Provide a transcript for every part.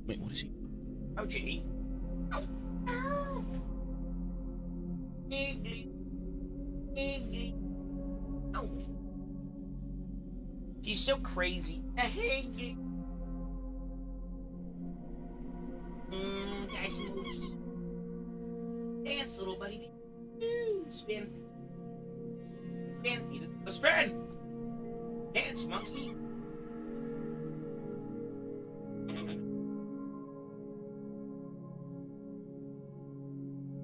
Wait, what is he? Oh, gee. Oh. Oh. Giggly. Giggly. Oh. He's so crazy. Giggly. That's Mochi. Dance, little buddy. Ooh, spin. Spin. He does a spin. Dance, monkey.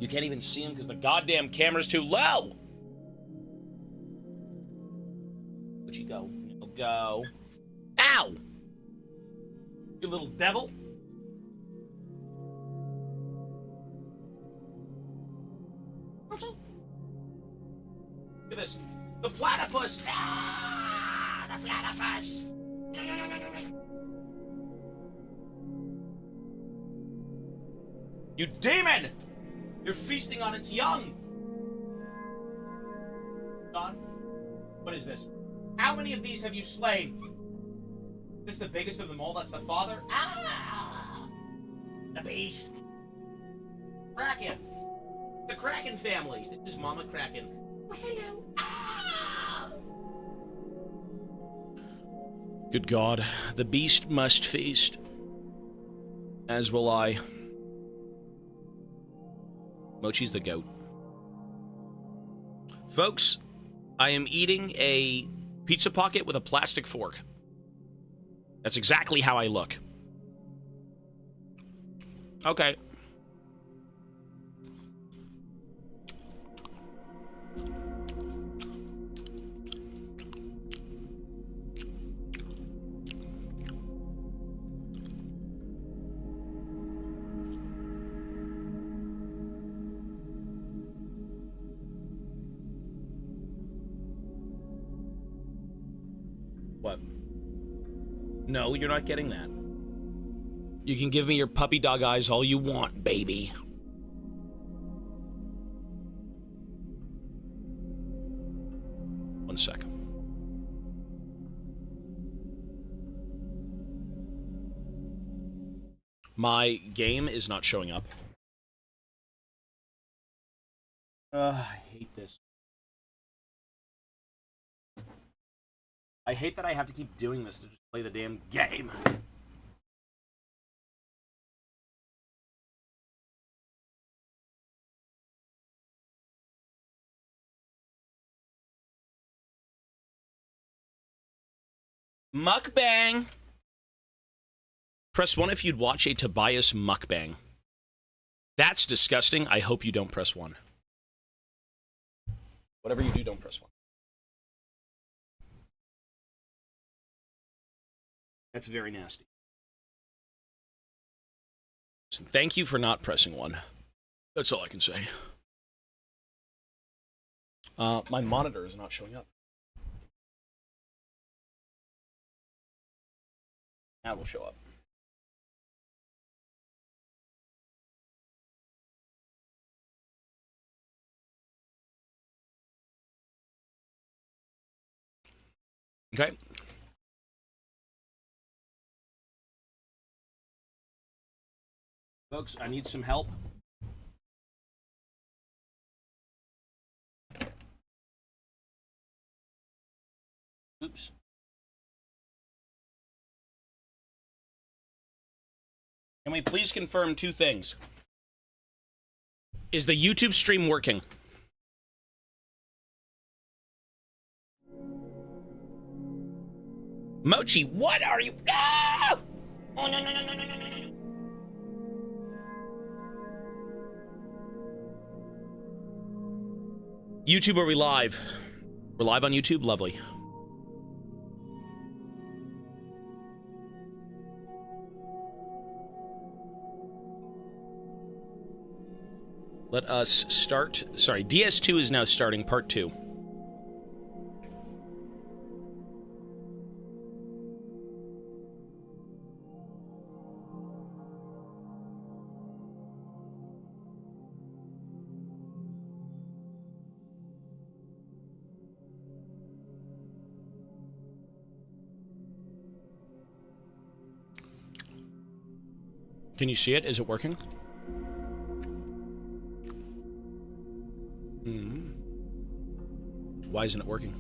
You can't even see him because the goddamn camera's too low. Where'd you go? Go. Ow! You little devil. Look at this. The platypus! Ah! The platypus! You demon! You're feasting on its young! Don, what is this? How many of these have you slain? This is the biggest of them all? That's the father? Ah! The beast! Kraken! The Kraken family! This is Mama Kraken. Oh, hello! Ah! Good God, the beast must feast. As will I. Mochi's the goat. Folks, I am eating a pizza pocket with a plastic fork. That's exactly how I look. Okay. What? No, you're not getting that. You can give me your puppy dog eyes all you want, baby. One second. My game is not showing up. I hate this. I hate that I have to keep doing this to just play the damn game. Mukbang! Press 1 if you'd watch a Tobias mukbang. That's disgusting. I hope you don't press 1. Whatever you do, don't press 1. That's very nasty. So thank you for not pressing 1. That's all I can say. My monitor is not showing up. Now it will show up. Okay. Folks, I need some help. Oops. Can we please confirm 2 things? Is the YouTube stream working? Mochi, what are you? No! Oh, no, no, no, no, no, no, no. YouTube, are we live? We're live on YouTube? Lovely. Let us start. Sorry, DS2 is now starting part 2. Can you see it? Is it working? Why isn't it working?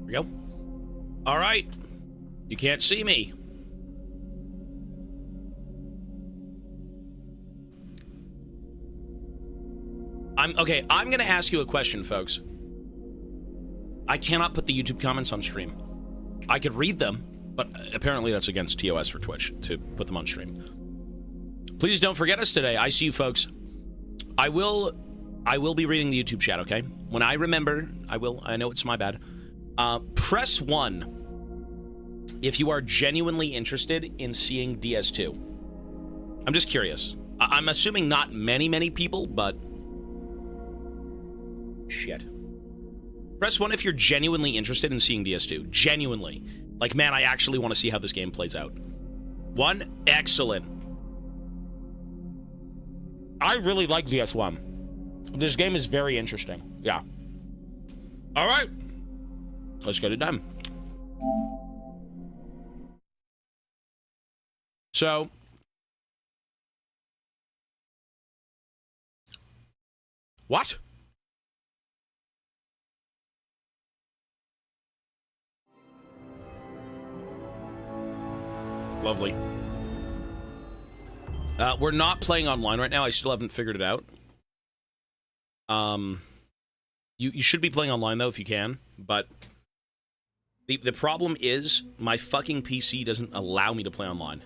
There we go. All right. You can't see me. Okay, I'm gonna ask you a question, folks. I cannot put the YouTube comments on stream. I could read them, but apparently that's against TOS for Twitch to put them on stream. Please don't forget us today. I see you, folks. I will be reading the YouTube chat, okay? When I remember, I will. I know it's my bad. Press 1 if you are genuinely interested in seeing DS2. I'm just curious. I'm assuming not many people, but... Shit. Press 1 if you're genuinely interested in seeing DS2. Genuinely. Like, man, I actually want to see how this game plays out. 1, excellent. I really like DS1. This game is very interesting. Yeah. All right. Let's get it done. So... What? Lovely. We're not playing online right now. I still haven't figured it out. You should be playing online, though, if you can. But the problem is my fucking PC doesn't allow me to play online.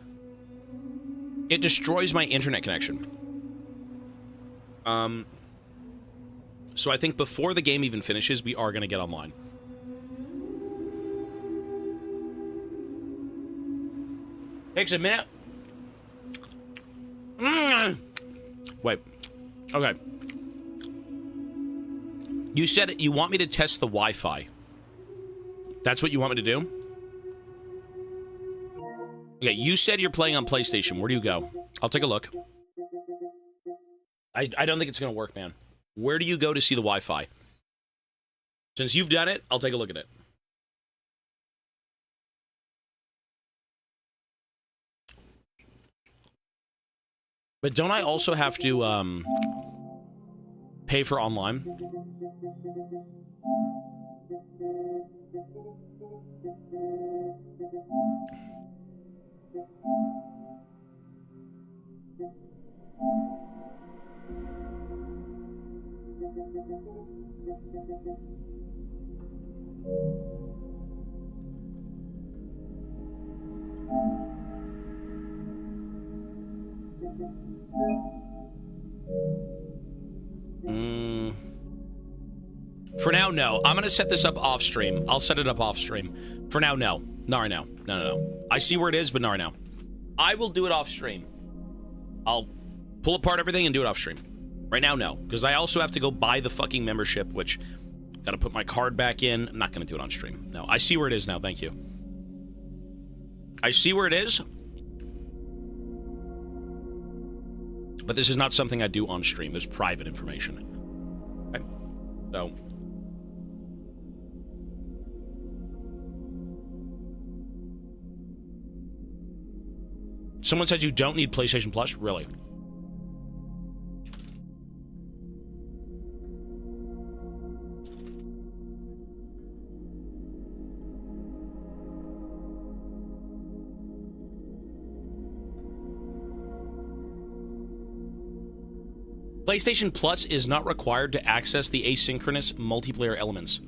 It destroys my internet connection. So I think before the game even finishes, we are going to get online. Takes a minute. Wait. Okay. You said you want me to test the Wi-Fi. That's what you want me to do? Okay, you said you're playing on PlayStation. Where do you go? I'll take a look. I don't think it's going to work, man. Where do you go to see the Wi-Fi? Since you've done it, I'll take a look at it. But don't I also have to, pay for online? For now, no. I'm gonna set this up off stream. I'll set it up off stream. For now, no. Not right now. No. I see where it is, but not right now. I will do it off stream. I'll pull apart everything and do it off stream. Right now, no. Because I also have to go buy the fucking membership, which... Gotta put my card back in. I'm not gonna do it on stream. No, I see where it is now. Thank you. I see where it is. But this is not something I do on stream. There's private information. Okay? So... Someone said you don't need PlayStation Plus? Really? PlayStation Plus is not required to access the asynchronous multiplayer elements.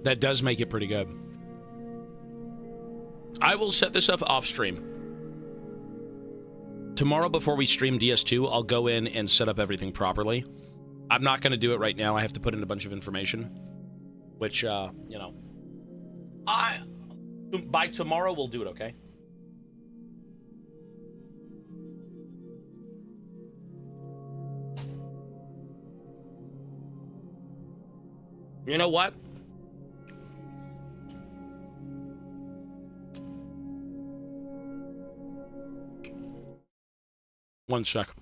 That does make it pretty good. I will set this up off stream. Tomorrow before we stream DS2, I'll go in and set up everything properly. I'm not going to do it right now. I have to put in a bunch of information, which, you know, by tomorrow we'll do it, okay? You know what? One sec.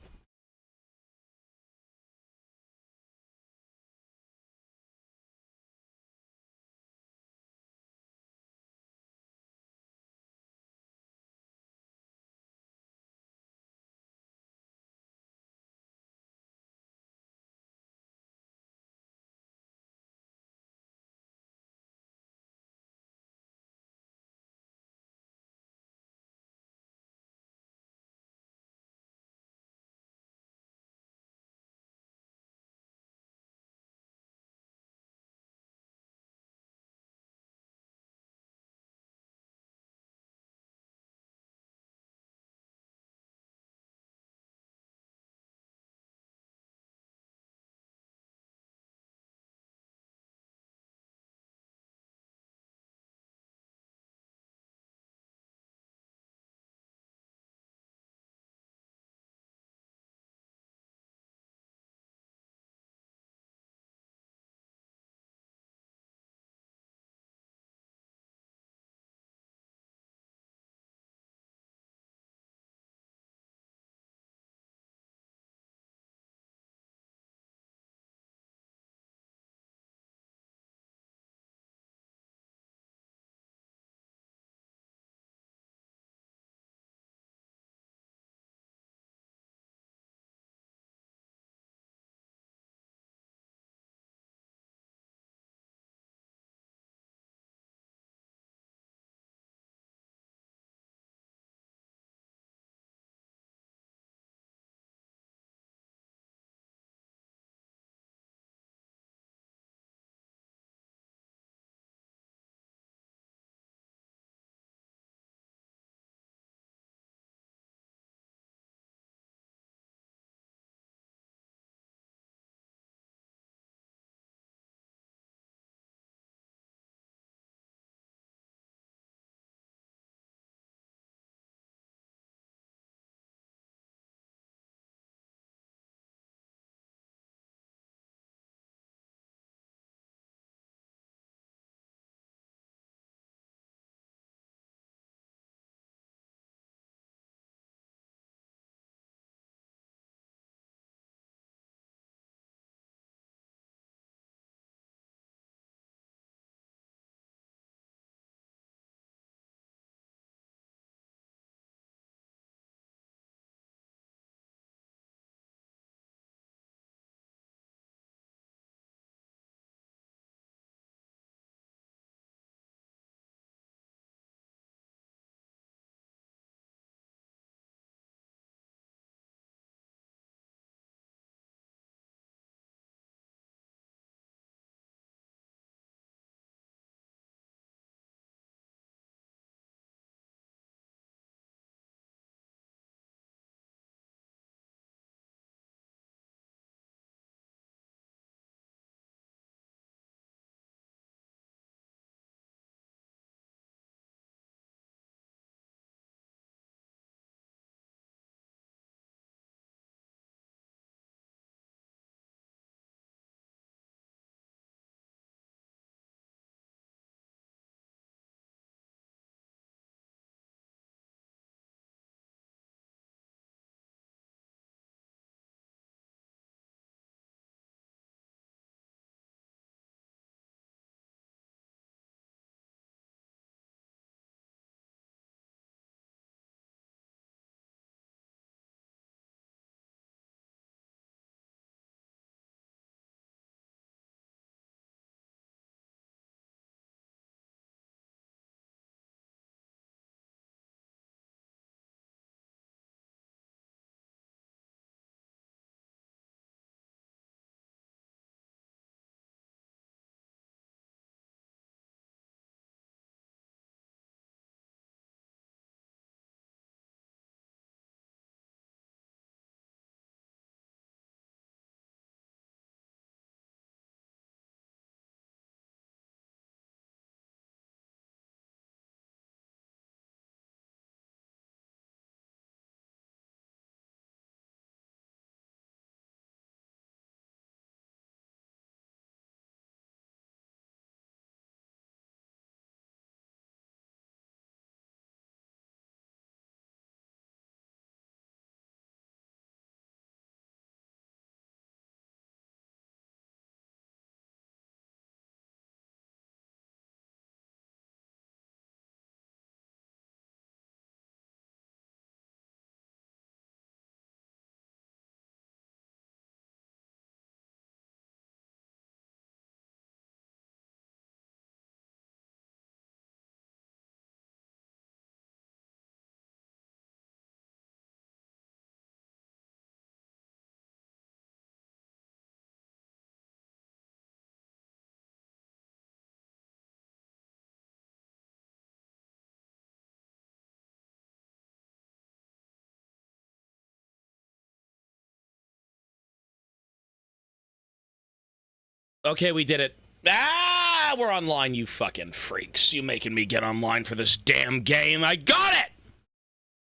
Okay, we did it. Ah, we're online, you fucking freaks. You making me get online for this damn game. I got it!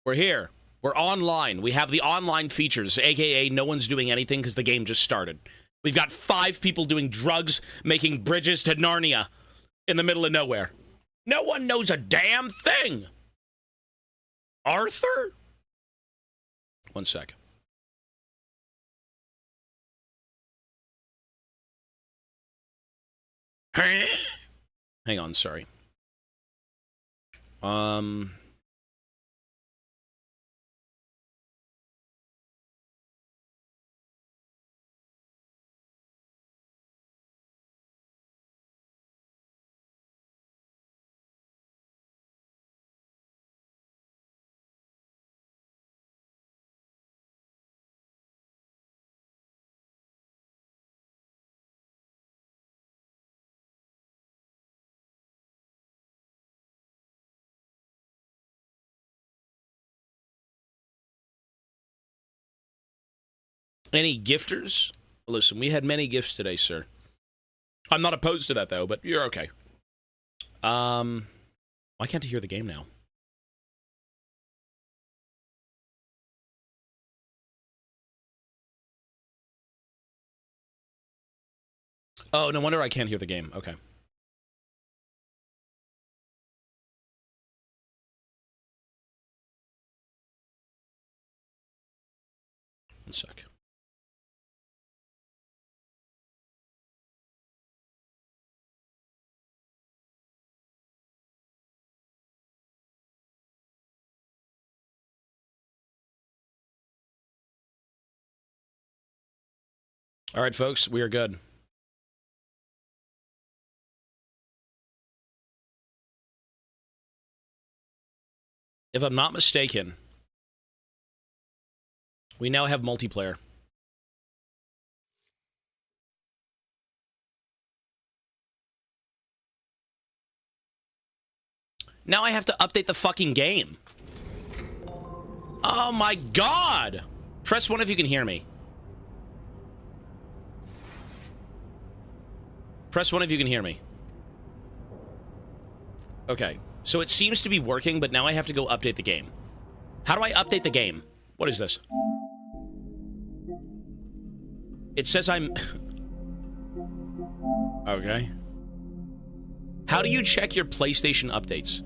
We're here. We're online. We have the online features, aka no one's doing anything because the game just started. We've got 5 people doing drugs, making bridges to Narnia in the middle of nowhere. No one knows a damn thing. Arthur? One sec. Hang on, sorry. Any gifters? Listen, we had many gifts today, sir. I'm not opposed to that, though, but you're okay. Why can't I hear the game now? Oh, no wonder I can't hear the game. Okay. One sec. All right, folks, we are good. If I'm not mistaken, we now have multiplayer. Now I have to update the fucking game. Oh my god! Press 1 if you can hear me. Press 1 if you can hear me. Okay. So it seems to be working, but now I have to go update the game. How do I update the game? What is this? It says I'm... Okay. How do you check your PlayStation updates?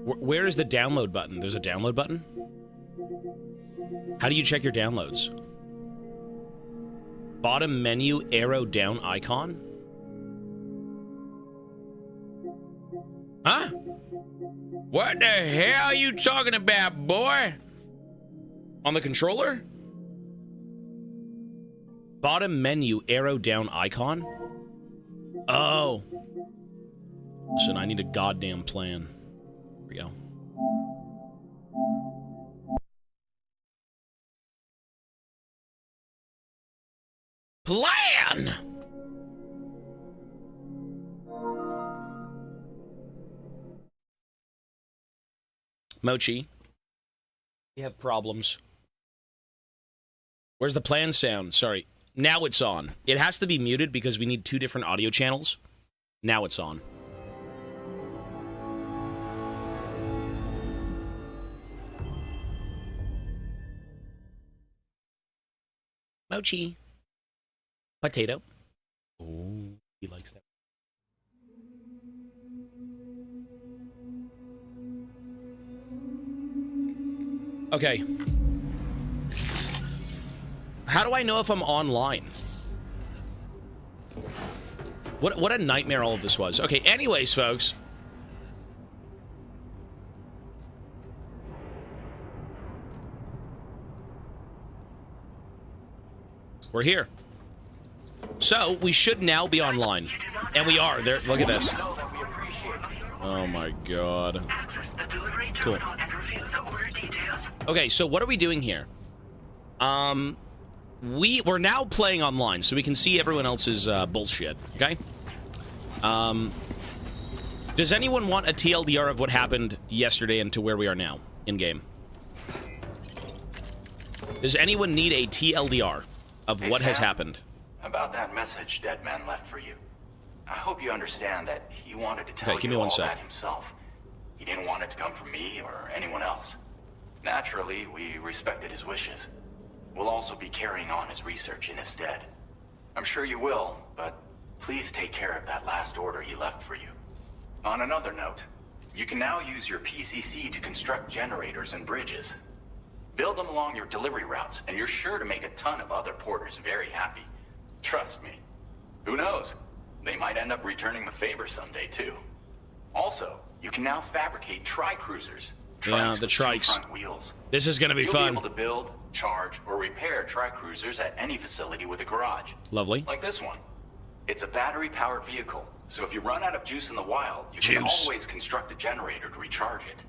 Where is the download button? There's a download button? How do you check your downloads? Bottom menu, arrow down icon? Huh? What the hell are you talking about, boy? On the controller? Bottom menu, arrow down icon? Oh. Listen, I need a goddamn plan. Here we go. Plan! Mochi, we have problems. Where's the plan sound? Sorry. Now it's on. It has to be muted because we need 2 different audio channels. Now it's on. Mochi. Potato. Oh, he likes that. Okay. How do I know if I'm online? What a nightmare all of this was. Okay, anyways, folks. We're here. So, we should now be online. And we are. There. Look at this. Oh my god. Cool. Okay, so what are we doing here? We're now playing online, so we can see everyone else's bullshit, okay? Does anyone want a TLDR of what happened yesterday and to where we are now in-game? Does anyone need a TLDR of what has happened? About that message Deadman left for you. I hope you understand that he wanted to tell give you me one all sec. that himself. He didn't want it to come from me or anyone else. Naturally, we respected his wishes. We'll also be carrying on his research in his stead. I'm sure you will, but please take care of that last order he left for you. On another note, you can now use your PCC to construct generators and bridges. Build them along your delivery routes, and you're sure to make a ton of other porters very happy. Trust me. Who knows? They might end up returning the favor someday, too. Also, you can now fabricate tri-cruisers. Yeah, the with two trikes. front wheels. This is gonna be You'll fun. be able to build, charge, or repair tri-cruisers at any facility with a garage. Lovely. Like this one. It's a battery-powered vehicle, so if you run out of juice in the wild, you can Juice. always construct a generator to recharge it.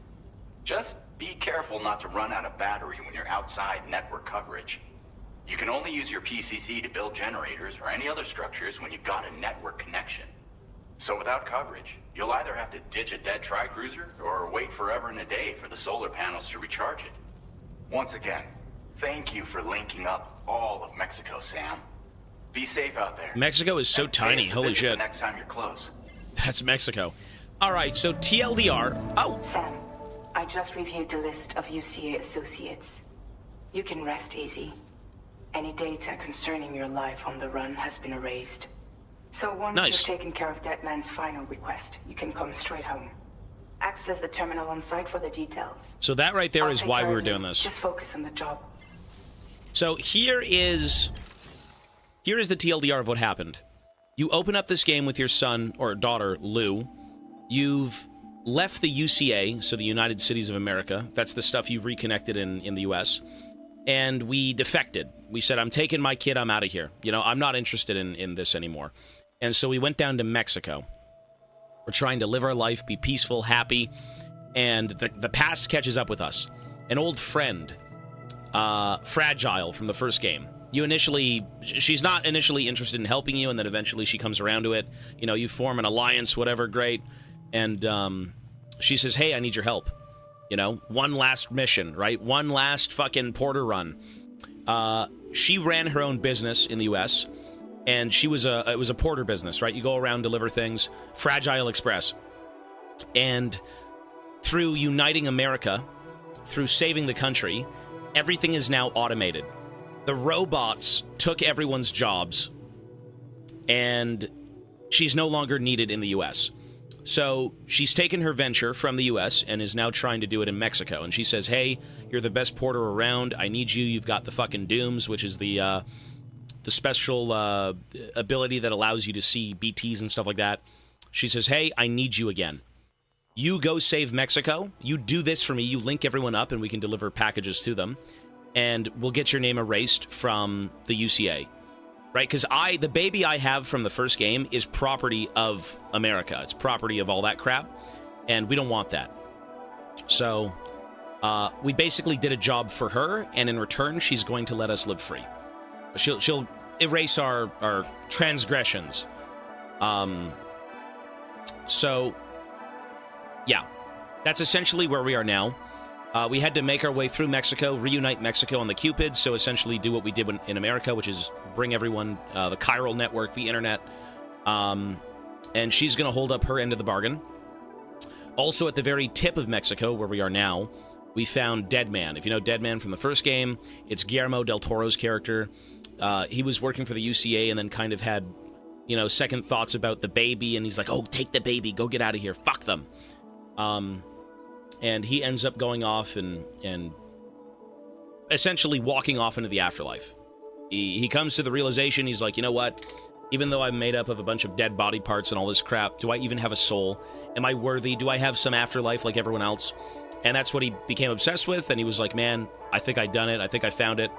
Just be careful not to run out of battery when you're outside network coverage. You can only use your PCC to build generators or any other structures when you've got a network connection. So without coverage, you'll either have to ditch a dead tri-cruiser or wait forever and a day for the solar panels to recharge it. Once again, thank you for linking up all of Mexico, Sam. Be safe out there. Mexico is so And pay tiny. us a Holy visit shit. The next time you're close. That's Mexico. All right, so TLDR. Oh, Sam, I just reviewed the list of UCA associates. You can rest easy. Any data concerning your life on the run has been erased. So once Nice. you've taken care of Deadman's final request, you can come straight home. Access the terminal on site for the details. so that right there I'll is take why care we were of you. doing this. Just focus on the job. So here is the TLDR of what happened. You open up this game with your son or daughter, Lou. You've left the UCA, so the United Cities of America. That's the stuff you reconnected in the US. And we defected. We said, I'm taking my kid, I'm out of here. You know, I'm not interested in this anymore. And so we went down to Mexico. We're trying to live our life, be peaceful, happy. And the past catches up with us. An old friend, Fragile from the first game. She's not initially interested in helping you, and then eventually she comes around to it. You know, you form an alliance, whatever, great. And she says, hey, I need your help. You know, one last mission, right? One last fucking porter run. She ran her own business in the U.S., and it was a porter business, right? You go around, deliver things. Fragile Express. And through uniting America, through saving the country, everything is now automated. The robots took everyone's jobs, and she's no longer needed in the U.S. So she's taken her venture from the U.S. and is now trying to do it in Mexico. And she says, hey, you're the best porter around. I need you. You've got the fucking Dooms, which is the special ability that allows you to see BTs and stuff like that. She says, hey, I need you again. You go save Mexico. You do this for me. You link everyone up, and we can deliver packages to them. And we'll get your name erased from the UCA. Right? Because the baby I have from the first game is property of America. It's property of all that crap. And we don't want that. So, we basically did a job for her, and in return, she's going to let us live free. She'll erase our transgressions. So, yeah. That's essentially where we are now. We had to make our way through Mexico, reunite Mexico on the Cupid, so essentially do what we did in America, which is bring everyone, the chiral network, the internet, and she's going to hold up her end of the bargain. Also, at the very tip of Mexico, where we are now, we found Deadman. If you know Deadman from the first game, it's Guillermo del Toro's character. He was working for the UCA and then kind of had, second thoughts about the baby, and he's like, oh, take the baby, go get out of here, fuck them. And he ends up going off and essentially walking off into the afterlife. He comes to the realization, he's like, you know what? Even though I'm made up of a bunch of dead body parts and all this crap, do I even have a soul? Am I worthy? Do I have some afterlife like everyone else? And that's what he became obsessed with, and he was like, man, I think I've done it. I think I found it.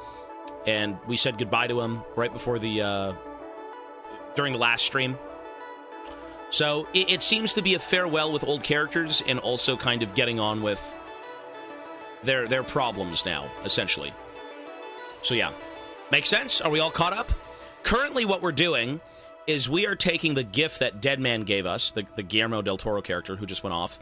And we said goodbye to him right before during the last stream. So it seems to be a farewell with old characters and also kind of getting on with their problems now, essentially. So yeah. Makes sense? Are we all caught up? Currently what we're doing is we are taking the gift that Deadman gave us, the Guillermo del Toro character who just went off,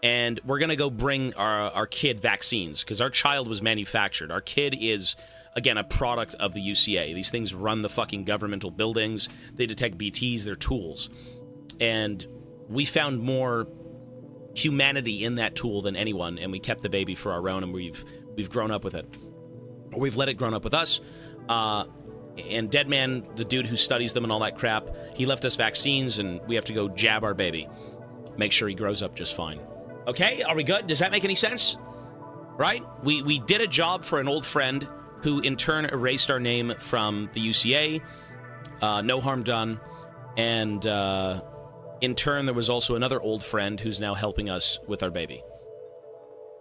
and we're going to go bring our kid vaccines, because our child was manufactured. Our kid is, again, a product of the UCA. These things run the fucking governmental buildings. They detect BTs. They're tools. And we found more humanity in that tool than anyone, and we kept the baby for our own, and we've grown up with it. Or we've let it grow up with us. And Deadman, the dude who studies them and all that crap, he left us vaccines, and we have to go jab our baby. Make sure he grows up just fine. Okay, are we good? Does that make any sense? Right? We did a job for an old friend who in turn erased our name from the UCA. No harm done. And in turn, there was also another old friend who's now helping us with our baby.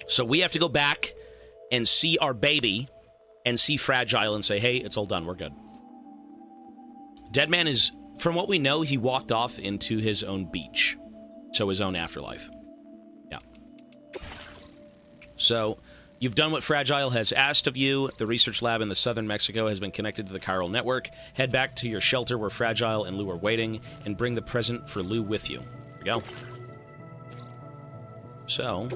So we have to go back and see our baby and see Fragile and say, hey, it's all done. We're good. Deadman is, from what we know, he walked off into his own beach. So his own afterlife. Yeah. So you've done what Fragile has asked of you. The research lab in the southern Mexico has been connected to the chiral network. Head back to your shelter where Fragile and Lou are waiting, and bring the present for Lou with you. There we go. So...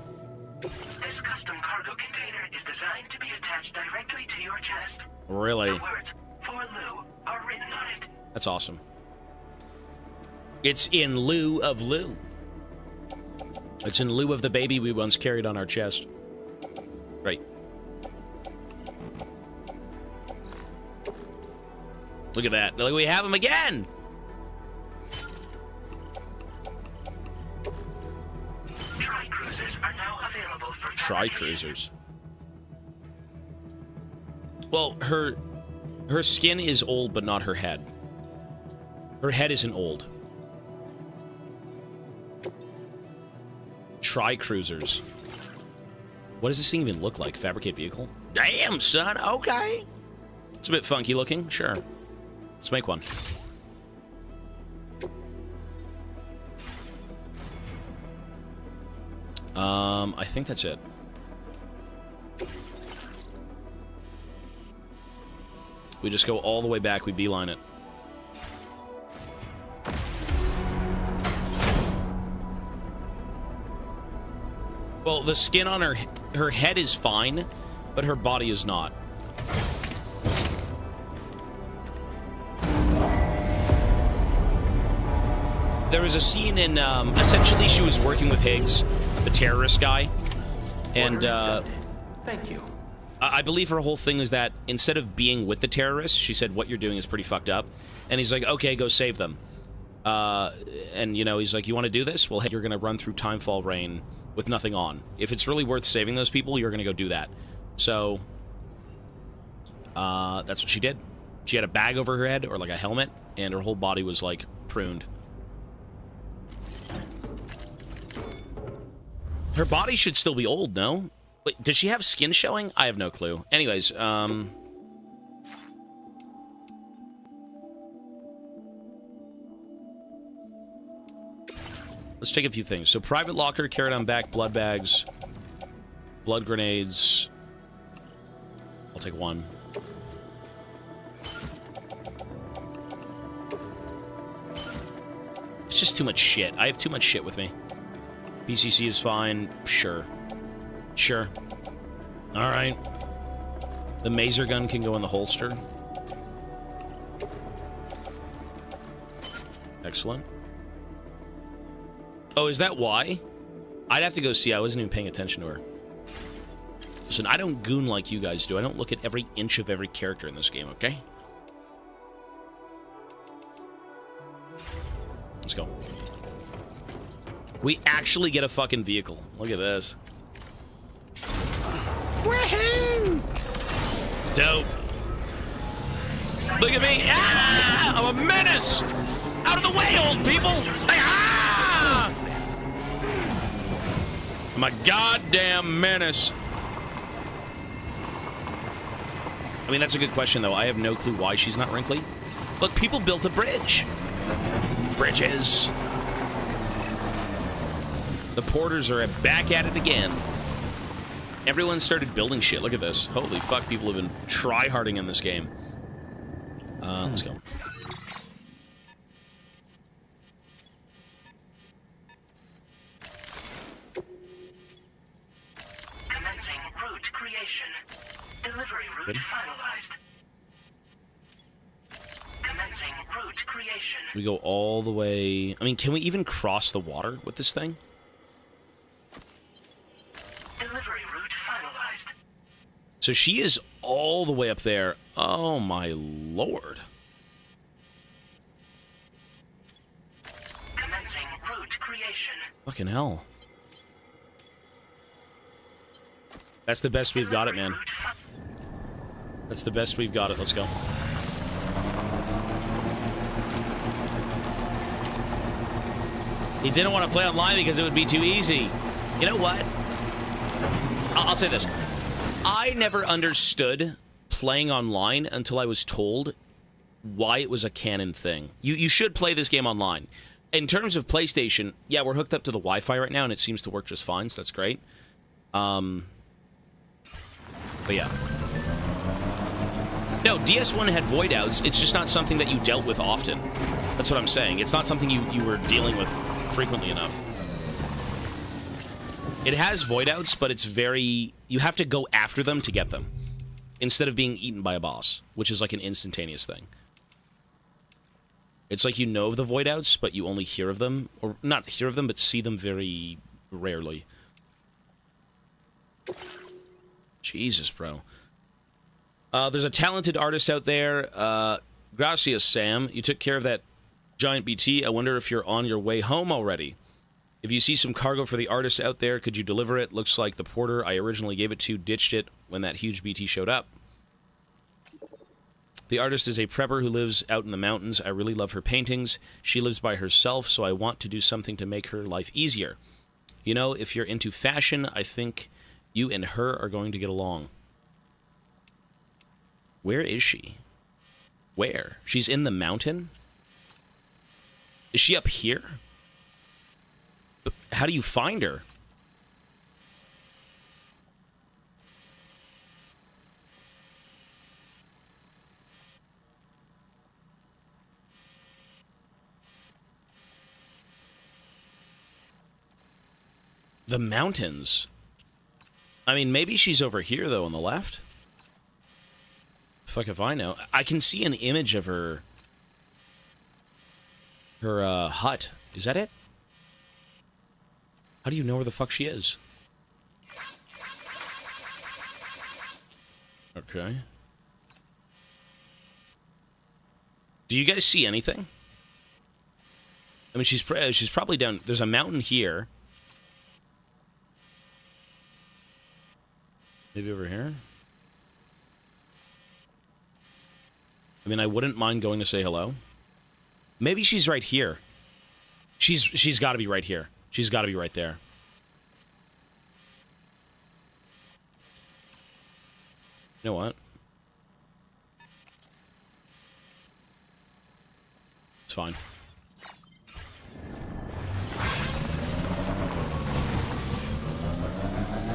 This custom cargo container is designed to be attached directly to your chest. Really? The words, "For Lou," are written on it. That's awesome. It's in lieu of Lou. It's in lieu of the baby we once carried on our chest. Right. Look at that. Look, we have him again! Tri-cruisers are now available for Tri-cruisers. Well, her skin is old, but not her head. Her head isn't old. Tri-cruisers. What does this thing even look like? Fabricate vehicle? Damn, son. Okay. It's a bit funky looking. Sure. Let's make one. I think that's it. We just go all the way back. We beeline it. Well, the skin on her head is fine, but her body is not. There was a scene in, essentially she was working with Higgs, the terrorist guy, and, Thank you. I believe her whole thing is that instead of being with the terrorists, she said, what you're doing is pretty fucked up. And he's like, okay, go save them. And, you know, he's like, you want to do this? Well, hey, you're going to run through Timefall Rain with nothing on. If it's really worth saving those people, you're going to go do that. So, that's what she did. She had a bag over her head, or like a helmet, and her whole body was, like, pruned. Her body should still be old, no? Wait, did she have skin showing? I have no clue. Anyways, let's take a few things. So, private locker, carried on back, blood bags, blood grenades. I'll take one. It's just too much shit. I have too much shit with me. PCC is fine. Sure. Sure. Alright. The maser gun can go in the holster. Excellent. Oh, is that why? I'd have to go see. I wasn't even paying attention to her. Listen, I don't goon like you guys do. I don't look at every inch of every character in this game, okay? Let's go. We actually get a fucking vehicle. Look at this. Woohoo! Dope. Look at me. Ah! I'm a menace! Out of the way, old people! Ah! I'm a goddamn menace. I mean, that's a good question, though. I have no clue why she's not wrinkly. Look, people built a bridge. Bridges. The porters are back at it again. Everyone started building shit. Look at this. Holy fuck, people have been try-harding in this game. Let's go. route finalized. Commencing route creation. We go all the way... I mean, can we even cross the water with this thing? Delivery route finalized. So she is all the way up there. Oh, my lord. Commencing route creation. Fucking hell. That's the best we've got it, man. That's the best we've got it. Let's go. He didn't want to play online because it would be too easy. You know what? I'll say this. I never understood playing online until I was told why it was a canon thing. You should play this game online. In terms of PlayStation, yeah, we're hooked up to the Wi-Fi right now, and it seems to work just fine, so that's great. But yeah. No, DS1 had void outs. It's just not something that you dealt with often. That's what I'm saying. It's not something you were dealing with frequently enough. It has void outs, but it's very... You have to go after them to get them, instead of being eaten by a boss, which is like an instantaneous thing. It's like you know of the void outs, but you only hear of them. Or not hear of them, but see them very rarely. Jesus, bro. There's a talented artist out there. Gracias, Sam. You took care of that giant BT. I wonder if you're on your way home already. If you see some cargo for the artist out there, could you deliver it? Looks like the porter I originally gave it to ditched it when that huge BT showed up. The artist is a prepper who lives out in the mountains. I really love her paintings. She lives by herself, so I want to do something to make her life easier. You know, if you're into fashion, I think you and her are going to get along. Where is she? Where? She's in the mountain? Is she up here? How do you find her? The mountains. I mean, maybe she's over here, though, on the left. Fuck if I know. I can see an image of her... Her, hut. Is that it? How do you know where the fuck she is? Okay. Do you guys see anything? I mean, she's probably down... There's a mountain here. Maybe over here? I mean, I wouldn't mind going to say hello. Maybe she's right here. She's got to be right here. She's got to be right there. You know what? It's fine.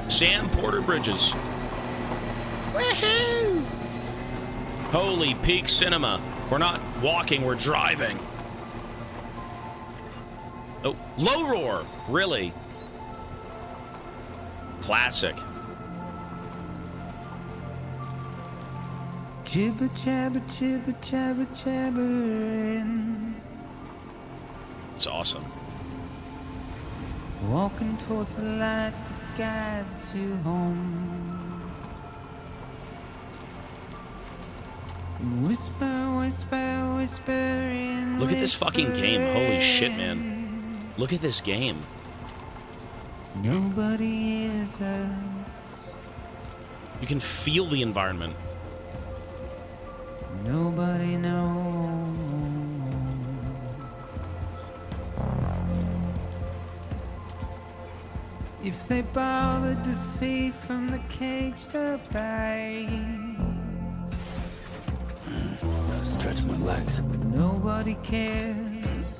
Sam Porter Bridges. Woohoo! Holy Peak Cinema. We're not walking, we're driving. Oh, Low Roar! Really? Classic. Jibber jabber jibber jabber jabbering. It's awesome. Walking towards the light that guides you home. Whisper, whisper, whisper in. Look at this fucking game. Holy shit, man. Look at this game. Nobody is us. You can feel the environment. Nobody knows. If they bothered to see from the caged up eyes. Stretch my legs. Nobody cares.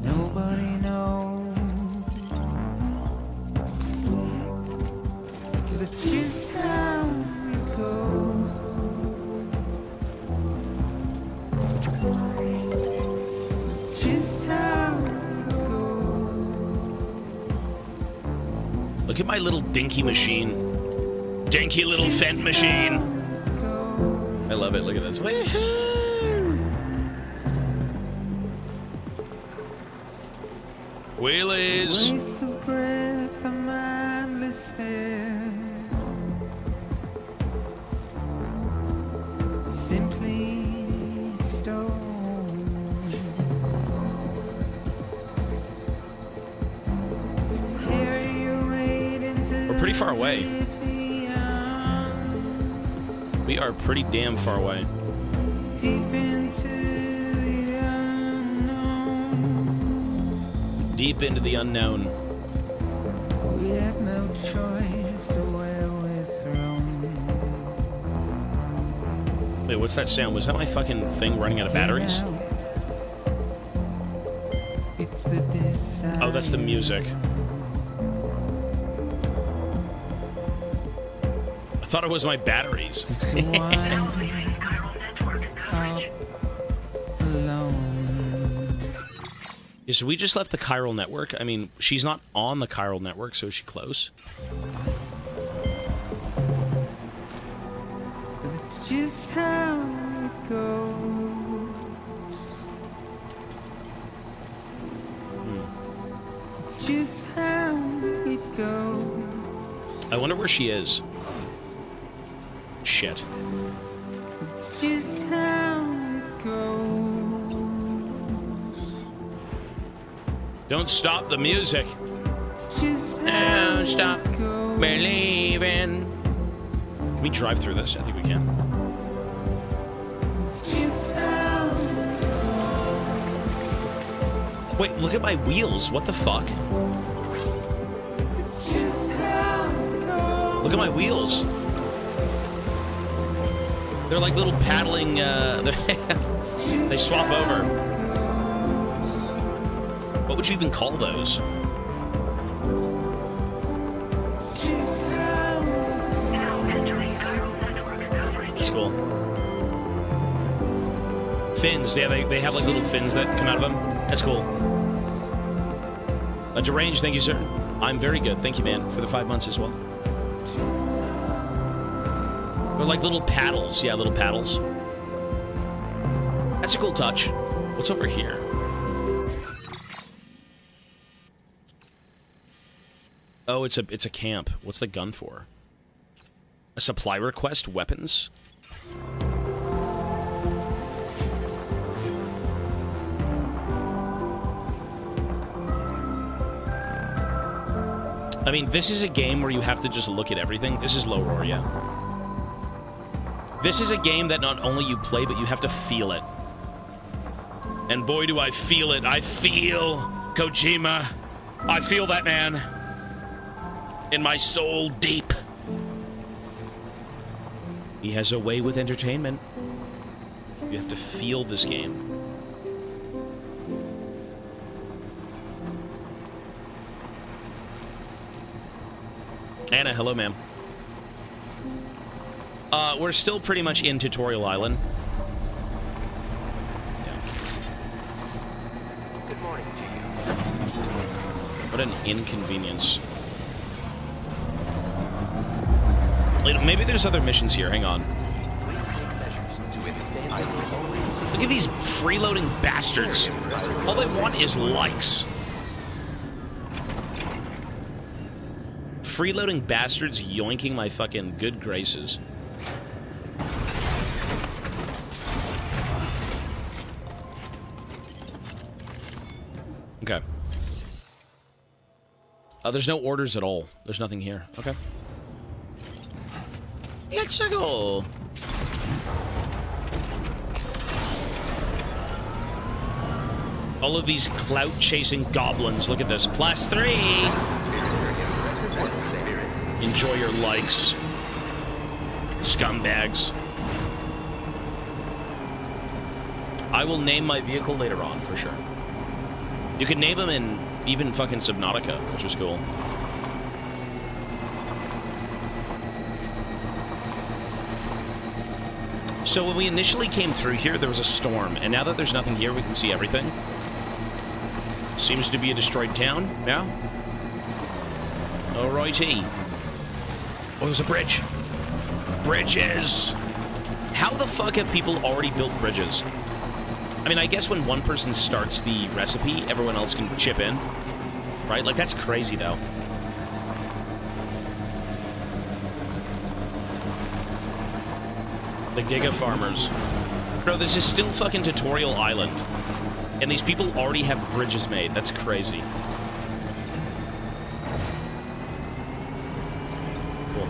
Nobody knows. That's just how it goes. It's just how it goes. Look at my little dinky machine. Dinky little fent machine. I love it. Look at this. Woohoo! Wheelies. Waste of breath, a mindless stare. Simply stone. To carry your weight into We're pretty far away. beyond. We are pretty damn far away. Deep into the unknown. Deep into the unknown. We had no choice to where we're thrown. Wait, what's that sound? Was that my fucking thing running out of batteries? It's the desire. Oh, that's the music. I thought it was my batteries. Now leaving chiral network coverage. Alone. Yeah, so we just left the chiral network. I mean, she's not on the chiral network, so is she close? But it's just how it goes. It's just how it goes. I wonder where she is. Shit. It's just how it goes. Don't stop the music. It's just how Don't stop it goes. believing. Can we drive through this? I think we can. It's just how it Wait, look at my wheels. What the fuck? It's just how it goes. Look at my wheels. They're like little paddling, they swap over. What would you even call those? Now entering chiral network coverage. That's cool. Fins, yeah, they have like little fins that come out of them. That's cool. Deranged, thank you, sir. I'm very good, thank you, man, for the 5 months as well. They're like little paddles, yeah, little paddles. That's a cool touch. What's over here? Oh, it's a camp. What's the gun for? A supply request? Weapons? I mean, this is a game where you have to just look at everything. This is low roar, yeah. This is a game that not only you play, but you have to feel it. And boy, do I feel it. I feel Kojima. I feel that man. In my soul deep. He has a way with entertainment. You have to feel this game. Anna, hello, ma'am. We're still pretty much in Tutorial Island. Yeah. Good morning to you. What an inconvenience. Wait, maybe there's other missions here. Hang on. Look at these freeloading bastards. All they want is likes. Freeloading bastards yoinking my fucking good graces. Okay. There's no orders at all. There's nothing here. Okay. Let's go. All of these clout-chasing goblins. Look at this. +3. Enjoy your likes. Scumbags. I will name my vehicle later on, for sure. You can name them in even fucking Subnautica, which was cool. So when we initially came through here, there was a storm, and now that there's nothing here, we can see everything. Seems to be a destroyed town, yeah? Alrighty. Oh, there's a bridge. bridges. How the fuck have people already built bridges? I mean, I guess when one person starts the recipe, everyone else can chip in. Right? Like, that's crazy, though. The Giga Farmers. Bro, this is still fucking Tutorial Island. And these people already have bridges made. That's crazy. Cool.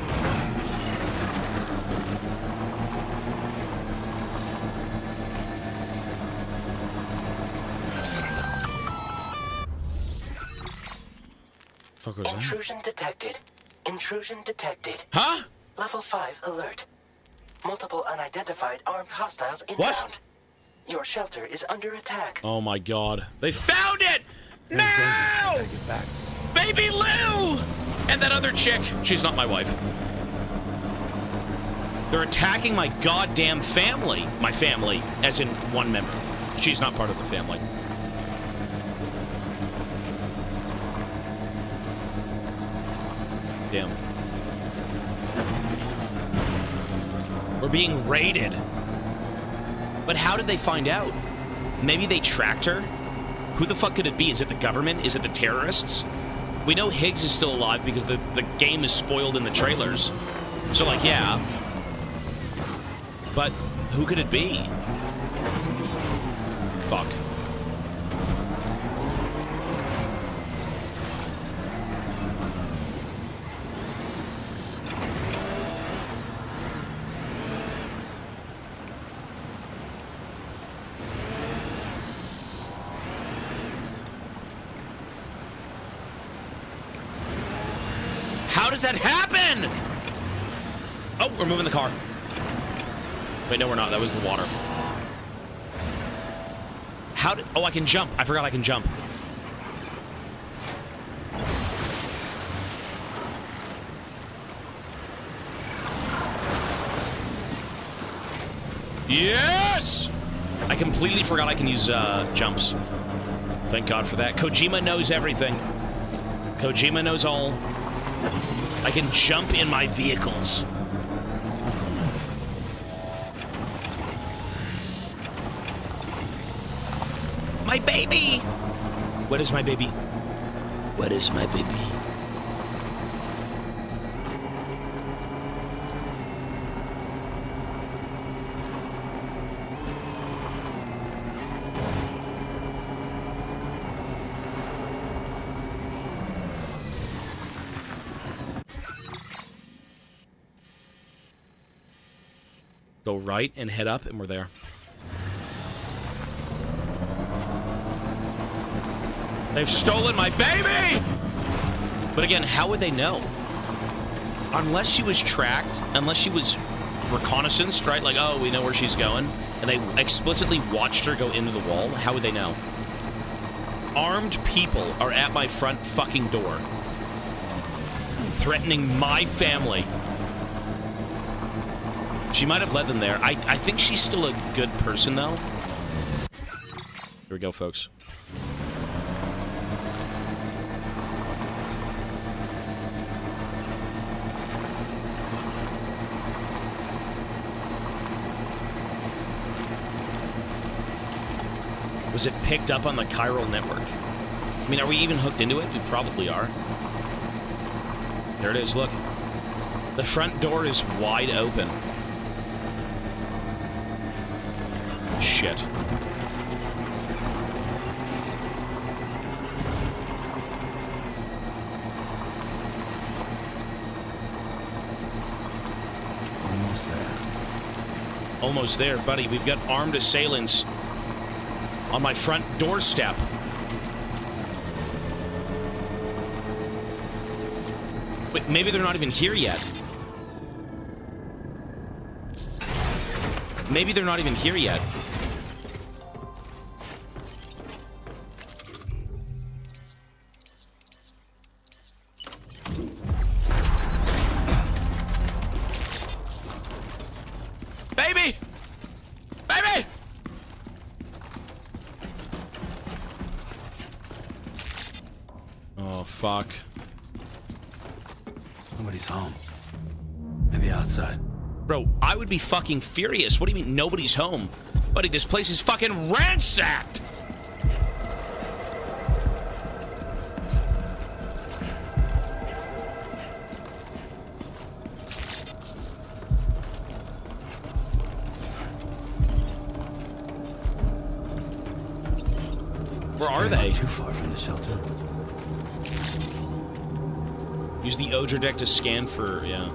Fuck was that? Intrusion detected. Intrusion detected. Huh? Level 5 alert. Multiple unidentified armed hostiles inbound. What? Your shelter is under attack. Oh my god. They found it! No! Get back. Baby Lou! And that other chick. She's not my wife. They're attacking my goddamn family. My family, as in one member. She's not part of the family. Damn. We're being raided. But how did they find out? Maybe they tracked her? Who the fuck could it be? Is it the government? Is it the terrorists? We know Higgs is still alive because the game is spoiled in the trailers. So, like, yeah. But who could it be? Fuck. How does that happen? Oh, we're moving the car. Wait, no, we're not. That was the water. How did... Oh, I can jump. I forgot I can jump. Yes! I completely forgot I can use jumps. Thank God for that. Kojima knows everything. Kojima knows all. I can jump in my vehicles. My baby! What is my baby? What is my baby? Go right and head up, and we're there. They've stolen my baby! But again, how would they know? Unless she was tracked, unless she was reconnaissanced, right? Like, oh, we know where she's going. And they explicitly watched her go into the wall. How would they know? Armed people are at my front fucking door. Threatening my family. She might have led them there. I think she's still a good person, though. Here we go, folks. Was it picked up on the chiral network? I mean, are we even hooked into it? We probably are. There it is, look. The front door is wide open. Shit. Almost there. Almost there, buddy. We've got armed assailants on my front doorstep. Wait, maybe they're not even here yet. Maybe they're not even here yet. Baby! Baby! Oh, fuck. Nobody's home. Maybe outside. Bro, I would be fucking furious. What do you mean nobody's home? Buddy, this place is fucking ransacked! Where are they? Not too far from the shelter. Use the Odra deck to scan for, yeah.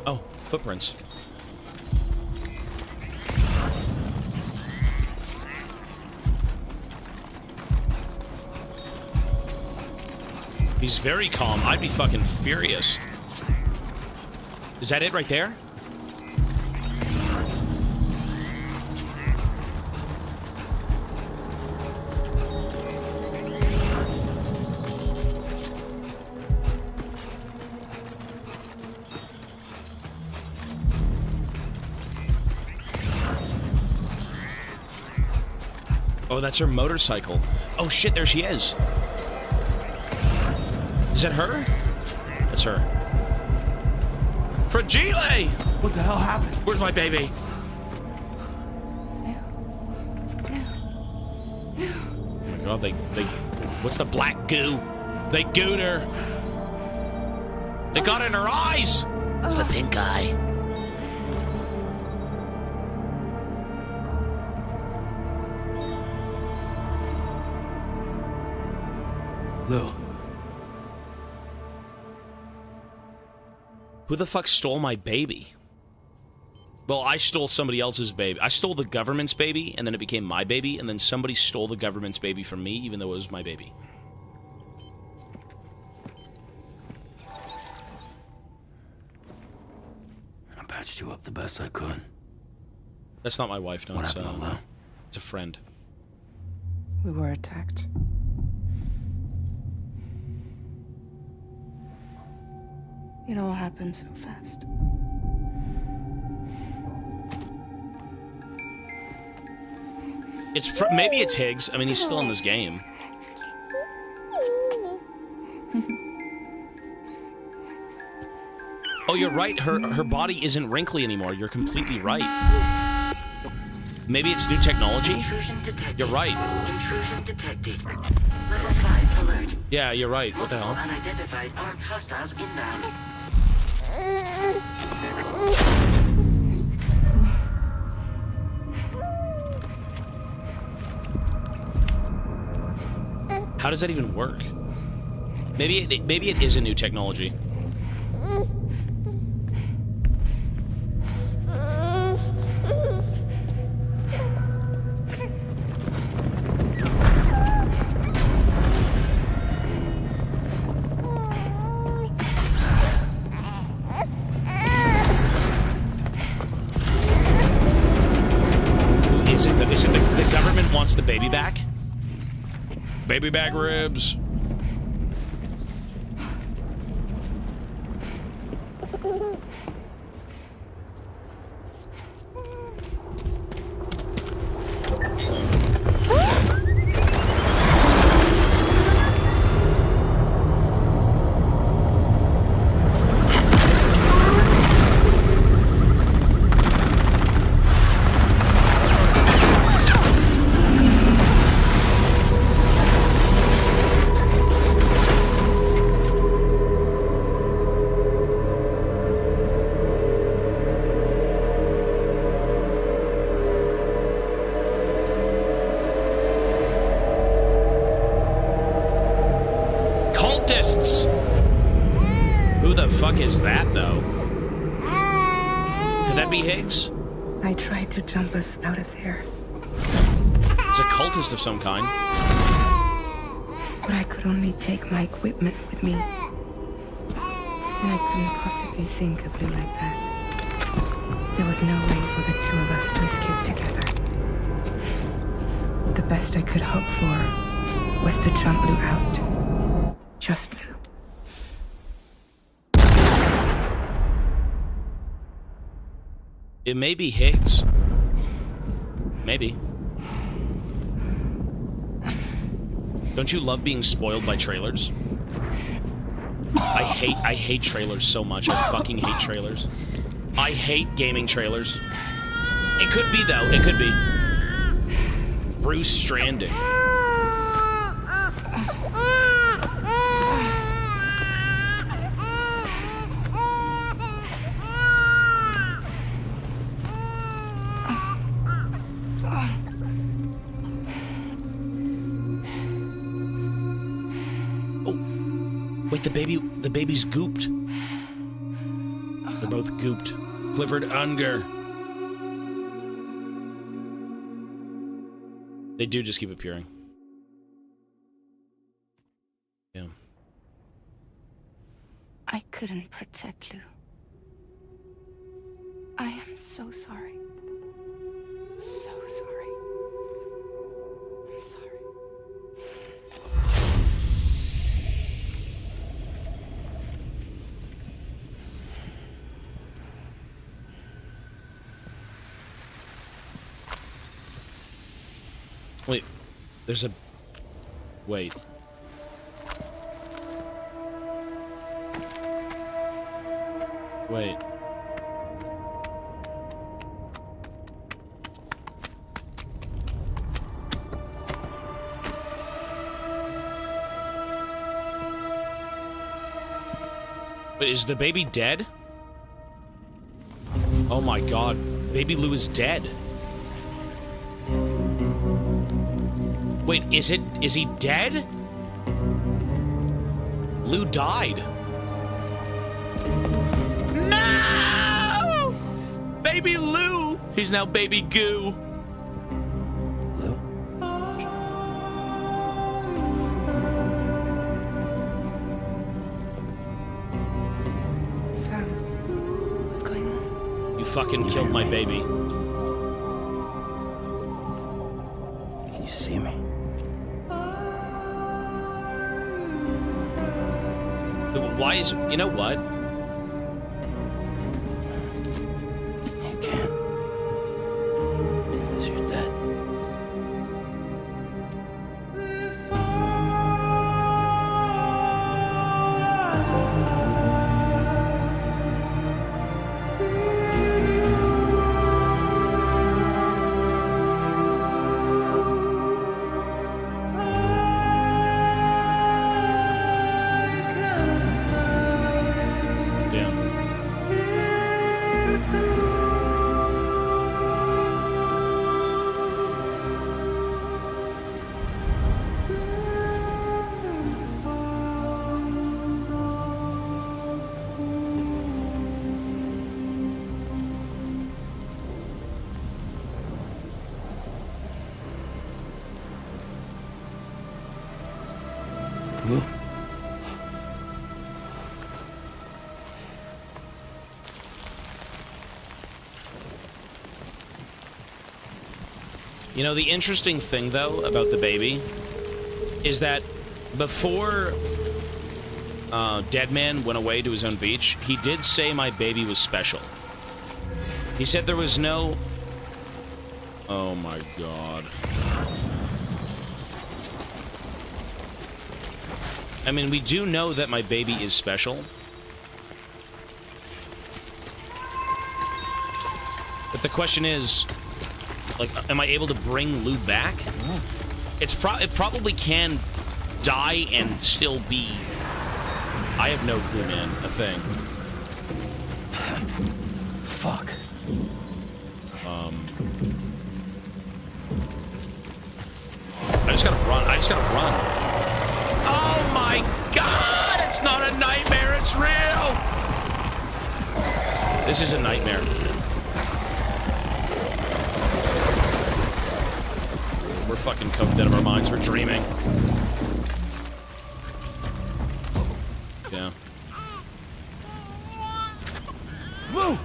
Oh, footprints. He's very calm. I'd be fucking furious. Is that it right there? Oh, that's her motorcycle. Oh shit, there she is. Is that her? That's her. Fragile! What the hell happened? Where's my baby? Oh my god, they what's the black goo? They gooed her. They got in her eyes. It's the pink eye. Lou. Who the fuck stole my baby? Well, I stole somebody else's baby. I stole the government's baby, and then it became my baby, and then somebody stole the government's baby from me, even though it was my baby. I patched you up the best I could. That's not my wife, no. What It's, happened to Lou? it's a friend. We were attacked. It all happened so fast. Maybe it's Higgs. I mean, he's still in this game. Oh, you're right. Her body isn't wrinkly anymore. You're completely right. Maybe it's new technology? Intrusion detected. You're right. Intrusion detected. Level 5 alert. Yeah, you're right. What the Multiple hell? unidentified armed hostiles inbound. How does that even work? Maybe it is a new technology. Is it the government wants the baby back? Baby back ribs. Who the fuck is that, though? Could that be Higgs? I tried to jump us out of there, It's a cultist of some kind. but I could only take my equipment with me. And I couldn't possibly think of Lou like that. There was no way for the two of us to escape together. The best I could hope for was to jump Lou out. Just Lou. It may be Higgs. Maybe. Don't you love being spoiled by trailers? I hate trailers so much. I fucking hate trailers. I hate gaming trailers. It could be, though. It could be. Bruce Stranding. Wait, the baby's gooped. They're both gooped. Clifford Unger. They do just keep appearing. Yeah. I couldn't protect Lou. I am so sorry. So sorry. I'm sorry. Wait, there's a... Wait. Wait. Wait, is the baby dead? Oh my god, baby Lou is dead. Wait, is he dead? Lou died. No! Baby Lou! He's now baby goo. Lou? Sam, what's going on? You fucking killed my baby. Can you see me? Why is... You know what? You can't. Because you're dead. Lou? You know, the interesting thing, though, about the baby is that before Deadman went away to his own beach, he did say my baby was special. He said there was no... Oh my god. I mean, we do know that my baby is special. But the question is, like, am I able to bring Lou back? It probably can die and still be... I have no clue, man. A thing. Fuck. I just gotta run. I just gotta run. Oh my god! It's not a nightmare, it's real! This is a nightmare. We're fucking coked out of our minds. We're dreaming. Yeah. Lou!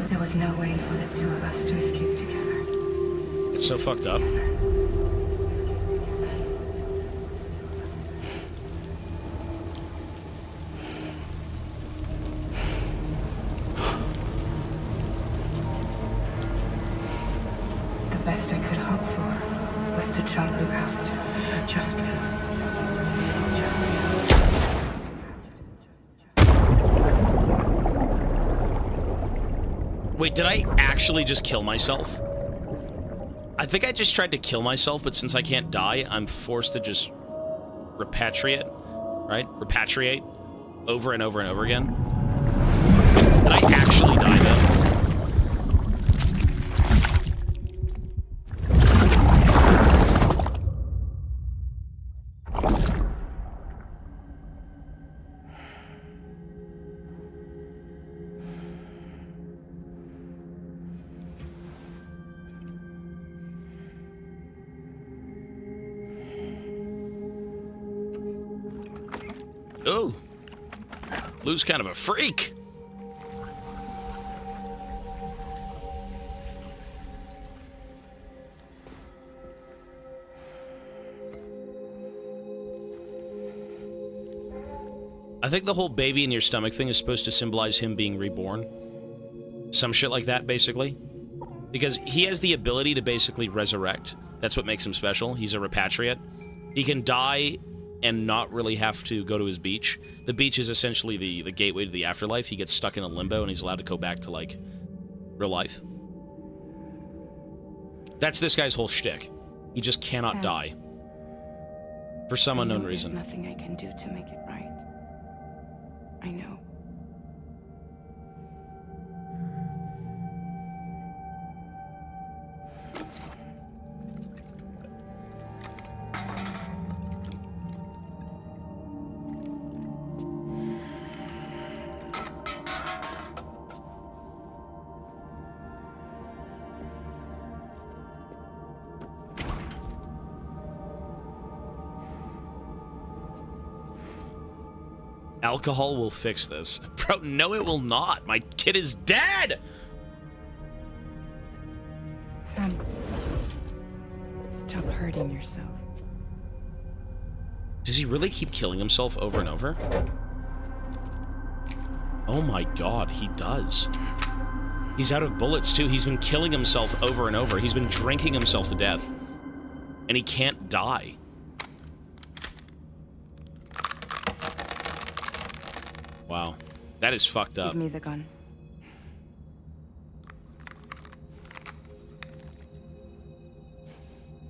There was no way for the two of us to escape together. It's so fucked up. shall live out justly. Wait, did I actually just kill myself? I think I just tried to kill myself, but since I can't die, I'm forced to just repatriate, right? Repatriate over and over and over again. Did I actually die, though? Oh, Lou's kind of a freak. I think the whole baby in your stomach thing is supposed to symbolize him being reborn. Some shit like that, basically. Because he has the ability to basically resurrect. That's what makes him special. He's a repatriate. He can die and not really have to go to his beach. The beach is essentially the gateway to the afterlife. He gets stuck in a limbo and he's allowed to go back to, like, real life. That's this guy's whole shtick. He just cannot Sam, die. For some unknown there's reason. nothing I can do to make it right. I know. Alcohol will fix this. Bro, no it will not. My kid is dead! Sam, stop hurting yourself. Does he really keep killing himself over and over? Oh my god, he does. He's out of bullets too. He's been killing himself over and over. He's been drinking himself to death. And he can't die. Wow. That is fucked up. Give me the gun.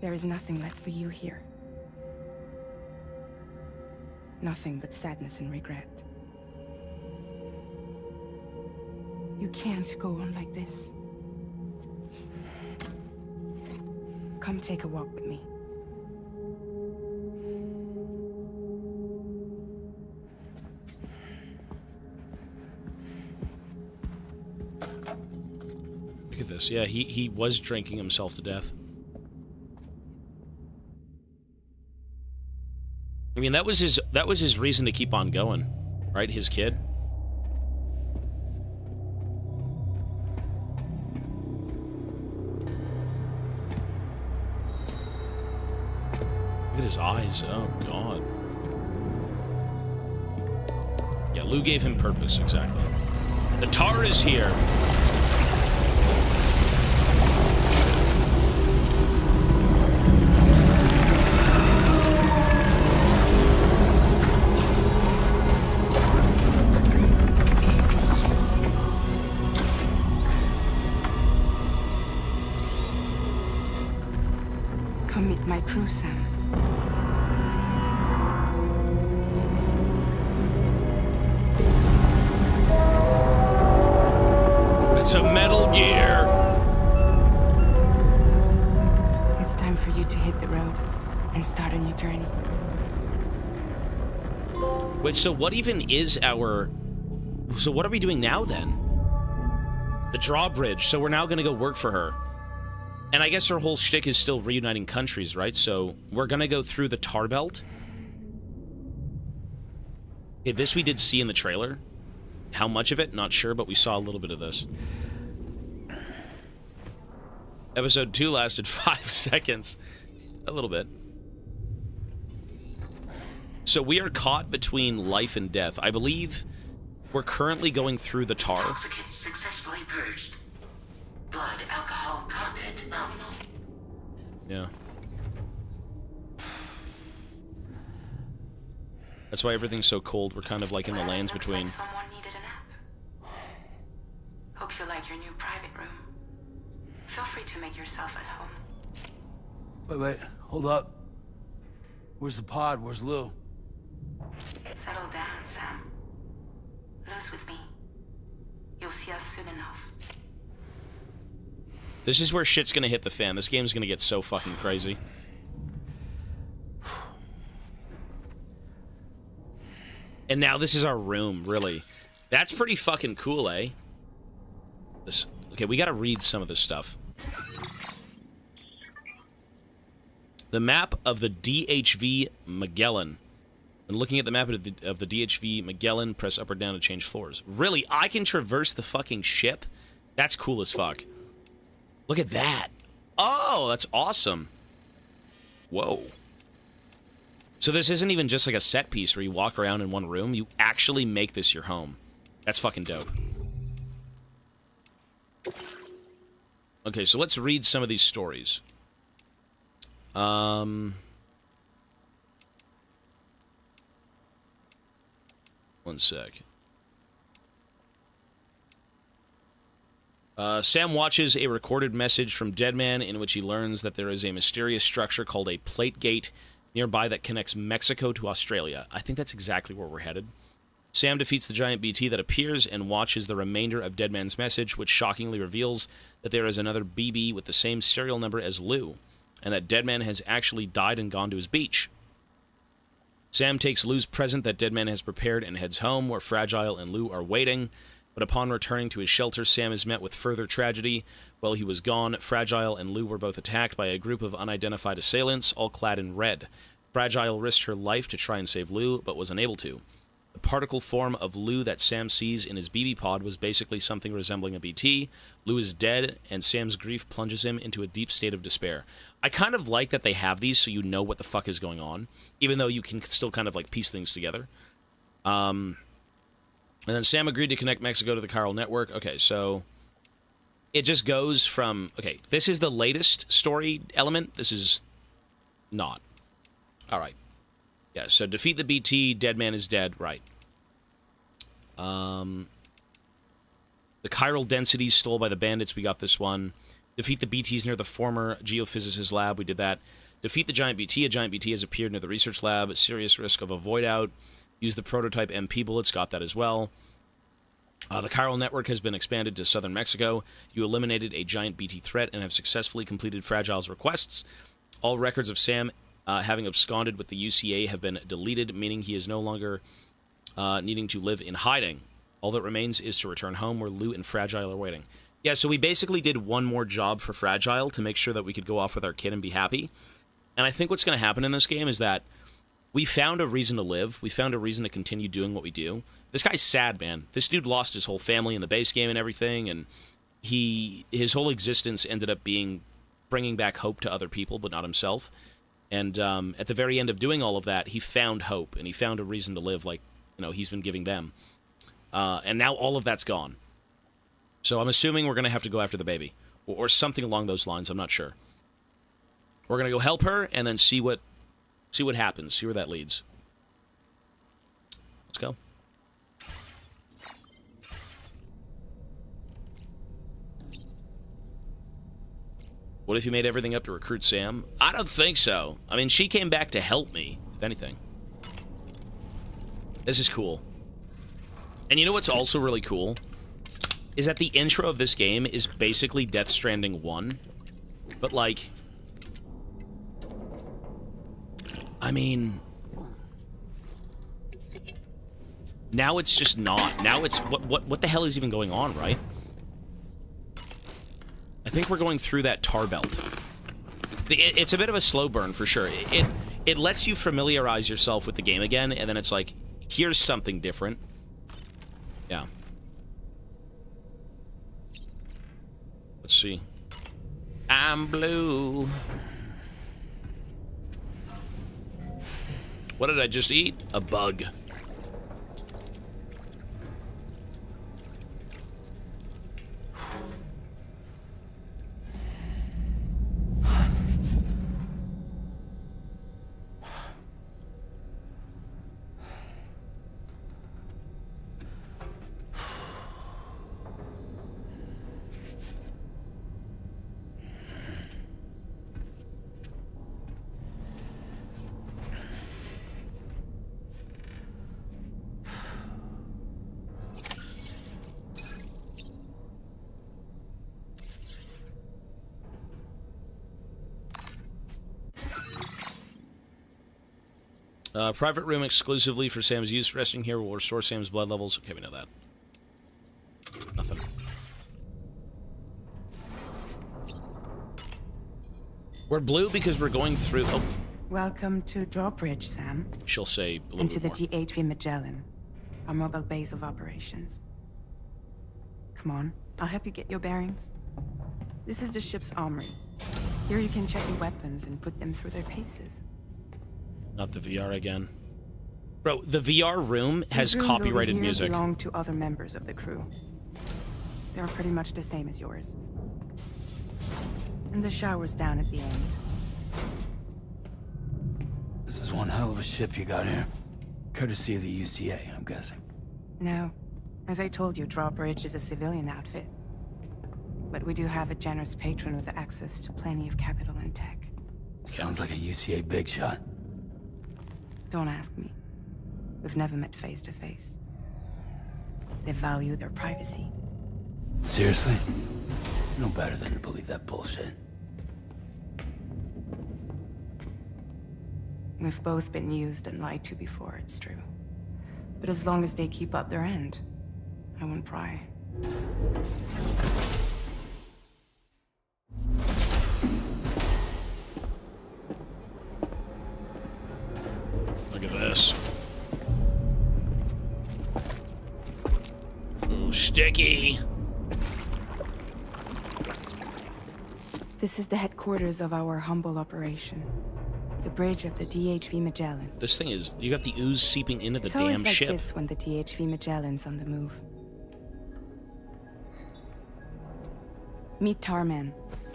There is nothing left for you here. Nothing but sadness and regret. You can't go on like this. Come take a walk with me. Look at this. Yeah, he was drinking himself to death. I mean, that was his reason to keep on going, right? His kid. Look at his eyes. Oh, God. Yeah, Lou gave him purpose, exactly. The tar is here. Come meet my crew, Sam. It's a Metal Gear. It's time for you to hit the road and start a new journey. Wait, so what even is our... So what are we doing now, then? The drawbridge. So we're now going to go work for her. And I guess her whole shtick is still reuniting countries, right? So we're going to go through the tar belt. Okay, this we did see in the trailer. How much of it? Not sure, but we saw a little bit of this. Episode 2 lasted 5 seconds. A little bit. So we are caught between life and death. I believe we're currently going through the tar. Toxicants successfully purged. Blood alcohol content nominal. Yeah. That's why everything's so cold. We're kind of like in the lands Looks between. like someone needed a nap. Hope you like your new private room. Feel free to make yourself at home. Wait, hold up. Where's the pod? Where's Lou? Settle down, Sam. Lou's with me. You'll see us soon enough. This is where shit's gonna hit the fan. This game's gonna get so fucking crazy. And now this is our room, really. That's pretty fucking cool, eh? Okay, we gotta read some of this stuff. The map of the DHV Magellan. When looking at the map of the DHV Magellan, press up or down to change floors. Really? I can traverse the fucking ship? That's cool as fuck. Look at that. Oh, that's awesome. Whoa. So this isn't even just like a set piece where you walk around in one room. You actually make this your home. That's fucking dope. Okay, so let's read some of these stories. One sec. Sam watches a recorded message from Deadman in which he learns that there is a mysterious structure called a plate gate nearby that connects Mexico to Australia. I think that's exactly where we're headed. Sam defeats the giant BT that appears and watches the remainder of Deadman's message, which shockingly reveals that there is another BB with the same serial number as Lou, and that Deadman has actually died and gone to his beach. Sam takes Lou's present that Deadman has prepared and heads home, where Fragile and Lou are waiting. But upon returning to his shelter, Sam is met with further tragedy. While he was gone, Fragile and Lou were both attacked by a group of unidentified assailants, all clad in red. Fragile risked her life to try and save Lou, but was unable to. The particle form of Lou that Sam sees in his BB pod was basically something resembling a BT. Lou is dead, and Sam's grief plunges him into a deep state of despair. I kind of like that they have these so you know what the fuck is going on, even though you can still kind of like piece things together. And then Sam agreed to connect Mexico to the chiral network. Okay, so it just goes from... Okay, this is the latest story element. This is not. All right. Yeah, so defeat the BT, Deadman is dead. Right. The chiral density stole by the bandits. We got this one. Defeat the BTs near the former geophysicist lab. We did that. Defeat the giant BT. A giant BT has appeared near the research lab. Serious risk of a void out. Use the prototype MP bullets. Got that as well. The chiral network has been expanded to southern Mexico. You eliminated a giant BT threat and have successfully completed Fragile's requests. All records of Sam having absconded with the UCA have been deleted, meaning he is no longer needing to live in hiding. All that remains is to return home where Lou and Fragile are waiting. Yeah, so we basically did one more job for Fragile to make sure that we could go off with our kid and be happy. And I think what's going to happen in this game is that we found a reason to live. We found a reason to continue doing what we do. This guy's sad, man. This dude lost his whole family in the base game and everything, and his whole existence ended up being bringing back hope to other people, but not himself. And at the very end of doing all of that, he found hope, and he found a reason to live like, you know, he's been giving them. And now all of that's gone. So I'm assuming we're going to have to go after the baby, or something along those lines. I'm not sure. We're going to go help her, and then see what happens, see where that leads. Let's go. What if you made everything up to recruit Sam? I don't think so. I mean, she came back to help me, if anything. This is cool. And you know what's also really cool? Is that the intro of this game is basically Death Stranding 1. But, like... I mean... Now it's just not. Now it's... What the hell is even going on, right? I think we're going through that tar belt. It's a bit of a slow burn, for sure. It lets you familiarize yourself with the game again, and then it's like, here's something different. Yeah. Let's see. I'm blue. What did I just eat? A bug. Private room exclusively for Sam's use. Resting here will restore Sam's blood levels. Okay, we know that. Nothing. We're blue because we're going through... Oh, Welcome to Drawbridge, Sam. she'll say a little Into the bit more. DHV Magellan, our mobile base of operations. Come on, I'll help you get your bearings. This is the ship's armory. Here you can check your weapons and put them through their paces. Not the VR again. Bro, the VR room has These rooms over copyrighted here music. belong to other members of the crew. They're pretty much the same as yours. And the shower's down at the end. This is one hell of a ship you got here. Courtesy of the UCA, I'm guessing. No. As I told you, Drawbridge is a civilian outfit. But we do have a generous patron with access to plenty of capital and tech. Sounds like a UCA big shot. Don't ask me. We've never met face to face. They value their privacy. Seriously? No better than to believe that bullshit. We've both been used and lied to before, it's true. But as long as they keep up their end, I won't pry. Look at this. Ooh, sticky. This is the headquarters of our humble operation. The bridge of the DHV Magellan. This thing is... You got the ooze seeping into the It's always damn like ship. this when the DHV Magellan's on the move. Meet Tarman,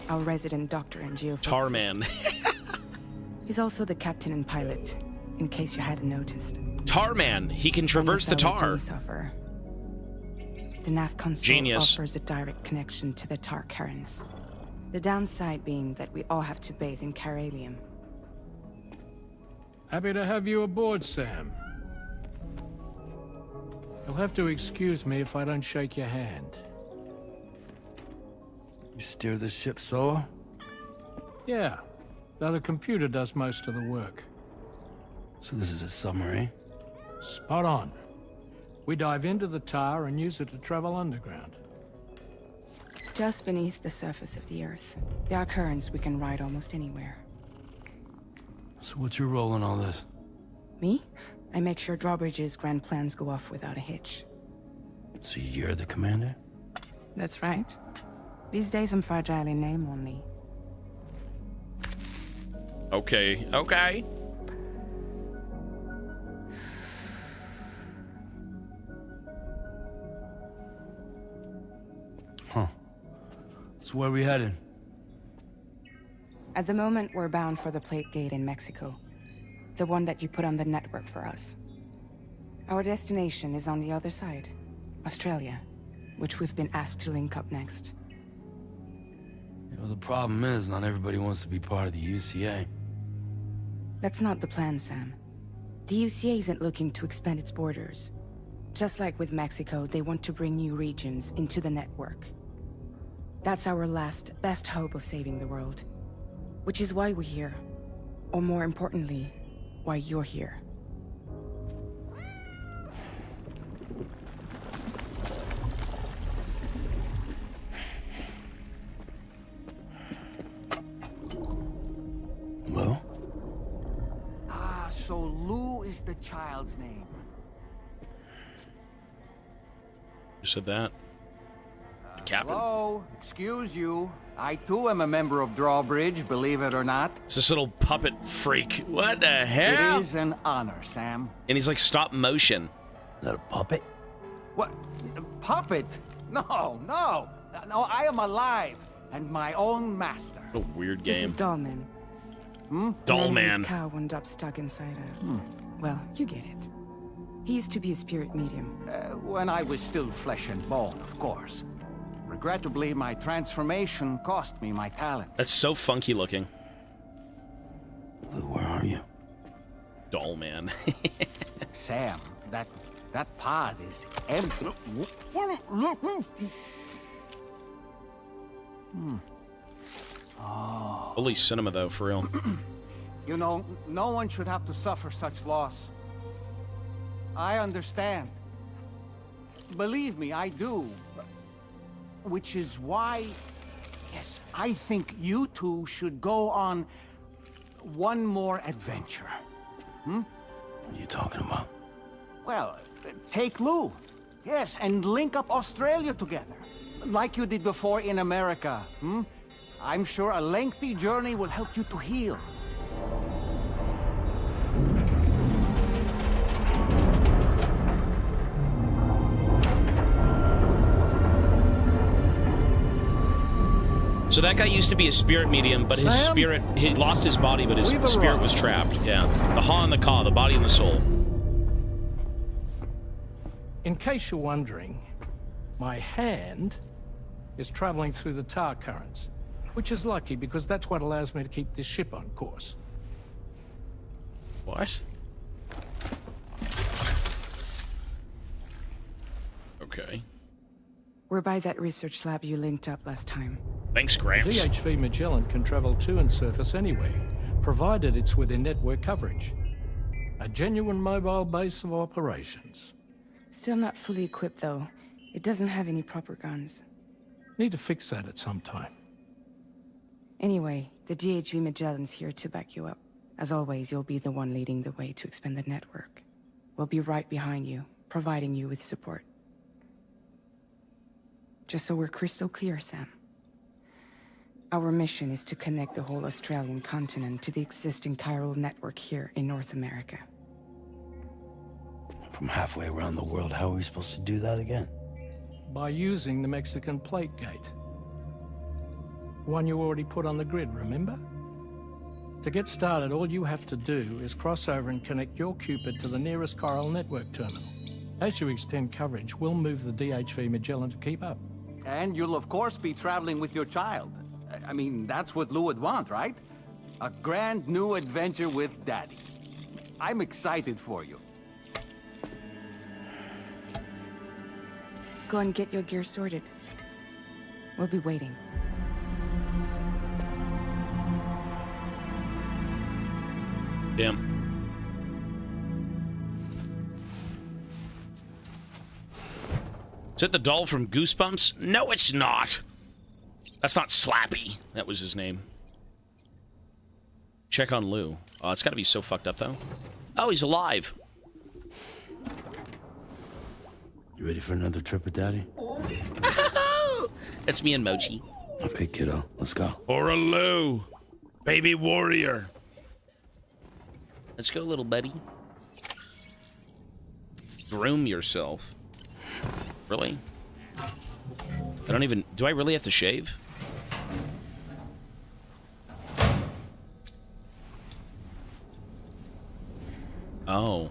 our resident doctor and geophysicist. Tarman. He's also the captain and pilot, in case you hadn't noticed. Tarman. He can traverse the tar. Suffer. The nav console Genius. offers a direct connection to the tar currents. The downside being that we all have to bathe in caralium. Happy to have you aboard, Sam. You'll have to excuse me if I don't shake your hand. You steer this ship solo? Yeah, though the computer does most of the work. So this is a submarine? Spot on. We dive into the tar and use it to travel underground. Just beneath the surface of the Earth, there are currents we can ride almost anywhere. So what's your role in all this? Me? I make sure Drawbridge's grand plans go off without a hitch. So you're the commander? That's right. These days I'm fragile in name only. Okay, okay. Huh. So where are we headed? At the moment, we're bound for the Plate Gate in Mexico. The one that you put on the network for us. Our destination is on the other side, Australia, which we've been asked to link up next. You know, the problem is, not everybody wants to be part of the UCA. That's not the plan, Sam. The UCA isn't looking to expand its borders. Just like with Mexico, they want to bring new regions into the network. That's our last, best hope of saving the world. Which is why we're here. Or more importantly, why you're here. Well? Ah, so Lou is the child's name. Who said that? The captain. Hello, excuse you. I too am a member of Drawbridge, believe it or not. It's this little puppet freak. What the hell? It is an honor, Sam. And he's like stop motion. Is that a puppet? What? Puppet? No, no. No, I am alive and my own master. What a weird This game. is Dollman. Doll The man. cow wound up stuck inside a... Well, you get it. He used to be a spirit medium. When I was still flesh and bone, of course. Regrettably, my transformation cost me my talents. That's so funky looking. Lou, where are you? Doll man. Sam, that pod is empty. Holy cinema though, for real. You know, no one should have to suffer such loss. I understand. Believe me, I do. Which is why, yes, I think you two should go on one more adventure. What are you talking about? Well, take Lou. Yes, and link up Australia together. Like you did before in America. I'm sure a lengthy journey will help you to heal. So that guy used to be a spirit medium, but his Sam? spirit, he lost his body, but his We've spirit arrived. was trapped. Yeah. The ha and the ka, the body and the soul. In case you're wondering, my hand is traveling through the tar currents, which is lucky because that's what allows me to keep this ship on course. What? Okay. We're by that research lab you linked up last time. Thanks, Gramps. DHV Magellan can travel to and surface anywhere, provided it's within network coverage. A genuine mobile base of operations. Still not fully equipped, though. It doesn't have any proper guns. Need to fix that at some time. Anyway, the DHV Magellan's here to back you up. As always, you'll be the one leading the way to expand the network. We'll be right behind you, providing you with support. Just so we're crystal clear, Sam. Our mission is to connect the whole Australian continent to the existing chiral network here in North America. From halfway around the world, how are we supposed to do that again? By using the Mexican plate gate. One you already put on the grid, remember? To get started, all you have to do is cross over and connect your Cupid to the nearest chiral network terminal. As you extend coverage, we'll move the DHV Magellan to keep up. And you'll of course be traveling with your child. I mean, that's what Lou would want, right? A grand new adventure with Daddy. I'm excited for you. Go and get your gear sorted. We'll be waiting. Damn. Is it the doll from Goosebumps? No, it's not. That's not Slappy. That was his name. Check on Lou. Oh, it's got to be so fucked up, though. Oh, he's alive. You ready for another trip with Daddy? That's me and Mochi. Okay, kiddo. Let's go. Or a Lou. Baby warrior. Let's go, little buddy. Groom yourself. Really? I don't even... Do I really have to shave? Oh.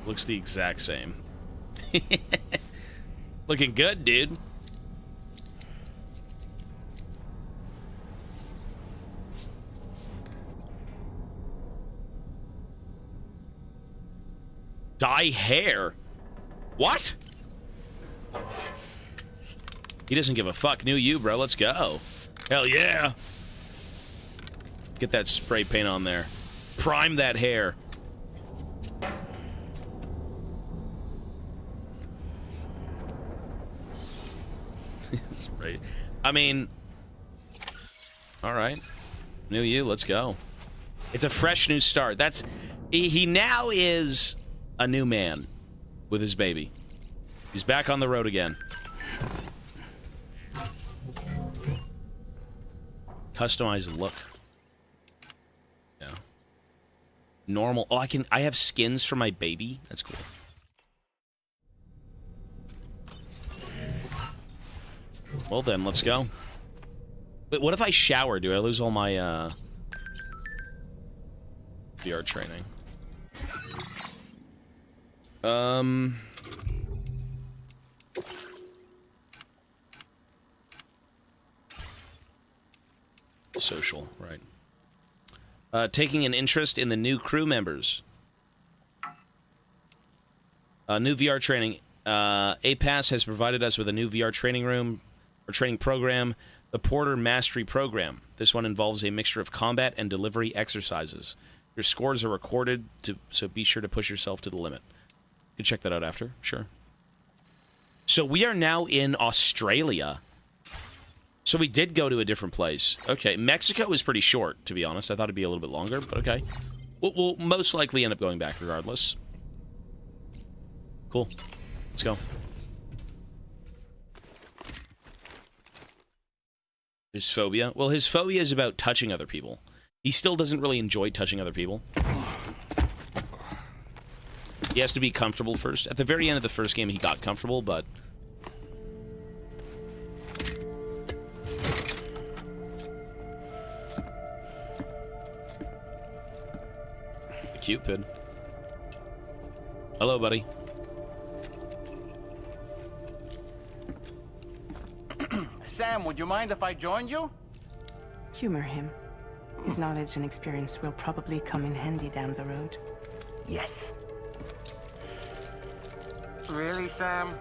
Looks the exact same. Looking good, dude. Dye hair? What? He doesn't give a fuck. New you, bro. Let's go. Hell yeah. Get that spray paint on there. Prime that hair. Spray. I mean... Alright. New you. Let's go. It's a fresh new start. That's... He now is... a new man with his baby. He's back on the road again. Customized look. Yeah. Normal. Oh, I have skins for my baby. That's cool. Well then, let's go. Wait, what if I shower? Do I lose all my VR training? Social, right. Taking an interest in the new crew members. New VR training. APAS has provided us with a new VR training room, or training program, the Porter Mastery Program. This one involves a mixture of combat and delivery exercises. Your scores are recorded, so be sure to push yourself to the limit. You can check that out after, sure. So we are now in Australia. So we did go to a different place. Okay, Mexico is pretty short, to be honest. I thought it'd be a little bit longer, but okay. We'll most likely end up going back regardless. Cool. Let's go. His phobia? Well, his phobia is about touching other people. He still doesn't really enjoy touching other people. He has to be comfortable first. At the very end of the first game, he got comfortable, but... Cupid. Hello, buddy. Sam, would you mind if I joined you? Humor him. His knowledge and experience will probably come in handy down the road. Yes. Really, Sam?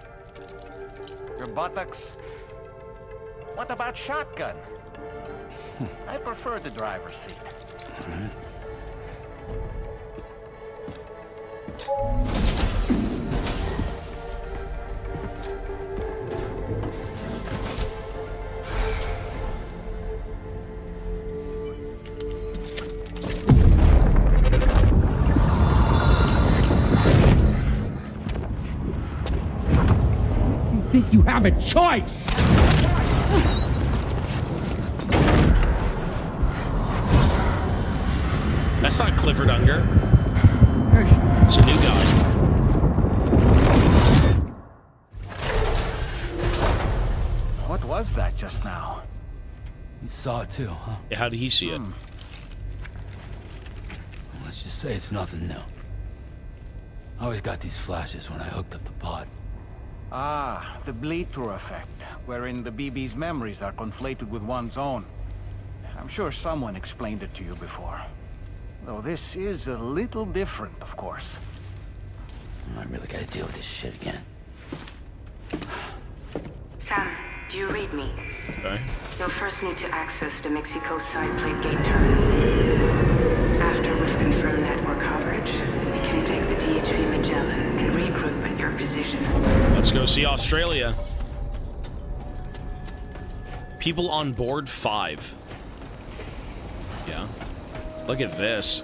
Your buttocks? What about shotgun? I prefer the driver's seat. You think you have a choice? That's not Clifford Unger. It's a new guy. What was that just now? You saw it too, huh? Yeah, how did he see it? Let's just say it's nothing new. I always got these flashes when I hooked up the pod. Ah, the bleed-through effect, wherein the BB's memories are conflated with one's own. I'm sure someone explained it to you before. Though this is a little different, of course. I really gotta deal with this shit again. Sam, do you read me? Okay. You'll first need to access the Mexico side plate gate terminal. After we've confirmed network coverage, we can take the DHV Magellan and regroup at your position. Let's go see Australia. People on board 5. Yeah. Look at this.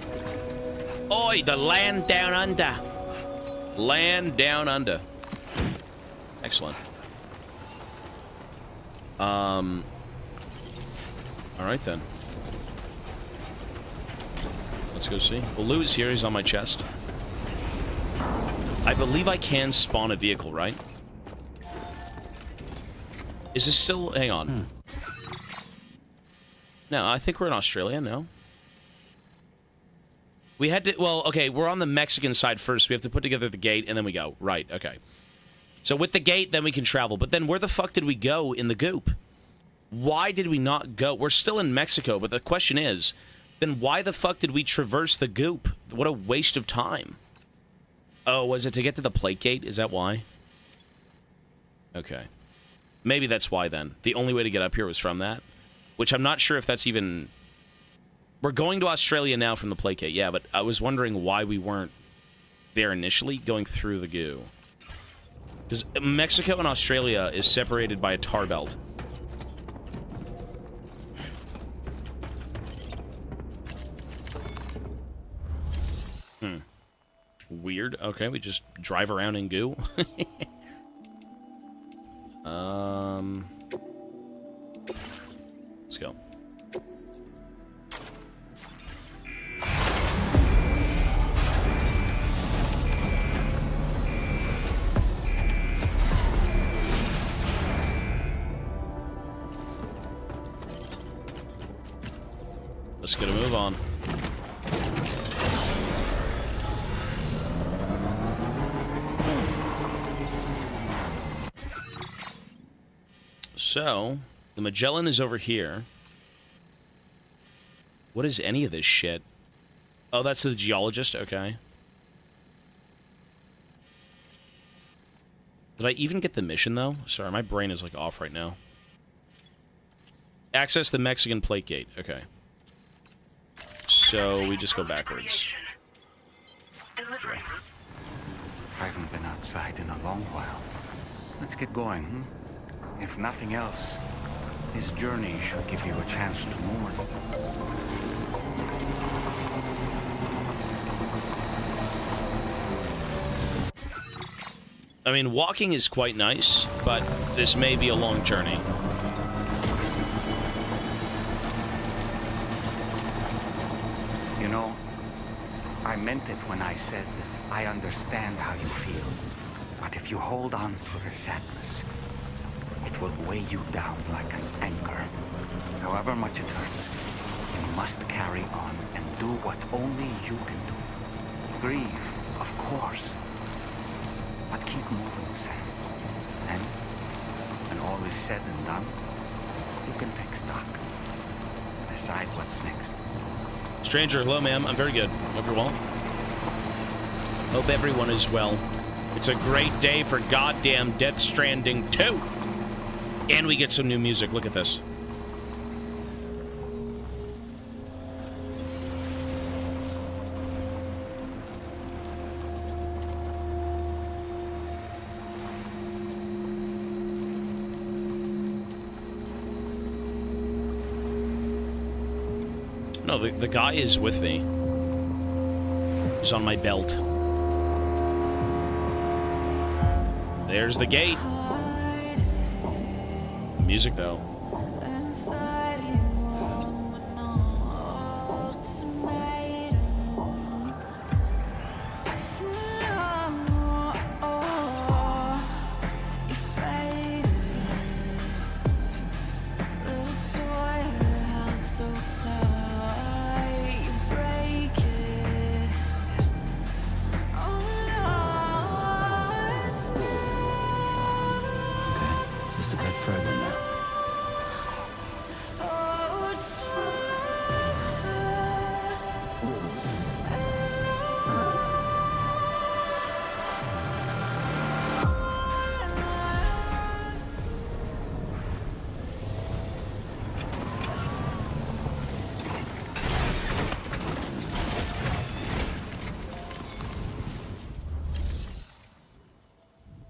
Oi, the land down under. Land down under. Excellent. All right then. Let's go see. Well, Lou is here. He's on my chest. I believe I can spawn a vehicle, right? Is this still... Hang on. No, I think we're in Australia, no? We had to... Well, okay, we're on the Mexican side first. We have to put together the gate, and then we go. Right, okay. So with the gate, then we can travel. But then where the fuck did we go in the goop? Why did we not go? We're still in Mexico, but the question is, then why the fuck did we traverse the goop? What a waste of time. Oh, was it to get to the plate gate? Is that why? Okay. Maybe that's why then. The only way to get up here was from that. Which I'm not sure if that's even... We're going to Australia now from the plate gate, yeah, but I was wondering why we weren't there initially, going through the goo. Because Mexico and Australia is separated by a tar belt. Weird. Okay, we just drive around in goo. Let's go. Let's get a move on. So, the Magellan is over here. What is any of this shit? Oh, that's the geologist? Okay. Did I even get the mission, though? Sorry, my brain is, like, off right now. Access the Mexican plate gate. Okay. So, we just go backwards. Delivering. I haven't been outside in a long while. Let's get going, hmm? If nothing else, this journey should give you a chance to mourn. I mean, walking is quite nice, but this may be a long journey. You know, I meant it when I said I understand how you feel. But if you hold on to the sadness, it will weigh you down like an anchor. However much it hurts, you must carry on and do what only you can do. Grieve, of course. But keep moving, Sam. And when all is said and done, you can take stock. Decide what's next. Stranger, hello, ma'am. I'm very good. Hope you're well. Hope everyone is well. It's a great day for goddamn Death Stranding 2! And we get some new music. Look at this. No, the guy is with me. He's on my belt. There's the gate. Music, though. Just a bit further now.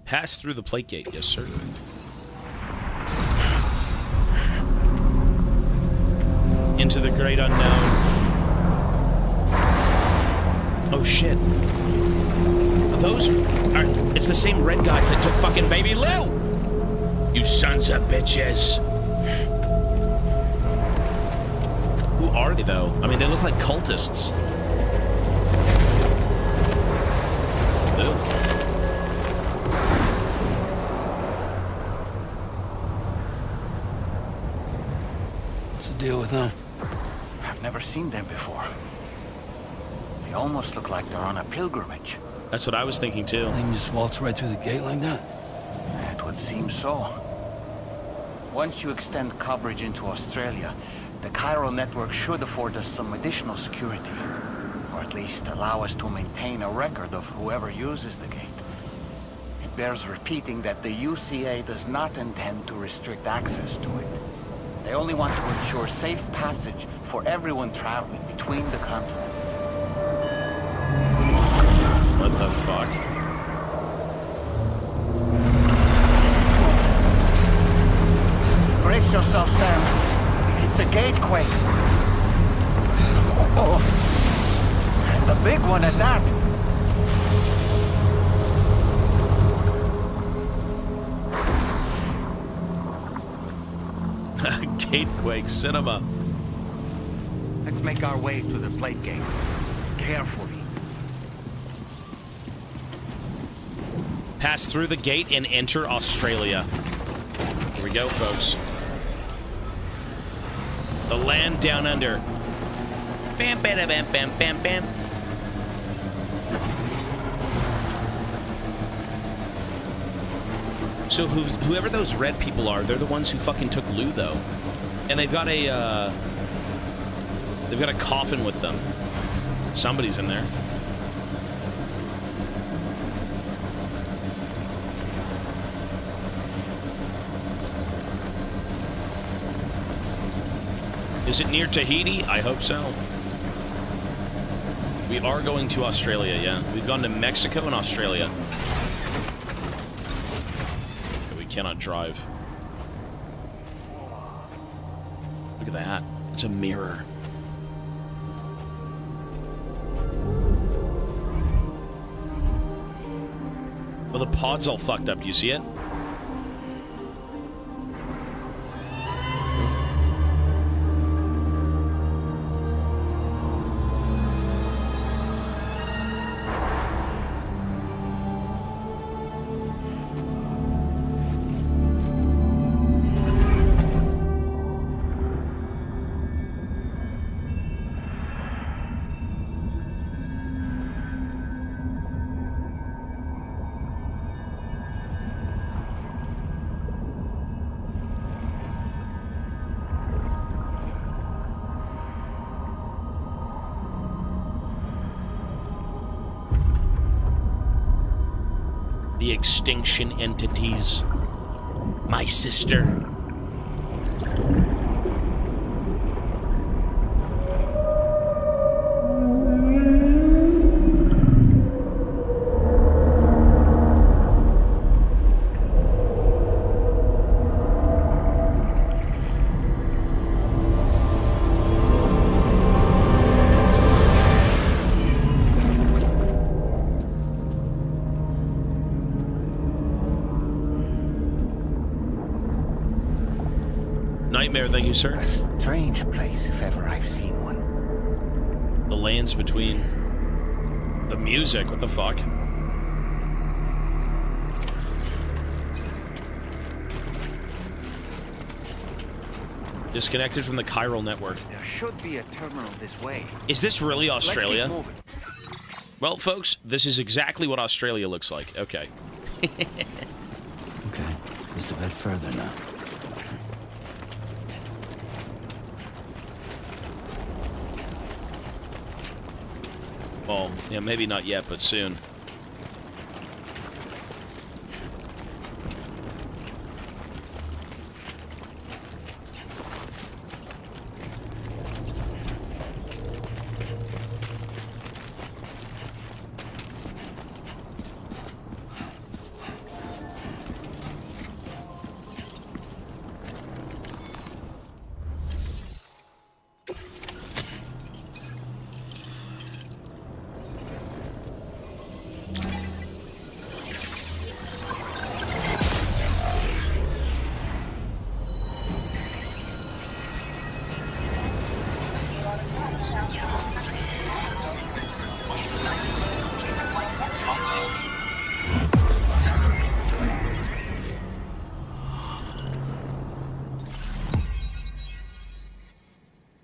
Pass through the plate gate, yes, sir. Into the great unknown. Oh shit. Those are... It's the same red guys that took fucking Baby Lou! You sons of bitches! Who are they, though? I mean, they look like cultists. Ew. What's the deal with them? I've never seen them before. They almost look like they're on a pilgrimage. That's what I was thinking, too. They can just waltz right through the gate like that? It would seem so. Once you extend coverage into Australia, the chiral network should afford us some additional security. Or at least allow us to maintain a record of whoever uses the gate. It bears repeating that the UCA does not intend to restrict access to it. They only want to ensure safe passage for everyone traveling between the continents. What the fuck? Brace yourself, Sam. It's a gatequake. Oh, and a big one at that. Gatequake Cinema. Let's make our way to the plate gate. Carefully. Pass through the gate and enter Australia. Here we go, folks. The land down under. Bam, bam, bam, bam, bam, bam. So whoever those red people are, they're the ones who fucking took Lou, though. And they've got a coffin with them. Somebody's in there. Is it near Tahiti? I hope so. We are going to Australia, yeah. We've gone to Mexico and Australia. Okay, we cannot drive. Look at that. It's a mirror. Well, the pod's all fucked up. Do you see it? The extinction entities. My sister. Nightmare, thank you, sir. A strange place, if ever I've seen one. The lands between. The music, what the fuck? Disconnected from the chiral network. There should be a terminal this way. Is this really Australia? Let's keep moving. Well, folks, this is exactly what Australia looks like. Okay. Okay, just a bit further now. Well, yeah, maybe not yet, but soon.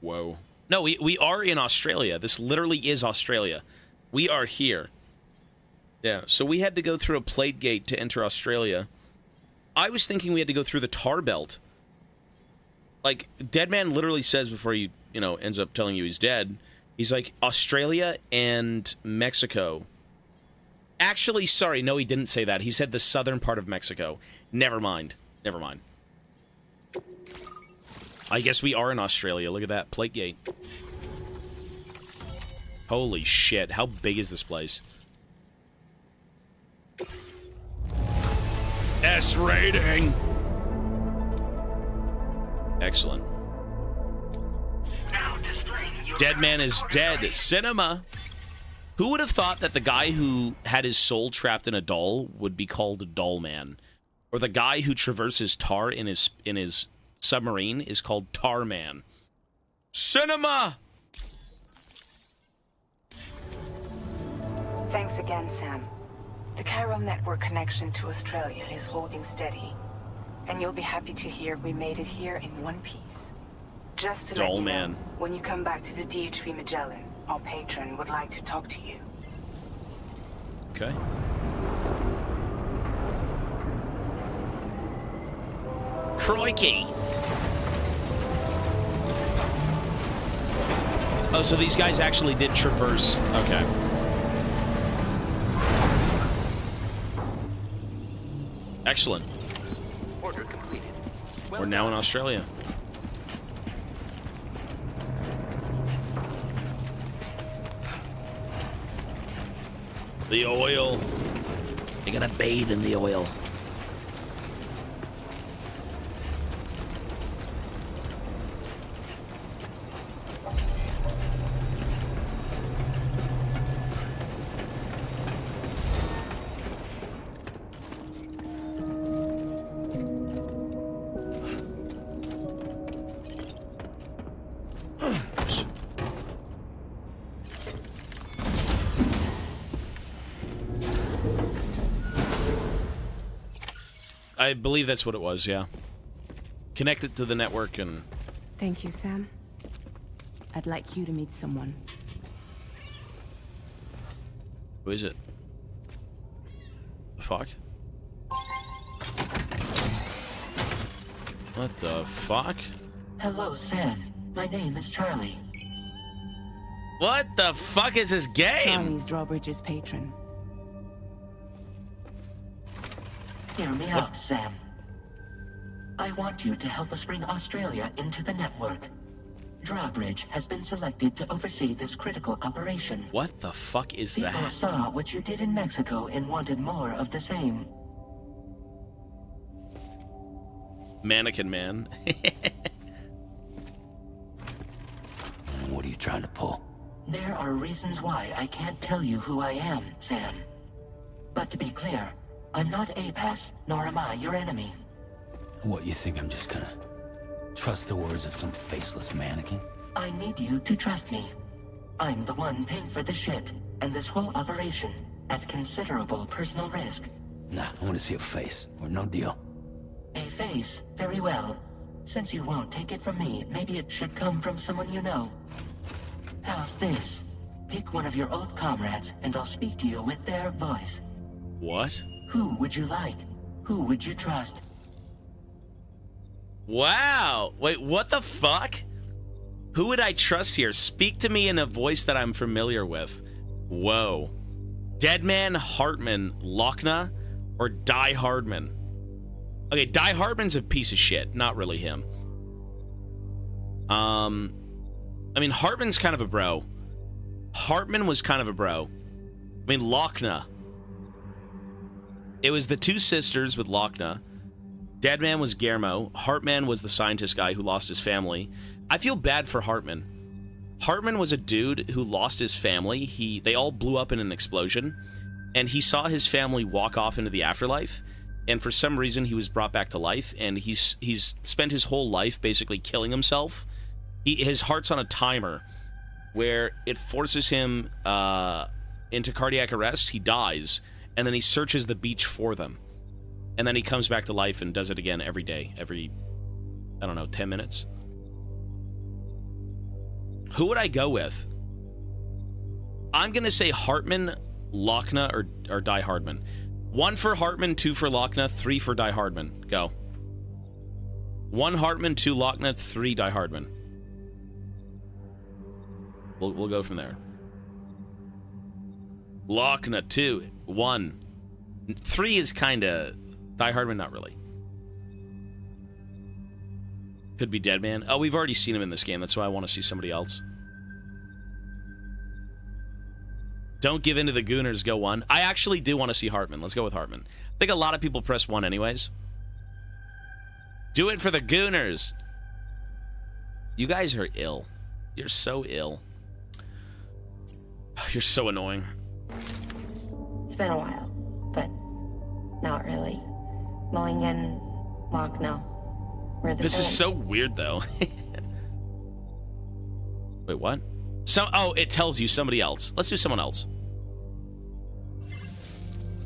Whoa. No, we are in Australia. This literally is Australia. We are here. Yeah, so we had to go through a plate gate to enter Australia. I was thinking we had to go through the tar belt. Like, Deadman literally says before he, ends up telling you he's dead, he's like, Australia and Mexico. Actually, sorry, no, he didn't say that. He said the southern part of Mexico. Never mind. Never mind. I guess we are in Australia. Look at that. Plate gate. Holy shit. How big is this place? S rating! Excellent. Deadman is dead. Cinema! Who would have thought that the guy who had his soul trapped in a doll would be called a doll man? Or the guy who traverses tar in his submarine is called Tar Man. Cinema! Thanks again, Sam. The chiral network connection to Australia is holding steady. And you'll be happy to hear we made it here in one piece. Just to let you know, when you come back to the DHV Magellan, our patron would like to talk to you. Okay. Crikey! Oh, so these guys actually did traverse. Okay. Excellent. Order completed. We're now in Australia. The oil. You gotta bathe in the oil. I believe that's what it was, yeah. Connect it to the network and... Thank you, Sam. I'd like you to meet someone. Who is it? The fuck? What the fuck? Hello, Sam. My name is Charlie. What the fuck is this game? Charlie's Drawbridge's patron. Hear me out, Sam. I want you to help us bring Australia into the network. Drawbridge has been selected to oversee this critical operation. What the fuck is People that? saw what you did in Mexico and wanted more of the same. Mannequin Man. What are you trying to pull? There are reasons why I can't tell you who I am, Sam. But to be clear, I'm not APAS, nor am I your enemy. What, you think I'm just gonna trust the words of some faceless mannequin? I need you to trust me. I'm the one paying for the ship and this whole operation at considerable personal risk. Nah, I want to see a face, or no deal. A face, very well. Since you won't take it from me, maybe it should come from someone you know. How's this? Pick one of your old comrades, and I'll speak to you with their voice. What? Who would you like? Who would you trust? Wow. Wait, what the fuck? Who would I trust here? Speak to me in a voice that I'm familiar with. Whoa. Deadman, Hartman, Lochna, or Die Hardman? Okay, Die Hardman's a piece of shit. Not really him. I mean, Hartman's kind of a bro. Hartman was kind of a bro. I mean, Lochna. It was the two sisters with Lochna. Deadman was Guillermo. Hartman was the scientist guy who lost his family. I feel bad for Hartman. Hartman was a dude who lost his family. They all blew up in an explosion, and he saw his family walk off into the afterlife, and for some reason he was brought back to life, and he's spent his whole life basically killing himself. His heart's on a timer where it forces him into cardiac arrest. He dies, and then he searches the beach for them. And then he comes back to life and does it again every day, every, I don't know, 10 minutes. Who would I go with? I'm going to say Hartman, Lochna, or Die Hardman. 1 for Hartman, 2 for Lochna, 3 for Die Hardman. Go. 1 Hartman, 2 Lochna, 3 Die Hardman. We'll go from there. Lochna, 2. 1. 3 is kind of... Die Hardman, not really. Could be Deadman. Oh, we've already seen him in this game. That's why I want to see somebody else. Don't give in to the Gooners. Go 1. I actually do want to see Hartman. Let's go with Hartman. I think a lot of people press 1 anyways. Do it for the Gooners. You guys are ill. You're so ill. You're so annoying. It's been a while, but not really. Mulligan, Lochna. We're the This same. is so weird, though. Wait, what? Oh, it tells you somebody else. Let's do someone else.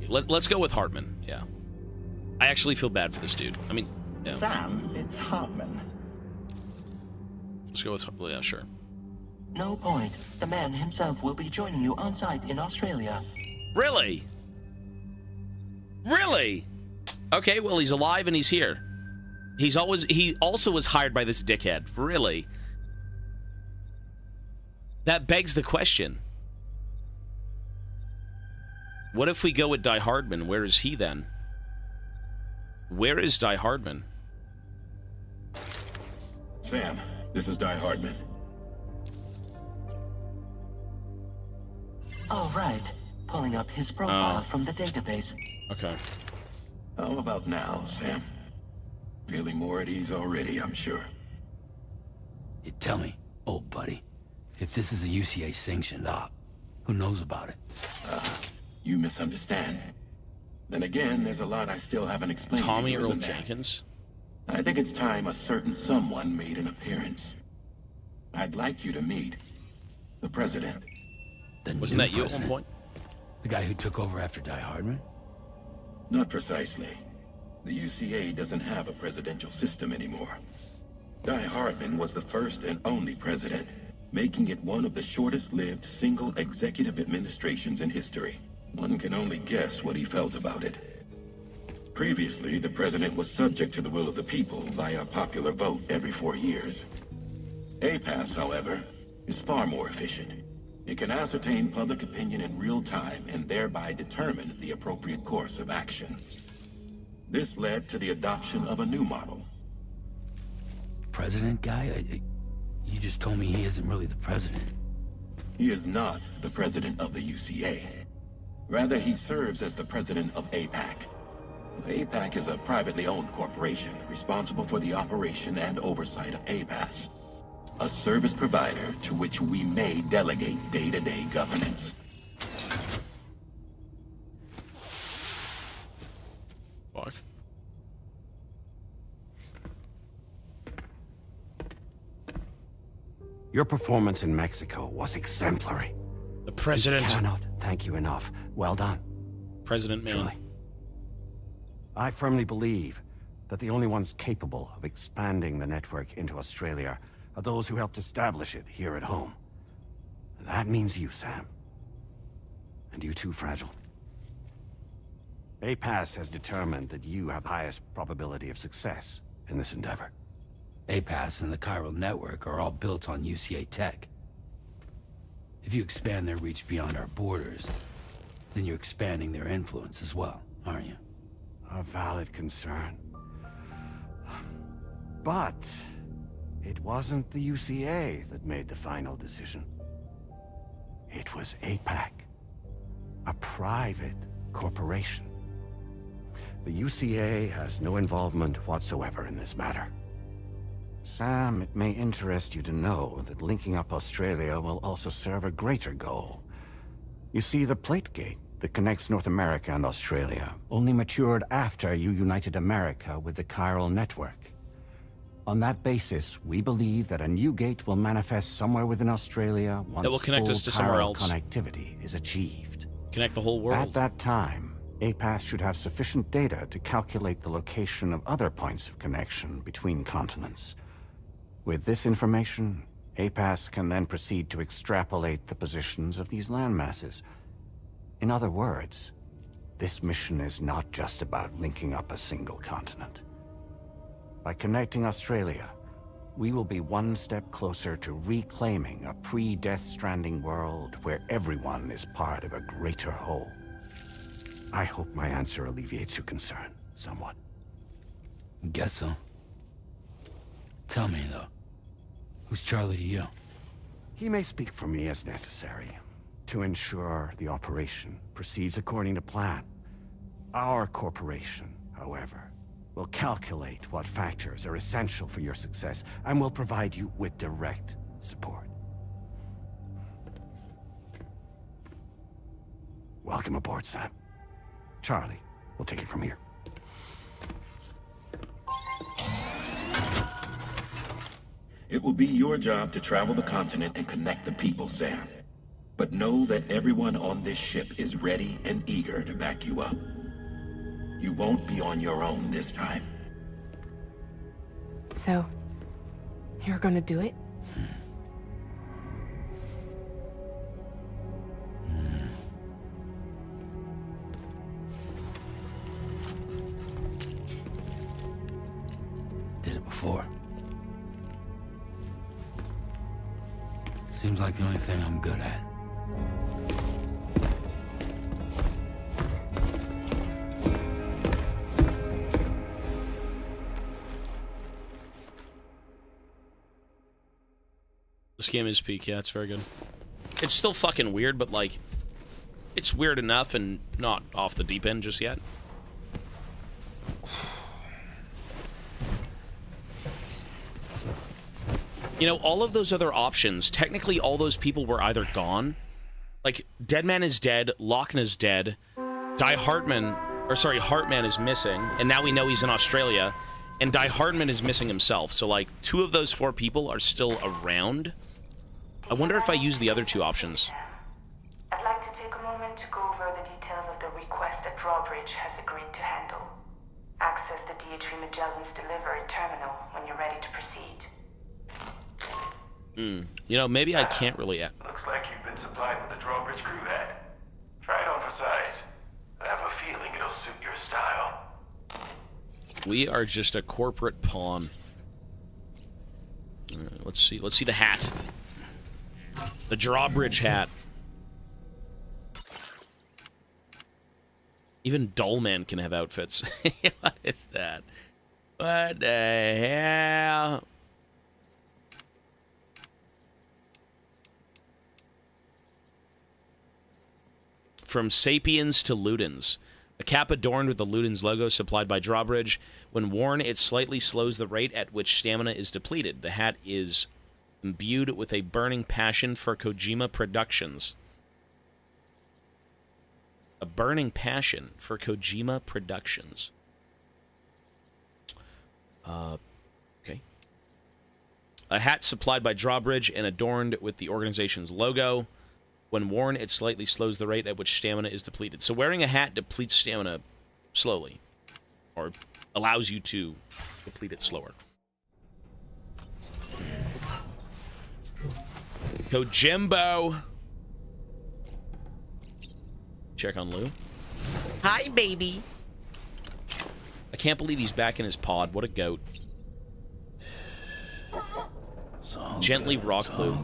Let's go with Hartman. Yeah. I actually feel bad for this dude. I mean, yeah. Sam, it's Hartman. Let's go with... Yeah, sure. No point. The man himself will be joining you on site in Australia. Really? Really? Okay, well, he's alive and he's here. He also was hired by this dickhead. Really? That begs the question. What if we go with Die Hardman? Where is he then? Where is Die Hardman? Sam, this is Die Hardman. All right. pulling up his profile from the database. Okay. How about now, Sam? Feeling more at ease already, I'm sure. You tell me, old buddy, if this is a UCA sanctioned op, who knows about it? You misunderstand. Then again, there's a lot I still haven't explained Tommy to you, Earl isn't there? Jenkins? I think it's time a certain someone made an appearance. I'd like you to meet the president. Wasn't that you at one point? The guy who took over after Die Hardman? Not precisely. The UCA doesn't have a presidential system anymore. Die Hardman was the first and only president, making it one of the shortest-lived single executive administrations in history. One can only guess what he felt about it. Previously, the president was subject to the will of the people via popular vote every 4 years. APAS, however, is far more efficient. It can ascertain public opinion in real time and thereby determine the appropriate course of action. This led to the adoption of a new model. President guy? You just told me he isn't really the president. He is not the president of the UCA. Rather, he serves as the president of APAC. APAC is a privately owned corporation responsible for the operation and oversight of APAS, a service provider to which we may delegate day-to-day governance. Fuck. Your performance in Mexico was exemplary. The president. I cannot thank you enough. Well done. President man. Truly. I firmly believe that the only ones capable of expanding the network into Australia are those who helped establish it here at home. That means you, Sam. And you too, Fragile. APAS has determined that you have the highest probability of success in this endeavor. APAS and the Chiral Network are all built on UCA tech. If you expand their reach beyond our borders, then you're expanding their influence as well, aren't you? A valid concern. But it wasn't the UCA that made the final decision. It was APAC, a private corporation. The UCA has no involvement whatsoever in this matter. Sam, it may interest you to know that linking up Australia will also serve a greater goal. You see, the plate gate that connects North America and Australia only matured after you united America with the Chiral Network. On that basis, we believe that a new gate will manifest somewhere within Australia once that will connect us to somewhere chiral else. Connectivity is achieved. Connect the whole world. At that time, APAS should have sufficient data to calculate the location of other points of connection between continents. With this information, APAS can then proceed to extrapolate the positions of these landmasses. In other words, this mission is not just about linking up a single continent. By connecting Australia, we will be one step closer to reclaiming a pre-Death Stranding world where everyone is part of a greater whole. I hope my answer alleviates your concern somewhat. Guess so. Tell me, though, who's Charlie to you? He may speak for me as necessary to ensure the operation proceeds according to plan. Our corporation, however, will calculate what factors are essential for your success and will provide you with direct support. Welcome aboard, Sam. Charlie, we'll take it from here. It will be your job to travel the continent and connect the people, Sam. But know that everyone on this ship is ready and eager to back you up. You won't be on your own this time. So, you're gonna do it? Did it before. Seems like the only thing I'm good at. This game is peak, yeah, it's very good. It's still fucking weird, but like, It's weird enough and not off the deep end just yet. You know, all of those other options, technically all those people were either gone. Like, Deadman is dead, Lochner is dead, Hartman is missing, and now we know he's in Australia, and Hartman is missing himself. So, like, 2 of those 4 people are still around. I wonder if I use the other 2 options. I'd like to take a moment to go over the details of the request that Drawbridge has agreed to handle. Access the DH3 Magellan's delivery terminal when you're ready to proceed. You know, maybe I can't really... Looks like you've been supplied with the Drawbridge crew hat. Try it on for size. I have a feeling it'll suit your style. We are just a corporate pawn. Let's see the hat. The Drawbridge hat. Even Dullman can have outfits. What is that? What the hell? From Sapiens to Ludens. A cap adorned with the Ludens logo supplied by Drawbridge. When worn, it slightly slows the rate at which stamina is depleted. The hat is imbued with a burning passion for Kojima Productions. A burning passion for Kojima Productions. Okay. A hat supplied by Drawbridge and adorned with the organization's logo. When worn, it slightly slows the rate at which stamina is depleted. So wearing a hat depletes stamina slowly. Or allows you to deplete it slower. Kojimbo! Check on Lou. Hi, baby! I can't believe he's back in his pod. What a goat. Gently rock Lou.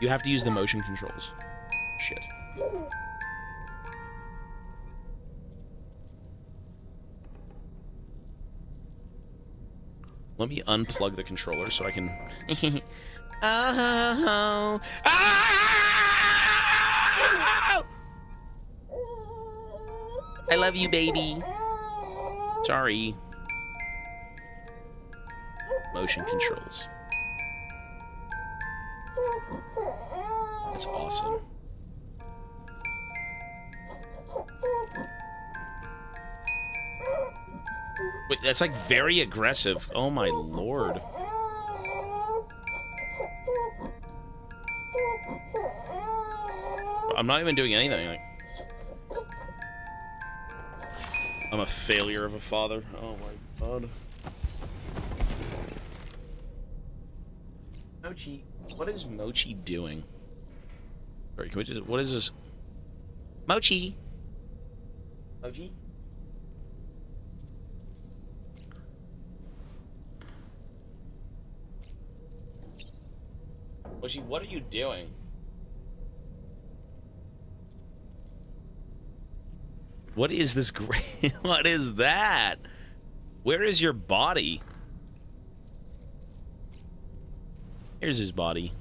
You have to use the motion controls. Shit. Let me unplug the controller so I can... Oh. Oh. I love you, baby. Sorry. Motion controls. That's awesome. Wait, that's like very aggressive. Oh my lord. I'm not even doing anything. Like, I'm a failure of a father. Oh my god. Mochi. What is Mochi doing? Sorry, can we just... What is this? Mochi! Mochi? Mochi, what are you doing? What is this great... What is that? Where is your body? Here's his body.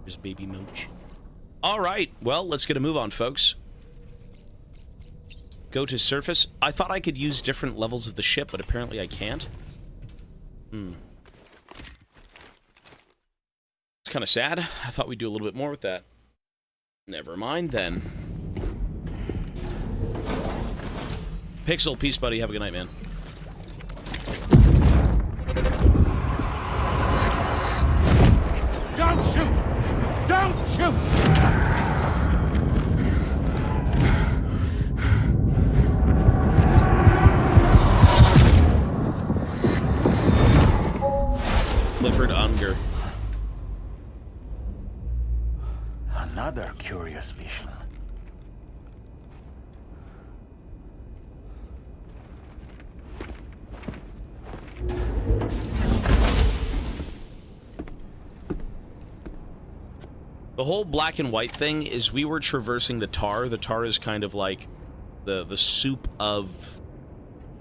There's baby Mooch. All right, well, let's get a move on, folks. Go to surface. I thought I could use different levels of the ship, but apparently I can't. It's kind of sad. I thought we'd do a little bit more with that. Never mind, then. Pixel, peace, buddy. Have a good night, man. Don't shoot! Don't shoot! Clifford Unger. Another curious vision. The whole black and white thing is we were traversing the tar. The tar is kind of like the soup of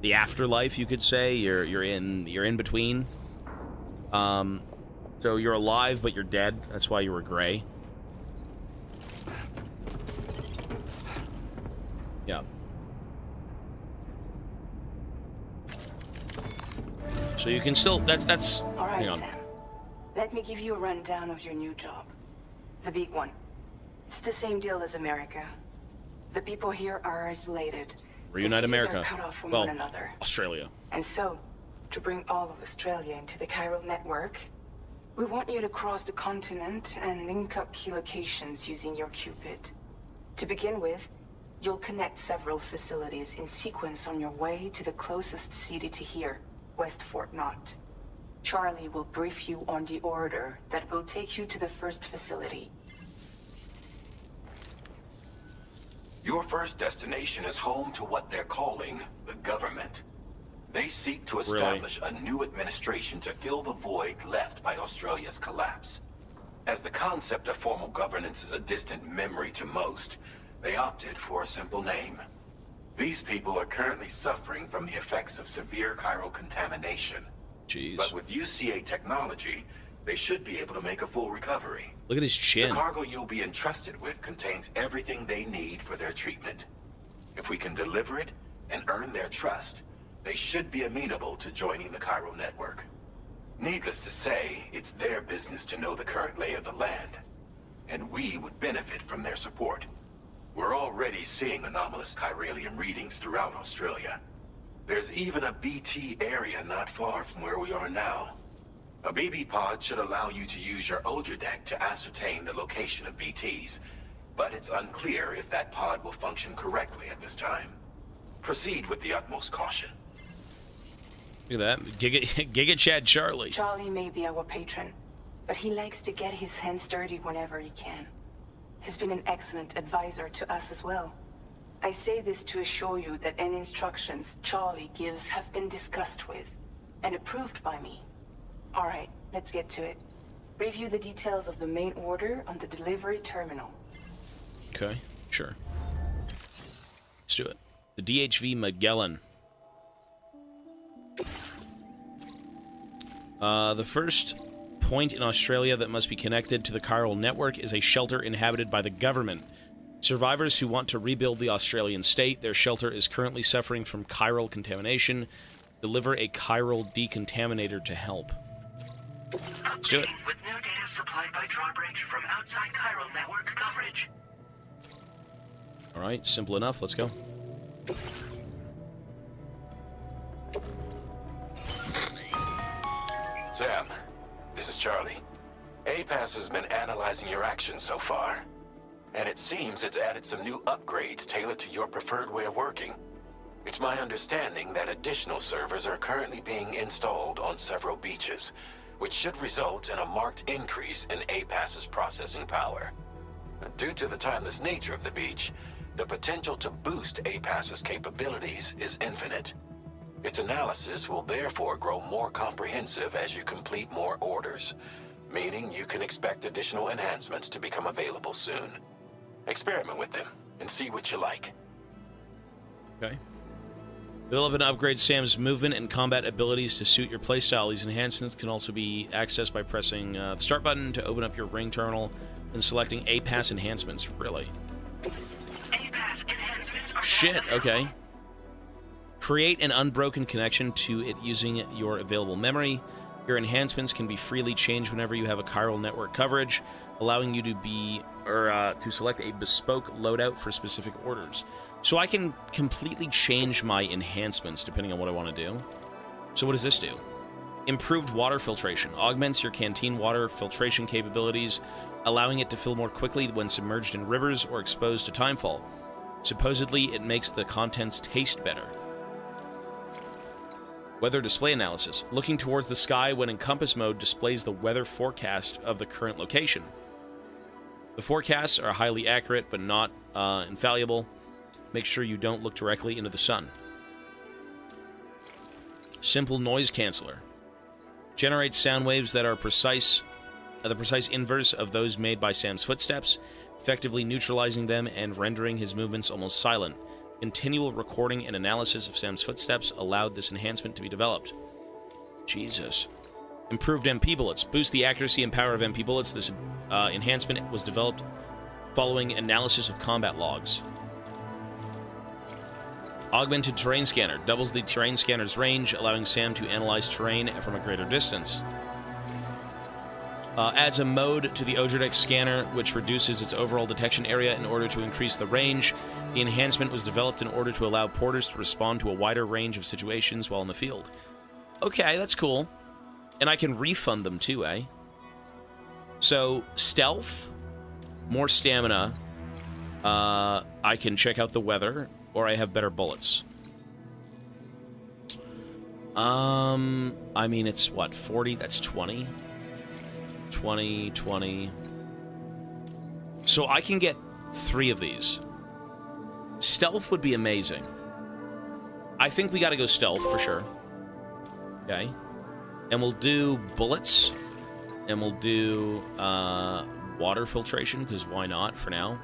the afterlife, you could say. You're in between. So you're alive, but you're dead. That's why you were gray. Yeah. So you can still, that's All hang right, on. Sam. Let me give you a rundown of your new job. The big one. It's the same deal as America. The people here are isolated. Reunite The cities America. are cut off from Well, one another. Australia. And so, to bring all of Australia into the chiral network, we want you to cross the continent and link up key locations using your Cupid. To begin with, you'll connect several facilities in sequence on your way to the closest city to here, West Fort Knott. Charlie will brief you on the order that will take you to the first facility. Your first destination is home to what they're calling the government. They seek to establish a new administration to fill the void left by Australia's collapse. As the concept of formal governance is a distant memory to most, they opted for a simple name. These people are currently suffering from the effects of severe chiral contamination. Jeez. But with UCA technology, they should be able to make a full recovery. Look at his chin. The cargo you'll be entrusted with contains everything they need for their treatment. If we can deliver it and earn their trust, they should be amenable to joining the chiral network. Needless to say, it's their business to know the current lay of the land, and we would benefit from their support. We're already seeing anomalous chiralium readings throughout Australia. There's even a BT area not far from where we are now. A BB pod should allow you to use your Ultra deck to ascertain the location of BTs, but it's unclear if that pod will function correctly at this time. Proceed with the utmost caution. Look at that. Giga Chad Charlie. Charlie may be our patron, but he likes to get his hands dirty whenever he can. He's been an excellent advisor to us as well. I say this to assure you that any instructions Charlie gives have been discussed with and approved by me. All right, let's get to it. Review the details of the main order on the delivery terminal. Okay, sure. Let's do it. The DHV Magellan. The first point in Australia that must be connected to the chiral network is a shelter inhabited by the government. Survivors who want to rebuild the Australian state, their shelter is currently suffering from chiral contamination. Deliver a chiral decontaminator to help. Let's do it. With new data supplied by drawbridge from outside chiral network coverage. All right, simple enough. Let's go. Sam, this is Charlie. APAS has been analyzing your actions so far, and it seems it's added some new upgrades tailored to your preferred way of working. It's my understanding that additional servers are currently being installed on several beaches, which should result in a marked increase in APAS's processing power. Due to the timeless nature of the beach, the potential to boost APAS's capabilities is infinite. Its analysis will therefore grow more comprehensive as you complete more orders, meaning you can expect additional enhancements to become available soon. Experiment with them and see what you like. Okay. Develop and upgrade Sam's movement and combat abilities to suit your playstyle. These enhancements can also be accessed by pressing the start button to open up your ring terminal and selecting APAS enhancements. Really? APAS enhancements are Shit, okay. Create an unbroken connection to it using your available memory. Your enhancements can be freely changed whenever you have a chiral network coverage, allowing you to select a bespoke loadout for specific orders. So I can completely change my enhancements depending on what I want to do. So what does this do? Improved water filtration. Augments your canteen water filtration capabilities, allowing it to fill more quickly when submerged in rivers or exposed to timefall. Supposedly, it makes the contents taste better. Weather display analysis. Looking towards the sky when in compass mode displays the weather forecast of the current location. The forecasts are highly accurate but not infallible. Make sure you don't look directly into the sun. Simple noise canceller. Generates sound waves that are precise the precise inverse of those made by Sam's footsteps, effectively neutralizing them and rendering his movements almost silent. Continual recording and analysis of Sam's footsteps allowed this enhancement to be developed. Jesus. Improved MP bullets. Boost the accuracy and power of MP bullets. This enhancement was developed following analysis of combat logs. Augmented terrain scanner. Doubles the terrain scanner's range, allowing Sam to analyze terrain from a greater distance. Adds a mode to the Odradek scanner, which reduces its overall detection area in order to increase the range. The enhancement was developed in order to allow porters to respond to a wider range of situations while in the field. Okay, that's cool. And I can refund them too, eh? So, stealth, more stamina, I can check out the weather, or I have better bullets. I mean, it's what, 40? That's 20? 20, 20. So I can get 3 of these. Stealth would be amazing. I think we gotta go stealth for sure. Okay. And we'll do bullets. And we'll do water filtration, because why not for now?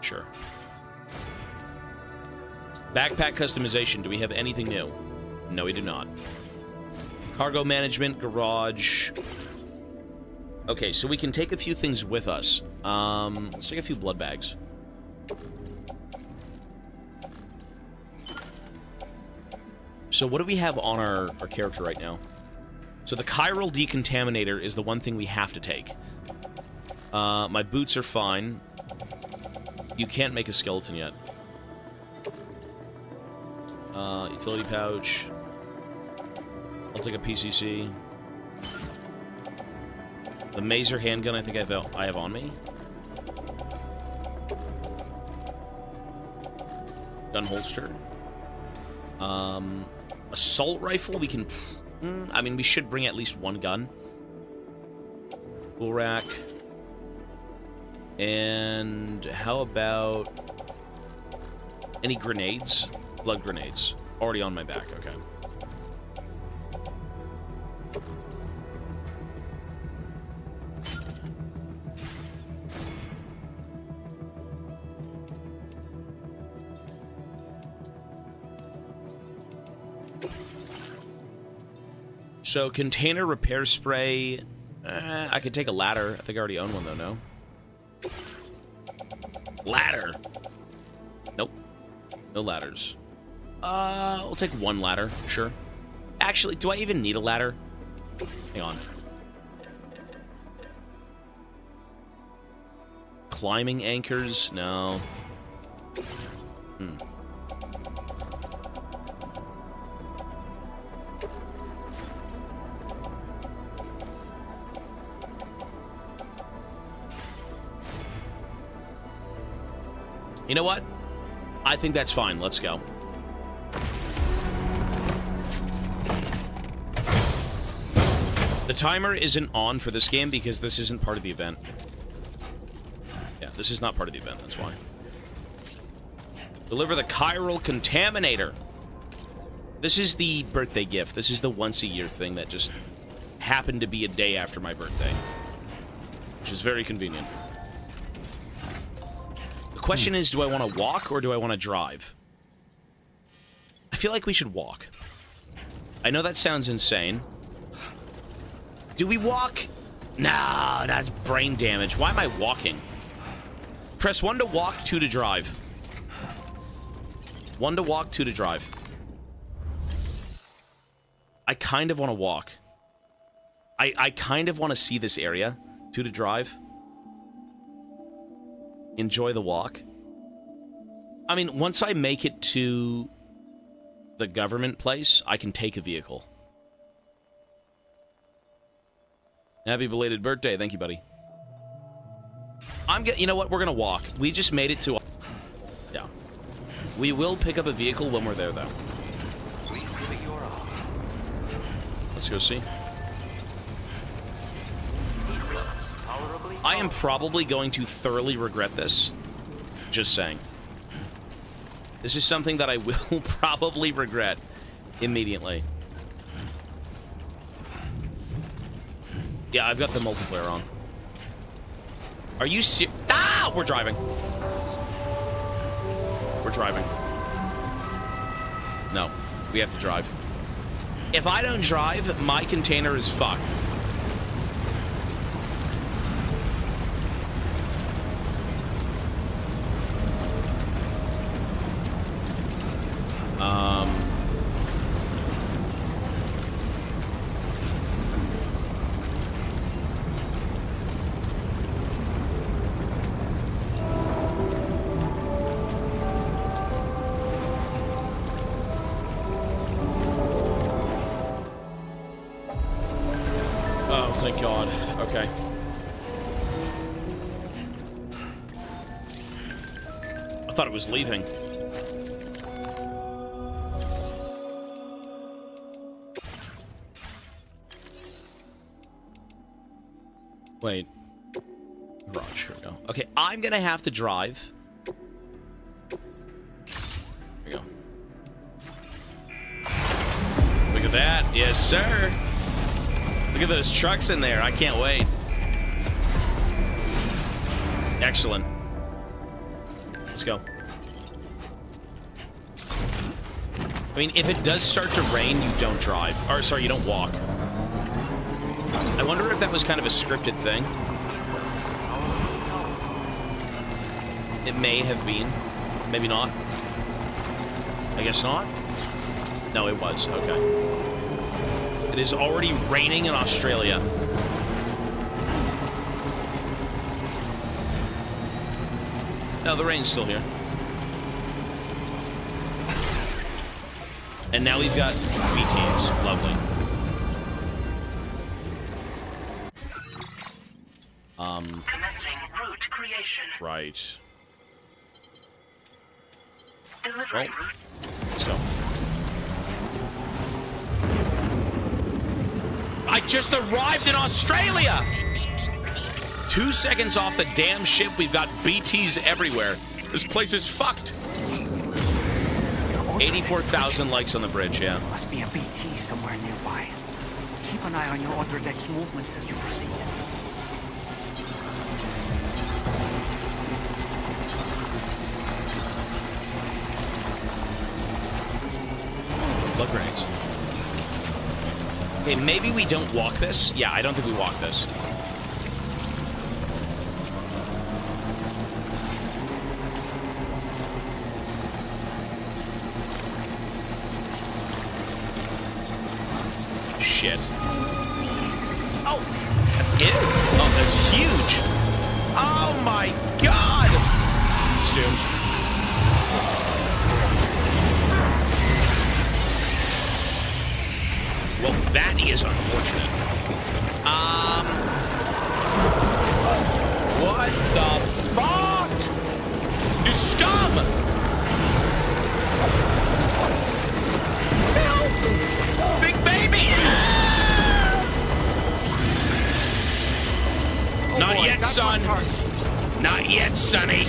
Sure. Backpack customization. Do we have anything new? No, we do not. Cargo management, garage. Okay, so we can take a few things with us. Let's take a few blood bags. So what do we have on our character right now? So the chiral decontaminator is the one thing we have to take. My boots are fine. You can't make a skeleton yet. Utility pouch. I'll take a PCC. The Mazer handgun I think I have on me. Gun holster. Assault rifle we can... I mean, we should bring at least one gun. Tool rack. And how about... any grenades? Blood grenades. Already on my back, okay. So, container repair spray. I could take a ladder. I think I already own one, though, no? Ladder! Nope. No ladders. We'll take one ladder, sure. Actually, do I even need a ladder? Hang on. Climbing anchors? No. You know what? I think that's fine. Let's go. The timer isn't on for this game because this isn't part of the event. Yeah, this is not part of the event. That's why. Deliver the chiral contaminator. This is the birthday gift. This is the once-a-year thing that just happened to be a day after my birthday, which is very convenient. The question is, do I want to walk or do I want to drive? I feel like we should walk. I know that sounds insane. Do we walk? Nah, that's brain damage. Why am I walking? Press 1 to walk, 2 to drive. 1 to walk, 2 to drive. I kind of want to walk. I kind of want to see this area. 2 to drive. Enjoy the walk. I mean, once I make it to the government place, I can take a vehicle. Happy belated birthday. Thank you, buddy. You know what? We're gonna walk. We just made it to... Yeah. We will pick up a vehicle when we're there, though. Let's go see. I am probably going to thoroughly regret this. Just saying. This is something that I will probably regret immediately. Yeah, I've got the multiplayer on. Are you serious? Ah! We're driving. We're driving. No, we have to drive. If I don't drive, my container is fucked. Oh, thank God. Okay. I thought it was leaving. Wait. Garage, here we go. Okay, I'm gonna have to drive. Here we go. Look at that. Yes, sir. Look at those trucks in there. I can't wait. Excellent. Let's go. I mean, if it does start to rain, you don't drive. Or, sorry, you don't walk. I wonder if that was kind of a scripted thing. It may have been. Maybe not. I guess not. No, it was. Okay. It is already raining in Australia. No, the rain's still here. And now we've got BTs. Lovely. Commencing route creation. Right. Delivering Well, let's go. I just arrived in Australia! 2 seconds off the damn ship, we've got BTs everywhere. This place is fucked. 84,000 likes on the bridge, yeah. Must be a BT somewhere nearby. Keep an eye on your other deck's movements as you proceed. Blood grenades. Okay, maybe we don't walk this. Yeah, I don't think we walk this. Shit. Oh! Ew! Oh, that's huge! Oh my God! It's doomed. Well, that is unfortunate. What the fuck? You scum! Help! Big baby! Not boy, yet, that's son. Not yet, sonny.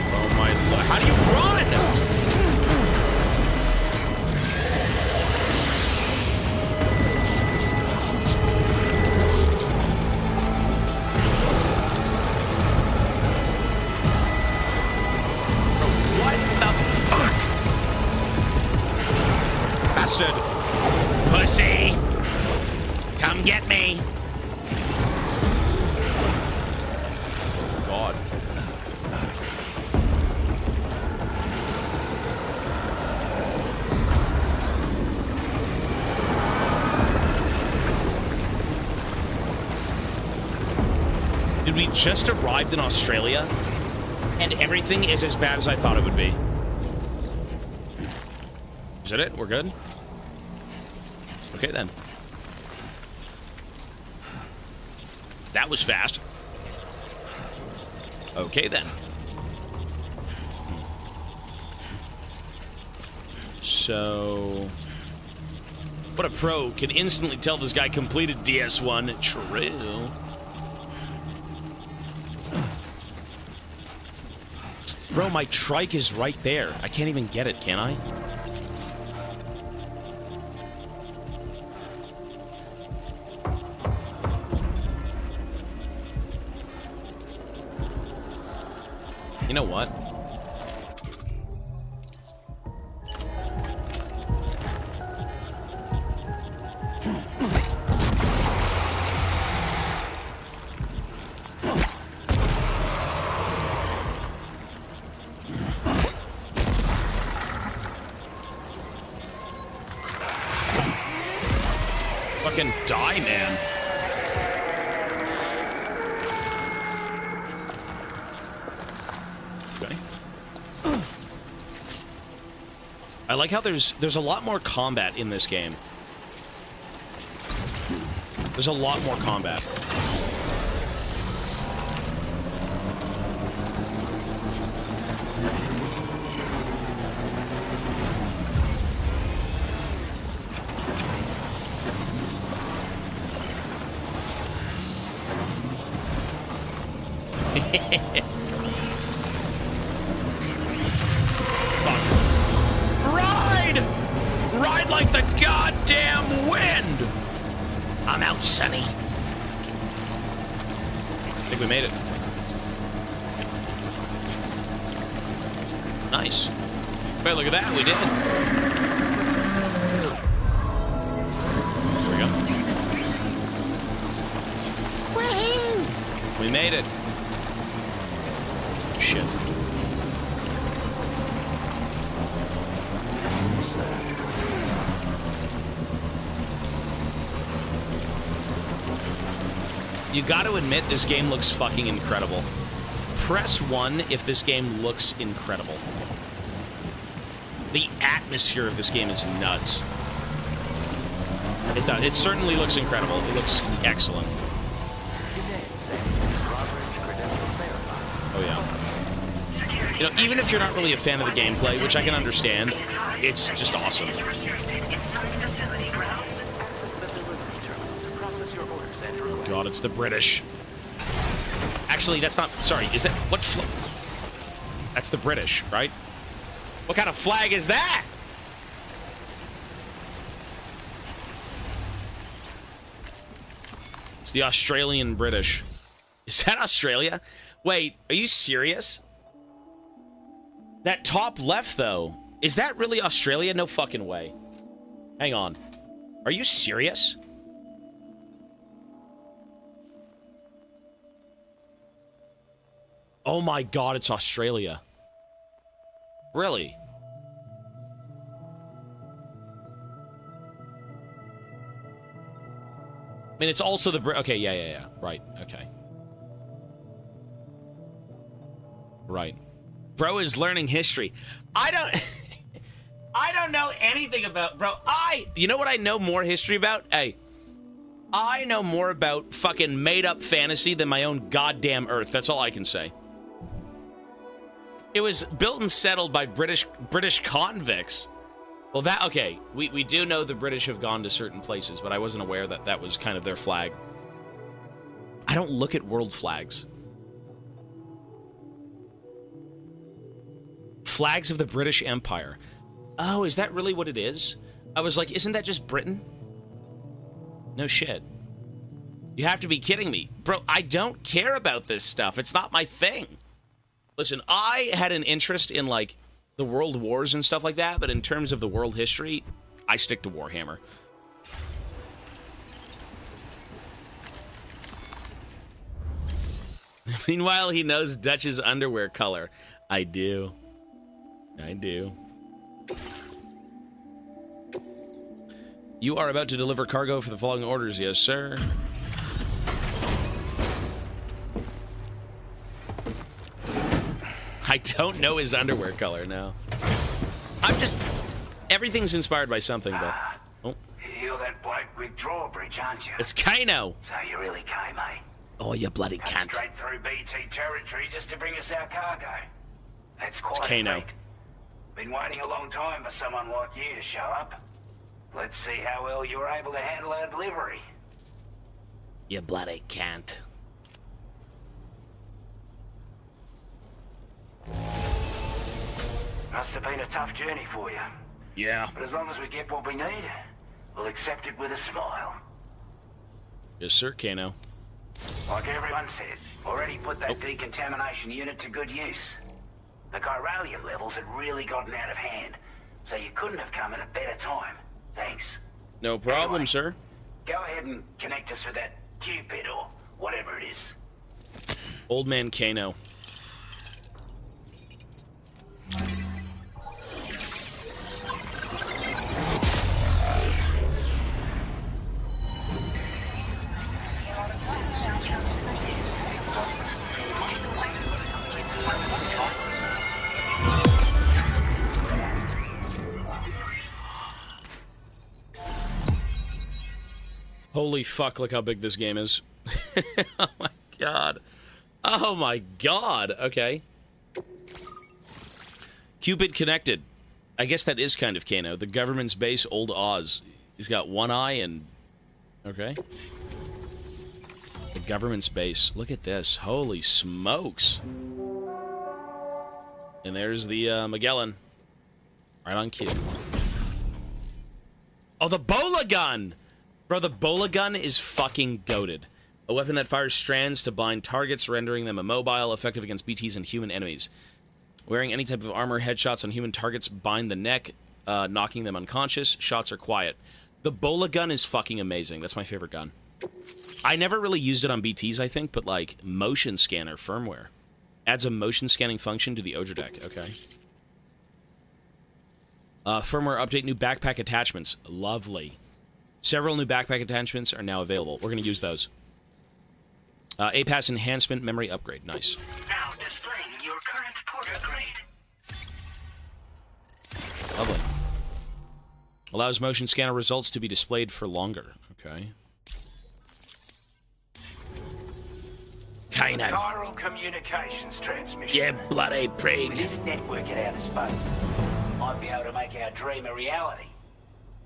Oh my Lord. How do you run? Bastard! Pussy! Come get me! God. Did we just arrived in Australia? And everything is as bad as I thought it would be. Is that it? We're good? Okay, then. That was fast. Okay, then. So... What a pro can instantly tell this guy completed DS1. True. Bro, my trike is right there. I can't even get it, can I? You know what? Fucking die, man. Okay. I like how there's a lot more combat in this game. There's a lot more combat. Ride! Ride like the goddamn wind! I'm out, Sonny. I think we made it. Nice. Wait, look at that, we did. There we go. Woohoo! We made it. Shit. You gotta admit, this game looks fucking incredible. Press 1 if this game looks incredible. The atmosphere of this game is nuts. It does. It certainly looks incredible. It looks excellent. Oh yeah. You know, even if you're not really a fan of the gameplay, which I can understand, it's just awesome. God, it's the British. Actually, that's not... Sorry, is that... What that's the British, right? What kind of flag is that? It's the Australian British. Is that Australia? Wait, are you serious? That top left, though. Is that really Australia? No fucking way. Hang on. Are you serious? Oh my god, it's Australia. Really? I mean, it's also the okay, yeah. Right, okay. Right. Bro is learning history. I don't know anything about... Bro, you know what I know more history about? Hey. I know more about fucking made-up fantasy than my own goddamn Earth. That's all I can say. It was built and settled by British convicts. Well, okay, we do know the British have gone to certain places, but I wasn't aware that that was kind of their flag. I don't look at world flags. Flags of the British Empire. Oh, is that really what it is? I was like, isn't that just Britain? No shit. You have to be kidding me. Bro, I don't care about this stuff. It's not my thing. Listen, I had an interest in, like, the world wars and stuff like that, but in terms of the world history, I stick to Warhammer. Meanwhile, he knows Dutch's underwear color. I do. I do. You are about to deliver cargo for the following orders, yes, sir. I don't know his underwear color now. I'm just... Everything's inspired by something, but... Oh. You're that bloke with drawbridge, aren't you? It's Kano. So you really came, eh? Oh, you bloody cunt. Straight through BT territory just to bring us our cargo. That's quite it's Kano. a feat. Been waiting a long time for someone like you to show up. Let's see how well you were able to handle our delivery. You bloody cunt. Must have been a tough journey for you. Yeah. But as long as we get what we need, we'll accept it with a smile. Yes, sir, Kano. Like everyone says, already put that decontamination unit to good use. The chiralium levels had really gotten out of hand, so you couldn't have come at a better time. Thanks. No problem, Anyway, sir. Go ahead and connect us with that Cupid or whatever it is. Old man Kano. Holy fuck, look how big this game is. Oh my god. Oh my god. Okay. Cupid connected. I guess that is kind of Kano. The government's base, Old Oz. He's got one eye and... Okay. The government's base. Look at this. Holy smokes. And there's the Magellan. Right on cue. Oh, the bola gun! Bro, the bola gun is fucking goated. A weapon that fires strands to blind targets, rendering them immobile, effective against BTs and human enemies. Wearing any type of armor, headshots on human targets bind the neck, knocking them unconscious. Shots are quiet. The bola gun is fucking amazing. That's my favorite gun. I never really used it on BTs, I think, but like motion scanner firmware. Adds a motion scanning function to the Odra deck. Okay. Firmware update, new backpack attachments. Lovely. Several new backpack attachments are now available. We're going to use those. APAS enhancement memory upgrade. Nice. Now displaying your current porter grade. Lovely. Allows motion scanner results to be displayed for longer. Okay. Kano. Chiral communications transmission. Yeah, bloody prig. With this network at our disposal, might be able to make our dream a reality.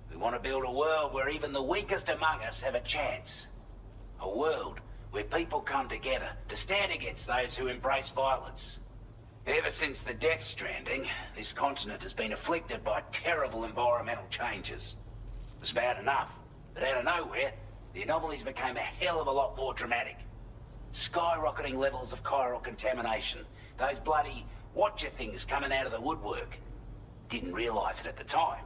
We want to build a world where even the weakest among us have a chance. A world where people come together to stand against those who embrace violence. Ever since the Death Stranding, this continent has been afflicted by terrible environmental changes. It was bad enough, but out of nowhere, the anomalies became a hell of a lot more dramatic. Skyrocketing levels of chiral contamination. Those bloody watcher things coming out of the woodwork. Didn't realize it at the time,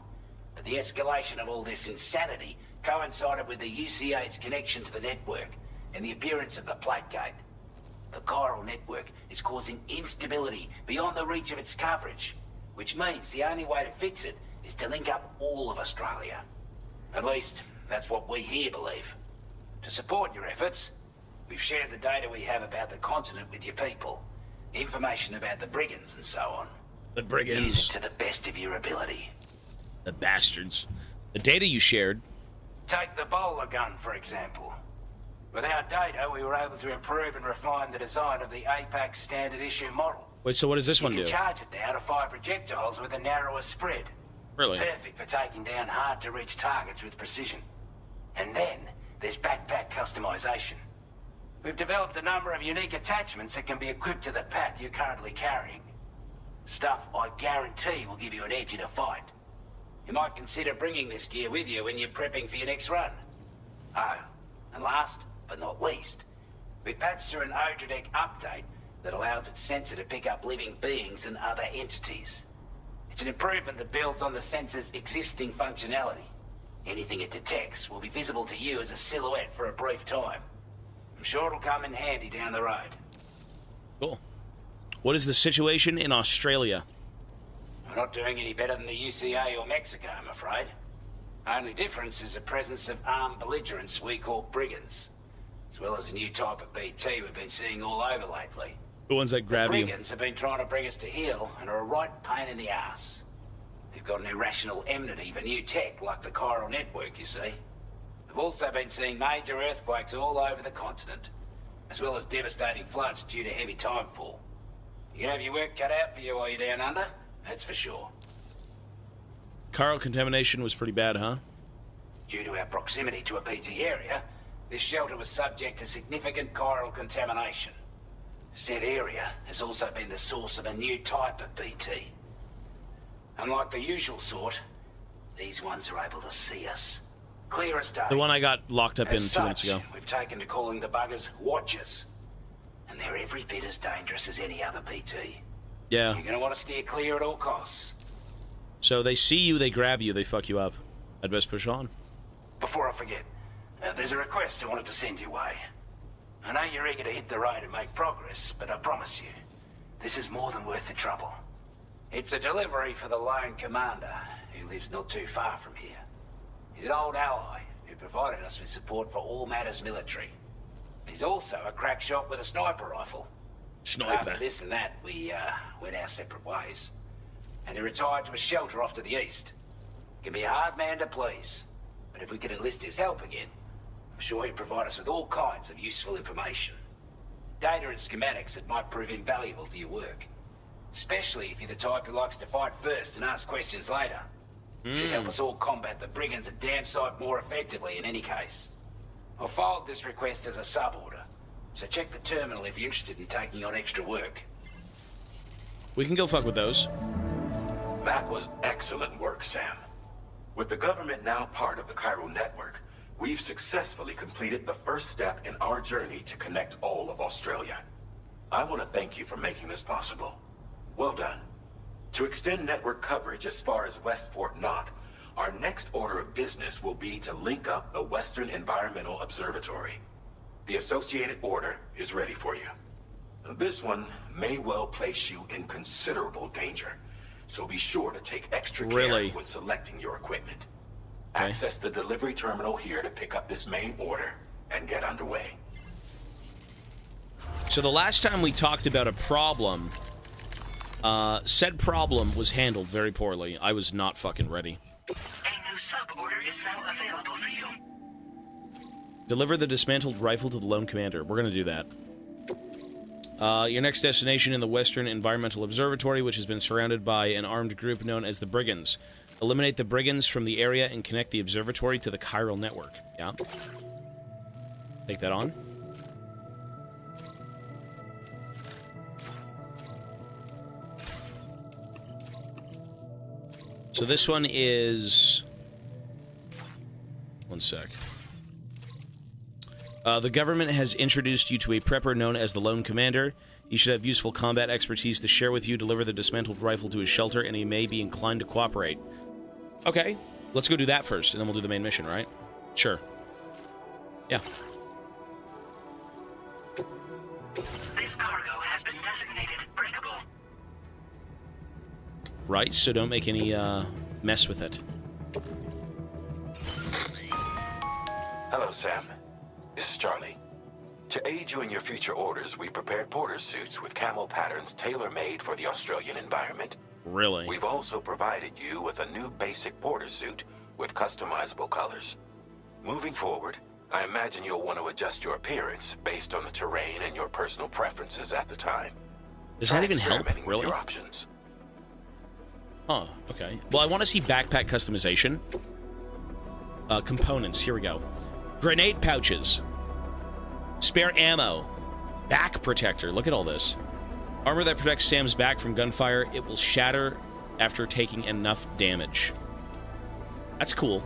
but the escalation of all this insanity coincided with the UCA's connection to the network and the appearance of the Plague Gate. The chiral network is causing instability beyond the reach of its coverage, which means the only way to fix it is to link up all of Australia. At least, that's what we here believe. To support your efforts, we've shared the data we have about the continent with your people, information about the brigands and so on. The brigands. Use it to the best of your ability. The bastards. The data you shared. Take the bowler gun, for example. With our data, we were able to improve and refine the design of the APAC standard issue model. Wait, so what does this one You do? can charge it now to fire projectiles with a narrower spread. Really? Perfect for taking down hard-to-reach targets with precision. And then, there's backpack customization. We've developed a number of unique attachments that can be equipped to the pack you're currently carrying. Stuff I guarantee will give you an edge in a fight. You might consider bringing this gear with you when you're prepping for your next run. Oh, and last but not least, we patched through an Odradek update that allows its sensor to pick up living beings and other entities. It's an improvement that builds on the sensor's existing functionality. Anything it detects will be visible to you as a silhouette for a brief time. I'm sure it'll come in handy down the road. Cool. What is the situation in Australia? We're not doing any better than the UCA or Mexico, I'm afraid. Only difference is the presence of armed belligerents we call brigands, as well as a new type of BT we've been seeing all over lately. The ones that grab you. Brigands have been trying to bring us to heel and are a right pain in the ass. They've got an irrational enmity for new tech like the chiral network, you see. We've also been seeing major earthquakes all over the continent, as well as devastating floods due to heavy timefall. You can have your work cut out for you while you're down under, that's for sure. Chiral contamination was pretty bad, huh? Due to our proximity to a BT area, this shelter was subject to significant chiral contamination. Said area has also been the source of a new type of BT. Unlike the usual sort, these ones are able to see us. Clear as day. The one I got locked up in 2 minutes ago. We've taken to calling the buggers Watchers. And they're every bit as dangerous as any other BT. Yeah. You're gonna want to steer clear at all costs. So they see you, they grab you, they fuck you up. I'd best push on. Before I forget, there's a request I wanted to send your way. I know you're eager to hit the road and make progress, but I promise you, this is more than worth the trouble. It's a delivery for the lone commander, who lives not too far from here. He's an old ally who provided us with support for all matters military. He's also a crack shot with a sniper rifle. Sniper. After this and that, we went our separate ways. And he retired to a shelter off to the east. Can be a hard man to please, but if we could enlist his help again, I'm sure he'd provide us with all kinds of useful information. Data and schematics that might prove invaluable for your work. Especially if you're the type who likes to fight first and ask questions later. Should help us all combat the brigands a damn sight more effectively in any case. I filed this request as a sub-order, so check the terminal if you're interested in taking on extra work. We can go fuck with those. That was excellent work, Sam. With the government now part of the Chiral network, we've successfully completed the first step in our journey to connect all of Australia. I want to thank you for making this possible. Well done. To extend network coverage as far as West Fort Knott, our next order of business will be to link up the Western Environmental Observatory. The associated order is ready for you. This one may well place you in considerable danger, so be sure to take extra care when selecting your equipment. Okay. Access the delivery terminal here to pick up this main order and get underway. So the last time we talked about a problem, said problem was handled very poorly. I was not fucking ready. A new sub-order is now available for you. Deliver the dismantled rifle to the lone commander. We're gonna do that. Your next destination in the Western Environmental Observatory, which has been surrounded by an armed group known as the Brigands. Eliminate the Brigands from the area and connect the observatory to the Chiral network. Yeah. Take that on. So this one is... One sec. The government has introduced you to a prepper known as the Lone Commander. He should have useful combat expertise to share with you. Deliver the dismantled rifle to his shelter, and he may be inclined to cooperate. Okay, let's go do that first, and then we'll do the main mission, right? Sure. Yeah. This cargo has been designated breakable. Right, so don't make any, mess with it. Hello, Sam. This is Charlie. To aid you in your future orders, we prepared porter suits with camo patterns tailor-made for the Australian environment. Really? We've also provided you with a new basic porter suit with customizable colors. Moving forward, I imagine you'll want to adjust your appearance based on the terrain and your personal preferences at the time. Does that even help? Experimenting with Really? your options. Huh, okay. Well, I want to see backpack customization. Components, here we go. Grenade pouches. Spare ammo. Back protector. Look at all this. Armor that protects Sam's back from gunfire. It will shatter after taking enough damage. That's cool.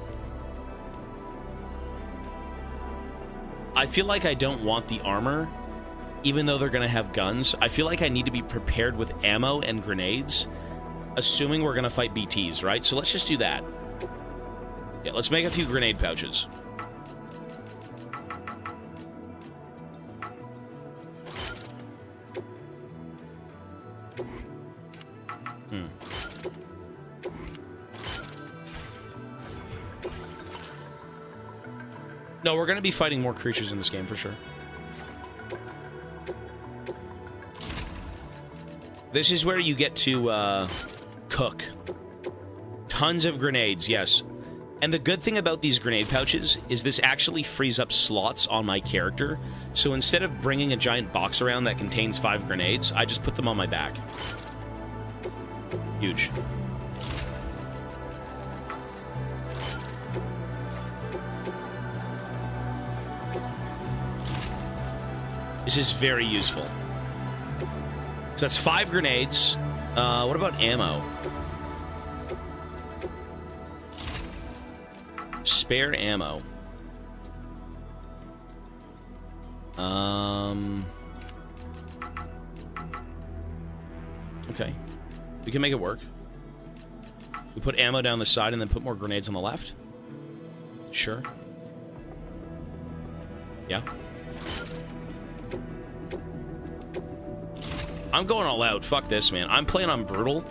I feel like I don't want the armor, even though they're going to have guns. I feel like I need to be prepared with ammo and grenades, assuming we're going to fight BTs, right? So let's just do that. Yeah, let's make a few grenade pouches. No, we're going to be fighting more creatures in this game for sure. This is where you get to cook. Tons of grenades, yes. And the good thing about these grenade pouches is this actually frees up slots on my character. So instead of bringing a giant box around that contains 5 grenades, I just put them on my back. Huge. This is very useful. So that's 5 grenades. What about ammo? Spare ammo. Okay. We can make it work. We put ammo down the side and then put more grenades on the left? Sure. Yeah. I'm going all out. Fuck this, man. I'm playing on brutal.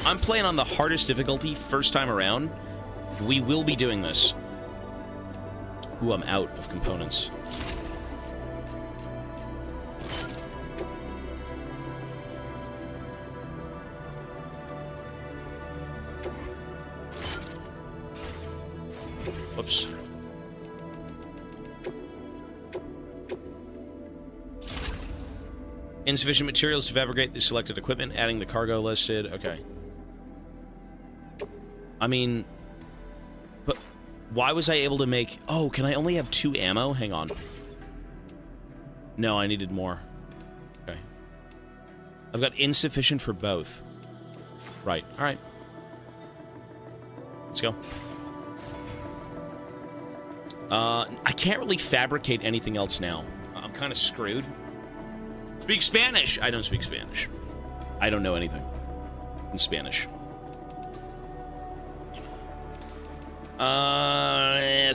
I'm playing on the hardest difficulty first time around. We will be doing this. Ooh, I'm out of components. Whoops. Insufficient materials to fabricate the selected equipment, adding the cargo listed. Okay. I mean, but why was I able to make... Oh, can I only have 2 ammo? Hang on. No, I needed more. Okay. I've got insufficient for both. Right. All right. Let's go. I can't really fabricate anything else now. I'm kind of screwed. Speak Spanish! I don't speak Spanish. I don't know anything in Spanish.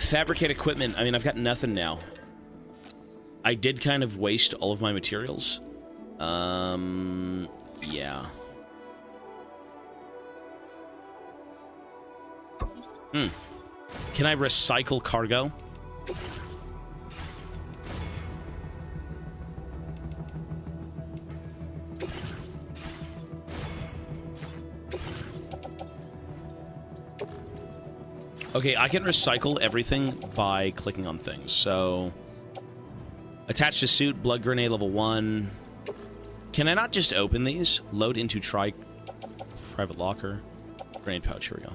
Fabricate equipment. I mean, I've got nothing now. I did kind of waste all of my materials. Yeah. Can I recycle cargo? Okay, I can recycle everything by clicking on things. So, attach to suit, blood grenade level 1. Can I not just open these? Load into private locker. Grenade pouch, here we go.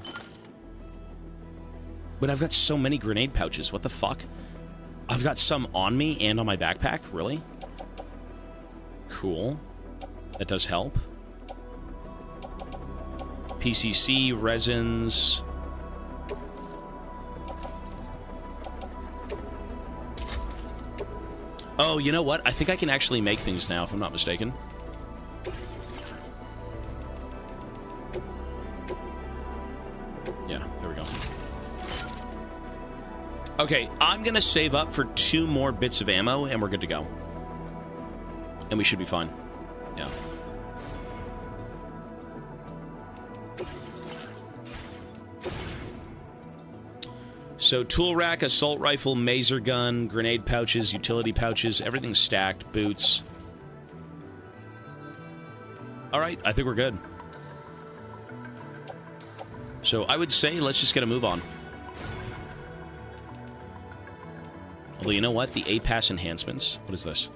But I've got so many grenade pouches, what the fuck? I've got some on me and on my backpack, really? Cool. That does help. PCC, resins... Oh, you know what? I think I can actually make things now, if I'm not mistaken. Yeah, there we go. Okay, I'm gonna save up for 2 more bits of ammo, and we're good to go. And we should be fine. Yeah. So, tool rack, assault rifle, mazer gun, grenade pouches, utility pouches, everything's stacked, boots. Alright, I think we're good. So, I would say let's just get a move on. Although, you know what? The A-Pass enhancements. What is this?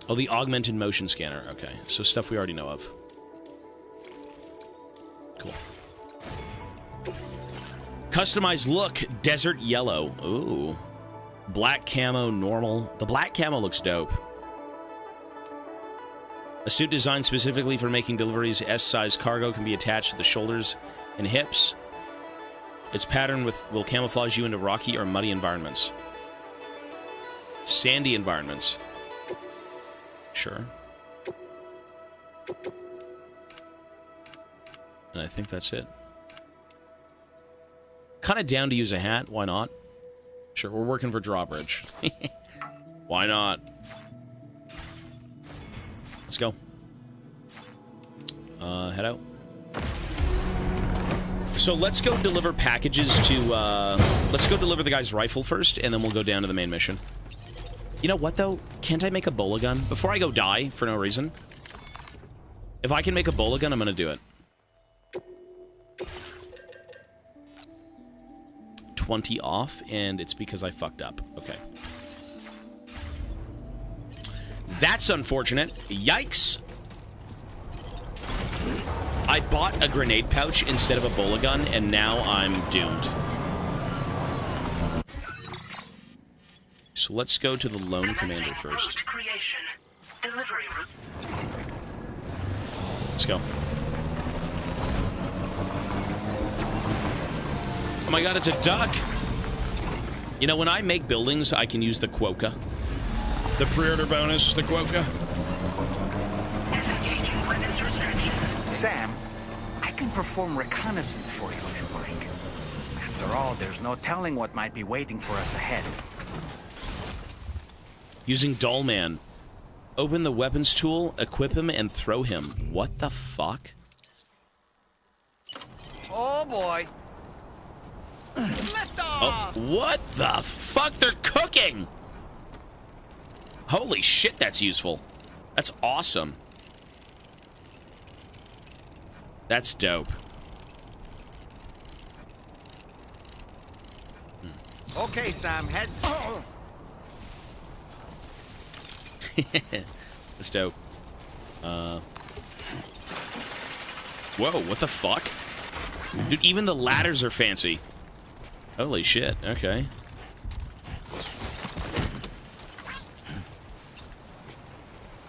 Oh, the augmented motion scanner. Okay, so stuff we already know of. Cool. Customized look, desert yellow. Ooh. Black camo, normal. The black camo looks dope. A suit designed specifically for making deliveries. S-size cargo can be attached to the shoulders and hips. Its pattern will camouflage you into rocky or muddy environments. Sandy environments. Sure. And I think that's it. Kind of down to use a hat. Why not? Sure, we're working for Drawbridge. Why not? Let's go. Head out. So let's go deliver packages to, let's go deliver the guy's rifle first, and then we'll go down to the main mission. You know what, though? Can't I make a bola gun? Before I go die, for no reason. If I can make a bola gun, I'm gonna do it. 20 off, and it's because I fucked up. Okay. That's unfortunate. Yikes! I bought a grenade pouch instead of a bola gun, and now I'm doomed. So let's go to the lone commander first. Let's go. Oh my god, it's a duck! You know, when I make buildings, I can use the quokka. The pre-order bonus, the quokka. Sam, I can perform reconnaissance for you if you like. After all, there's no telling what might be waiting for us ahead. Using Dollman. Open the weapons tool, equip him, and throw him. What the fuck? Oh boy. Oh, what the fuck? They're cooking! Holy shit, that's useful. That's awesome. That's dope. Okay, Sam, heads. That's dope. Whoa, what the fuck? Dude, even the ladders are fancy. Holy shit, okay.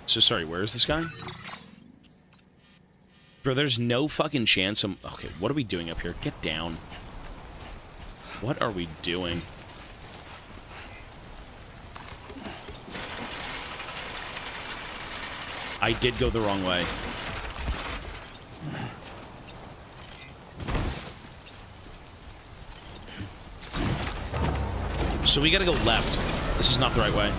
So sorry, where is this guy? Bro, there's no fucking chance I'm... Okay, what are we doing up here? Get down. What are we doing? I did go the wrong way. So we gotta go left. This is not the right way.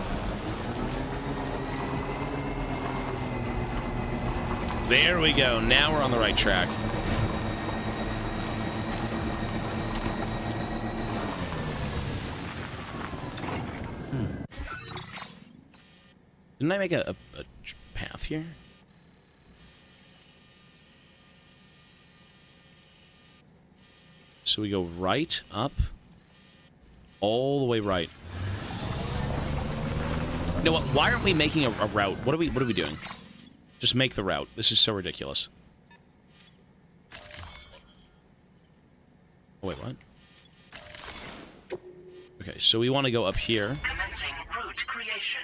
There we go. Now we're on the right track. Didn't I make a path here? So we go right, up, all the way right. You know what? Why aren't we making a route? What are we doing? Just make the route. This is so ridiculous. Oh, wait, what? Okay, so we want to go up here. Commencing route creation.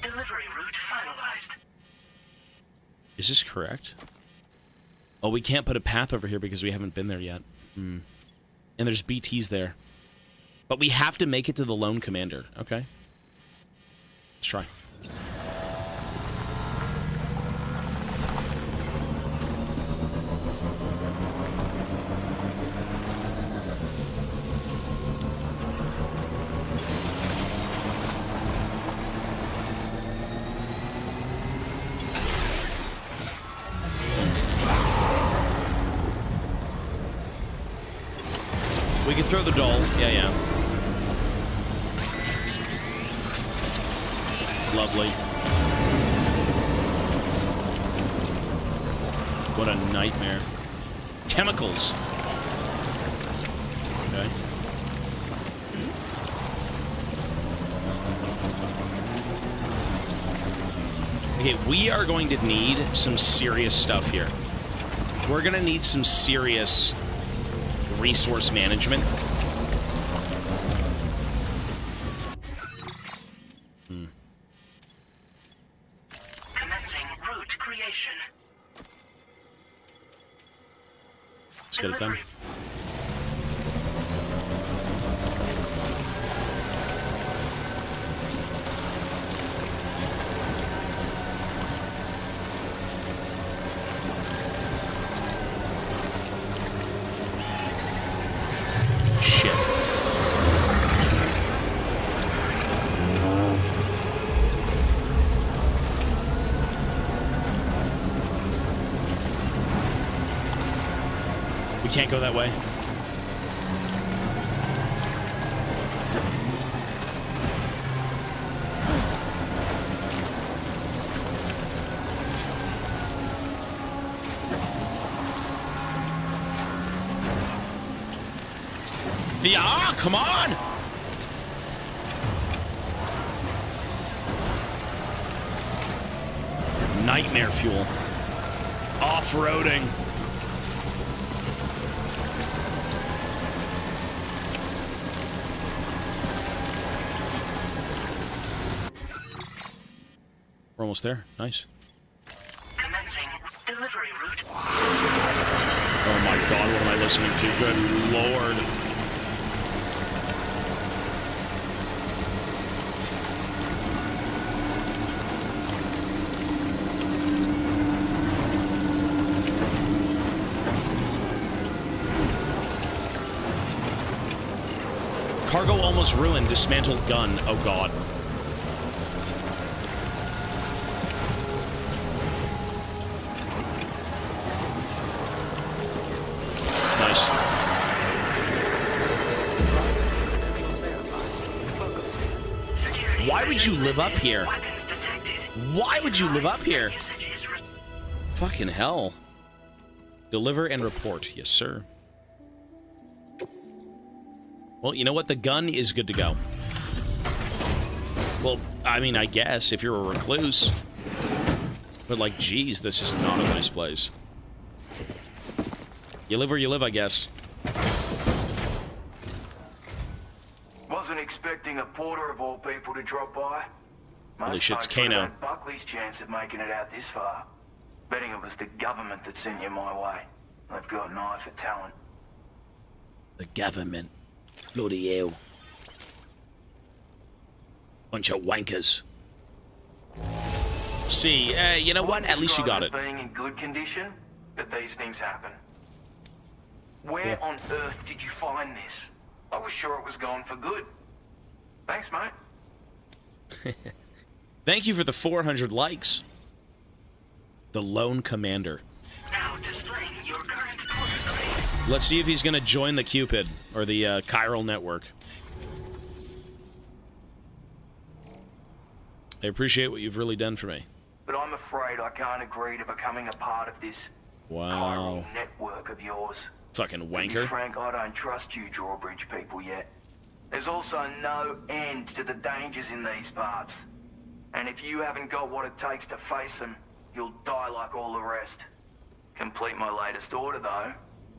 Delivery route finalized. Is this correct? Oh, we can't put a path over here because we haven't been there yet. Hmm. And there's BTs there. But we have to make it to the lone commander. Okay. Let's try. We can throw the doll. Yeah, yeah. Lovely. What a nightmare. Chemicals. Okay. Okay, we are going to need some serious stuff here. We're going to need some serious resource management. Commencing route creation. Let's get it done. Can't go that way. Yeah, come on! Nightmare fuel. Off-roading. We're almost there. Nice. Commencing delivery route. Oh my god, what am I listening to? Good lord. almost ruined. Dismantled gun. Oh, God. Nice. Why would you live up here? Why would you live up here? Fucking hell. Deliver and report. Yes, sir. Well, you know what? The gun is good to go. Well, I mean, I guess, if you're a recluse. But, like, geez, this is not a nice place. You live where you live, I guess. Wasn't expecting a porter of all people to drop by. Holy shit, it's Kano. Buckley's chance of making it out this far. Betting it was the government that sent you my way. They've got an eye for talent. The government. Bloody hell. Bunch of wankers. See, you know what? At least you got it. Being in good condition, but these things happen. Where on earth did you find this? I was sure it was gone for good. Thanks, mate. Thank you for the 400 likes. The Lone Commander. Now displaying your current course. Let's see if he's gonna join the Cupid, or the chiral network. I appreciate what you've really done for me. But I'm afraid I can't agree to becoming a part of this Wow. chiral network of yours. Fucking To be wanker. frank, I don't trust you drawbridge people yet. There's also no end to the dangers in these parts. And if you haven't got what it takes to face them, you'll die like all the rest. Complete my latest order, though,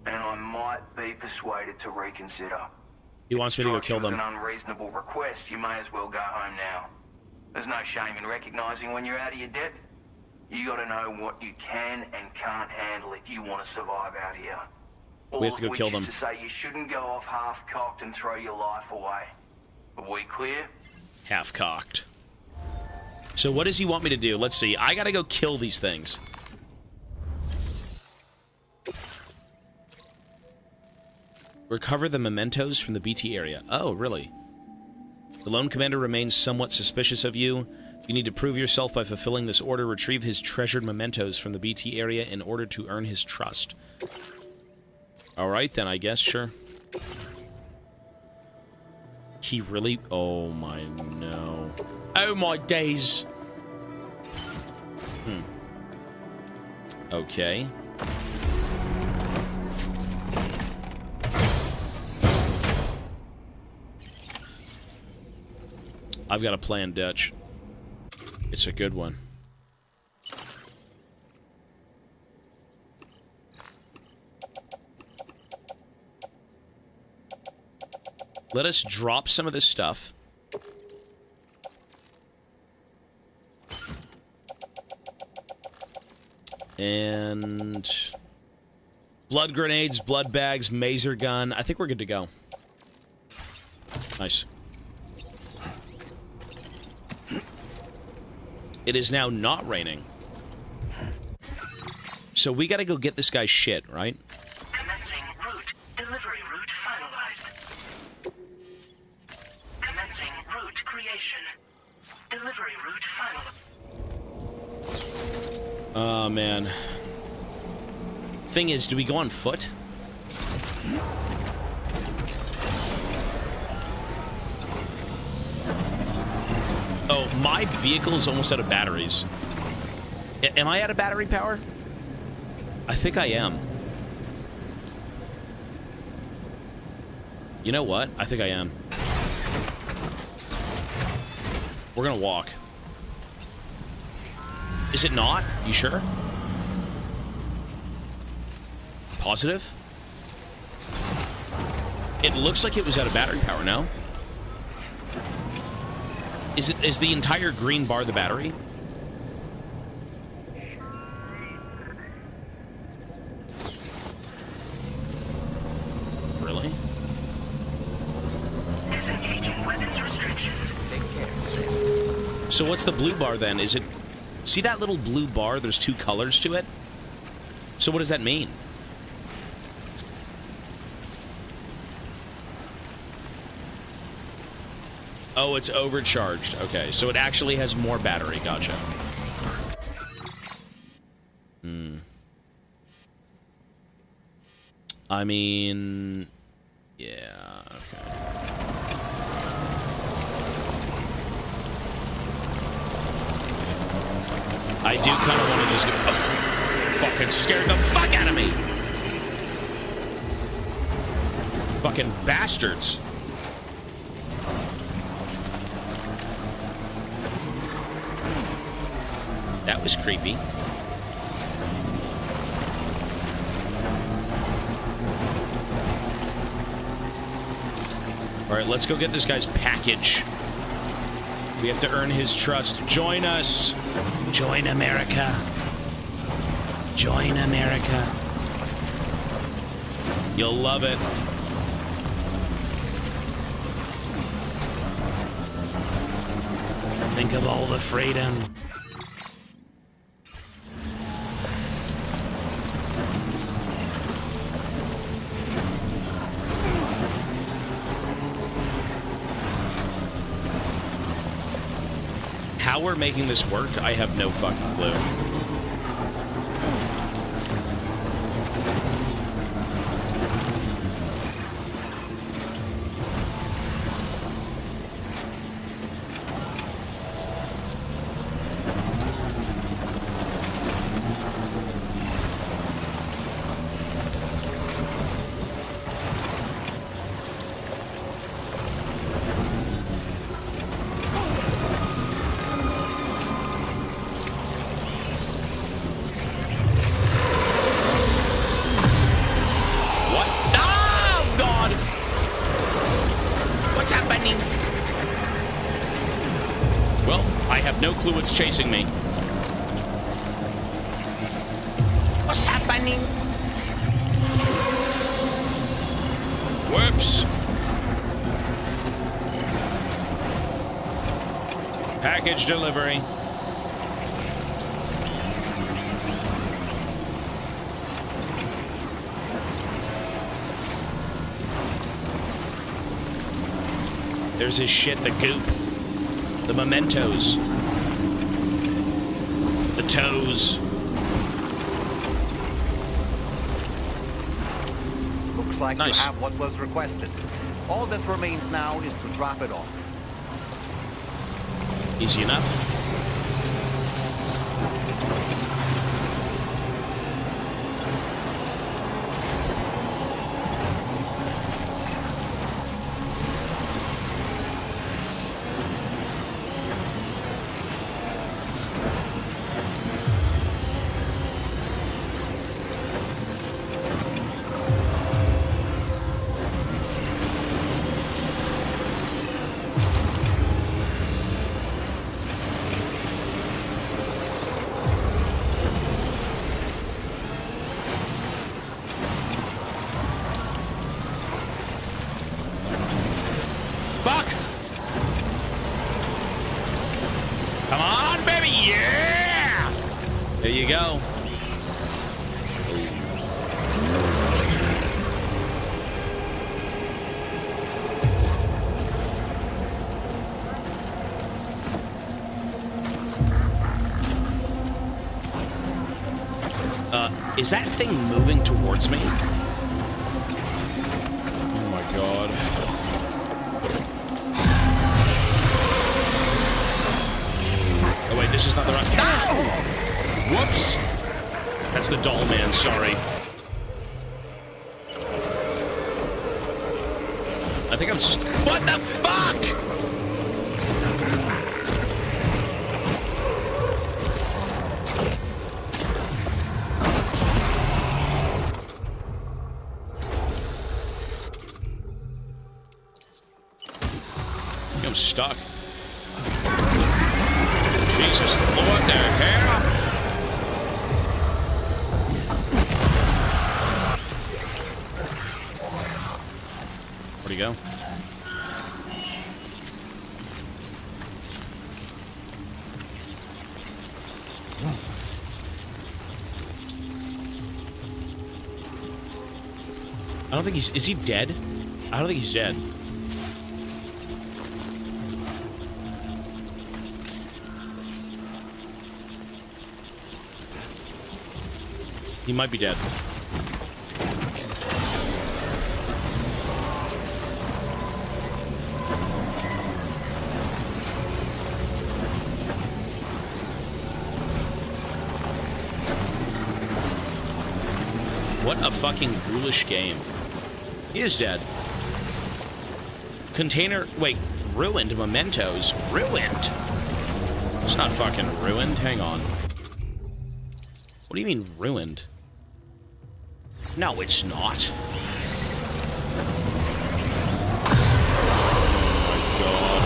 and I might be persuaded to reconsider. He wants me to go kill If it them. was an unreasonable request, you may as well go home now. There's no shame in recognizing when you're out of your depth. You gotta know what you can and can't handle if you want to survive out here. We have to go kill them. To say you shouldn't go off half-cocked and throw your life away. Are we clear? Half-cocked. So what does he want me to do? Let's see. I gotta go kill these things. Recover the mementos from the BT area. Oh, really? The Lone Commander remains somewhat suspicious of you. You need to prove yourself by fulfilling this order. Retrieve his treasured mementos from the BT area in order to earn his trust. Alright, then, I guess, sure. He really... Oh, my no. Oh, my days! Okay. I've got a plan, Dutch. It's a good one. Let us drop some of this stuff. And... blood grenades, blood bags, mazer gun. I think we're good to go. Nice. It is now not raining. So we gotta go get this guy's shit, right? Commencing route. Delivery route finalized. Commencing route creation. Delivery route finalized. Oh, man. Thing is, do we go on foot? Oh, my vehicle is almost out of batteries. Am I out of battery power? I think I am. You know what? I think I am. We're gonna walk. Is it not? You sure? Positive? It looks like it was out of battery power, no? Is the entire green bar the battery? Really? Disengaging weapons restrictions. So what's the blue bar then? Is it... See that little blue bar? There's two colors to it? So what does that mean? Oh, it's overcharged. Okay, so it actually has more battery. Gotcha. I mean, yeah, okay. I do kind of want to just get... Oh, fucking scared the fuck out of me! Fucking bastards. That was creepy. All right, let's go get this guy's package. We have to earn his trust. Join us. Join America. Join America. You'll love it. Think of all the freedom. How we're making this work, I have no fucking clue. What's chasing me? What's happening? Whoops. Package delivery. There's his shit, the goop. The mementos. The toes. Looks like Nice. you have what was requested. All that remains now is to drop it off. Easy enough. There you go. Is that thing moving towards me? Oh my god. Oh wait, this is not the right... No! Whoops! That's the doll man, sorry. I think I'm just... What the fuck?! I'm stuck. Jesus, what the hell? Where'd he go? I don't think he's... Is he dead? I don't think he's dead. He might be dead. What a fucking ghoulish game. He is dead. Container... Wait. Ruined mementos. Ruined? It's not fucking ruined. Hang on. What do you mean ruined? No, it's not. Oh my god.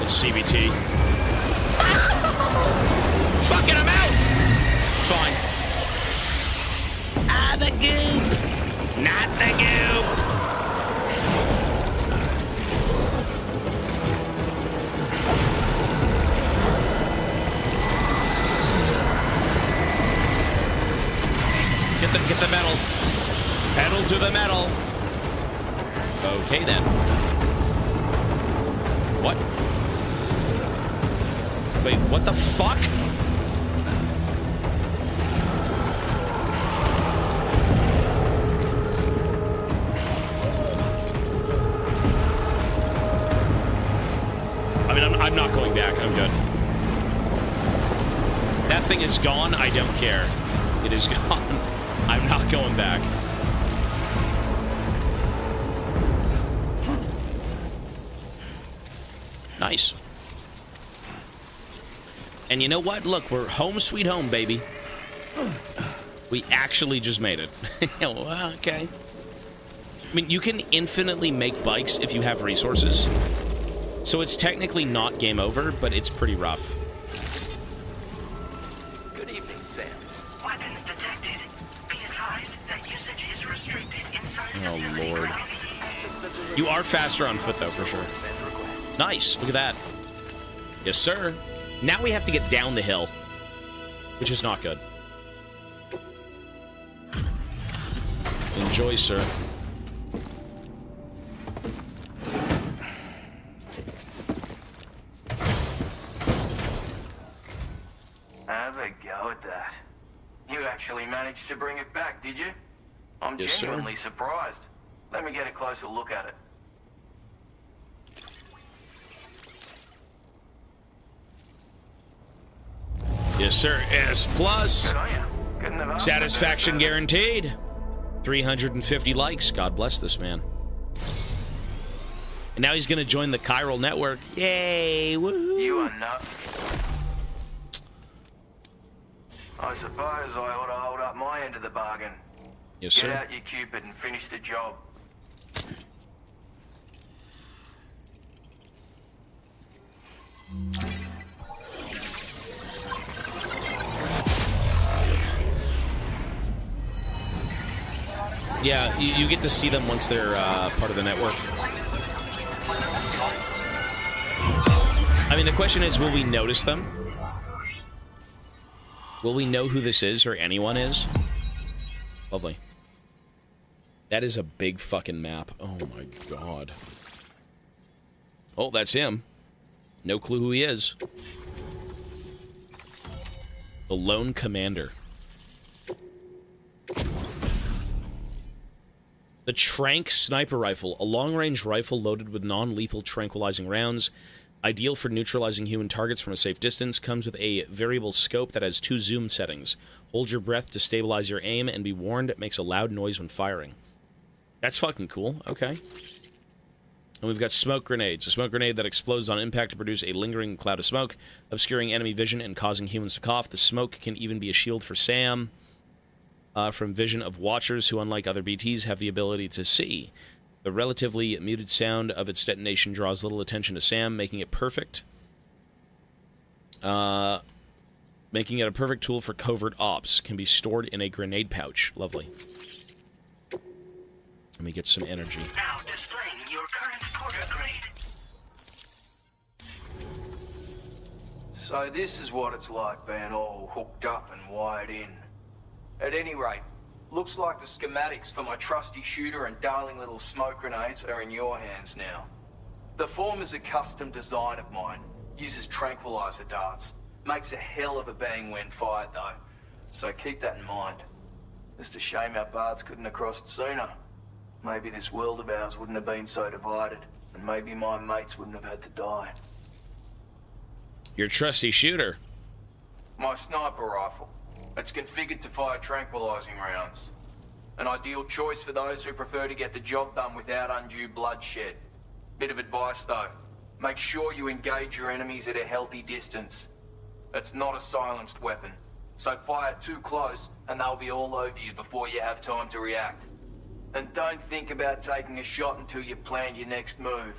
It's CBT. Fucking him out! Fine. Ah, the goop! Not the goop! Get the metal. Pedal to the metal. Okay, then. What? Wait, what the fuck? I mean, I'm not going back. I'm good. That thing is gone. I don't care. It is gone. I'm not going back. Nice. And you know what? Look, we're home sweet home, baby. We actually just made it. Well, okay. I mean, you can infinitely make bikes if you have resources. So it's technically not game over, but it's pretty rough. Good evening, Sam. Weapons detected. Be advised that usage is restricted inside Oh, Lord. You are faster on foot, though, for sure. Nice. Look at that. Yes, sir. Now we have to get down the hill, which is not good. Enjoy, sir. Have a go at that. You actually managed to bring it back, did you? I'm Yes, genuinely surprised. Let me get a closer look at it. Yes, sir. S plus. Good on ya. Couldn't have asked Satisfaction for that. guaranteed. 350 likes. God bless this man. And now he's going to join the chiral network. Yay! Woohoo! You are not. I suppose I ought to hold up my end of the bargain. Yes, Get sir. out your Cupid and finish the job. Yeah, you get to see them once they're part of the network. I mean, the question is, will we notice them? Will we know who this is or anyone is? Lovely. That is a big fucking map. Oh my god. Oh, that's him. No clue who he is. The Lone Commander. The Trank Sniper Rifle, a long-range rifle loaded with non-lethal tranquilizing rounds, ideal for neutralizing human targets from a safe distance, comes with a variable scope that has 2 zoom settings. Hold your breath to stabilize your aim, and be warned, it makes a loud noise when firing. That's fucking cool. Okay. And we've got smoke grenades. A smoke grenade that explodes on impact to produce a lingering cloud of smoke, obscuring enemy vision and causing humans to cough. The smoke can even be a shield for Sam. From vision of watchers who, unlike other BTs, have the ability to see. The relatively muted sound of its detonation draws little attention to Sam, making it perfect. Making it a perfect tool for covert ops. Can be stored in a grenade pouch. Lovely. Let me get some energy. Now displaying your current porter grade. So this is what it's like being all hooked up and wired in. At any rate, looks like the schematics for my trusty shooter and darling little smoke grenades are in your hands now. The form is a custom design of mine. Uses tranquilizer darts. Makes a hell of a bang when fired, though. So keep that in mind. Just a shame our paths couldn't have crossed sooner. Maybe this world of ours wouldn't have been so divided, and maybe my mates wouldn't have had to die. Your trusty shooter. My sniper rifle. It's configured to fire tranquilizing rounds. An ideal choice for those who prefer to get the job done without undue bloodshed. Bit of advice though. Make sure you engage your enemies at a healthy distance. It's not a silenced weapon, so fire too close and they'll be all over you before you have time to react. And don't think about taking a shot until you've planned your next move.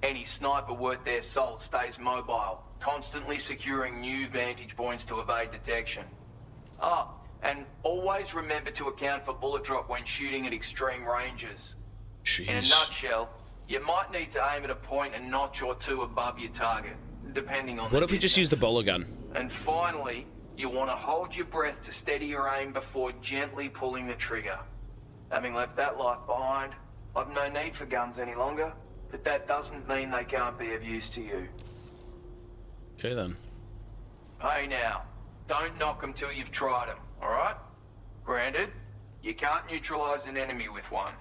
Any sniper worth their salt stays mobile, constantly securing new vantage points to evade detection. Ah, and always remember to account for bullet drop when shooting at extreme ranges. Jeez. In a nutshell, you might need to aim at a point a notch or two above your target, depending on What if we just use the bolo gun? And finally, you want to hold your breath to steady your aim before gently pulling the trigger. Having left that life behind, I've no need for guns any longer, but that doesn't mean they can't be of use to you. Okay then. Hey now, don't knock them till you've tried them, alright? Granted, you can't neutralize an enemy with one,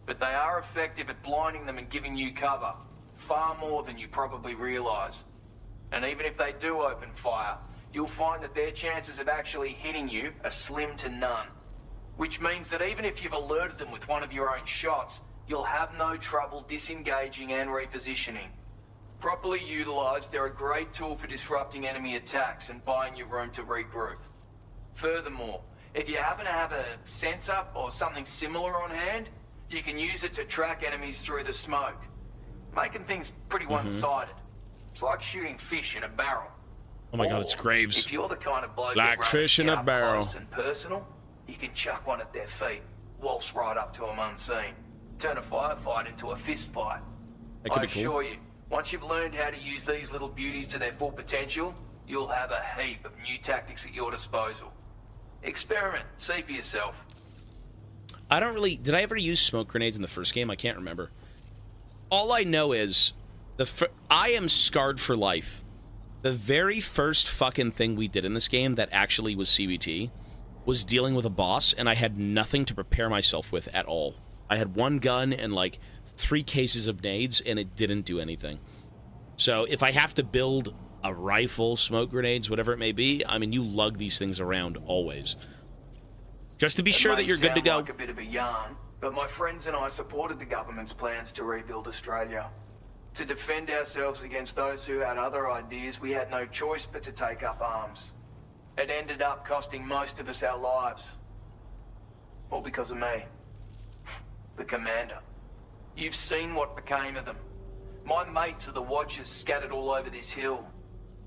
but they are effective at blinding them and giving you cover, far more than you probably realize. And even if they do open fire, you'll find that their chances of actually hitting you are slim to none. Which means that even if you've alerted them with one of your own shots, you'll have no trouble disengaging and repositioning. Properly utilized, they're a great tool for disrupting enemy attacks and buying you room to regroup. Furthermore, if you happen to have a sensor or something similar on hand, you can use it to track enemies through the smoke, making things pretty one-sided. It's like shooting fish in a barrel. Oh my god, it's Graves. If you're the kind of bloke like fish in a barrel. close and personal, you can chuck one at their feet, waltz right up to them unseen, turn a firefight into a fist fight. That could I be cool. assure you, once you've learned how to use these little beauties to their full potential, you'll have a heap of new tactics at your disposal. Experiment, see for yourself. I don't really... Did I ever use smoke grenades in the first game? I can't remember. All I know is... I am scarred for life. The very first fucking thing we did in this game that actually was CBT was dealing with a boss, and I had nothing to prepare myself with at all. I had one gun and, like, 3 cases of nades, and it didn't do anything. So if I have to build a rifle, smoke grenades, whatever it may be, I mean, you lug these things around always. Just to be sure that you're good to go. Like a bit of a yarn, but my friends and I supported the government's plans to rebuild Australia. To defend ourselves against those who had other ideas, we had no choice but to take up arms. It ended up costing most of us our lives. All because of me. The commander. You've seen what became of them. My mates are the Watchers scattered all over this hill.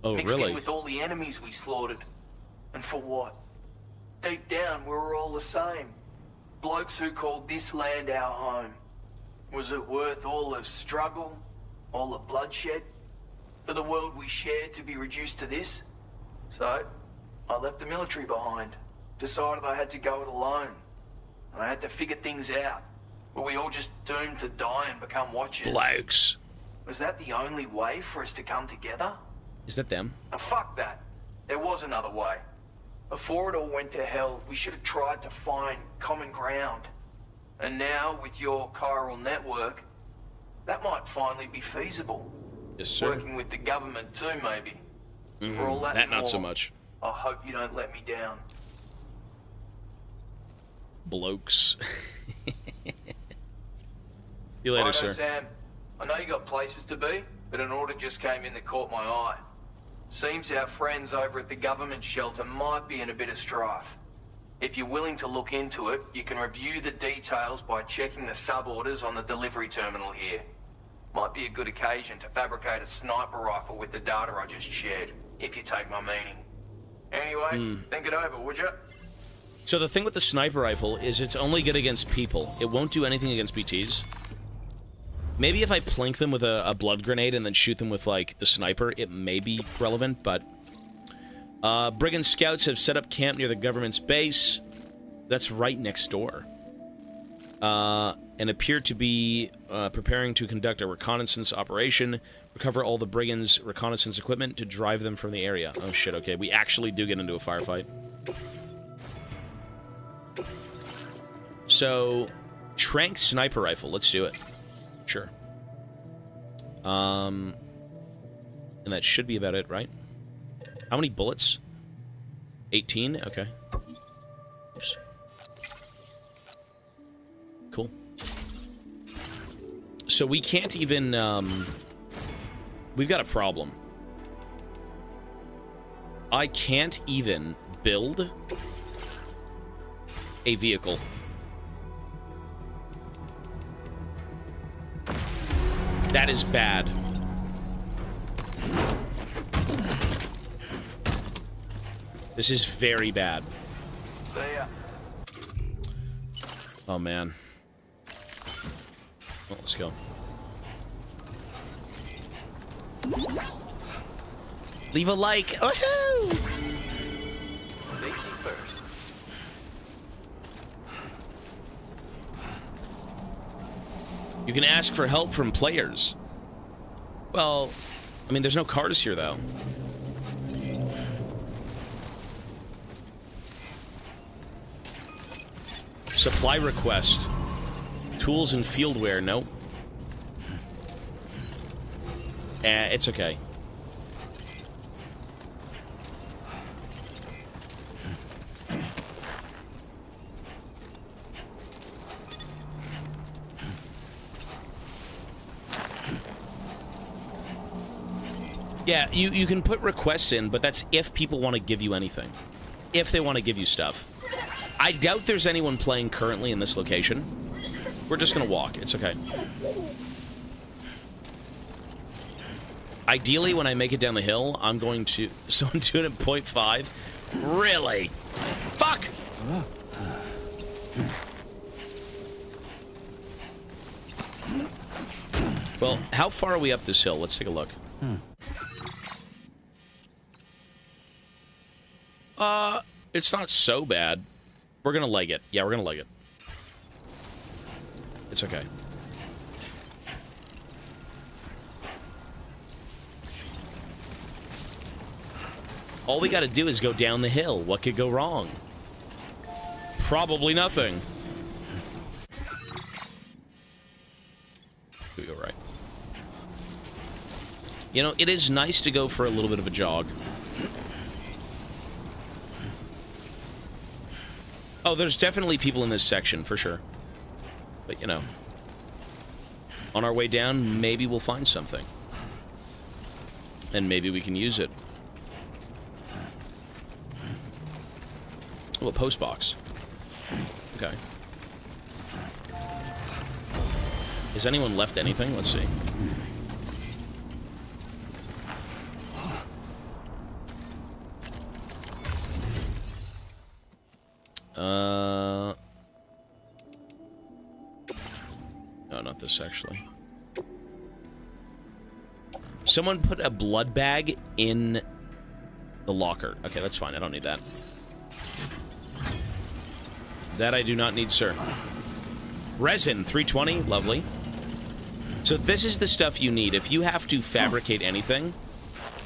Oh, mixed really? in with all the enemies we slaughtered. And for what? Deep down, we were all the same. Blokes who called this land our home. Was it worth all the struggle? All the bloodshed? For the world we shared to be reduced to this? So, I left the military behind. Decided I had to go it alone. I had to figure things out. Were we all just doomed to die and become Watchers? Blokes. Was that the only way for us to come together? Is that them? And fuck that. There was another way. Before it all went to hell, we should have tried to find common ground. And now, with your chiral network, that might finally be feasible. Yes, sir. Working with the government too, maybe. For all that, That and not so more, much. I hope you don't let me down. Blokes. See you later, Righto, sir. Sam. I know you got places to be, but an order just came in that caught my eye. Seems our friends over at the government shelter might be in a bit of strife. If you're willing to look into it, you can review the details by checking the sub-orders on the delivery terminal here. Might be a good occasion to fabricate a sniper rifle with the data I just shared, if you take my meaning. Anyway, think it over, would you? So the thing with the sniper rifle is it's only good against people. It won't do anything against BTs. Maybe if I plink them with a blood grenade and then shoot them with, like, the sniper, it may be relevant, but... Brigand scouts have set up camp near the government's base. That's right next door. and appear to be preparing to conduct a reconnaissance operation, recover all the brigands' reconnaissance equipment to drive them from the area. Oh shit, okay, we actually do get into a firefight. So, Trank sniper rifle, let's do it. Sure. And that should be about it, right? How many bullets? 18? Okay. Oops. Cool. So we can't even, we've got a problem. I can't even build a vehicle. That is bad. This is very bad. See ya. Oh, man. Well, let's go. Leave a like. Woohoo! Safety first. You can ask for help from players. Well, I mean, there's no cars here, though. Supply request. Tools and field wear. Nope. It's okay. Yeah, you can put requests in, but that's if people want to give you anything. If they want to give you stuff. I doubt there's anyone playing currently in this location. We're just gonna walk. It's okay. Ideally, when I make it down the hill, I'm going to... So I'm doing it 0.5? Really? Fuck! Well, how far are we up this hill? Let's take a look. It's not so bad. We're gonna leg it. Yeah, we're gonna leg it. It's okay. All we gotta do is go down the hill. What could go wrong? Probably nothing. We go right. You know, it is nice to go for a little bit of a jog. Oh, there's definitely people in this section, for sure. But, you know. On our way down, maybe we'll find something. And maybe we can use it. Oh, a post box. Okay. Has anyone left anything? Let's see. No, not this, actually. Someone put a blood bag in the locker. Okay, that's fine. I don't need that. That I do not need, sir. Resin, 320. Lovely. So this is the stuff you need. If you have to fabricate anything,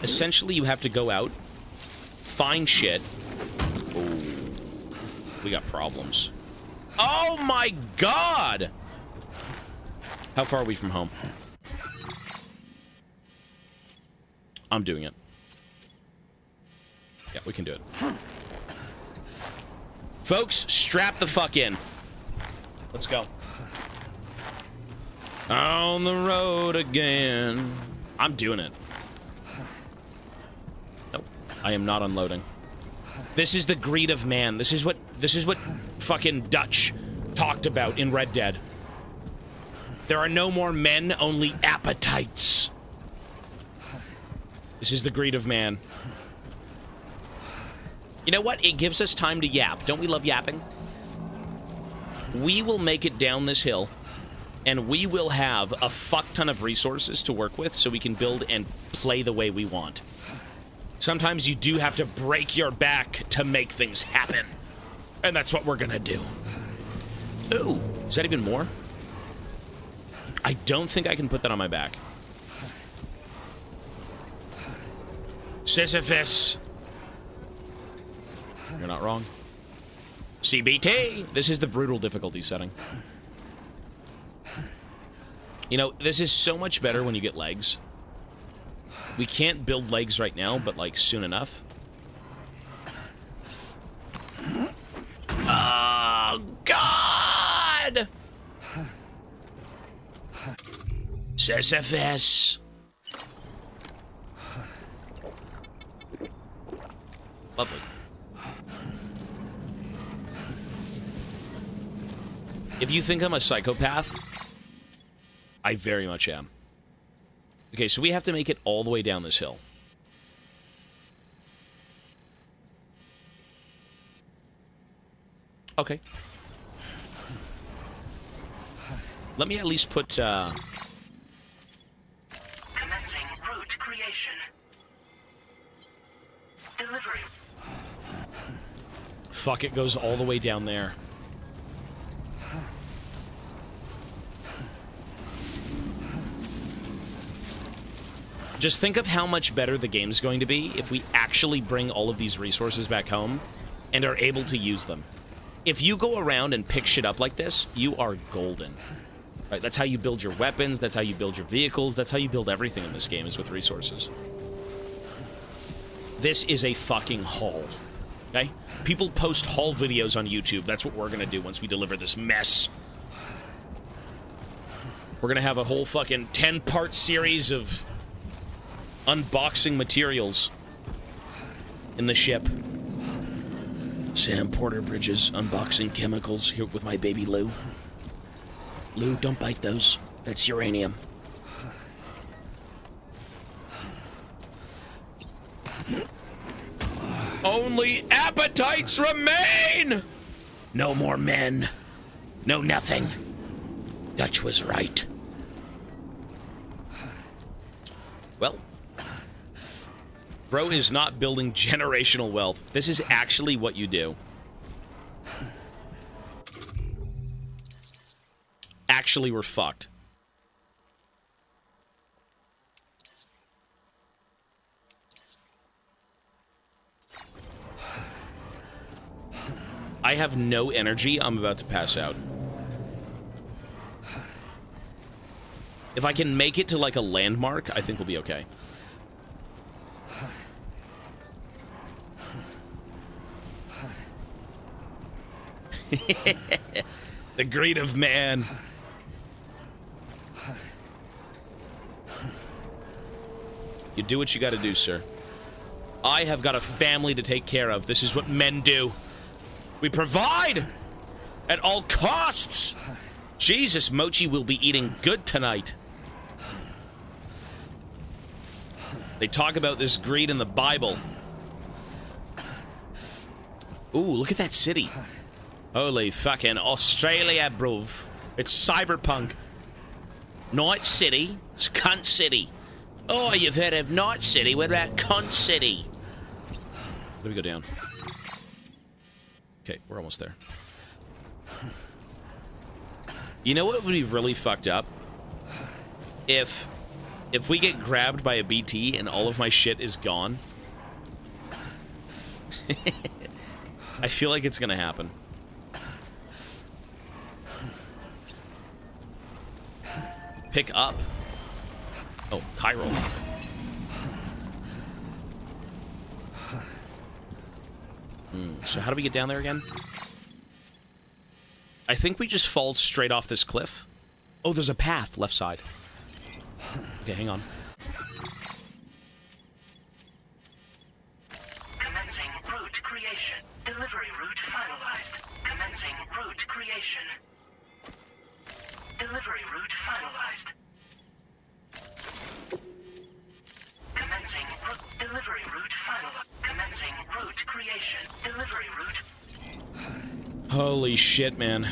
essentially you have to go out, find shit. Ooh. We got problems. Oh my god! How far are we from home? I'm doing it. Yeah, we can do it. Folks, strap the fuck in. Let's go. On the road again. I'm doing it. Nope. I am not unloading. This is the greed of man. This is what fucking Dutch talked about in Red Dead. There are no more men, only appetites. This is the greed of man. You know what? It gives us time to yap. Don't we love yapping? We will make it down this hill, and we will have a fuck ton of resources to work with so we can build and play the way we want. Sometimes you do have to break your back to make things happen. And that's what we're gonna do. Ooh, is that even more? I don't think I can put that on my back. Sisyphus! You're not wrong. CBT! This is the brutal difficulty setting. You know, this is so much better when you get legs. We can't build legs right now, but, like, soon enough. Oh, God! Sisyphus! Lovely. If you think I'm a psychopath, I very much am. Okay, so we have to make it all the way down this hill. Okay. Let me at least put, Commencing route creation. Delivery. Fuck, it goes all the way down there. Just think of how much better the game's going to be if we actually bring all of these resources back home and are able to use them. If you go around and pick shit up like this, you are golden. Right? That's how you build your weapons, that's how you build your vehicles, that's how you build everything in this game, is with resources. This is a fucking haul. Okay? People post haul videos on YouTube. That's what we're gonna do once we deliver this mess. We're gonna have a whole fucking 10-part series of unboxing materials in the ship. Sam Porter Bridges unboxing chemicals here with my baby Lou. Lou, don't bite those. That's uranium. Only appetites remain! No more men. No nothing. Dutch was right. Well, bro is not building generational wealth. This is actually what you do. Actually, we're fucked. I have no energy. I'm about to pass out. If I can make it to, like, a landmark, I think we'll be okay. The greed of man. You do what you gotta do, sir. I have got a family to take care of. This is what men do. We provide at all costs. Jesus, Mochi will be eating good tonight. They talk about this greed in the Bible. Ooh, look at that city. Holy fucking Australia, bruv. It's cyberpunk. Night City. It's Cunt City. Oh, you've heard of Night City. What about Cunt City? Let me go down. Okay, we're almost there. You know what would be really fucked up? If we get grabbed by a BT and all of my shit is gone. I feel like it's gonna happen. Pick up. Oh, Cairo. So how do we get down there again? I think we just fall straight off this cliff. Oh, there's a path, left side. Okay, hang on. Commencing route creation. Delivery route finalized. Commencing route creation. Delivery route finalized. Commencing delivery route finalized. Commencing route creation. Delivery route. Holy shit, man.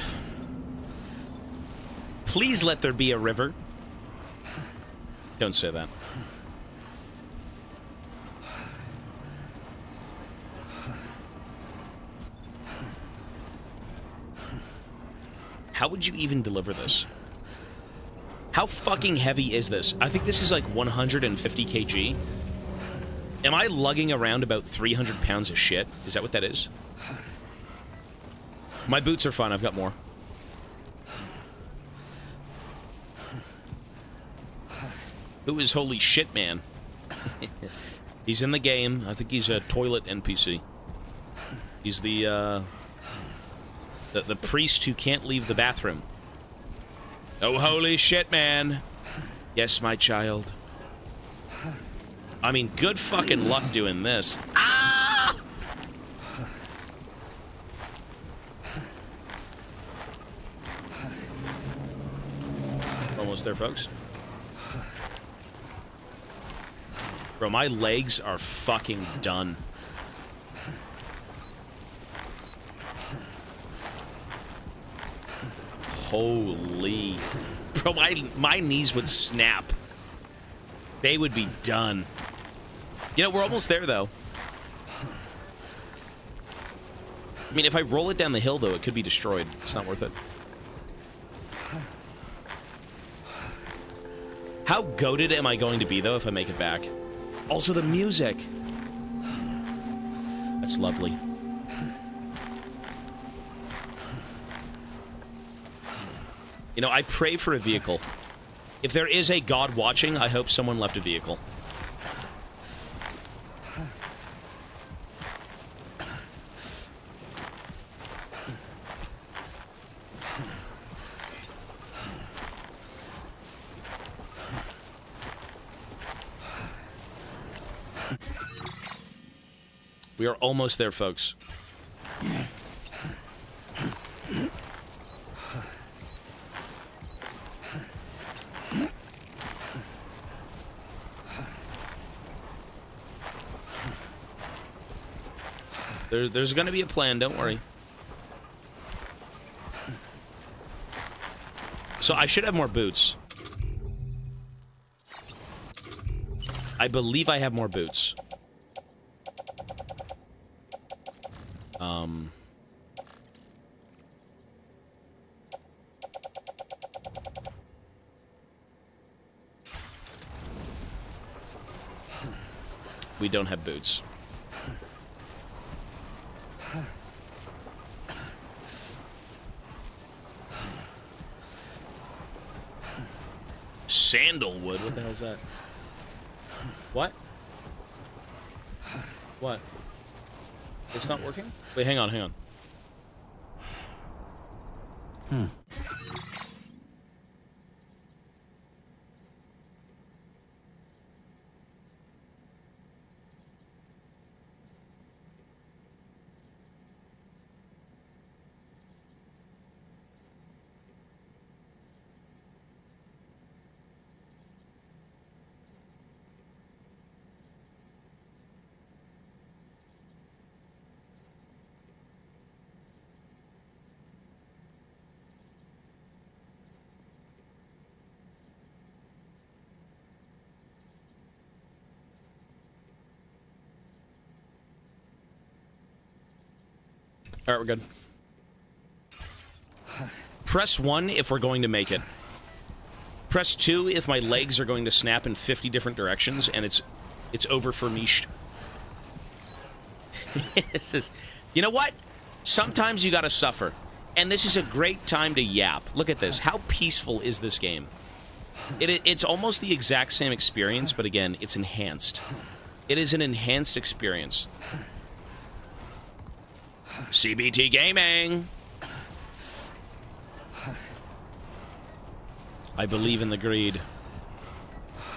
Please let there be a river. Don't say that. How would you even deliver this? How fucking heavy is this? I think this is like 150 kg. Am I lugging around about 300 pounds of shit? Is that what that is? My boots are fine. I've got more. Who is holy shit, man? He's in the game. I think he's a toilet NPC. He's the priest who can't leave the bathroom. Oh, holy shit, man. Yes, my child. I mean, good fucking luck doing this. Ah! Almost there, folks. Bro, my legs are fucking done. Holy. Bro, my knees would snap. They would be done. You know, we're almost there, though. I mean, if I roll it down the hill, though, it could be destroyed. It's not worth it. How goated am I going to be, though, if I make it back? Also, the music. That's lovely. You know, I pray for a vehicle. If there is a God watching, I hope someone left a vehicle. We are almost there, folks. There's gonna be a plan, don't worry. So I should have more boots. I believe I have more boots. We don't have boots. Sandalwood? What the hell is that? What? What? It's not working? Wait, hang on, hang on. All right, we're good. Press 1 if we're going to make it. Press 2 if my legs are going to snap in 50 different directions and it's over for me. This is, you know what? Sometimes you gotta suffer. And this is a great time to yap. Look at this. How peaceful is this game? It's almost the exact same experience, but again, it's enhanced. It is an enhanced experience. CBT Gaming! I believe in the greed.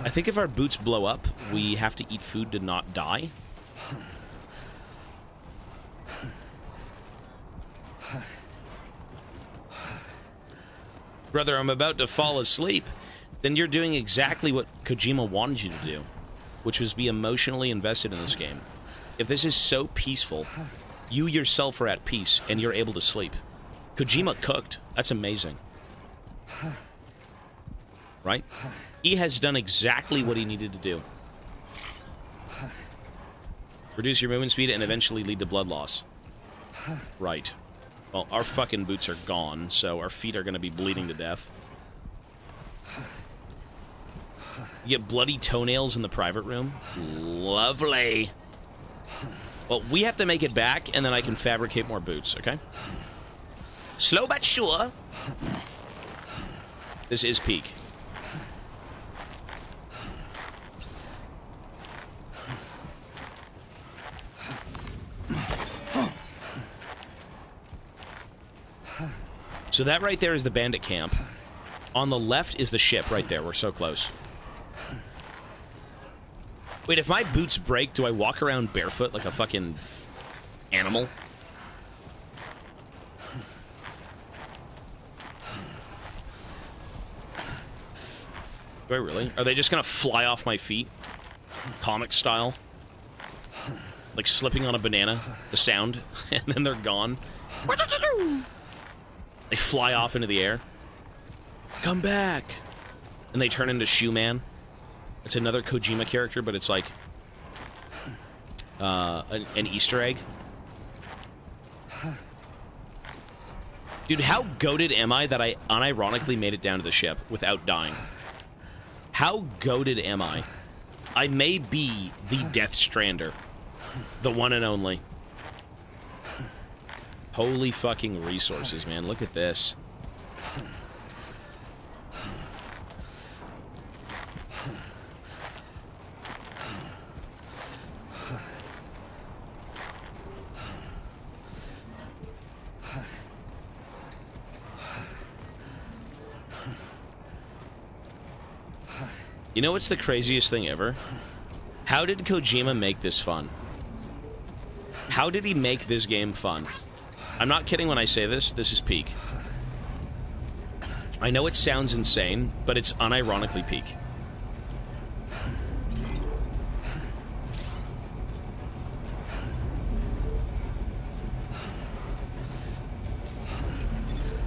I think if our boots blow up, we have to eat food to not die. Brother, I'm about to fall asleep. Then you're doing exactly what Kojima wanted you to do, which was be emotionally invested in this game. If this is so peaceful, you yourself are at peace and you're able to sleep. Kojima cooked. That's amazing. Right? He has done exactly what he needed to do. Reduce your movement speed and eventually lead to blood loss. Right. Well, our fucking boots are gone, so our feet are going to be bleeding to death. You get bloody toenails in the private room. Lovely. Well, we have to make it back, and then I can fabricate more boots, okay? Slow but sure. This is peak. So that right there is the bandit camp. On the left is the ship right there. We're so close. Wait, if my boots break, do I walk around barefoot like a fucking animal? Do I really? Are they just gonna fly off my feet? Comic style? Like slipping on a banana, the sound, and then they're gone. They fly off into the air. Come back! And they turn into Shoe Man. It's another Kojima character, but it's like an Easter egg. Dude, how goated am I that I unironically made it down to the ship without dying? How goated am I? I may be the Death Strander. The one and only. Holy fucking resources, man. Look at this. You know what's the craziest thing ever? How did Kojima make this fun? How did he make this game fun? I'm not kidding when I say this. This is peak. I know it sounds insane, but it's unironically peak.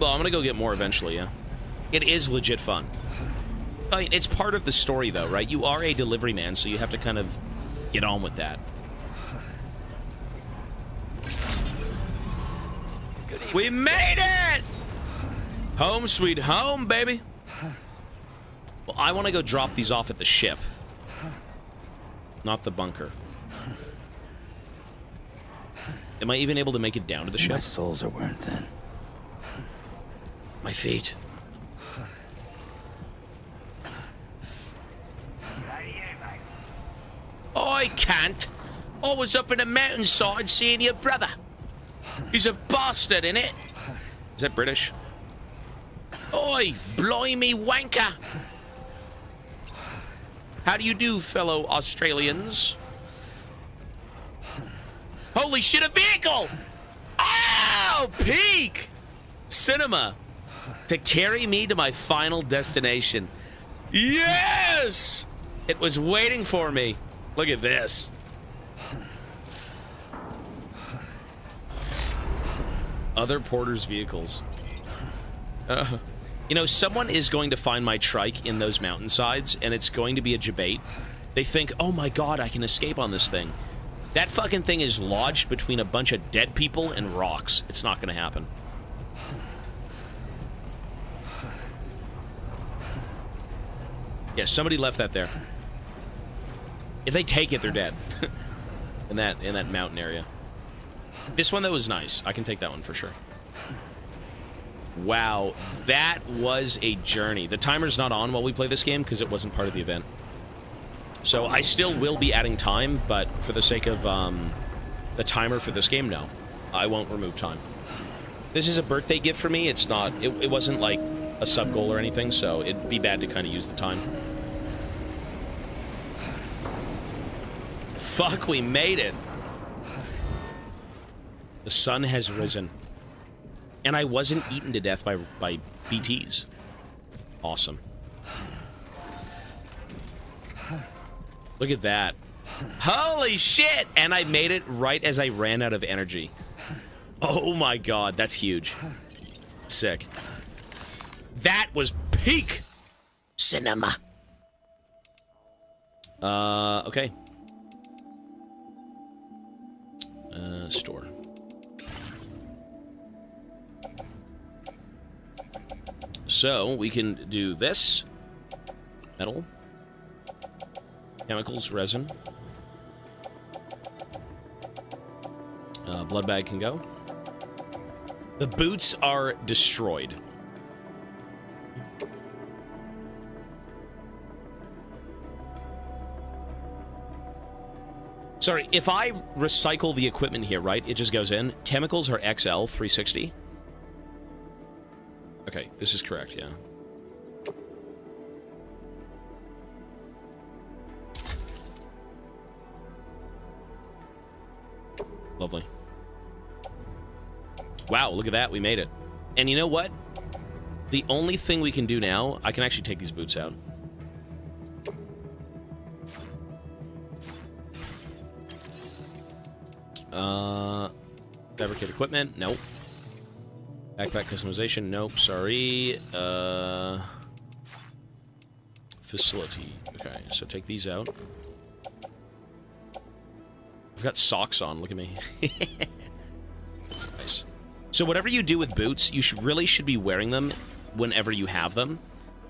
Well, I'm gonna go get more eventually, yeah. It is legit fun. I mean, it's part of the story, though, right? You are a delivery man, so you have to kind of get on with that. We made it! Home sweet home, baby. Well, I want to go drop these off at the ship. Not the bunker. Am I even able to make it down to the ship? My soles are wearing thin. My feet. I can't. I was up in the mountainside seeing your brother. He's a bastard, innit? Is that British? Oi, blimey wanker. How do you do, fellow Australians? Holy shit, a vehicle! Ow! Peak! Cinema. To carry me to my final destination. Yes! It was waiting for me. Look at this. Other porters' vehicles. You know, someone is going to find my trike in those mountainsides, and it's going to be a debate. They think, oh my god, I can escape on this thing. That fucking thing is lodged between a bunch of dead people and rocks. It's not going to happen. Yeah, somebody left that there. If they take it, they're dead. in that mountain area. This one, though, was nice. I can take that one for sure. Wow, that was a journey. The timer's not on while we play this game because it wasn't part of the event. So I still will be adding time, but for the sake of the timer for this game, no. I won't remove time. This is a birthday gift for me. It's not... It wasn't like a sub-goal or anything, so it'd be bad to kind of use the time. Fuck, we made it. The sun has risen. And I wasn't eaten to death by BTs. Awesome. Look at that. Holy shit! And I made it right as I ran out of energy. Oh my god, that's huge. Sick. That was peak cinema. Okay. Store. So, we can do this. Metal. Chemicals, resin. Blood bag can go. The boots are destroyed. Sorry, if I recycle the equipment here, right, it just goes in. Chemicals are XL 360. Okay, this is correct, yeah. Lovely. Wow, look at that, we made it. And you know what? The only thing we can do now, I can actually take these boots out. Fabricate equipment, nope. Backpack customization, nope, sorry. Facility, okay, so take these out. I've got socks on, look at me. Nice. So whatever you do with boots, you really should be wearing them whenever you have them.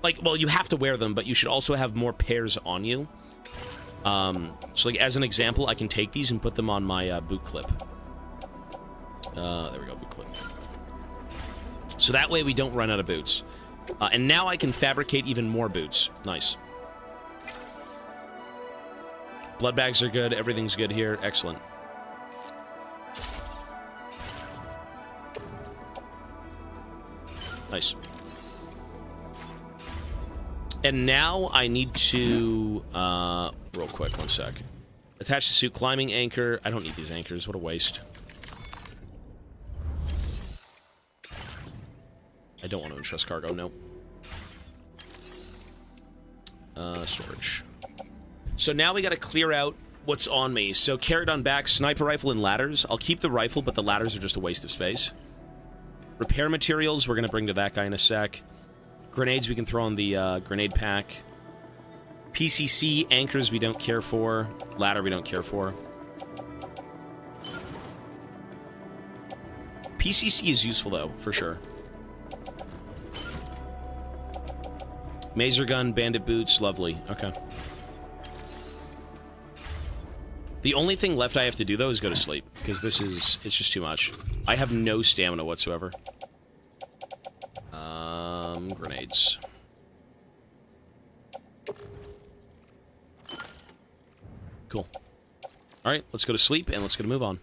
Like, well, you have to wear them, but you should also have more pairs on you. So like, as an example, I can take these and put them on my boot clip. There we go, boot clip. So that way we don't run out of boots. And now I can fabricate even more boots. Nice. Blood bags are good. Everything's good here. Excellent. Nice. And now I need to, real quick, one sec. Attach the suit climbing anchor. I don't need these anchors. What a waste. I don't want to entrust cargo, nope. Storage. So now we gotta clear out what's on me. So carried on back, sniper rifle and ladders. I'll keep the rifle, but the ladders are just a waste of space. Repair materials, we're gonna bring to that guy in a sec. Grenades we can throw on the grenade pack. PCC, anchors we don't care for. Ladder we don't care for. PCC is useful though, for sure. Mazer gun, bandit boots, lovely. Okay. The only thing left I have to do, though, is go to sleep. Because this is... it's just too much. I have no stamina whatsoever. Grenades. Cool. Alright, let's go to sleep, and let's get a move on.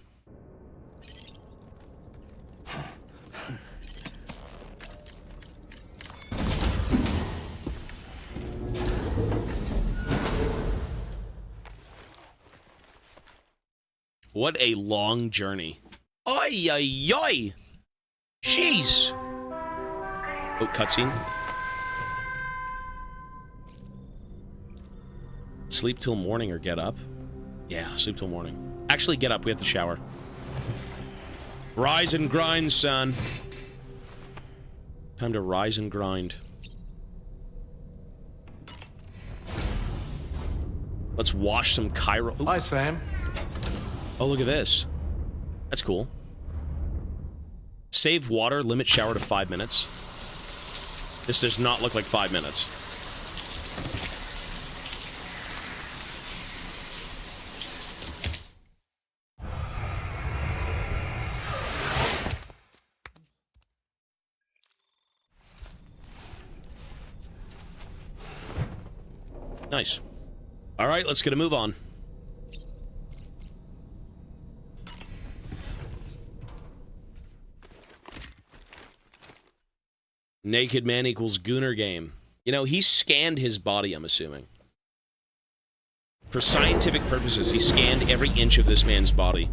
What a long journey. Oi, oi, oi! Jeez! Oh, cutscene. Sleep till morning or get up? Yeah, sleep till morning. Actually, get up. We have to shower. Rise and grind, son. Time to rise and grind. Let's wash some Cairo. Ooh. Hi, Sam. Oh, look at this. That's cool. Save water, limit shower to 5 minutes. This does not look like 5 minutes. Nice. All right, let's get a move on. Naked man equals Gooner game. You know, he scanned his body, I'm assuming. For scientific purposes, he scanned every inch of this man's body.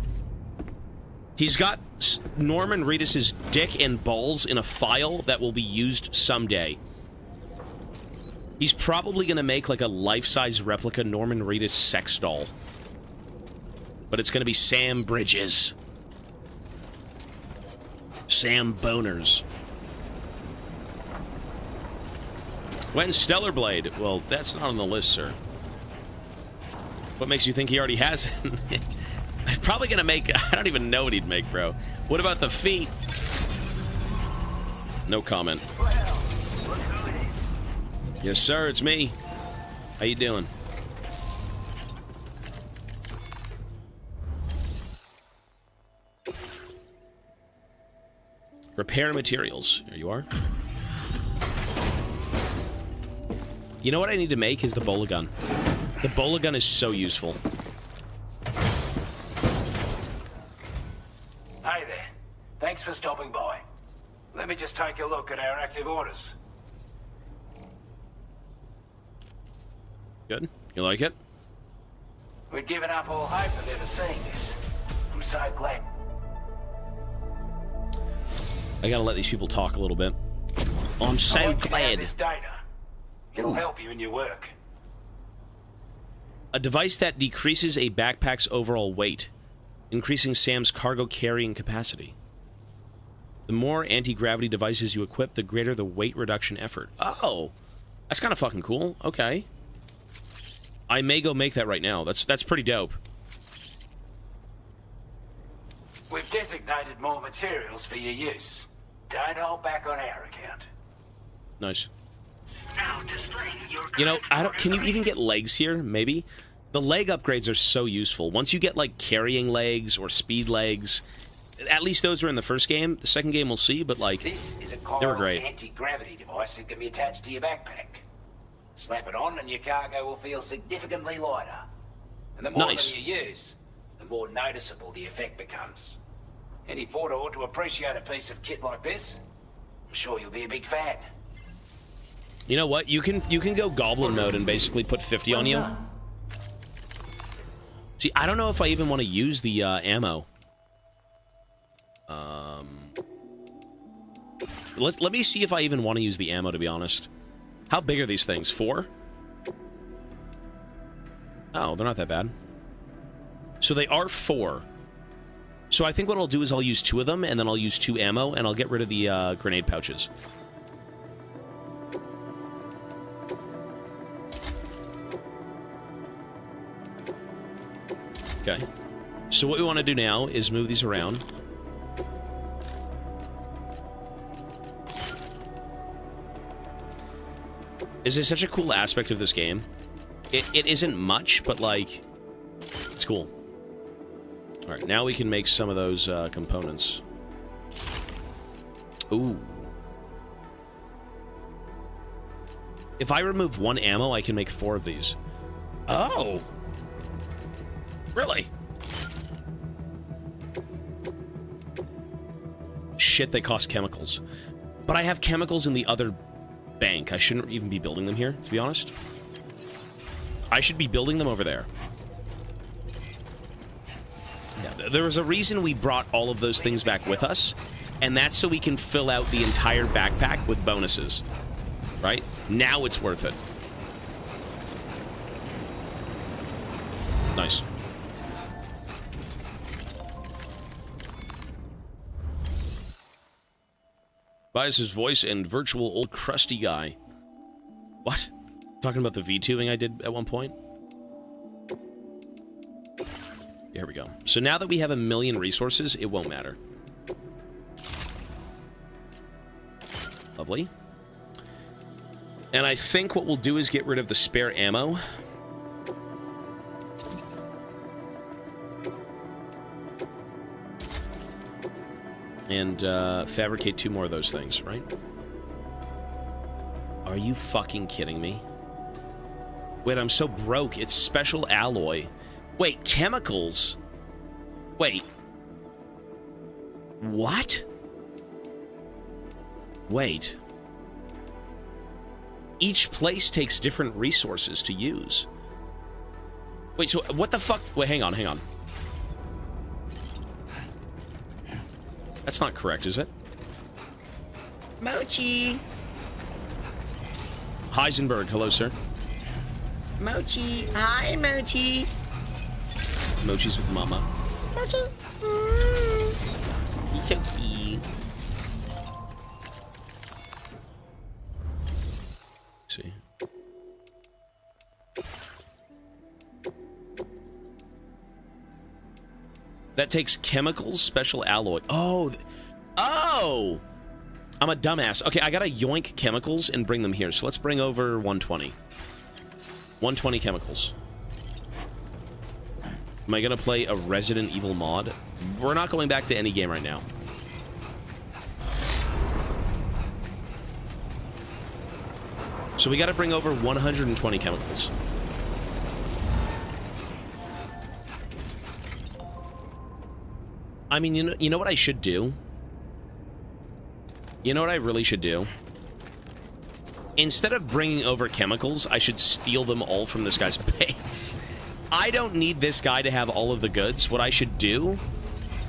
He's got Norman Reedus' dick and balls in a file that will be used someday. He's probably going to make like a life-size replica Norman Reedus sex doll. But it's going to be Sam Bridges. Sam Boners. When Stellar Blade? Well, that's not on the list, sir. What makes you think he already has it? I'm probably gonna make... I don't even know what he'd make, bro. What about the feet? No comment. Yes, sir, it's me. How you doing? Repair materials. There you are. You know what I need to make is the bola gun. The bola gun is so useful. Hey there. Thanks for stopping by. Let me just take a look at our active orders. Good. You like it? We'd given up all hope of ever seeing this. I'm so glad. I gotta let these people talk a little bit. Oh, I'm so glad. This data. It'll help you in your work. A device that decreases a backpack's overall weight, increasing Sam's cargo carrying capacity. The more anti-gravity devices you equip, the greater the weight reduction effort. Oh, that's kind of fucking cool. Okay. I may go make that right now. That's pretty dope. We've designated more materials for your use. Don't hold back on our account. Nice. You know, can you even get legs here? Maybe. The leg upgrades are so useful. Once you get like carrying legs or speed legs, at least those were in the first game. The second game we'll see, but like This is a they were great. anti-gravity device that can be attached to your backpack. Slap it on and your cargo will feel significantly lighter. And the more Nice. them you use, the more noticeable the effect becomes. Any porter ought to appreciate a piece of kit like this. I'm sure you'll be a big fan. You know what? You can go goblin mode and basically put 50 on you. See, I don't know if I even want to use the ammo. Let me see if I even want to use the ammo, to be honest. How big are these things? 4? Oh, they're not that bad. So they are 4. So I think what I'll do is I'll use 2 of them, and then I'll use 2 ammo, and I'll get rid of the grenade pouches. Okay. So what we want to do now is move these around. Is it such a cool aspect of this game? It isn't much, but like, it's cool. All right, now we can make some of those components. Ooh. If I remove 1 ammo, I can make 4 of these. Oh. Really? Shit, they cost chemicals. But I have chemicals in the other bank. I shouldn't even be building them here, to be honest. I should be building them over there. Yeah, there was a reason we brought all of those things back with us, and that's so we can fill out the entire backpack with bonuses. Right? Now it's worth it. Nice. Bias's voice and virtual old crusty guy. What? Talking about the VTubing I did at one point? Here we go. So now that we have 1,000,000 resources, it won't matter. Lovely. And I think what we'll do is get rid of the spare ammo. And fabricate 2 more of those things, right? Are you fucking kidding me? Wait, I'm so broke. It's special alloy. Wait, chemicals? Wait. What? Wait. Each place takes different resources to use. Wait, so what the fuck? Wait, hang on, hang on. That's not correct, is it? Mochi! Heisenberg, hello, sir. Mochi, hi, Mochi. Mochi's with Mama. Mochi. He's so cute. Let's see. That takes chemicals, special alloy. Oh! Oh! I'm a dumbass. Okay, I gotta yoink chemicals and bring them here. So let's bring over 120. 120 chemicals. Am I gonna play a Resident Evil mod? We're not going back to any game right now. So we got to bring over 120 chemicals. I mean, you know what I should do? You know what I really should do? Instead of bringing over chemicals, I should steal them all from this guy's base. I don't need this guy to have all of the goods. What I should do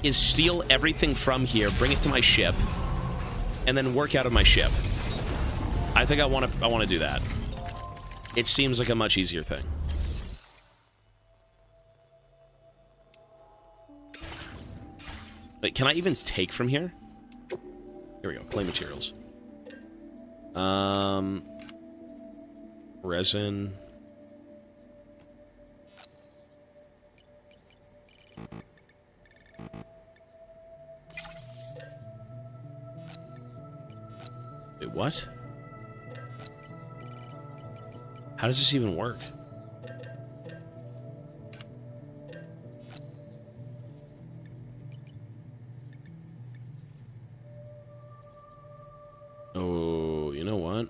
is steal everything from here, bring it to my ship, and then work out of my ship. I think I want to do that. It seems like a much easier thing. Wait, can I even take from here? Here we go. Clay materials. Resin. Wait, what? How does this even work? Oh, you know what?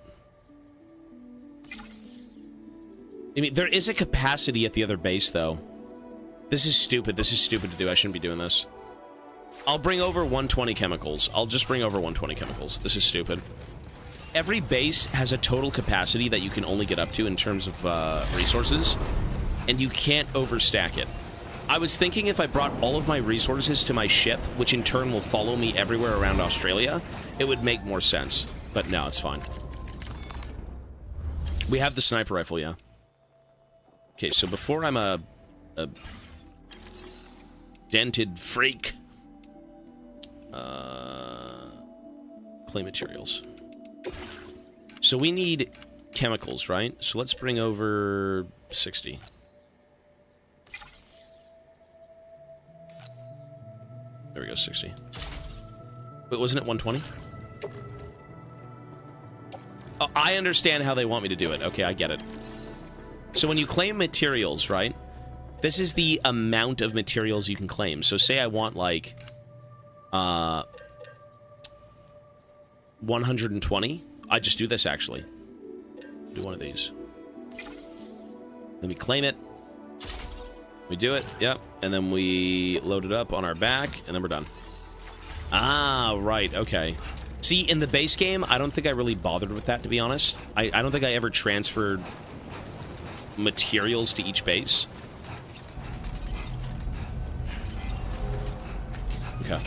I mean, there is a capacity at the other base, though. This is stupid. This is stupid to do. I shouldn't be doing this. I'll bring over 120 chemicals. I'll just bring over 120 chemicals. This is stupid. Every base has a total capacity that you can only get up to in terms of resources, and you can't overstack it. I was thinking if I brought all of my resources to my ship, which in turn will follow me everywhere around Australia, it would make more sense. But no, it's fine. We have the sniper rifle, yeah. Okay, so before I'm a dented freak, clay materials. So we need chemicals, right? So let's bring over 60. There we go, 60. Wait, wasn't it 120? Oh, I understand how they want me to do it. Okay, I get it. So when you claim materials, right? This is the amount of materials you can claim. So say I want, like, 120. I just do this, actually. Do one of these. Then we claim it. We do it, yep. And then we load it up on our back, and then we're done. Ah, right, okay. See, in the base game, I don't think I really bothered with that, to be honest. I don't think I ever transferred materials to each base. Okay.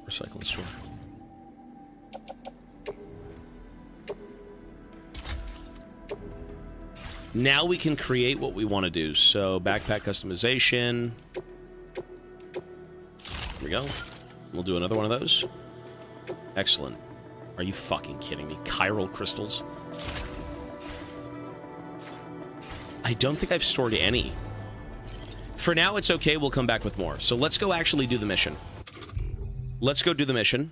Recycle and store. Now we can create what we want to do. So, backpack customization. Here we go. We'll do another one of those. Excellent. Are you fucking kidding me? Chiral crystals. I don't think I've stored any. For now, it's okay. We'll come back with more. So let's go actually do the mission. Let's go do the mission.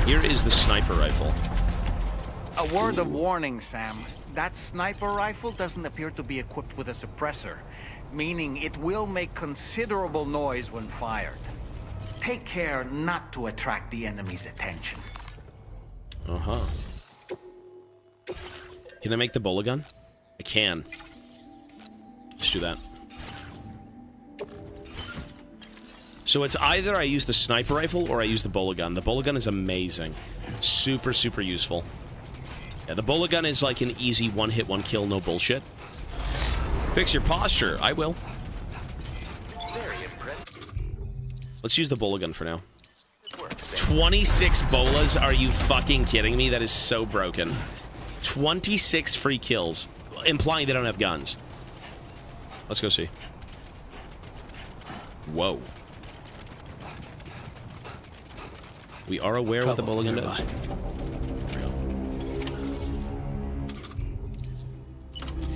Here is the sniper rifle. A word of warning, Sam. That sniper rifle doesn't appear to be equipped with a suppressor, meaning it will make considerable noise when fired. Take care not to attract the enemy's attention. Uh-huh. Can I make the bola gun? I can. Let's do that. So it's either I use the sniper rifle or I use the bola gun. The bola gun is amazing. Super, super useful. Yeah, the bola gun is like an easy one-hit, one-kill, no bullshit. Fix your posture. I will. Very impressive. Let's use the bola gun for now. 26 bolas? Are you fucking kidding me? That is so broken. 26 free kills, implying they don't have guns. Let's go see. Whoa. We are aware what the bola gun does.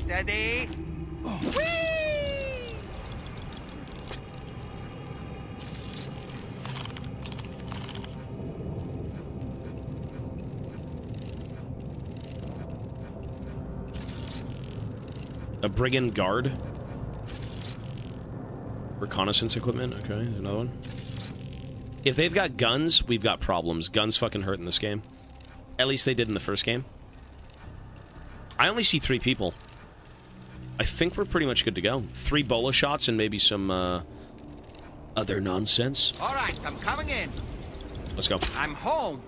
Steady. A brigand guard. Reconnaissance equipment. Okay, there's another one. If they've got guns, we've got problems. Guns fucking hurt in this game. At least they did in the first game. I only see 3 people. I think we're pretty much good to go. 3 bola shots and maybe some, other nonsense. All right, I'm coming in. Let's go. I'm home.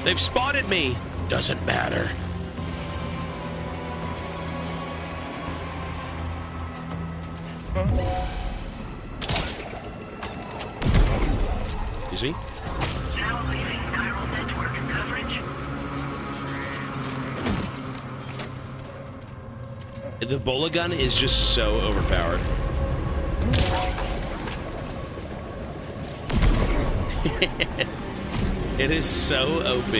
They've spotted me. Doesn't matter. You see? Now leaving chiral network coverage. The bola gun is just so overpowered. It is so OP.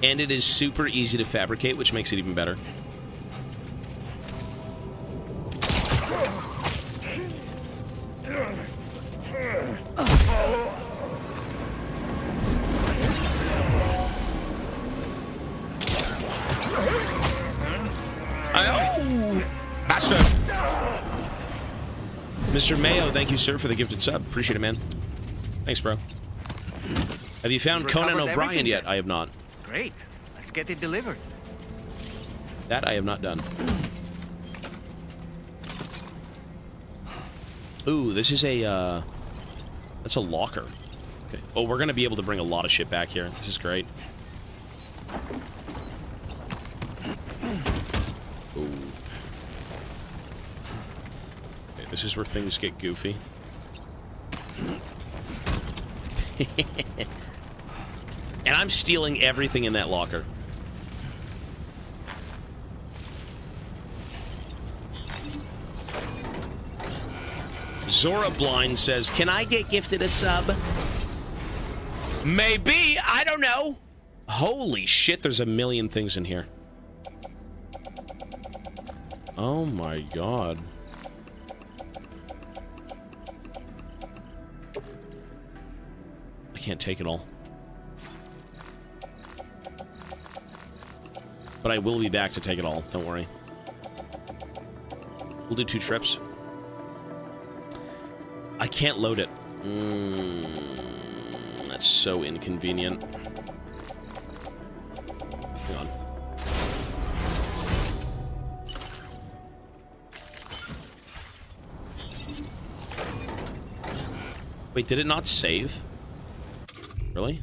And it is super easy to fabricate, which makes it even better. Oh! Bastard! Mr. Mayo, thank you, sir, for the gifted sub. Appreciate it, man. Thanks, bro. Have you found Conan O'Brien yet? I have not. Great. Let's get it delivered. That I have not done. Ooh, this is a, that's a locker. Okay. Oh, we're gonna be able to bring a lot of shit back here. This is great. Ooh. Okay, this is where things get goofy. And I'm stealing everything in that locker. Zora Blind says, "Can I get gifted a sub?" Maybe, I don't know. Holy shit, there's a million things in here. Oh my god. I can't take it all. But I will be back to take it all, don't worry. We'll do 2 trips. I can't load it. That's so inconvenient. Hang on. Wait, did it not save? Really?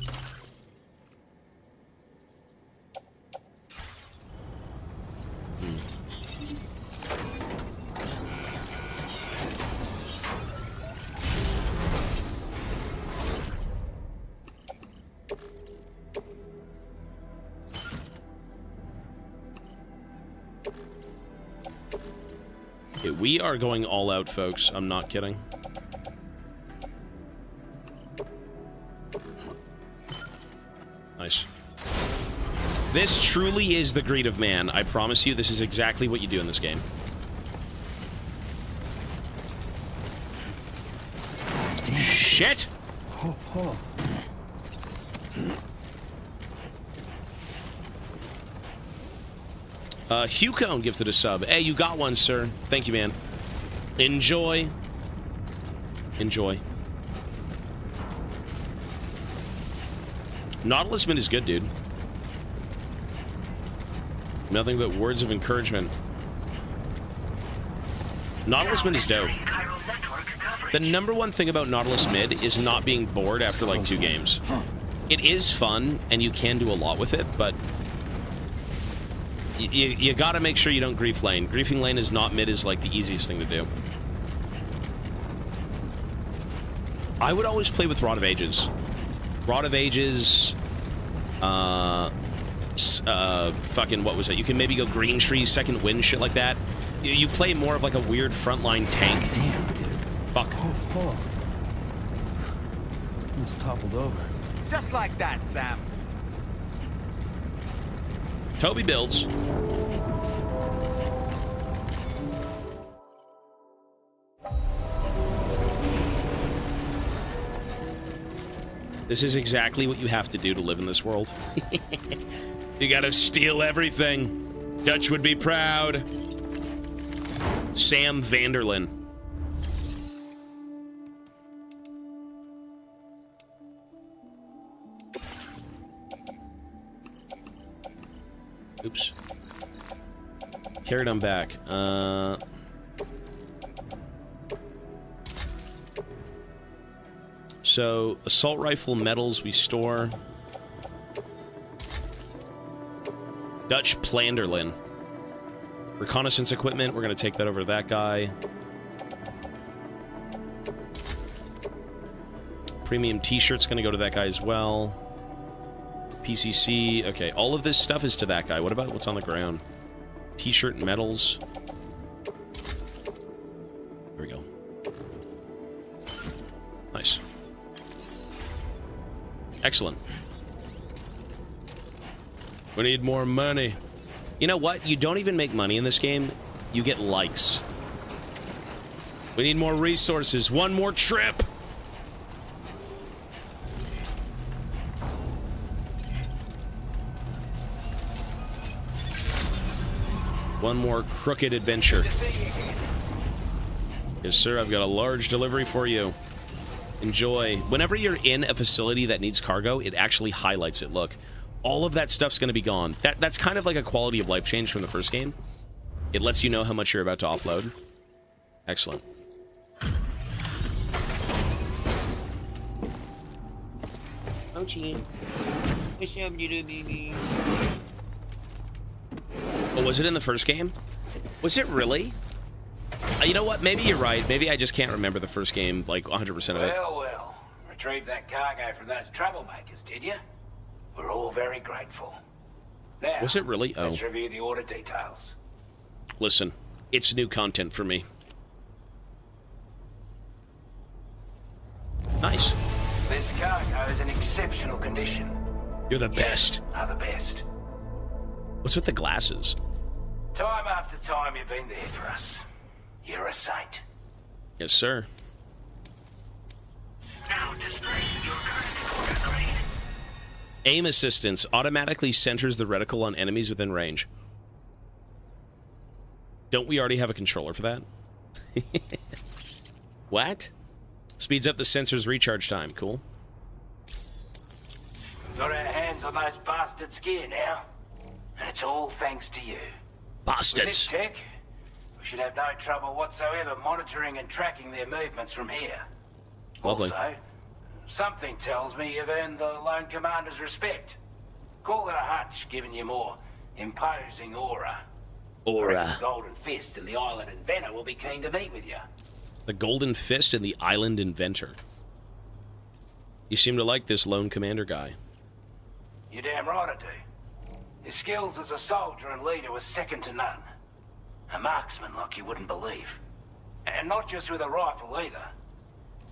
Okay, we are going all out, folks. I'm not kidding. Nice. This truly is the greed of man. I promise you, this is exactly what you do in this game. Shit! Hugh Cone gifted a sub. Hey, you got one, sir. Thank you, man. Enjoy. Enjoy. Nautilus Mint is good, dude. Nothing but words of encouragement. Nautilus Mint is dope. The #1 thing about Nautilus Mid is not being bored after like 2 games. It is fun, and you can do a lot with it, but you gotta make sure you don't grief lane. Griefing lane is not mid is like the easiest thing to do. I would always play with Rod of Ages. Rod of Ages, fucking, what was it? You can maybe go Green Tree, Second Wind, shit like that. You play more of like a weird frontline tank. Damn, dude. Fuck. Oh. Almost toppled over. Just like that, Sam. Toby builds. This is exactly what you have to do to live in this world. You gotta steal everything. Dutch would be proud. Sam Vanderlyn. Oops. Carried on back. So, assault rifle medals we store. Dutch Planderlin. Reconnaissance equipment, we're going to take that over to that guy. Premium t-shirt's going to go to that guy as well. PCC, okay, all of this stuff is to that guy. What about what's on the ground? T-shirt and medals. There we go. Nice. Excellent. We need more money. You know what? You don't even make money in this game. You get likes. We need more resources. One more trip. One more crooked adventure. Yes, sir. I've got a large delivery for you. Enjoy. Whenever you're in a facility that needs cargo, it actually highlights it. Look, all of that stuff's going to be gone. That's kind of like a quality of life change from the first game. It lets you know how much you're about to offload. Excellent. Mochi. What's up, little baby? Oh, was it in the first game? Was it really? You know what? Maybe you're right. Maybe I just can't remember the first game, like 100% of it. Well. Retrieved that cargo from those troublemakers, did you? We're all very grateful. Now, was it really? Oh. Let's review the order details. Listen, it's new content for me. Nice. This cargo is in exceptional condition. You're the best. Are the best. What's with the glasses? Time after time you've been there for us. You're a saint. Yes, sir. Now display your current order grade. Aim assistance automatically centers the reticle on enemies within range. Don't we already have a controller for that? What? Speeds up the sensor's recharge time. Cool. Got our hands on those bastards' gear now. And it's all thanks to you. Bastards. With this tech, we should have no trouble whatsoever monitoring and tracking their movements from here. Lovely. Also, something tells me you've earned the Lone Commander's respect. Call it a hunch, giving you more imposing aura. Aura. The Golden Fist and the Island Inventor will be keen to meet with you. The Golden Fist and the Island Inventor. You seem to like this Lone Commander guy. You're damn right I do. His skills as a soldier and leader was second to none. A marksman like you wouldn't believe. And not just with a rifle either.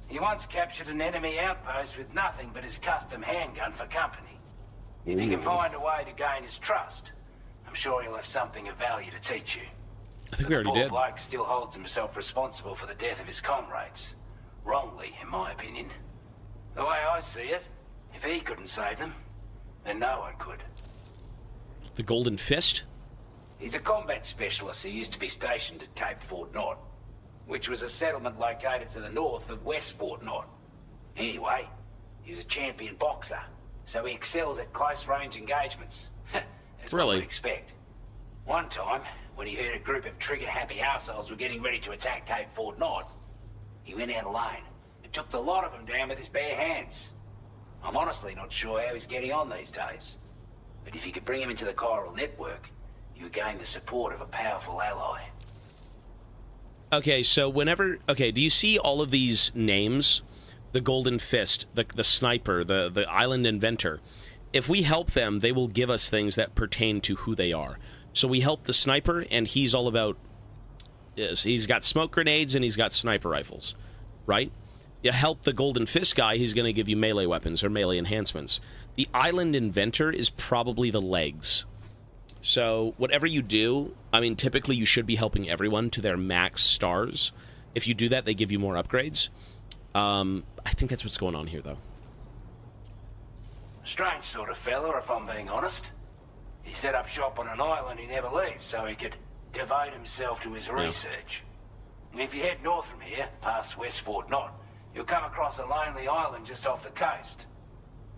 He once captured an enemy outpost with nothing but his custom handgun for company. If you can find a way to gain his trust, I'm sure he'll have something of value to teach you. I think we already did. The poor bloke still holds himself responsible for the death of his comrades. Wrongly, in my opinion. The way I see it, if he couldn't save them, then no one could. The Golden Fist? He's a combat specialist who used to be stationed at Cape Fort Knot, which was a settlement located to the north of West Fort Knot. Anyway, he was a champion boxer, so he excels at close-range engagements. As one would expect. One time, when he heard a group of trigger-happy arseholes were getting ready to attack Cape Fort Knot, he went out alone and took the lot of them down with his bare hands. I'm honestly not sure how he's getting on these days. But if you could bring him into the chiral network, you would gain the support of a powerful ally. Okay, so whenever... Okay, do you see all of these names? The Golden Fist, the Sniper, the Island Inventor. If we help them, they will give us things that pertain to who they are. So we help the Sniper, and he's all about... He's got smoke grenades, and he's got sniper rifles, right? You help the Golden Fist guy, he's going to give you melee weapons or melee enhancements. The Island Inventor is probably the legs. So whatever you do, I mean, typically you should be helping everyone to their max stars. If you do that, they give you more upgrades. I think that's what's going on here, though. Strange sort of fella, if I'm being honest. He set up shop on an island he never leaves, so he could devote himself to his research. And if you head north from here, past West Fort Knot, you'll come across a lonely island just off the coast.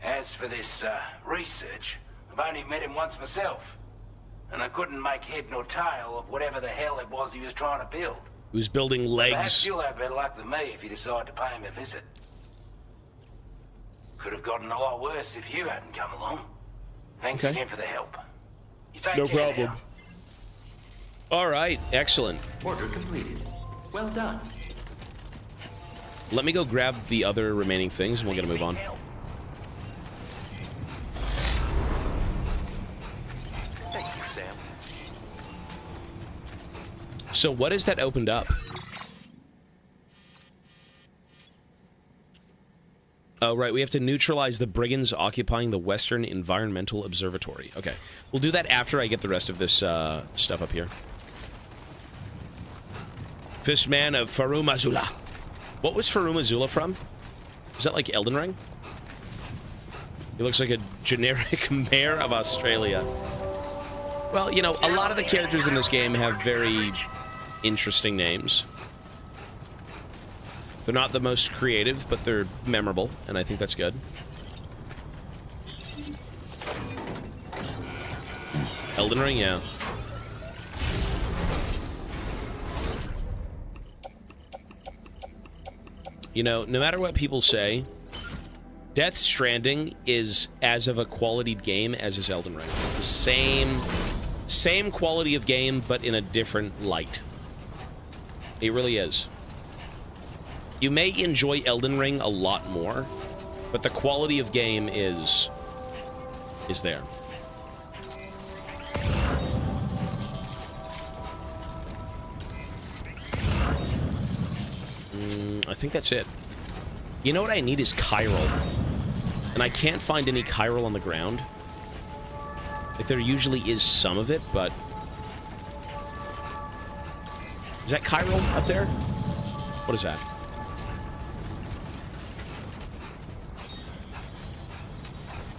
As for this, research, I've only met him once myself. And I couldn't make head nor tail of whatever the hell it was he was trying to build. He was building Perhaps legs. you'll have better luck than me if you decide to pay him a visit. Could have gotten a lot worse if you hadn't come along. Thanks Okay. again for the help. You take No care problem. now. All right, excellent. Order completed. Well done. Let me go grab the other remaining things, and we'll get to move on. Thank you, Sam. So what is that opened up? Oh, right, we have to neutralize the brigands occupying the Western Environmental Observatory. Okay, we'll do that after I get the rest of this stuff up here. Fishman of Farum Azula. What was Farum Azula from? Is that like Elden Ring? He looks like a generic mayor of Australia. Well, you know, a lot of the characters in this game have very interesting names. They're not the most creative, but they're memorable, and I think that's good. Elden Ring, yeah. You know, no matter what people say, Death Stranding is as of a quality game as is Elden Ring. It's the same quality of game, but in a different light. It really is. You may enjoy Elden Ring a lot more, but the quality of game is there. I think that's it. You know what I need is chiral. And I can't find any chiral on the ground. Like, there usually is some of it, but... Is that chiral up there? What is that?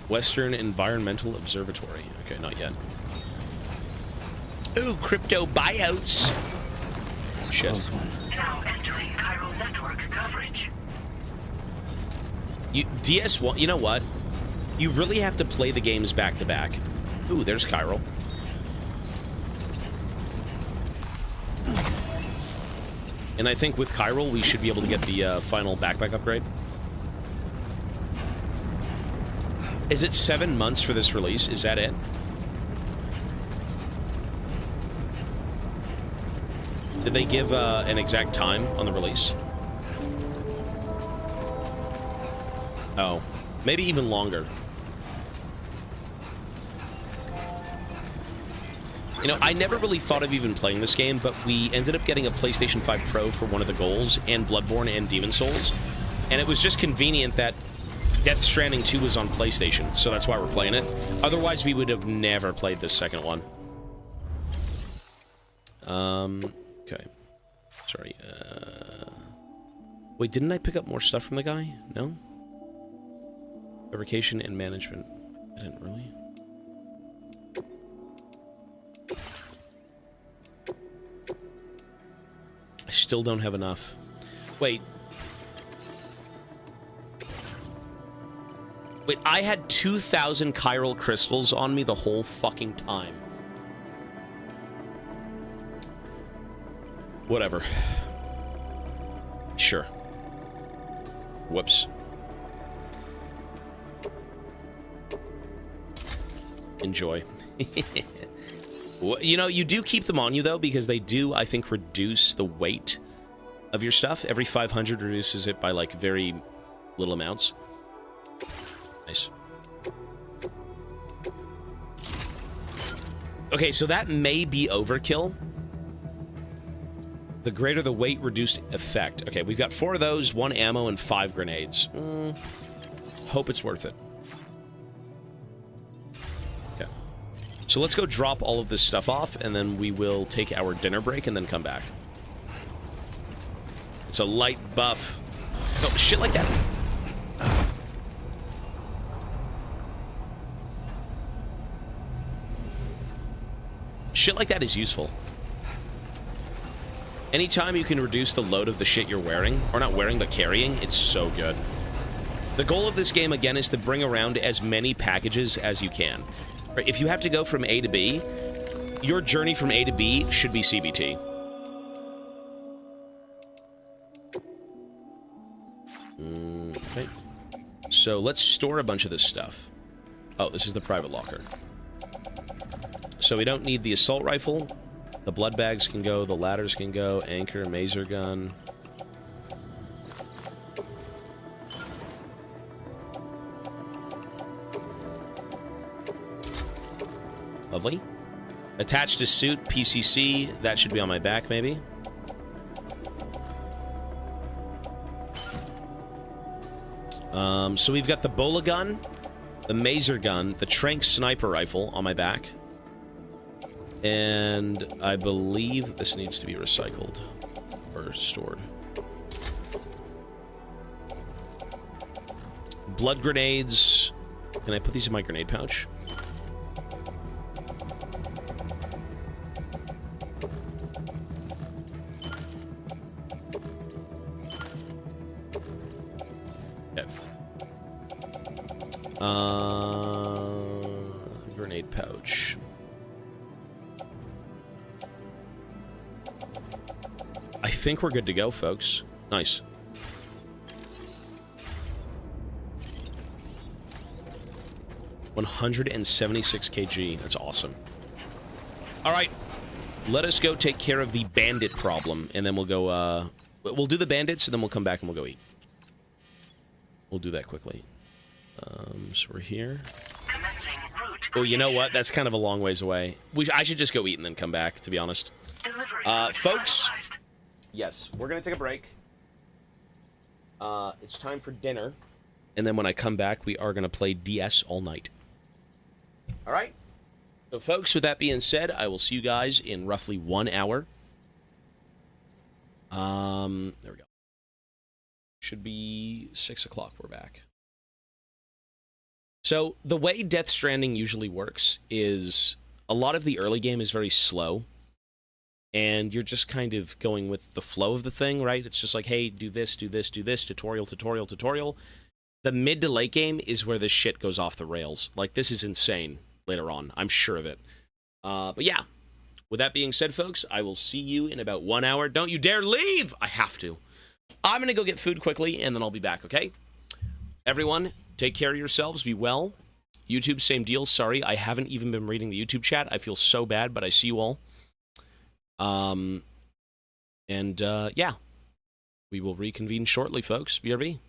Western Environmental Observatory. Okay, not yet. Ooh, crypto buyouts. Shit. Now entering chiral network coverage. You DS1, you know what? You really have to play the games back to back. Ooh, there's chiral. And I think with chiral, we should be able to get the final backpack upgrade. Is it 7 months for this release? Is that it? Did they give an exact time on the release? Oh, maybe even longer. You know, I never really thought of even playing this game, but we ended up getting a PlayStation 5 Pro for one of the goals, and Bloodborne and Demon Souls. And it was just convenient that Death Stranding 2 was on PlayStation, so that's why we're playing it. Otherwise, we would have never played this second one. Okay. Sorry, Wait, didn't I pick up more stuff from the guy? No? Fabrication and management. I didn't really. I still don't have enough. Wait. Wait, I had 2,000 chiral crystals on me the whole fucking time. Whatever. Sure. Whoops. Enjoy. You know, you do keep them on you, though, because they do, I think, reduce the weight of your stuff. Every 500 reduces it by, like, very little amounts. Nice. Okay, so that may be overkill. The greater the weight, reduced effect. Okay, we've got 4 of those, 1 ammo, and 5 grenades. Hope it's worth it. Okay. So let's go drop all of this stuff off, and then we will take our dinner break and then come back. It's a light buff. Oh, shit like that. Shit like that is useful. Anytime you can reduce the load of the shit you're wearing, or not wearing, but carrying, it's so good. The goal of this game, again, is to bring around as many packages as you can. If you have to go from A to B, your journey from A to B should be CBT. Okay. So let's store a bunch of this stuff. Oh, this is the private locker. So we don't need the assault rifle. The blood bags can go, the ladders can go, anchor, mazer gun. Lovely. Attached to suit, PCC. That should be on my back, maybe. So we've got the bola gun, the mazer gun, the trank sniper rifle on my back. And I believe this needs to be recycled or stored. Blood grenades. Can I put these in my grenade pouch? Grenade pouch. I think we're good to go, folks. Nice. $176 kg. That's awesome. All right. Let us go take care of the bandit problem, and then we'll go, we'll do the bandits, and then we'll come back and we'll go eat. We'll do that quickly. So we're here. Oh, you know what? That's kind of a long ways away. I should just go eat and then come back, to be honest. Folks. Yes, we're going to take a break. It's time for dinner. And then when I come back, we are going to play DS all night. All right? So, folks, with that being said, I will see you guys in roughly 1 hour. There we go. Should be 6 o'clock. We're back. So, the way Death Stranding usually works is a lot of the early game is very slow. And you're just kind of going with the flow of the thing, right? It's just like, hey, do this, do this, do this, tutorial, tutorial, tutorial. The mid to late game is where this shit goes off the rails. Like, this is insane later on. I'm sure of it. But yeah, with that being said, folks, I will see you in about 1 hour. Don't you dare leave! I have to. I'm going to go get food quickly, and then I'll be back, okay? Everyone, take care of yourselves. Be well. YouTube, same deal. Sorry, I haven't even been reading the YouTube chat. I feel so bad, but I see you all. Yeah. We will reconvene shortly, folks. BRB.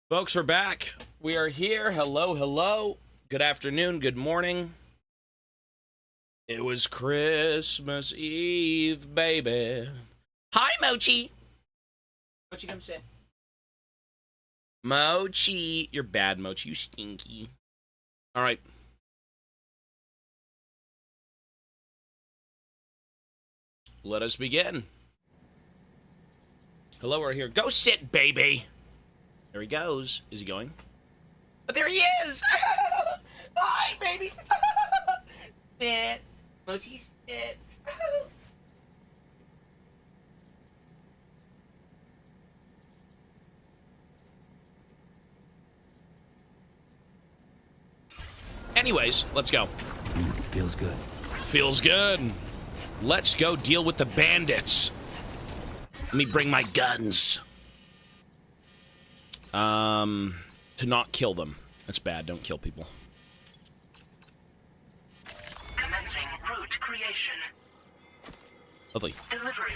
Folks, we're back. We are here. Hello, hello. Good afternoon, good morning. It was Christmas Eve, baby. Hi, Mochi. Mochi, come sit. Mochi. You're bad, Mochi. You stinky. All right. Let us begin. Hello, we're here. Go sit, baby. There he goes. Is he going? Oh, there he is. Hi, baby. Sit. Mochi, sit. Anyways, let's go. Feels good. Feels good. Let's go deal with the bandits. Let me bring my guns. To not kill them. That's bad. Don't kill people. Commencing route creation. Lovely. Delivery.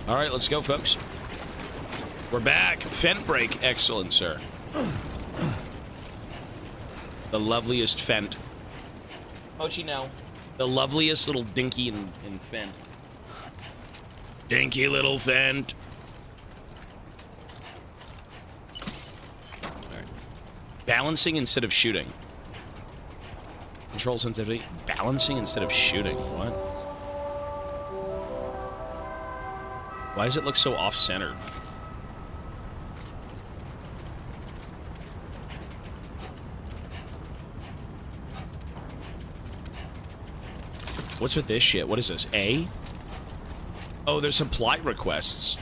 All right, let's go, folks. We're back. Fent break. Excellent, sir. The loveliest Fent. Mochi, no. The loveliest little dinky in Fent. Dinky little Fent. Alright. Balancing instead of shooting. Control sensitivity. Balancing instead of shooting. What? Why does it look so off-centered? What's with this shit? What is this? A? Oh, there's supply requests.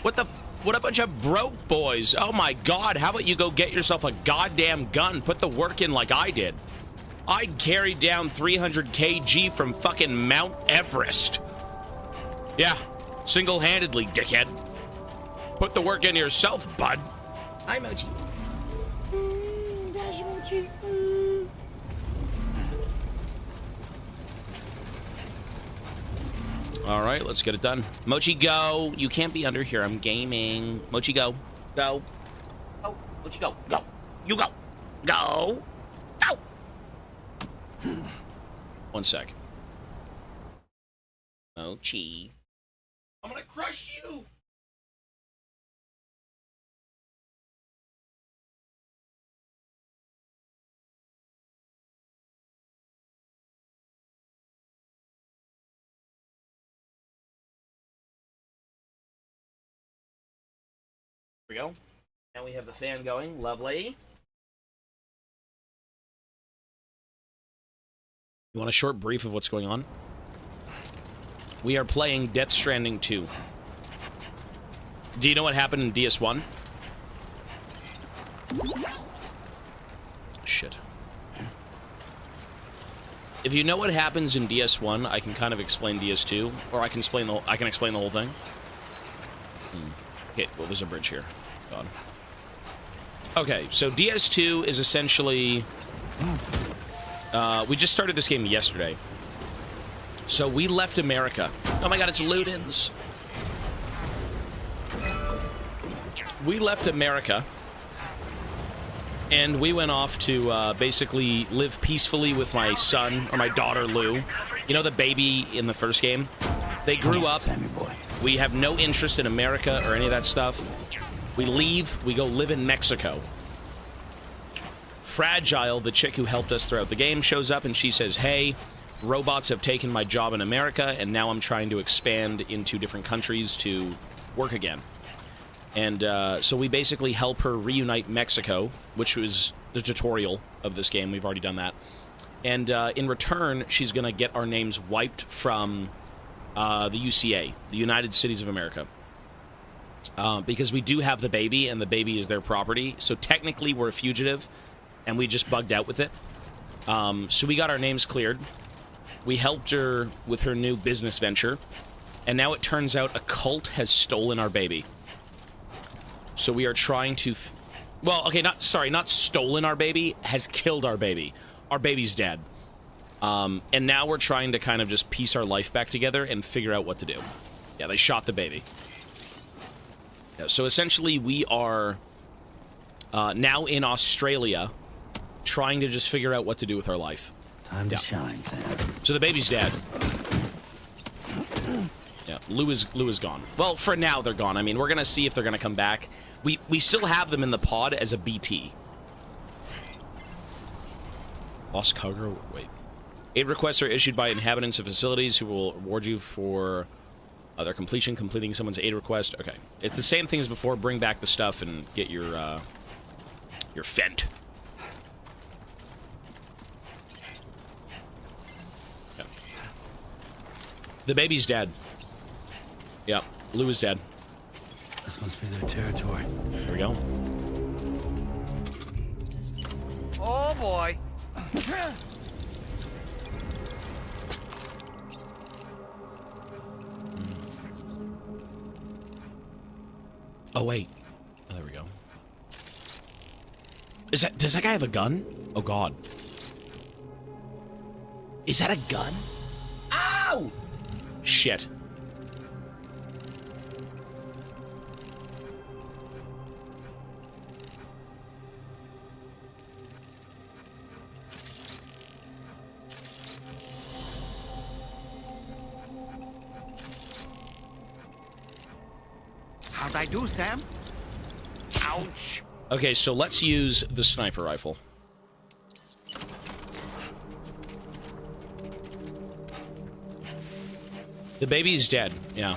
What a bunch of broke boys. Oh my god, how about you go get yourself a goddamn gun? Put the work in like I did. I carried down 300 kg from fucking Mount Everest. Yeah, single-handedly, dickhead. Put the work in yourself, bud. Hi, Mochi. Gosh, Mochi. All right, let's get it done. Mochi, go. You can't be under here. I'm gaming. Mochi, go. Go. Go. Mochi, go. Go. You go. Go. Go. 1 sec. Mochi. I'm gonna crush you. Here we go. Now we have the fan going. Lovely. You want a short brief of what's going on? We are playing Death Stranding 2. Do you know what happened in DS1? Shit. If you know what happens in DS1, I can kind of explain DS2, or I can explain the whole thing. Okay, well, there's a bridge here. God. Okay, so DS2 is essentially... we just started this game yesterday. So we left America. Oh my god, it's Ludens. We left America. And we went off to basically live peacefully with my son, or my daughter, Lou. You know the baby in the first game? They grew up. We have no interest in America or any of that stuff. We leave, we go live in Mexico. Fragile, the chick who helped us throughout the game, shows up and she says, hey, robots have taken my job in America and now I'm trying to expand into different countries to work again. And so we basically help her reunite Mexico, which was the tutorial of this game. We've already done that. And in return, she's going to get our names wiped from the UCA, the United Cities of America. Because we do have the baby, and the baby is their property. So technically, we're a fugitive, and we just bugged out with it. So we got our names cleared. We helped her with her new business venture. And now it turns out a cult has stolen our baby. So we are trying to... well, okay, not stolen our baby, has killed our baby. Our baby's dead. And now we're trying to kind of just piece our life back together and figure out what to do. Yeah, they shot the baby. Yeah, so essentially, we are now in Australia, trying to just figure out what to do with our life. Time to shine, Sam. So the baby's dead. Yeah, Lou is gone. Well, for now they're gone. I mean, we're gonna see if they're gonna come back. We still have them in the pod as a BT. Lost cargo. Wait. Aid requests are issued by inhabitants of facilities who will reward you for their completing someone's aid request. Okay, it's the same thing as before. Bring back the stuff and get your fent. Okay. The baby's dead. Yep, Lou is dead. This must be their territory. Here we go. Oh boy. Oh wait. Oh, there we go. Does that guy have a gun? Oh god. Is that a gun? Ow! Shit. How'd I do, Sam? Ouch. Okay, so let's use the sniper rifle. The baby's dead, yeah.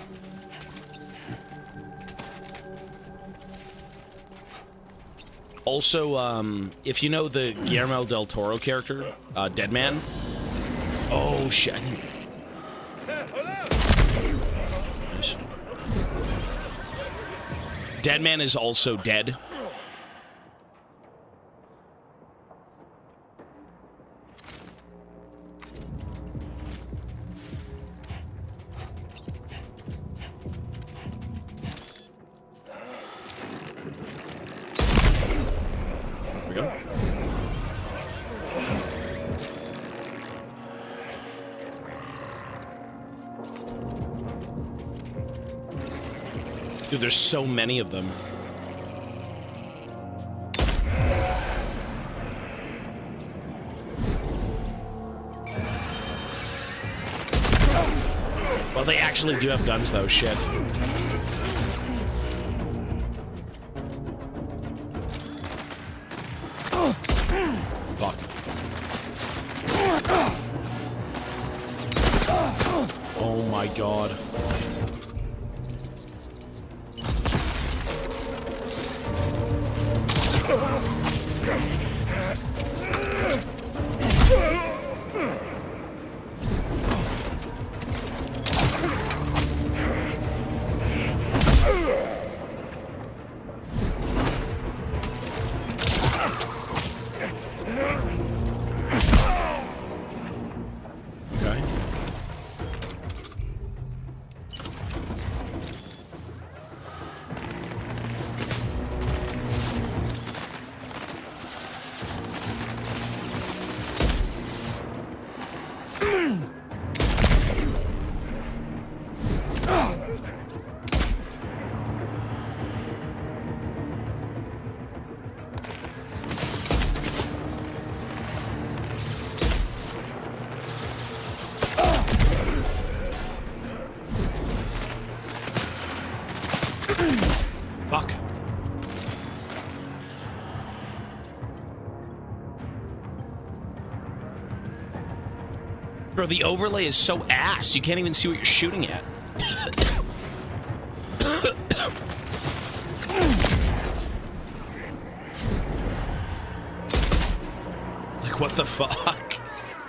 Also, if you know the Guillermo del Toro character, Dead Man. Oh, shit. I think... Nice. Dead Man is also dead. There we go. Dude, there's so many of them. Well, they actually do have guns, though. Shit. Fuck. Oh my god. Okay. Fuck. Bro, the overlay is so ass. You can't even see what you're shooting at. Like, what the fuck?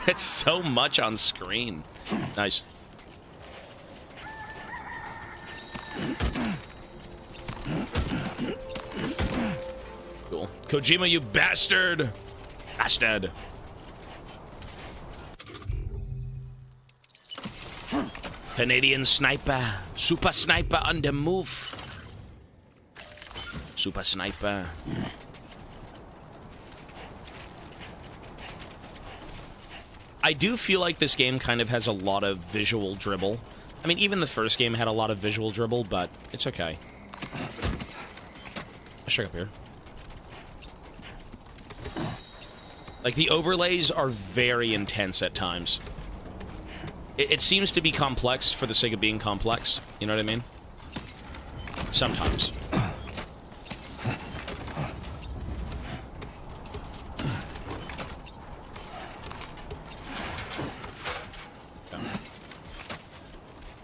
It's so much on screen. Nice. Cool. Kojima, you bastard! Bastard. Canadian sniper. Super sniper on the move. Super sniper. I do feel like this game kind of has a lot of visual dribble. I mean, even the first game had a lot of visual dribble, but it's okay. Let's check up here. Like, the overlays are very intense at times. It seems to be complex for the sake of being complex. You know what I mean? Sometimes.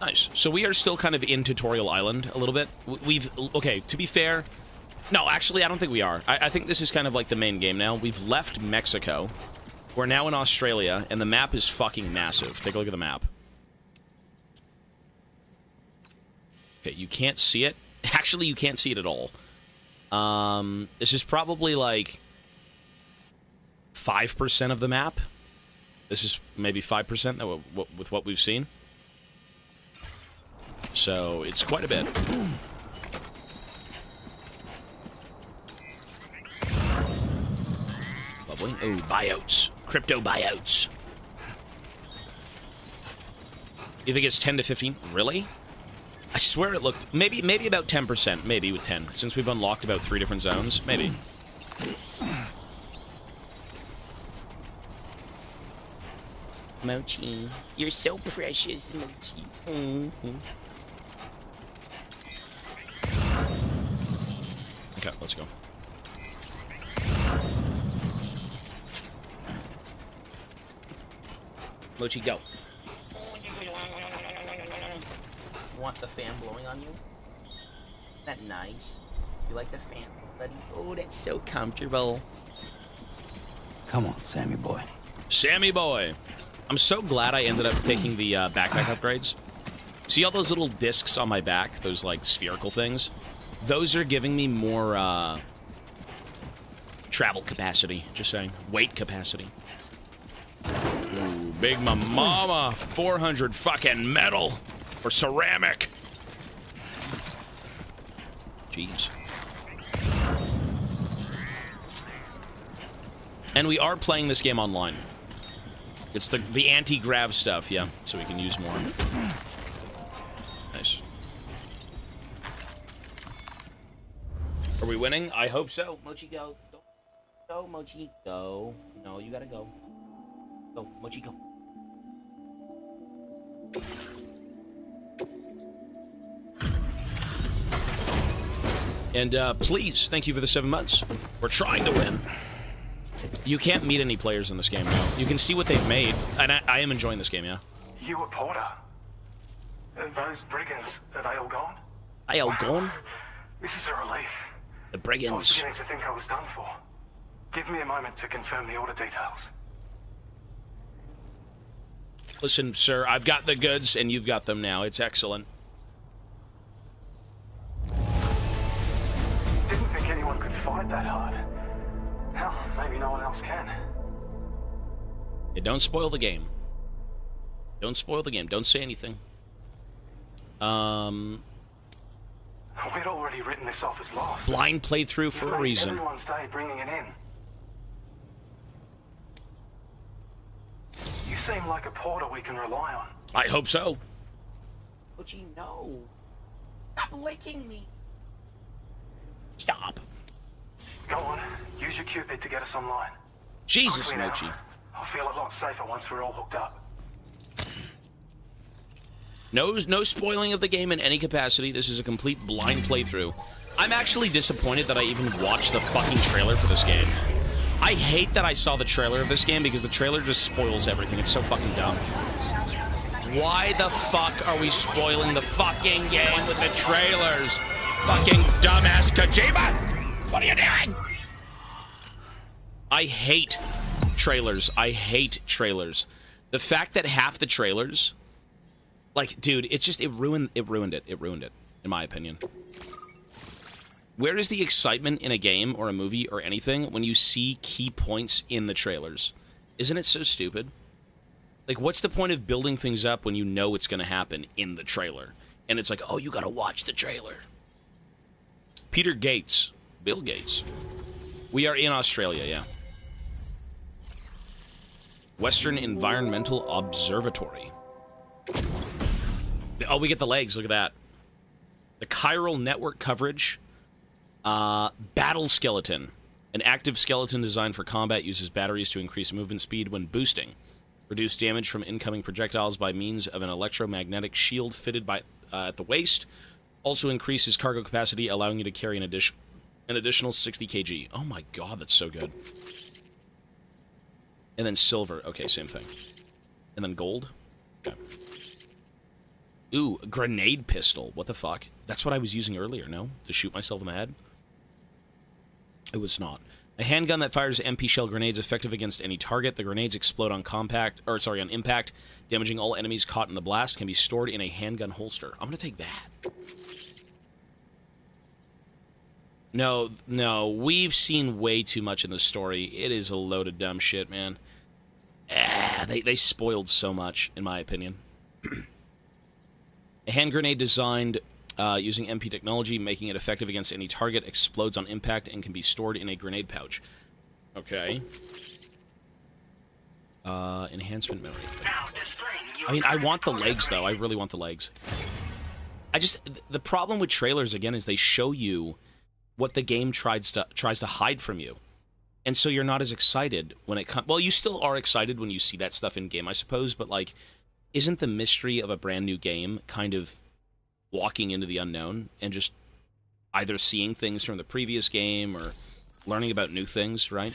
Nice. So we are still kind of in Tutorial Island a little bit. Okay, to be fair, no, actually, I don't think we are. I think this is kind of like the main game now. We've left Mexico. We're now in Australia, and the map is fucking massive. Take a look at the map. Okay, you can't see it. Actually, you can't see it at all. This is probably like 5% of the map. This is maybe 5% with what we've seen. So, it's quite a bit. Lovely. Oh, buyouts. Crypto buyouts. You think it's 10 to 15? Really? I swear it looked... Maybe about 10%. Maybe with 10. Since we've unlocked about 3 different zones. Maybe. Mochi, you're so precious, Mochi. Okay, let's go. Mochi, go. Want the fan blowing on you? Isn't that nice? You like the fan, buddy? Oh, that's so comfortable. Come on, Sammy boy. Sammy boy. I'm so glad I ended up taking the backpack upgrades. See all those little discs on my back? Those, like, spherical things? Those are giving me more, travel capacity. Just saying. Weight capacity. Ooh, big mama. 400 fucking metal. Or ceramic. Jeez. And we are playing this game online. It's the anti-grav stuff, yeah. So we can use more. Nice. Are we winning? I hope so. Mochi, go. Go, Mochi, go. No, you gotta go. Go, Mochi, go. And please, thank you for the 7 months. We're trying to win. You can't meet any players in this game now. You can see what they've made, and I am enjoying this game, yeah. You were Porter. Those brigands, are they all gone? Are they all gone? This is a relief. The I was brigands. beginning to think I was done for. Give me a moment to confirm the order details. Listen, sir, I've got the goods, and you've got them now. It's excellent. Didn't think anyone could fight that hard. Hell, maybe no one else can. Yeah, don't spoil the game. Don't spoil the game. Don't say anything. We'd already written this off as lost. Blind playthrough for a reason. Everyone's day bringing it in. You seem like a porter we can rely on. I hope so. Mochi, no. Stop licking me. Stop. Go on, use your Cupid to get us online. Jesus, Quickly now. Mochi. I'll feel a lot safer once we're all hooked up. No spoiling of the game in any capacity. This is a complete blind playthrough. I'm actually disappointed that I even watched the fucking trailer for this game. I hate that I saw the trailer of this game because the trailer just spoils everything. It's so fucking dumb. Why the fuck are we spoiling the fucking game with the trailers? Fucking dumbass Kojima! What are you doing? I hate trailers. I hate trailers. The fact that half the trailers... Like, dude, it's just, it ruined it. It ruined it, in my opinion. Where is the excitement in a game or a movie or anything when you see key points in the trailers? Isn't it so stupid? Like, what's the point of building things up when you know it's going to happen in the trailer? And it's like, oh, you got to watch the trailer. Peter Gates. Bill Gates. We are in Australia, yeah. Western Environmental Observatory. Oh, we get the legs. Look at that. The chiral network coverage. Battle Skeleton. An active skeleton designed for combat uses batteries to increase movement speed when boosting. Reduce damage from incoming projectiles by means of an electromagnetic shield fitted at the waist. Also increases cargo capacity, allowing you to carry an additional 60 kg. Oh my god, that's so good. And then silver. Okay, same thing. And then gold. Okay. Ooh, a grenade pistol. What the fuck? That's what I was using earlier, no? To shoot myself in the head? It was not. A handgun that fires MP shell grenades effective against any target. The grenades explode on impact, damaging all enemies caught in the blast. Can be stored in a handgun holster. I'm gonna take that. No, we've seen way too much in the story. It is a load of dumb shit, man. They spoiled so much, in my opinion. A hand grenade designed using MP technology, making it effective against any target, explodes on impact, and can be stored in a grenade pouch. Okay. Enhancement memory. I mean, I want the legs, though. I really want the legs. The problem with trailers, again, is they show you what the game tries to hide from you. And so you're not as excited when it comes... Well, you still are excited when you see that stuff in-game, I suppose, but, like, isn't the mystery of a brand new game kind of walking into the unknown and just either seeing things from the previous game or learning about new things, right?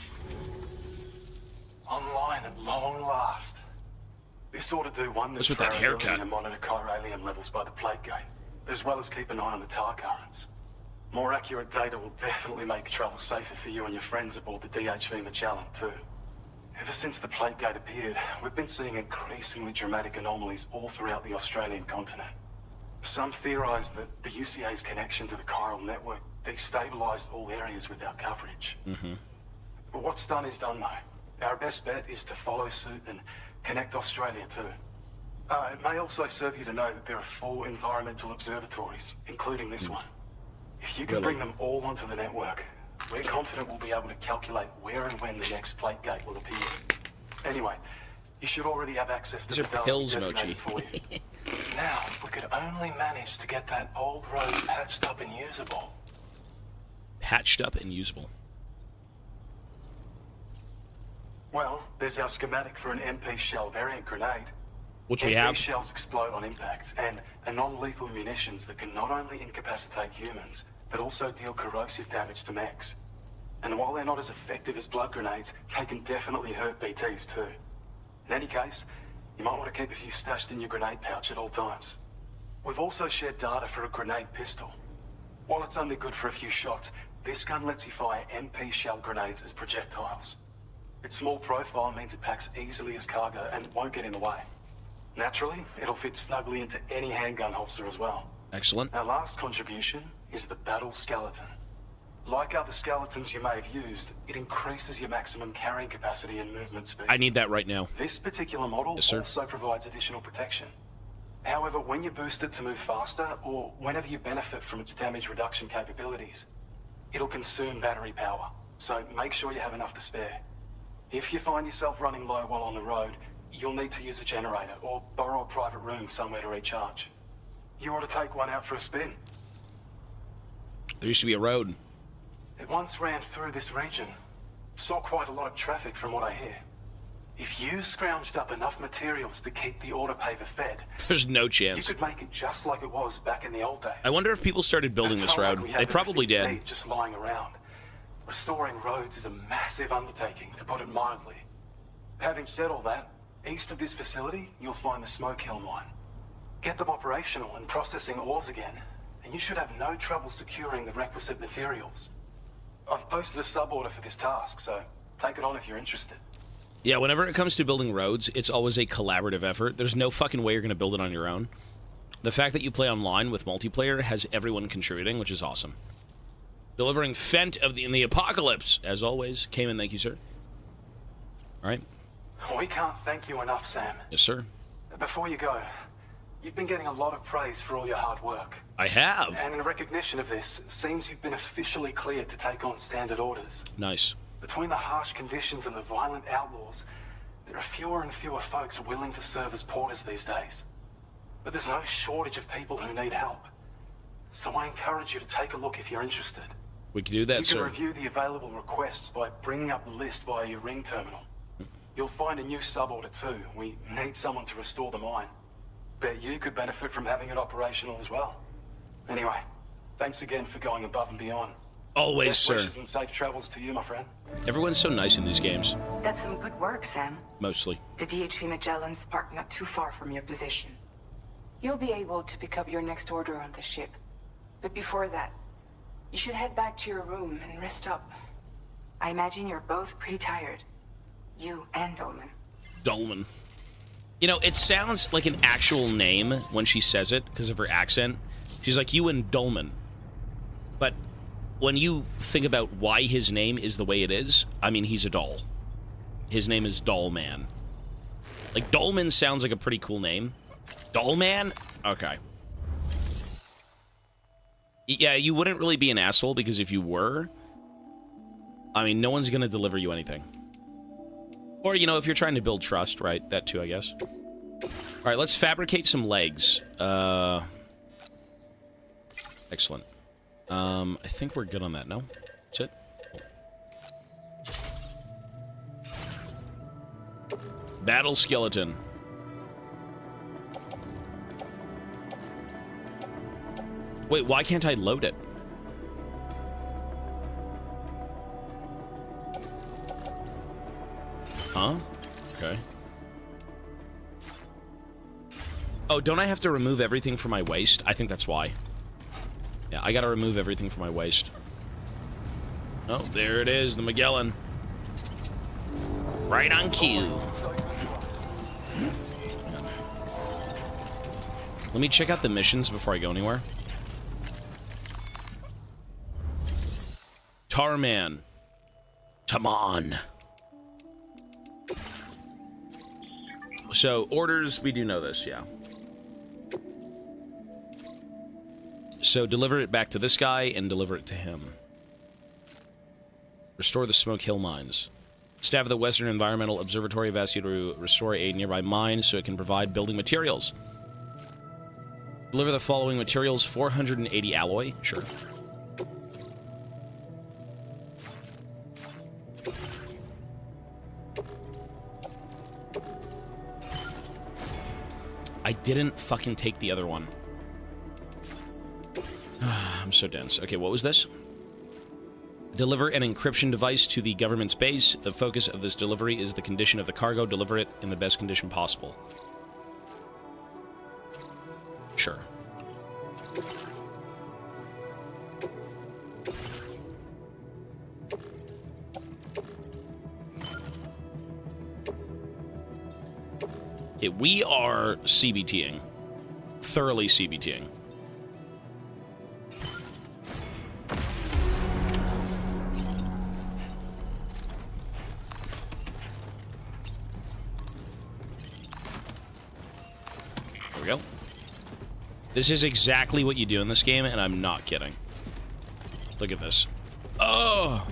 Online at long last. This ought to do wonders with that haircut and monitor chiralium levels by the plate gate, as well as keep an eye on the tar currents. More accurate data will definitely make travel safer for you and your friends aboard the DHV Magellan, too. Ever since the plate gate appeared, we've been seeing increasingly dramatic anomalies all throughout the Australian continent. Some theorize that the UCA's connection to the chiral network destabilized all areas without coverage. But what's done is done, though. Our best bet is to follow suit and connect Australia, too. It may also serve you to know that there are 4 environmental observatories, including this one. If you can bring them all onto the network, we're confident we'll be able to calculate where and when the next plate gate will appear. Anyway, you should already have access to the data we designated for you. Now, if we could only manage to get that old road patched up and usable. Patched up and usable. Well, there's our schematic for an MP shell variant grenade. Which we have. MP shells explode on impact, and are non-lethal munitions that can not only incapacitate humans, but also deal corrosive damage to mechs. And while they're not as effective as blood grenades, they can definitely hurt BTs too. In any case, you might want to keep a few stashed in your grenade pouch at all times. We've also shared data for a grenade pistol. While it's only good for a few shots, this gun lets you fire MP shell grenades as projectiles. Its small profile means it packs easily as cargo and won't get in the way. Naturally, it'll fit snugly into any handgun holster as well. Excellent. Our last contribution is the Battle Skeleton. Like other skeletons you may have used, it increases your maximum carrying capacity and movement speed. I need that right now. This particular model also provides additional protection. However, when you boost it to move faster, or whenever you benefit from its damage reduction capabilities, it'll consume battery power, so make sure you have enough to spare. If you find yourself running low while on the road, you'll need to use a generator, or borrow a private room somewhere to recharge. You ought to take one out for a spin. There used to be a road. It once ran through this region. Saw quite a lot of traffic from what I hear. If you scrounged up enough materials to keep the autopaver fed, there's no chance. You could make it just like it was back in the old days. I wonder if people started building this road. They probably did. Just lying around. Restoring roads is a massive undertaking, to put it mildly. Having said all that, east of this facility, you'll find the Smoke Hill mine. Get them operational and processing ores again, and you should have no trouble securing the requisite materials. I've posted a sub-order for this task, so take it on if you're interested. Yeah, whenever it comes to building roads, it's always a collaborative effort. There's no fucking way you're going to build it on your own. The fact that you play online with multiplayer has everyone contributing, which is awesome. Delivering Fent in the Apocalypse, as always. Cayman, thank you, sir. All right. We can't thank you enough, Sam. Yes, sir. Before you go, you've been getting a lot of praise for all your hard work. I have. And in recognition of this, it seems you've been officially cleared to take on standard orders. Nice. Between the harsh conditions and the violent outlaws, there are fewer and fewer folks willing to serve as porters these days. But there's no shortage of people who need help. So I encourage you to take a look if you're interested. We can do that, you sir. You can review the available requests by bringing up the list via your ring terminal. You'll find a new suborder too. We need someone to restore the mine. Bet you could benefit from having it operational as well. Anyway, thanks again for going above and beyond. Always, Best sir. wishes and safe travels to you, my friend. Everyone's so nice in these games. That's some good work, Sam. Mostly. The DHV Magellan's parked not too far from your position. You'll be able to pick up your next order on the ship. But before that, you should head back to your room and rest up. I imagine you're both pretty tired. You and Dolman. Dolman. You know, it sounds like an actual name when she says it because of her accent. She's like, you and Dolman. But when you think about why his name is the way it is, I mean, he's a doll. His name is Dollman. Like, Dolman sounds like a pretty cool name. Dollman? Okay. Yeah, you wouldn't really be an asshole, because if you were, I mean, no one's gonna deliver you anything. Or, you know, if you're trying to build trust, right? That too, I guess. Alright, let's fabricate some legs. Excellent. I think we're good on that, no? That's it? Battle skeleton. Wait, why can't I load it? Huh? Okay. Oh, don't I have to remove everything from my waist? I think that's why. Yeah, I gotta remove everything from my waist. Oh, there it is, the Magellan. Right on cue. Yeah. Let me check out the missions before I go anywhere. Tarman. Taman. So, orders, we do know this, yeah. So, deliver it back to this guy and deliver it to him. Restore the Smoke Hill mines. Staff of the Western Environmental Observatory have asked you to restore a nearby mine so it can provide building materials. Deliver the following materials: 480 alloy. Sure. I didn't fucking take the other one. I'm so dense. Okay, what was this? Deliver an encryption device to the government's base. The focus of this delivery is the condition of the cargo. Deliver it in the best condition possible. Sure. Okay, we are CBTing. Thoroughly CBTing. There we go. This is exactly what you do in this game, and I'm not kidding. Look at this. Oh!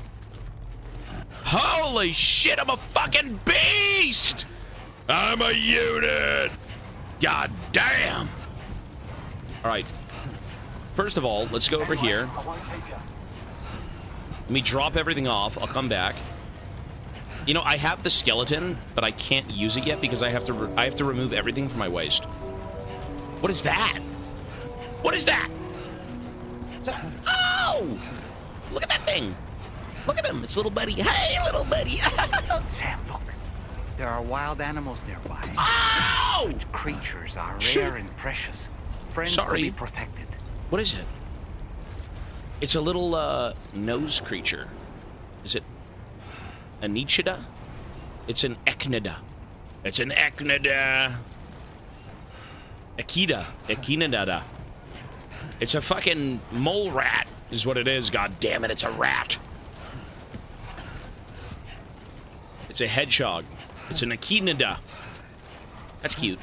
Holy shit, I'm a fucking beast! I'm a unit! God damn! Alright. First of all, let's go over here. Let me drop everything off. I'll come back. You know, I have the skeleton, but I can't use it yet because I have to remove everything from my waist. What is that? What is that? Oh! Look at that thing! Look at him, it's little buddy. Hey, little buddy! Sam, look. There are wild animals nearby. Oh! Such creatures are Shit. rare and precious. Friends Sorry. will be protected. What is it? It's a little, nose creature. Is it Anichida? It's an Echnida. It's an Echnida. Echida. Echinidada. It's a fucking mole rat, is what it is. God damn it, it's a rat. It's a hedgehog. It's an Echinida. That's cute.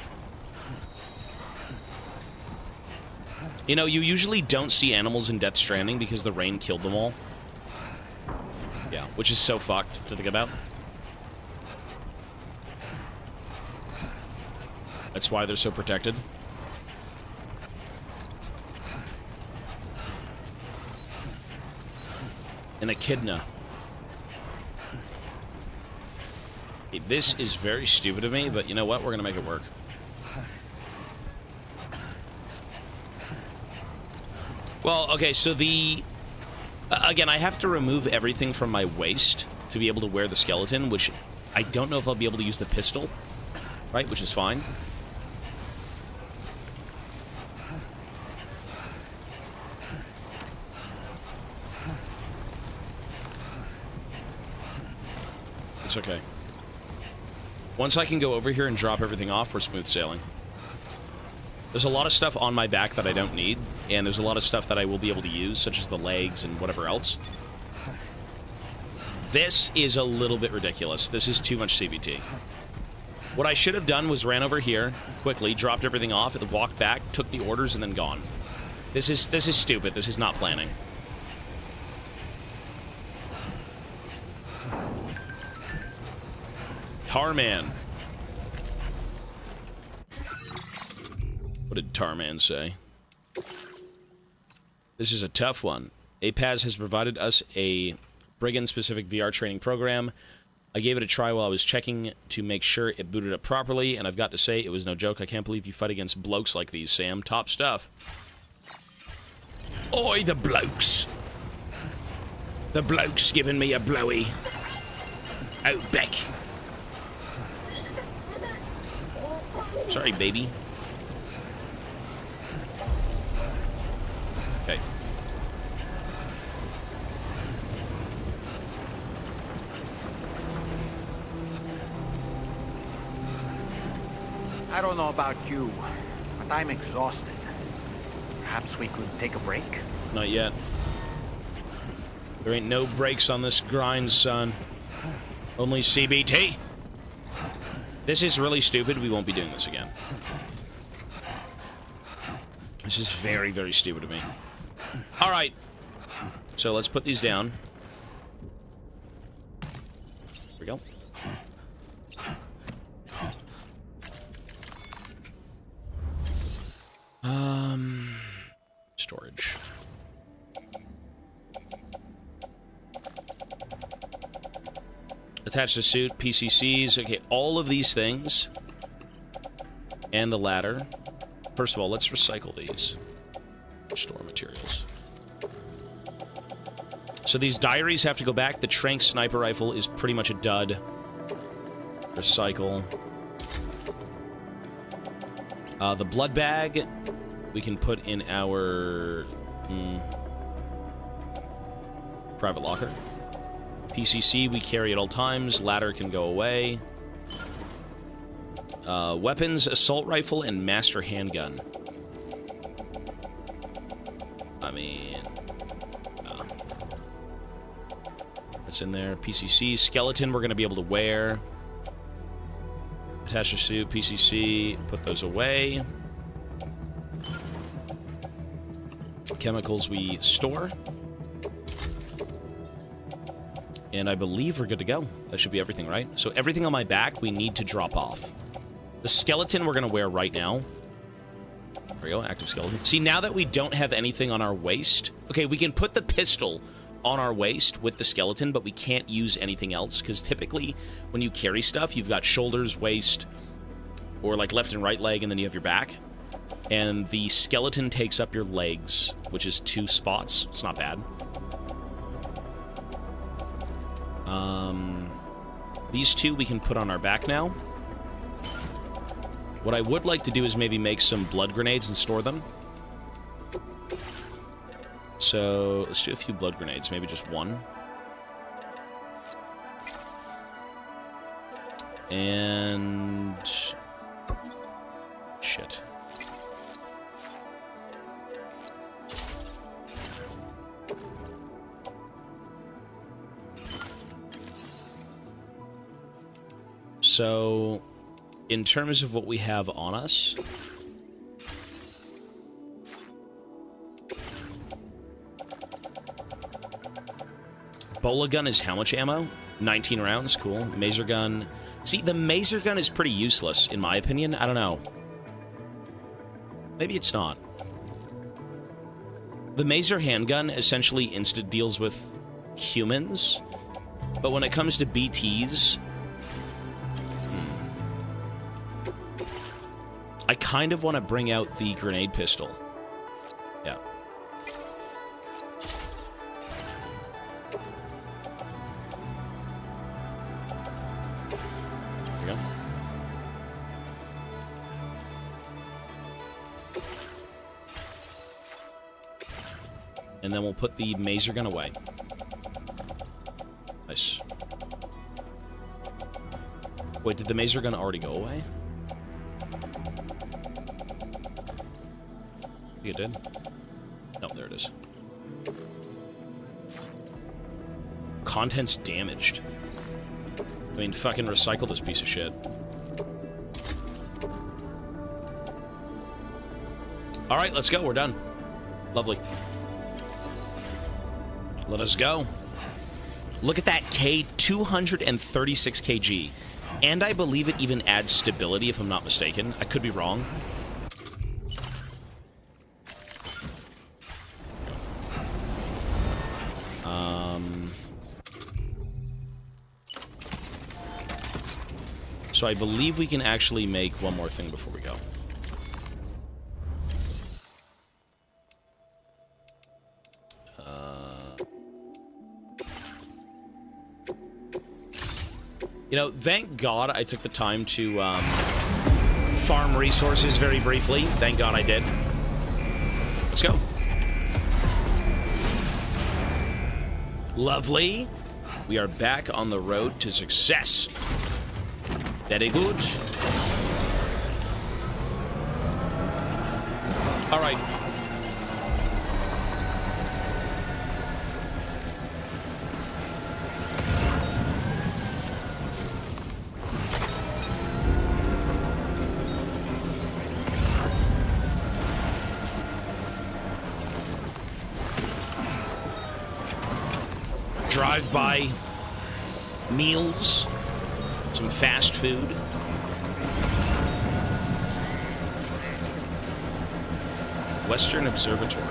You know, you usually don't see animals in Death Stranding because the rain killed them all. Yeah, which is so fucked to think about. That's why they're so protected. An echidna. Okay, this is very stupid of me, but you know what? We're gonna make it work. Well, okay, so the... again, I have to remove everything from my waist to be able to wear the skeleton, which I don't know if I'll be able to use the pistol, right? Which is fine. It's okay. Once I can go over here and drop everything off, we're smooth sailing. There's a lot of stuff on my back that I don't need, and there's a lot of stuff that I will be able to use, such as the legs and whatever else. This is a little bit ridiculous. This is too much CBT. What I should have done was ran over here, quickly, dropped everything off, walked back, took the orders, and then gone. This is stupid. This is not planning. Tarman. What did Tarman say? This is a tough one. APAS has provided us a brigand-specific VR training program. I gave it a try while I was checking to make sure it booted up properly, and I've got to say, it was no joke. I can't believe you fight against blokes like these, Sam. Top stuff. Oi, the blokes. The blokes giving me a blowy. Out back. Sorry, baby. Okay. I don't know about you, but I'm exhausted. Perhaps we could take a break? Not yet. There ain't no breaks on this grind, son. Only CBT. This is really stupid. We won't be doing this again. This is very, very stupid of me. All right. So let's put these down. Here we go. Storage. Attach the suit, PCCs. Okay, all of these things. And the ladder. First of all, let's recycle these. Store materials. So these diaries have to go back. The Trank sniper rifle is pretty much a dud. Recycle. The blood bag we can put in our private locker. PCC we carry at all times. Ladder can go away. Weapons, assault rifle, and master handgun. I mean, that's in there. PCC, skeleton we're going to be able to wear. Attach your suit, PCC, put those away. Chemicals we store. And I believe we're good to go. That should be everything, right? So everything on my back we need to drop off. The skeleton we're going to wear right now. There we go, active skeleton. See, now that we don't have anything on our waist... Okay, we can put the pistol on our waist with the skeleton, but we can't use anything else, because typically when you carry stuff, you've got shoulders, waist, or like left and right leg, and then you have your back. And the skeleton takes up your legs, which is 2 spots. It's not bad. These 2 we can put on our back now. What I would like to do is maybe make some blood grenades and store them. So, let's do a few blood grenades, maybe just 1. And... shit. So, in terms of what we have on us... Bola gun is how much ammo? 19 rounds, cool. Maser gun. See, the maser gun is pretty useless, in my opinion. I don't know. Maybe it's not. The maser handgun essentially deals with humans, but when it comes to BTs, I kind of want to bring out the grenade pistol. Yeah. There we go. And then we'll put the maser gun away. Nice. Wait, did the maser gun already go away? It did? No, there it is. Contents damaged. I mean, fucking recycle this piece of shit. Alright, let's go. We're done. Lovely. Let us go. Look at that K, 236 kg. And I believe it even adds stability, if I'm not mistaken. I could be wrong. So I believe we can actually make one more thing before we go. You know, thank God I took the time to farm resources very briefly. Thank God I did. Let's go. Lovely. We are back on the road to success. Very good. All right. Drive-by meals, some fast food. Western Observatory.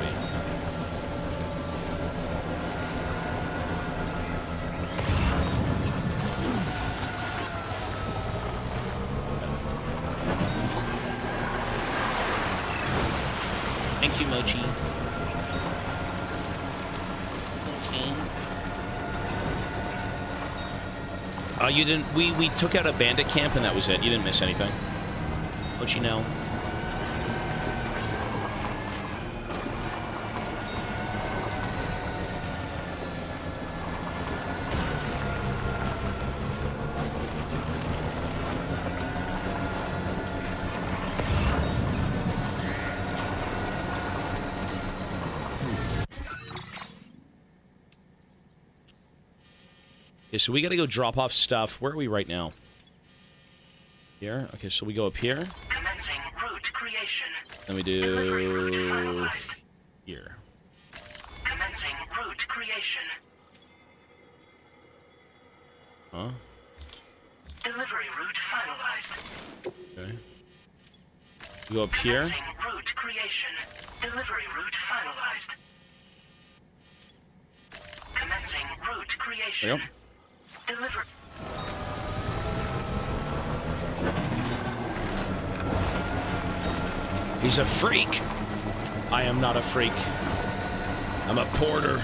Thank you, Mochi. You didn't. We took out a bandit camp and that was it. You didn't miss anything. Mochi, no. Okay, so we gotta go drop off stuff. Where are we right now? Here? Okay, so we go up here. Commencing route creation. Then we do here. Commencing route creation. Huh? Delivery route finalized. Okay. We go up here. Commencing route creation. Delivery route finalized. Commencing route creation. There you go. Deliver. He's a freak. I am not a freak. I'm a porter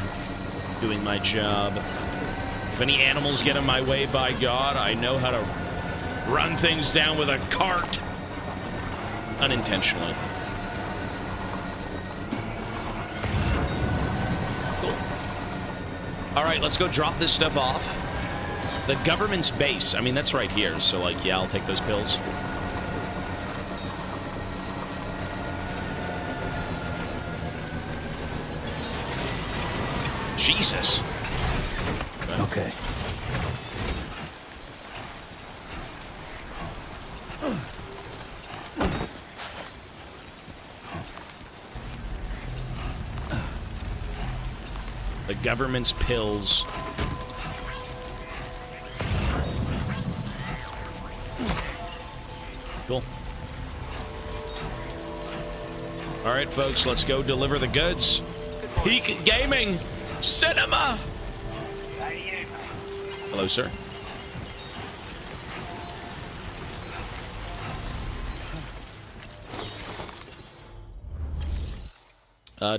doing my job. If any animals get in my way, by God, I know how to run things down with a cart. Unintentionally. Cool. All right, let's go drop this stuff off. The government's base. I mean, that's right here. So, like, yeah, I'll take those pills. Jesus. Okay. The government's pills. Cool. All right, folks, let's go deliver the goods. Peak Gaming Cinema. Hello, sir.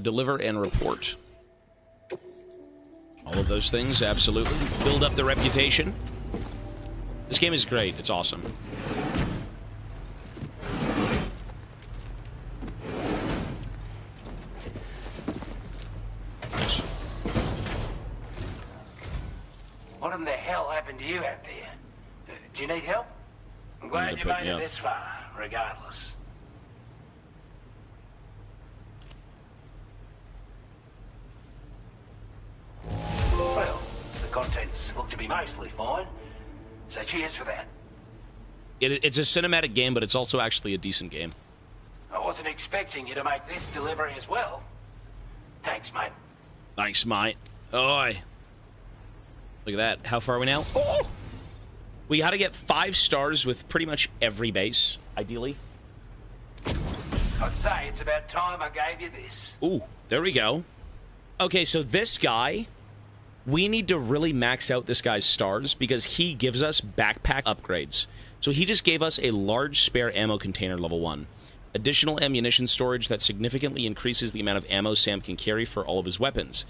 Deliver and report. All of those things, absolutely. Build up the reputation. This game is great. It's awesome. Nice. What in the hell happened to you out there? Do you need help? I'm glad you made it this far, regardless. Well, the contents look to be mostly fine, so cheers for that. It's a cinematic game, but it's also actually a decent game. I wasn't expecting you to make this delivery as well. Thanks, mate. Thanks, mate. Oi. Look at that. How far are we now? Oh! We gotta get 5 stars with pretty much every base, ideally. I'd say it's about time I gave you this. Ooh, there we go. Okay, so this guy, we need to really max out this guy's stars because he gives us backpack upgrades. So he just gave us a large spare ammo container level 1. Additional ammunition storage that significantly increases the amount of ammo Sam can carry for all of his weapons.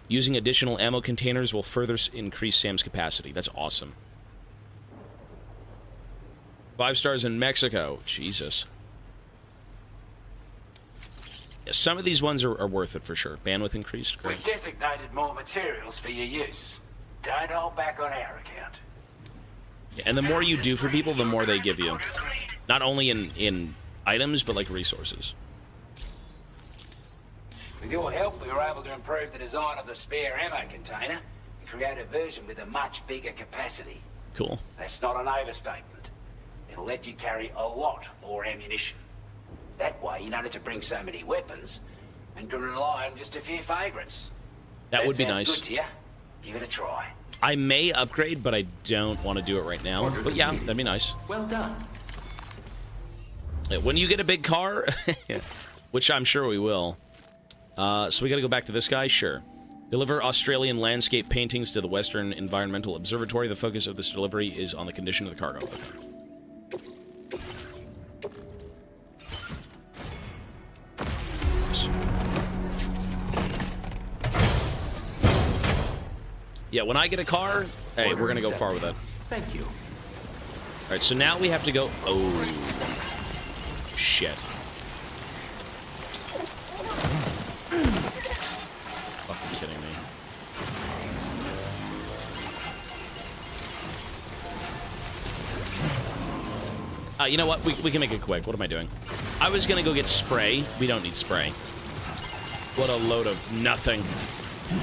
Using additional ammo containers will further increase Sam's capacity. That's awesome. 5 stars in Mexico. Jesus. Yeah, some of these ones are worth it for sure. Bandwidth increased. Great. We've designated more materials for your use. Don't hold back on our account. Yeah, and the more you do for people, the more they give you. Not only in items, but like resources. With your help, we were able to improve the design of the spare ammo container and create a version with a much bigger capacity. Cool. That's not an overstatement. It'll let you carry a lot more ammunition. That way, you don't have to bring so many weapons and can rely on just a few favorites. That would be nice. Good to you. Give it a try. I may upgrade, but I don't want to do it right now. But yeah, that'd be nice. Well done. When you get a big car, which I'm sure we will. So we got to go back to this guy? Sure. Deliver Australian landscape paintings to the Western Environmental Observatory. The focus of this delivery is on the condition of the cargo. Okay. Yeah, when I get a car, hey, we're gonna go far with that. Thank you. All right, so now we have to go. Oh, shit! Fucking kidding me. You know what? We can make it quick. What am I doing? I was gonna go get spray. We don't need spray. What a load of nothing.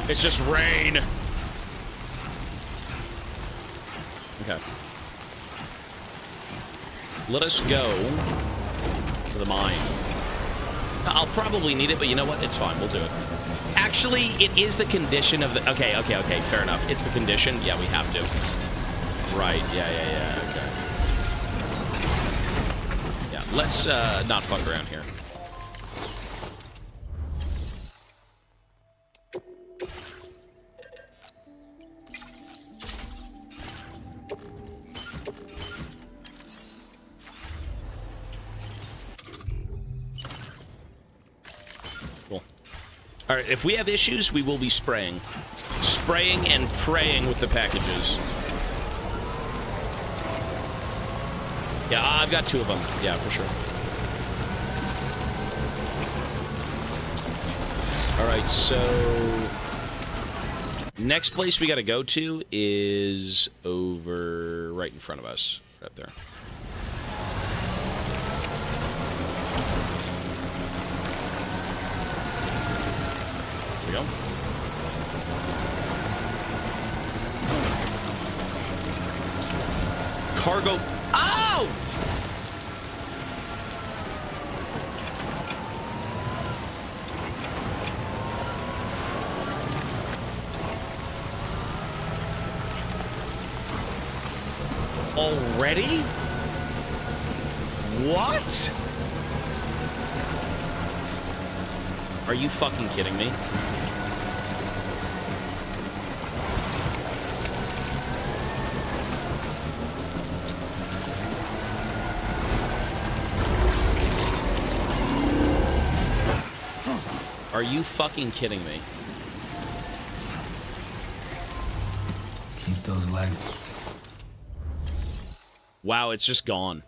It's just rain. Okay. Let us go for the mine. I'll probably need it, but you know what? It's fine. We'll do it. Actually, it is the condition of the... Okay, fair enough. It's the condition. Yeah, we have to. Right. Yeah. Okay. Yeah, let's not fuck around here. All right, if we have issues, we will be spraying. Spraying and praying with the packages. Yeah, I've got 2 of them. Yeah, for sure. All right, so... next place we got to go to is over right in front of us. Right there. We go. Cargo. Ow! Already? What? Are you fucking kidding me? Are you fucking kidding me? Keep those legs. Wow, it's just gone.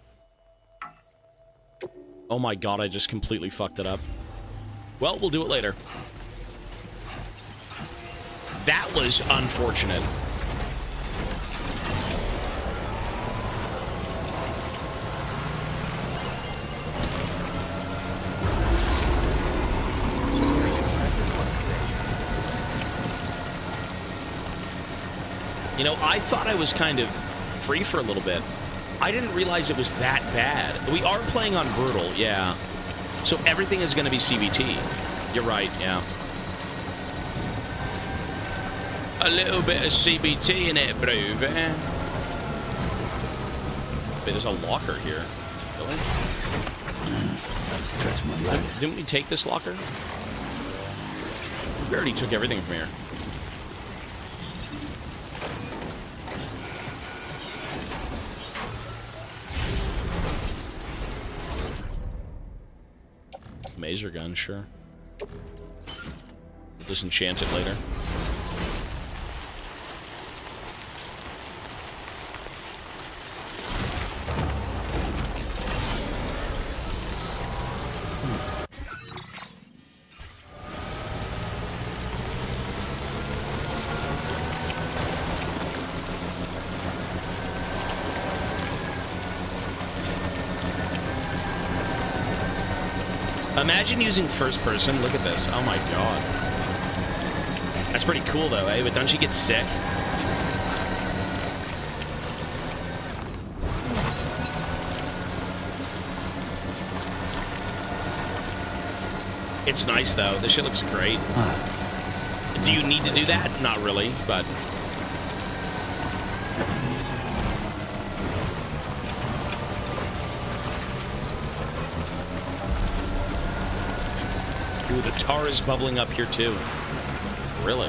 Oh my god, I just completely fucked it up. Well, we'll do it later. That was unfortunate. You know, I thought I was kind of free for a little bit. I didn't realize it was that bad. We are playing on Brutal, yeah. So everything is going to be CBT. You're right, yeah. A little bit of CBT in it, bro. Wait, there's a locker here. Really? Stretch my legs. Didn't we take this locker? We already took everything from here. Maser gun, sure. We'll disenchant it later. Imagine using first person. Look at this. Oh my god. That's pretty cool though, eh? But don't you get sick? It's nice though. This shit looks great. Do you need to do that? Not really, but... Ooh, the tar is bubbling up here too. Really?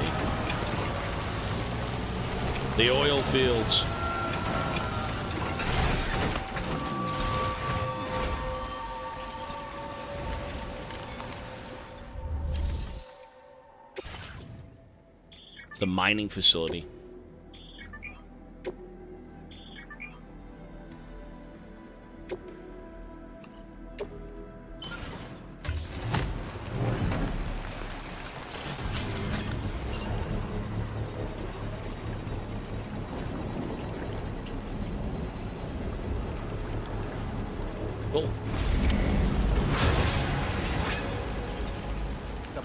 The oil fields. It's the mining facility.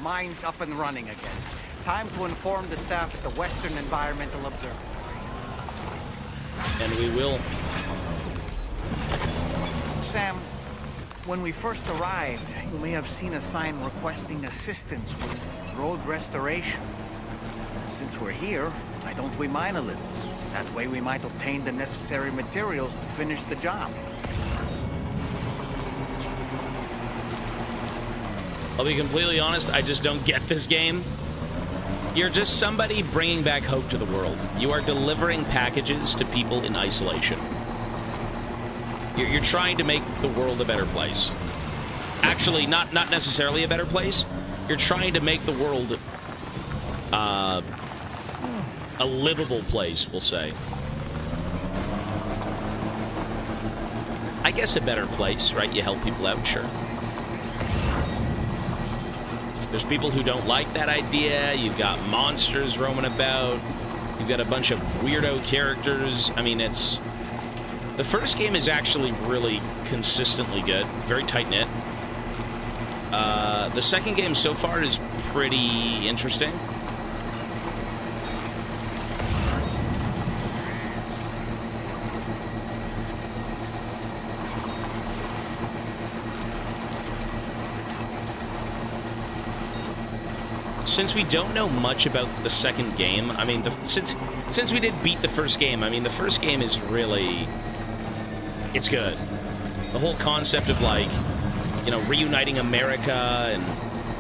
Mine's up and running again. Time to inform the staff at the Western Environmental Observatory. And we will. Sam, when we first arrived, you may have seen a sign requesting assistance with road restoration. Since we're here, why don't we mine a little? That way we might obtain the necessary materials to finish the job. I'll be completely honest, I just don't get this game. You're just somebody bringing back hope to the world. You are delivering packages to people in isolation. You're trying to make the world a better place. Actually, not necessarily a better place. You're trying to make the world a livable place, we'll say. I guess a better place, right? You help people out, sure. There's people who don't like that idea. You've got monsters roaming about. You've got a bunch of weirdo characters. I mean, it's... The first game is actually really consistently good. Very tight-knit. The second game so far is pretty interesting. Since we don't know much about the second game, I mean, since we did beat the first game, I mean, the first game is really... It's good. The whole concept of, like, you know, reuniting America and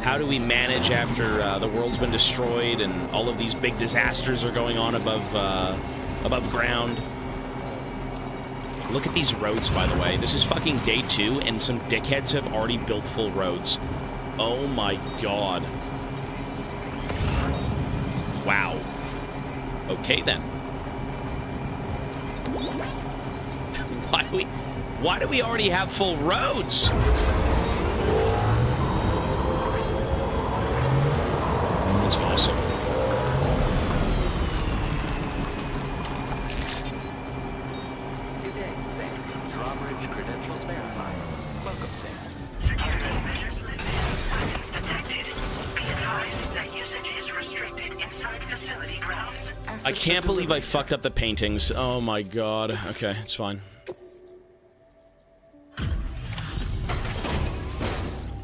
how do we manage after the world's been destroyed and all of these big disasters are going on above ground. Look at these roads, by the way. This is fucking day 2, and some dickheads have already built full roads. Oh my god. Okay, then. Why do we already have full roads? That's awesome. Good day, Sam. Drawbridge credentials verified. Welcome, Sam. Security measures detected. Be advised that usage is restricted inside facility grounds. I can't believe I fucked up the paintings. Oh my god. Okay, it's fine.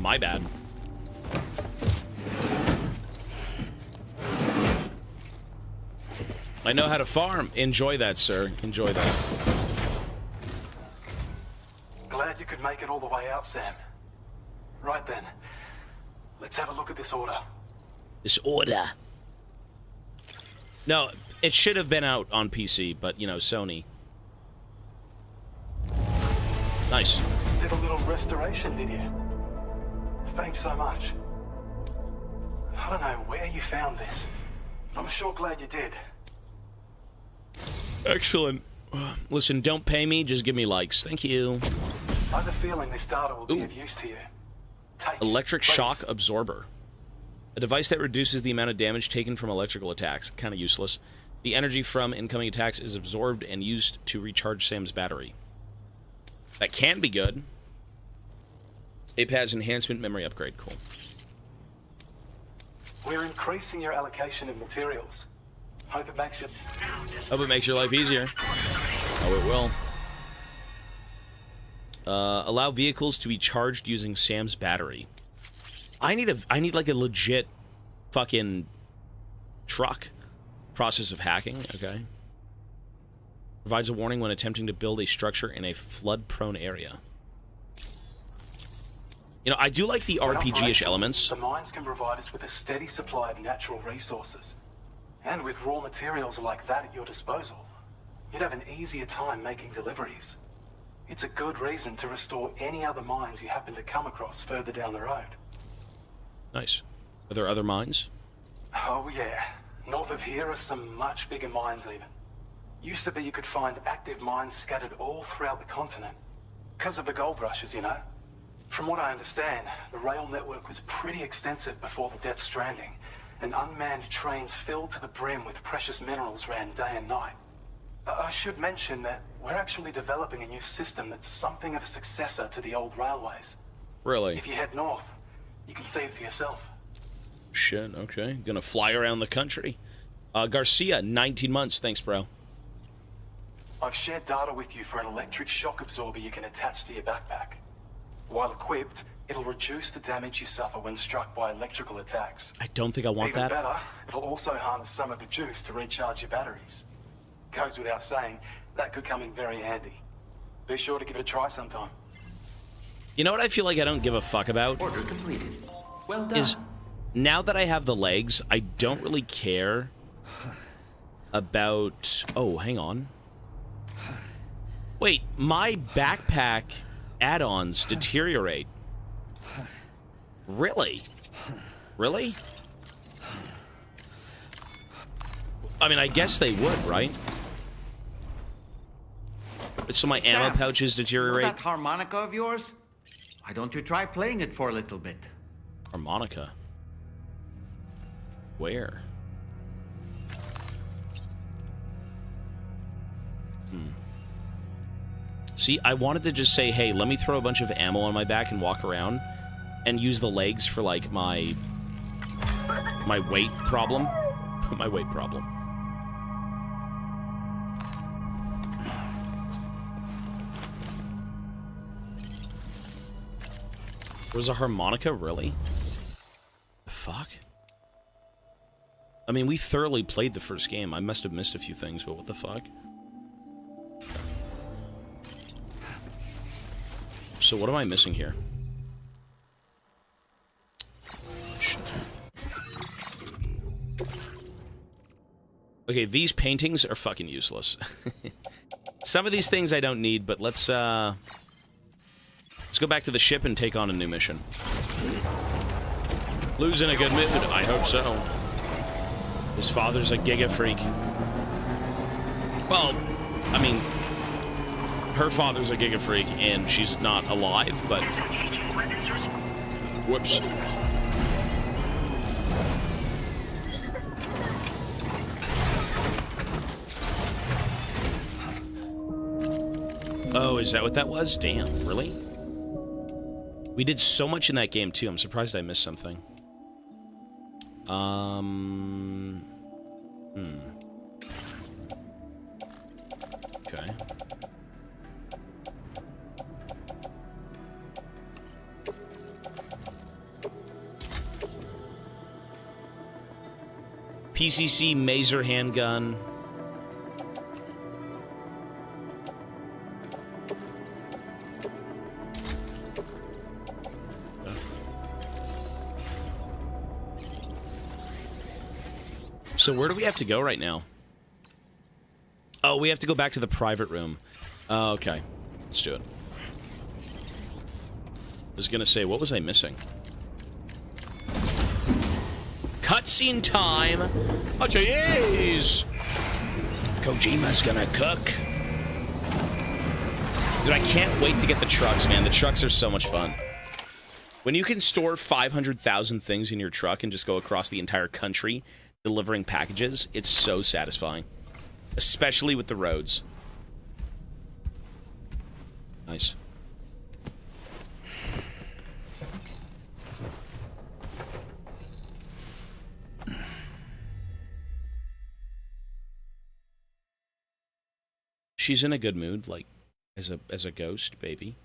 My bad. I know how to farm. Enjoy that, sir. Enjoy that. Glad you could make it all the way out, Sam. Right then. Let's have a look at this order. This order. No, it should have been out on PC, but, you know, Sony. Nice. Did a little restoration, did you? Thanks so much. I don't know where you found this. I'm sure glad you did. Excellent. Listen, don't pay me, just give me likes. Thank you. I have a feeling this data will be of use to you. Take Electric it, shock absorber. A device that reduces the amount of damage taken from electrical attacks. Kind of useless. The energy from incoming attacks is absorbed and used to recharge Sam's battery. That can be good. Ape has enhancement memory upgrade. Cool. We're increasing your allocation of materials. Hope it makes your life easier. Oh, it will. Allow vehicles to be charged using Sam's battery. I need like a legit fucking truck. Process of hacking, okay. Provides a warning when attempting to build a structure in a flood-prone area. You know, I do like the RPG-ish elements. The mines can provide us with a steady supply of natural resources. And with raw materials like that at your disposal, you'd have an easier time making deliveries. It's a good reason to restore any other mines you happen to come across further down the road. Nice. Are there other mines? Oh yeah. North of here are some much bigger mines even. Used to be you could find active mines scattered all throughout the continent. Because of the gold rushes, you know. From what I understand, the rail network was pretty extensive before the Death Stranding, and unmanned trains filled to the brim with precious minerals ran day and night. I should mention that we're actually developing a new system that's something of a successor to the old railways. Really? If you head north, you can see it for yourself. Shit, okay. Gonna fly around the country. Garcia, 19 months. Thanks, bro. I've shared data with you for an electric shock absorber you can attach to your backpack. While equipped, it'll reduce the damage you suffer when struck by electrical attacks. I don't think I want that. Even better, it'll also harness some of the juice to recharge your batteries. Goes without saying, that could come in very handy. Be sure to give it a try sometime. You know what I feel like I don't give a fuck about? Order completed. Well done. Is now that I have the legs, I don't really care about... Oh, hang on. Wait, my backpack add-ons deteriorate. Really? Really? I mean, I guess they would, right? So my ammo pouches deteriorate? That harmonica of yours? Why don't you try playing it for a little bit? Harmonica? Where? See, I wanted to just say, hey, let me throw a bunch of ammo on my back and walk around and use the legs for, like, my weight problem. My weight problem. There was a harmonica, really? The fuck? I mean, we thoroughly played the first game. I must have missed a few things, but what the fuck? So what am I missing here? Shit. Okay, these paintings are fucking useless. Some of these things I don't need, but let's go back to the ship and take on a new mission. Lou's in a good mood. I hope so. His father's a giga freak. Well, I mean, her father's a Giga Freak, and she's not alive, but... Whoops. Oh, is that what that was? Damn, really? We did so much in that game, too. I'm surprised I missed something. Okay. PCC Maser handgun. So where do we have to go right now? Oh, we have to go back to the private room. Oh, okay. Let's do it. I was gonna say, what was I missing? Cutscene time! Oh, jeez! Kojima's gonna cook. Dude, I can't wait to get the trucks, man. The trucks are so much fun. When you can store 500,000 things in your truck and just go across the entire country delivering packages, it's so satisfying. Especially with the roads. Nice. She's in a good mood, like, as a ghost, baby.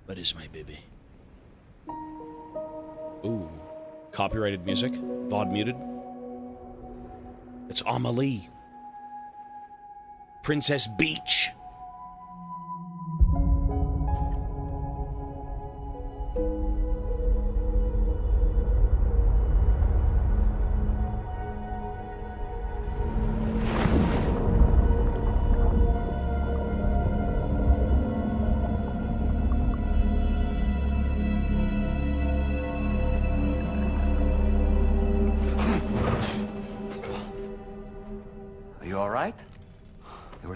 What is my baby? Ooh. Copyrighted music? VOD muted? It's Amelie. Princess Beach.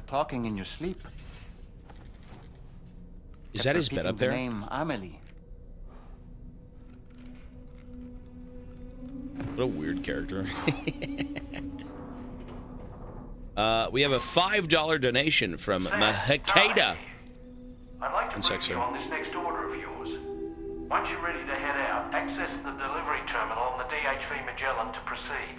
Talking in your sleep. Is that his bed up there? The name Amelie. What a weird character. We have a $5 donation from Mahakeda. I'd like to brief you on this next order of yours. Once you're ready to head out, access the delivery terminal on the DHV Magellan to proceed.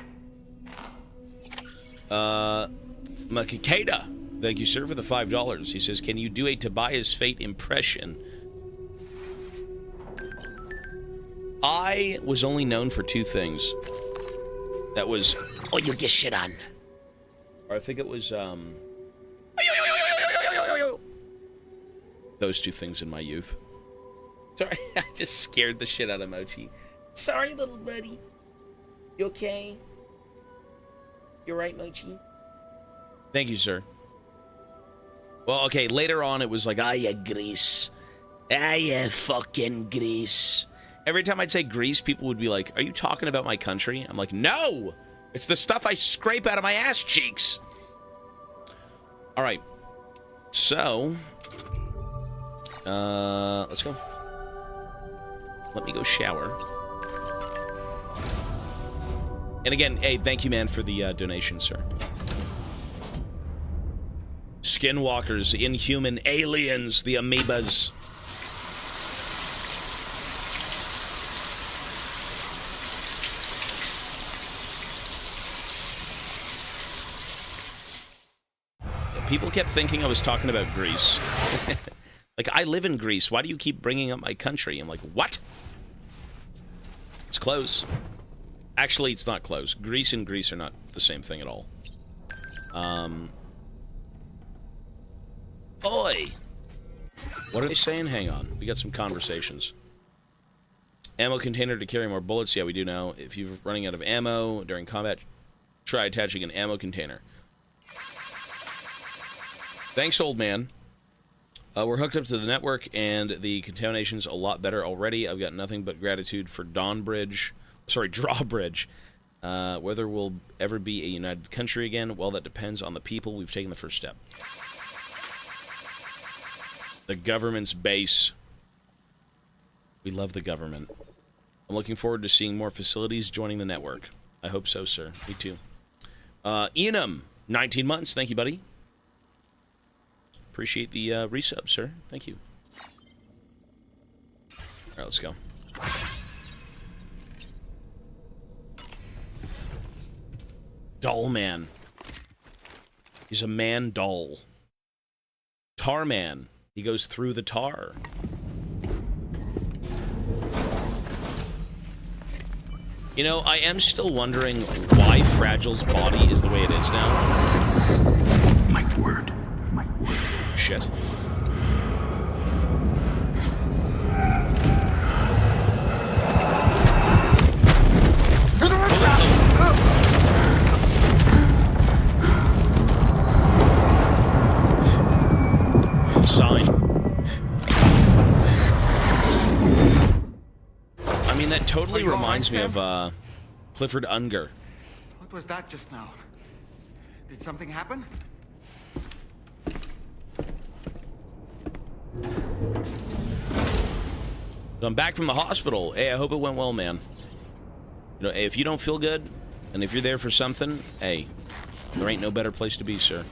Mahakeda. Thank you, sir, for the $5. He says, can you do a Tobias Fate impression? I was only known for two things. That was, oh, you get shit on. Or I think it was, those two things in my youth. Sorry, I just scared the shit out of Mochi. Sorry, little buddy. You okay? You right, Mochi? Thank you, sir. Well, okay, later on it was like, ah, yeah, Greece. Ah, yeah, fucking Greece. Every time I'd say Greece, people would be like, are you talking about my country? I'm like, no! It's the stuff I scrape out of my ass cheeks. All right. So, let's go. Let me go shower. And again, hey, thank you, man, for the donation, sir. Skinwalkers, inhuman aliens, the amoebas. People kept thinking I was talking about Greece. Like, I live in Greece. Why do you keep bringing up my country? I'm like, what? It's close. Actually, it's not close. Greece and Greece are not the same thing at all. Oi! What are they saying? Hang on. We got some conversations. Ammo container to carry more bullets. Yeah, we do now. If you're running out of ammo during combat, try attaching an ammo container. Thanks, old man. We're hooked up to the network, and the contamination's a lot better already. I've got nothing but gratitude for Drawbridge. Whether we'll ever be a united country again, well, that depends on the people. We've taken the first step. The government's base. We love the government. I'm looking forward to seeing more facilities joining the network. I hope so, sir. Me too. Enum, 19 months. Thank you, buddy. Appreciate the resub, sir. Thank you. All right, let's go. Doll man. He's a man doll. Tar man. He goes through the tar. You know, I am still wondering why Fragile's body is the way it is now. My word. My word. Shit. Sign. I mean, that totally reminds me of Clifford Unger. What was that just now? Did something happen? I'm back from the hospital. Hey, I hope it went well, man. You know, if you don't feel good, and if you're there for something, hey, there ain't no better place to be, sir.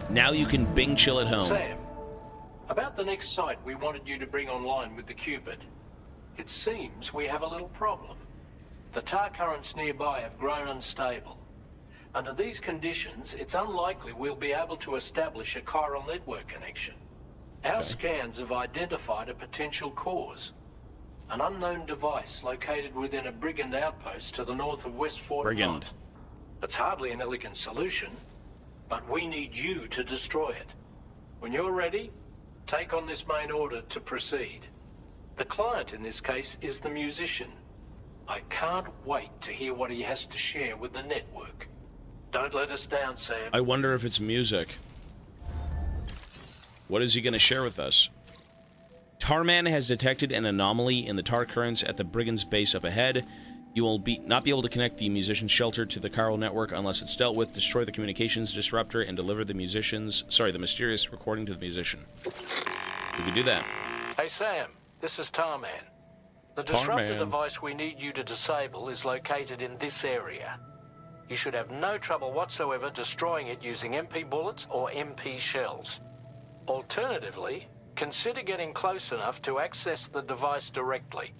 Now you can Bing chill at home. Sam, about the next site we wanted you to bring online with the Cupid. It seems we have a little problem. The tar currents nearby have grown unstable. Under these conditions, it's unlikely we'll be able to establish a chiral network connection. Our scans have identified a potential cause. An unknown device located within a brigand outpost to the north of West Fort Knott. It's hardly an elegant solution, but we need you to destroy it. When you're ready, take on this main order to proceed. The client in this case is the musician. I can't wait to hear what he has to share with the network. Don't let us down, Sam. I wonder if it's music. What is he going to share with us? Tarman has detected an anomaly in the tar currents at the brigand's base up ahead. You will not be able to connect the musician's shelter to the chiral network unless it's dealt with. Destroy the communications disruptor and deliver the mysterious recording to the musician. We can do that. Hey, Sam. This is Tarman. The disruptor device we need you to disable is located in this area. You should have no trouble whatsoever destroying it using MP bullets or MP shells. Alternatively, consider getting close enough to access the device directly.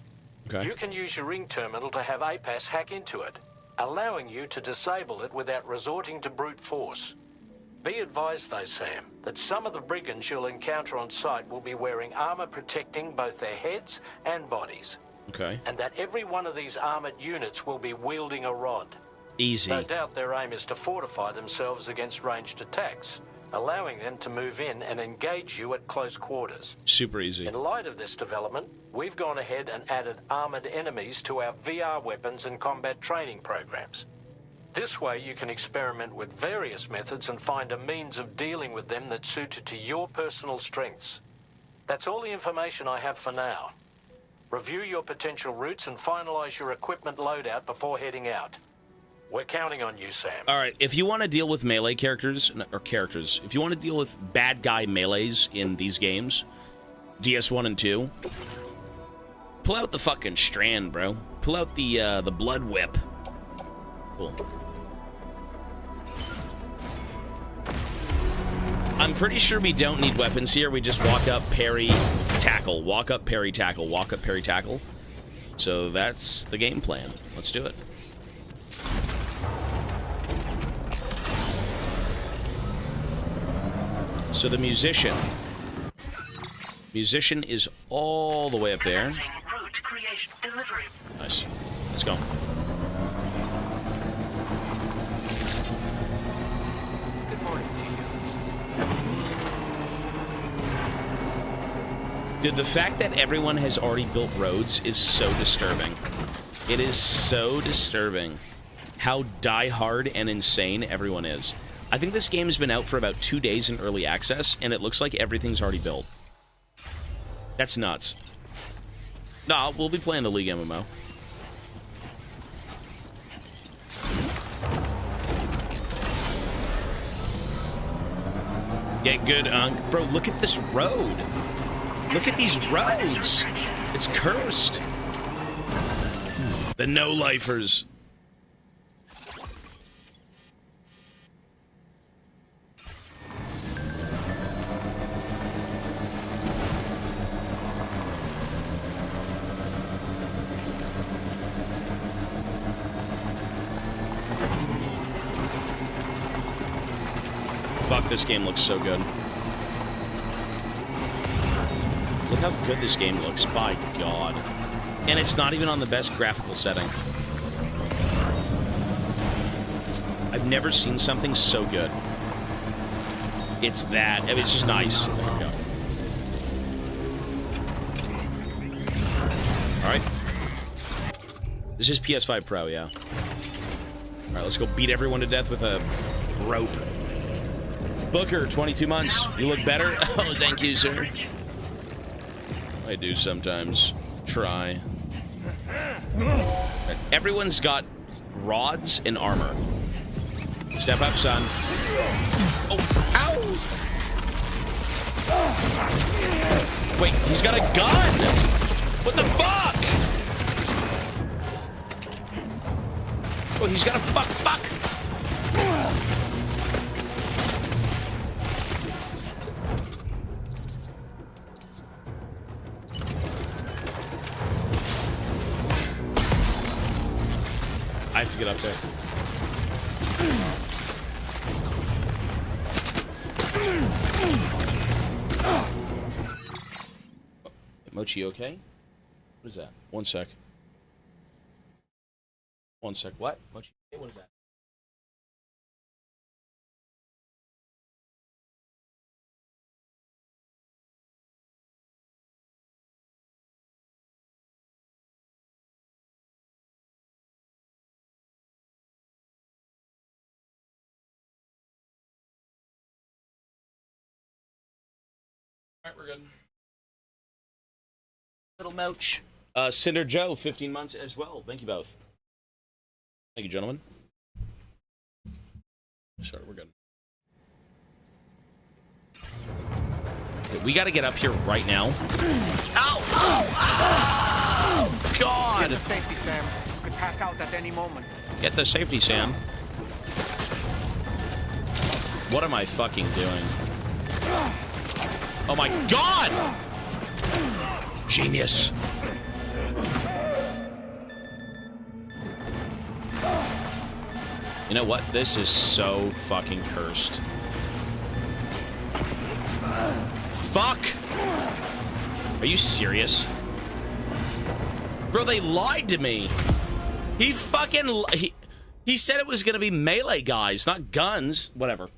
Okay. You can use your ring terminal to have APAS hack into it, allowing you to disable it without resorting to brute force. Be advised, though, Sam, that some of the brigands you'll encounter on site will be wearing armor protecting both their heads and bodies. Okay. And that every one of these armored units will be wielding a rod. Easy. No doubt their aim is to fortify themselves against ranged attacks, allowing them to move in and engage you at close quarters. Super easy. In light of this development, we've gone ahead and added armored enemies to our VR weapons and combat training programs. This way you can experiment with various methods and find a means of dealing with them that's suited to your personal strengths. That's all the information I have for now. Review your potential routes and finalize your equipment loadout before heading out. We're counting on you, Sam. All right, if you want to deal with melee characters, if you want to deal with bad guy melees in these games, DS1 and 2, pull out the fucking Strand, bro. Pull out the Blood Whip. Cool. I'm pretty sure we don't need weapons here. We just walk up, parry, tackle. Walk up, parry, tackle. Walk up, parry, tackle. So that's the game plan. Let's do it. So the musician is all the way up there. Nice. Let's go. Good morning to you. Dude, the fact that everyone has already built roads is so disturbing. It is so disturbing how die-hard and insane everyone is. I think this game has been out for about 2 days in early access, and it looks like everything's already built. That's nuts. Nah, we'll be playing the League MMO. Yeah, good, bro, look at this road. Look at these roads. It's cursed. The no-lifers. Fuck, this game looks so good. Look how good this game looks, by God. And it's not even on the best graphical setting. I've never seen something so good. It's that. I mean, it's just nice. There you go. Alright. This is PS5 Pro, yeah. Alright, let's go beat everyone to death with a rope. Booker, 22 months. You look better? Oh, thank you, sir. I do sometimes try. Right. Everyone's got rods and armor. Step up, son. Oh, ow! Wait, he's got a gun! What the fuck? Oh, he's got a fuck. I have to get up there. Mochi, okay? What is that? One sec. One sec. What? Mochi, what is that? Alright, we're good. Little Moch. Cinder Joe, 15 months as well. Thank you both. Thank you, gentlemen. Sorry, we're good. Okay, we gotta get up here right now. Ow! Ow! Ow! God! Get the safety, Sam. You could pass out at any moment. Get the safety, Sam. What am I fucking doing? Oh my God! Genius. You know what? This is so fucking cursed. Fuck! Are you serious? Bro, they lied to me. He fucking... He said it was gonna be melee guys, not guns. Whatever.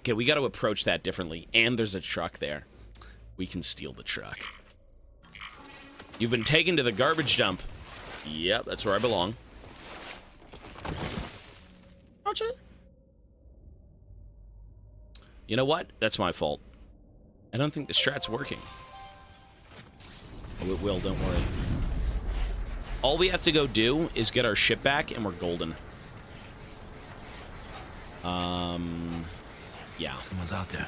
Okay, we gotta approach that differently. And there's a truck there. We can steal the truck. You've been taken to the garbage dump. Yep, that's where I belong. Roger. You know what? That's my fault. I don't think the strat's working. Oh, it will, don't worry. All we have to go do is get our ship back and we're golden. Yeah. Someone's out there.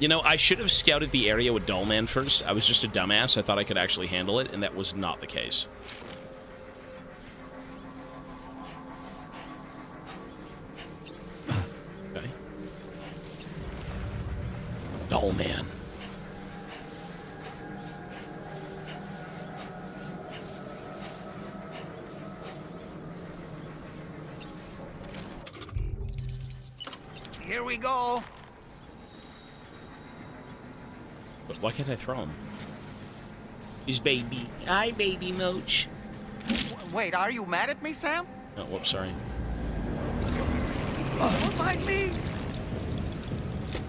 You know, I should have scouted the area with Dollman first. I was just a dumbass. I thought I could actually handle it, and that was not the case. Okay. Dollman. Here we go. But why can't I throw him? He's baby. Hi, baby Moch. Wait, are you mad at me, Sam? Oh, whoops, sorry. Don't mind me.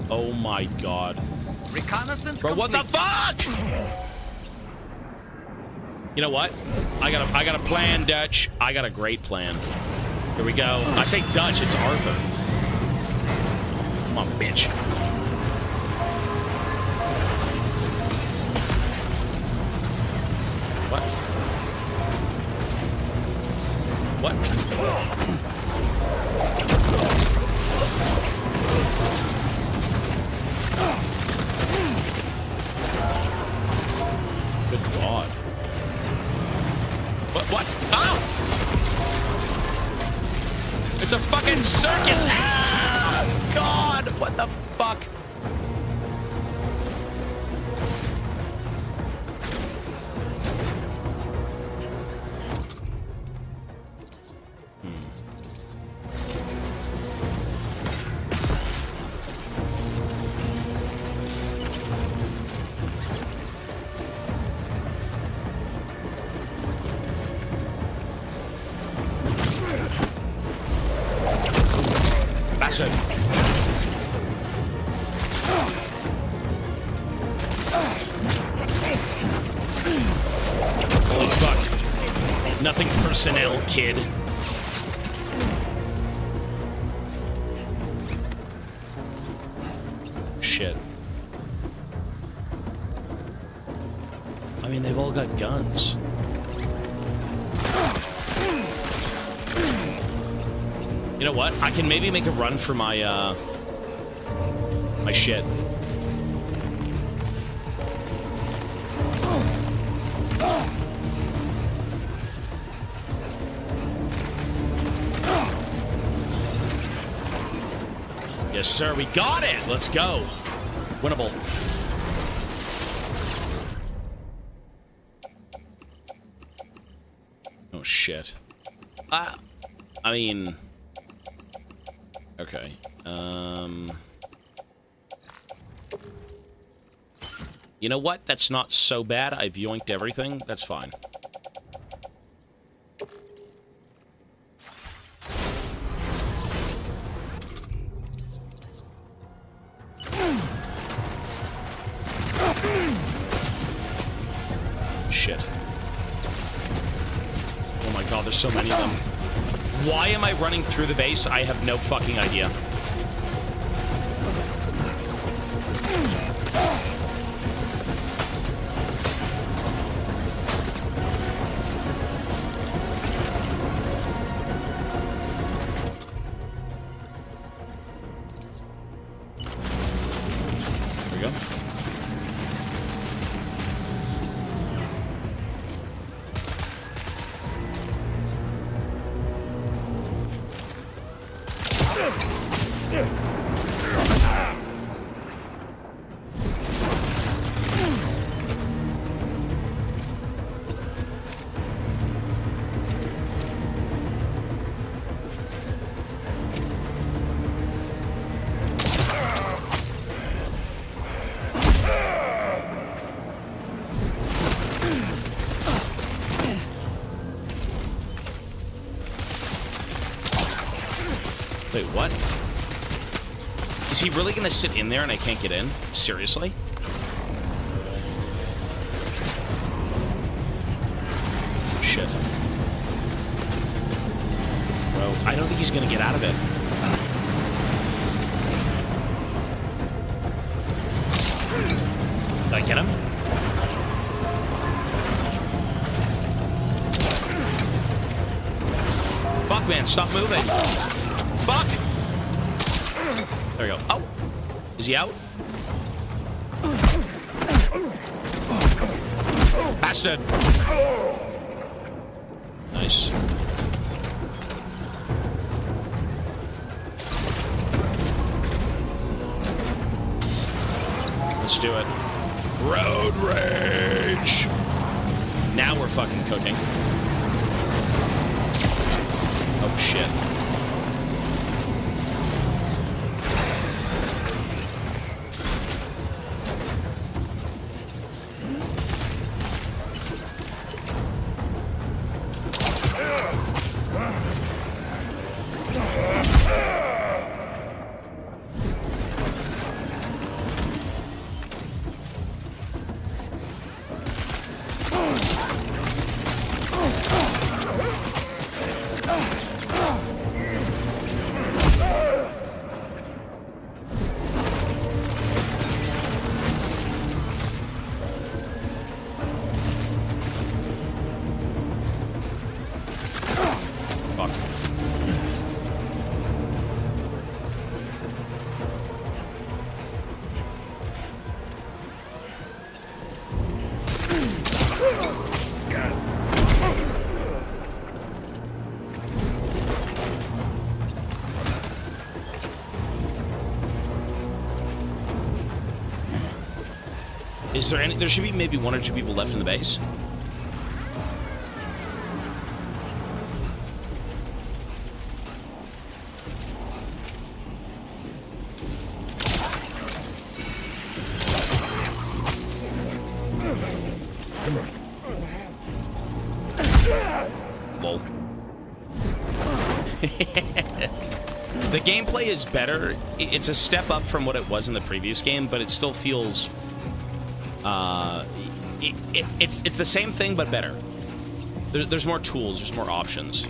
Oh my God. Reconnaissance Bro, what the fuck? You know what? I got a plan, Dutch. I got a great plan. Here we go. I say Dutch, it's Arthur. Come on, bitch. What? the fuck? That's it. Holy fuck. Nothing personnel, kid. Shit. I mean, they've all got guns. You know what? I can maybe make a run for my, my shit. Yes, sir, we got it! Let's go. Winnable. Oh, shit. I mean... Okay. You know what? That's not so bad. I've yoinked everything. That's fine. Shit. Oh my god, there's so many of them. Why am I running through the base? I have no fucking idea. Here we go. Wait, what? Is he really gonna sit in there and I can't get in? Seriously? Shit. Bro, I don't think he's gonna get out of it. Did I get him? Fuck, man, stop moving. Fuck! There we go. Oh! Is he out? Bastard! Nice. Let's do it. Road rage! Now we're fucking cooking. Oh, shit. Is there any... There should be maybe 1 or 2 people left in the base. Lol. The gameplay is better. It's a step up from what it was in the previous game, but it still feels... it's the same thing, but better. There's more tools, there's more options.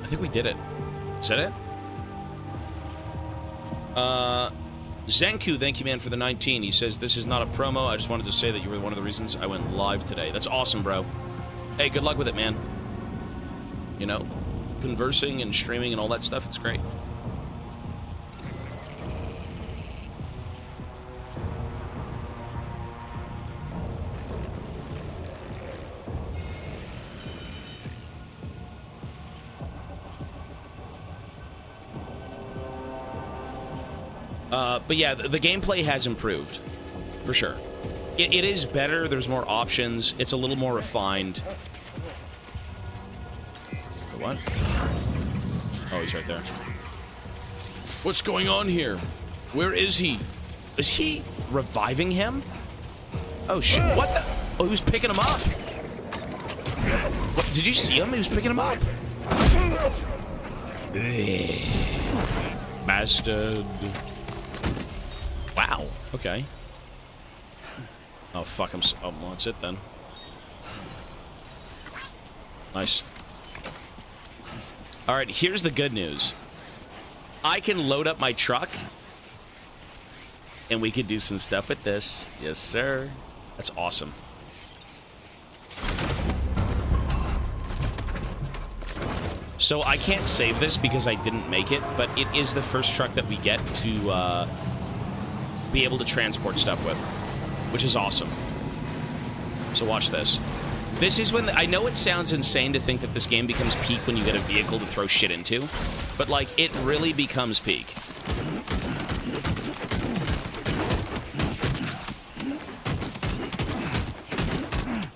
I think we did it. Is that it? Zenku, thank you, man, for the 19. He says, this is not a promo. I just wanted to say that you were one of the reasons I went live today. That's awesome, bro. Hey, good luck with it, man. You know, conversing and streaming and all that stuff, it's great. But yeah, the gameplay has improved, for sure. It is better, there's more options, it's a little more refined. The what? Oh, he's right there. What's going on here? Where is he? Is he reviving him? Oh shit, what the? Oh, he was picking him up. What, did you see him? He was picking him up. Bastard. Wow, okay. Oh, fuck, oh, well, that's it then. Nice. Alright, here's the good news. I can load up my truck, and we could do some stuff with this. Yes, sir. That's awesome. So I can't save this because I didn't make it, but it is the first truck that we get to be able to transport stuff with, which is awesome. So watch this. This is when... I know it sounds insane to think that this game becomes peak when you get a vehicle to throw shit into, but, like, it really becomes peak.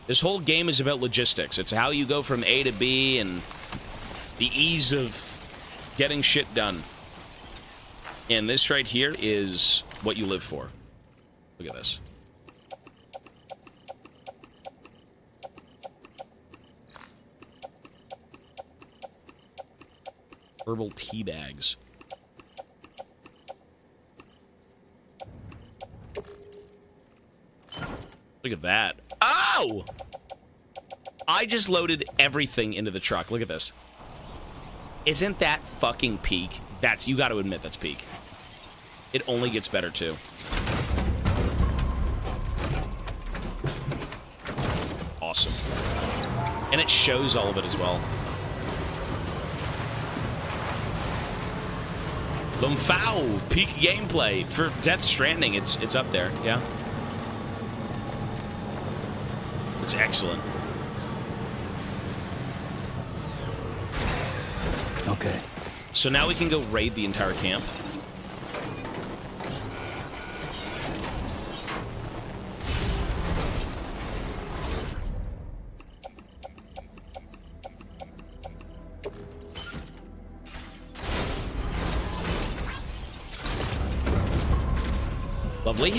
This whole game is about logistics. It's how you go from A to B and the ease of getting shit done. And this right here is what you live for. Look at this. Herbal tea bags. Look at that. Oh! I just loaded everything into the truck. Look at this. Isn't that fucking peak? That's, you got to admit, that's peak. It only gets better, too. Awesome. And it shows all of it as well. Lumfao, peak gameplay. For Death Stranding, it's up there, yeah. It's excellent. Okay. So now we can go raid the entire camp. Lovely.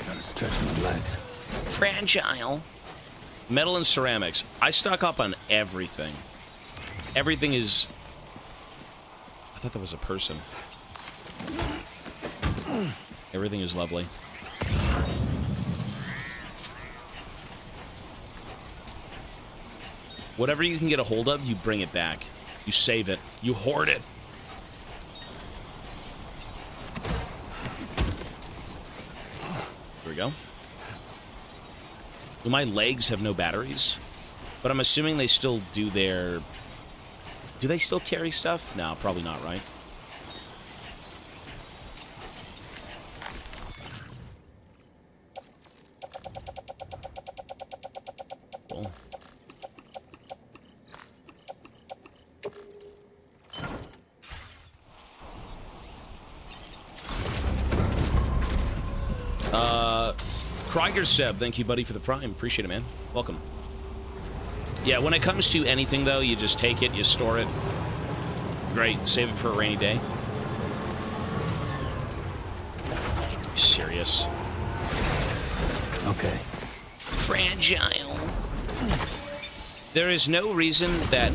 Gotta stretch my legs. Fragile. Metal and ceramics. I stock up on everything. Everything is... I thought that was a person. Everything is lovely. Whatever you can get a hold of, you bring it back. You save it. You hoard it. Here we go. Well, my legs have no batteries, but I'm assuming they still do their... Do they still carry stuff? No, probably not, right? Cool. Krieger Seb, thank you, buddy, for the Prime. Appreciate it, man. Welcome. Yeah, when it comes to anything, though, you just take it, you store it. Great, save it for a rainy day. You serious? Okay. Fragile. There is no reason that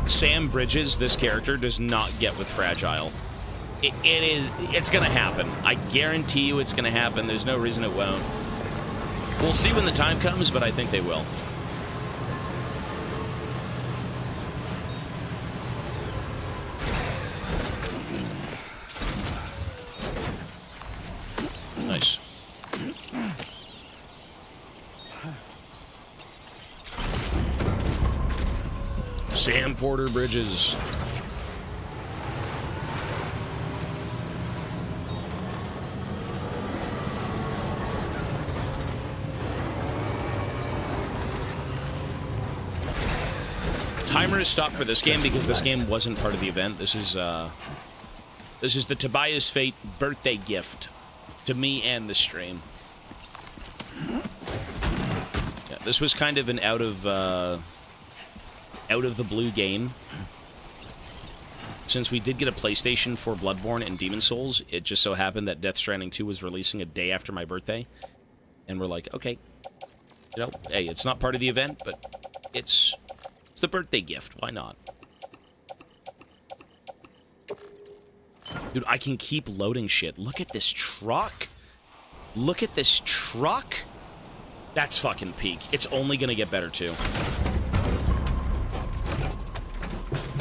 Sam Bridges, this character, does not get with Fragile. It's gonna happen. I guarantee you it's gonna happen. There's no reason it won't. We'll see when the time comes, but I think they will. Nice. Sam Porter Bridges. Timer is stopped for this game because this game wasn't part of the event. This is the Tobias Fate birthday gift to me and the stream. Yeah, this was kind of an out of the blue game. Since we did get a PlayStation for Bloodborne and Demon Souls, it just so happened that Death Stranding 2 was releasing a day after my birthday. And we're like, okay, you know, hey, it's not part of the event, but it's the birthday gift. Why not? Dude, I can keep loading shit. Look at this truck. Look at this truck. That's fucking peak. It's only gonna get better, too.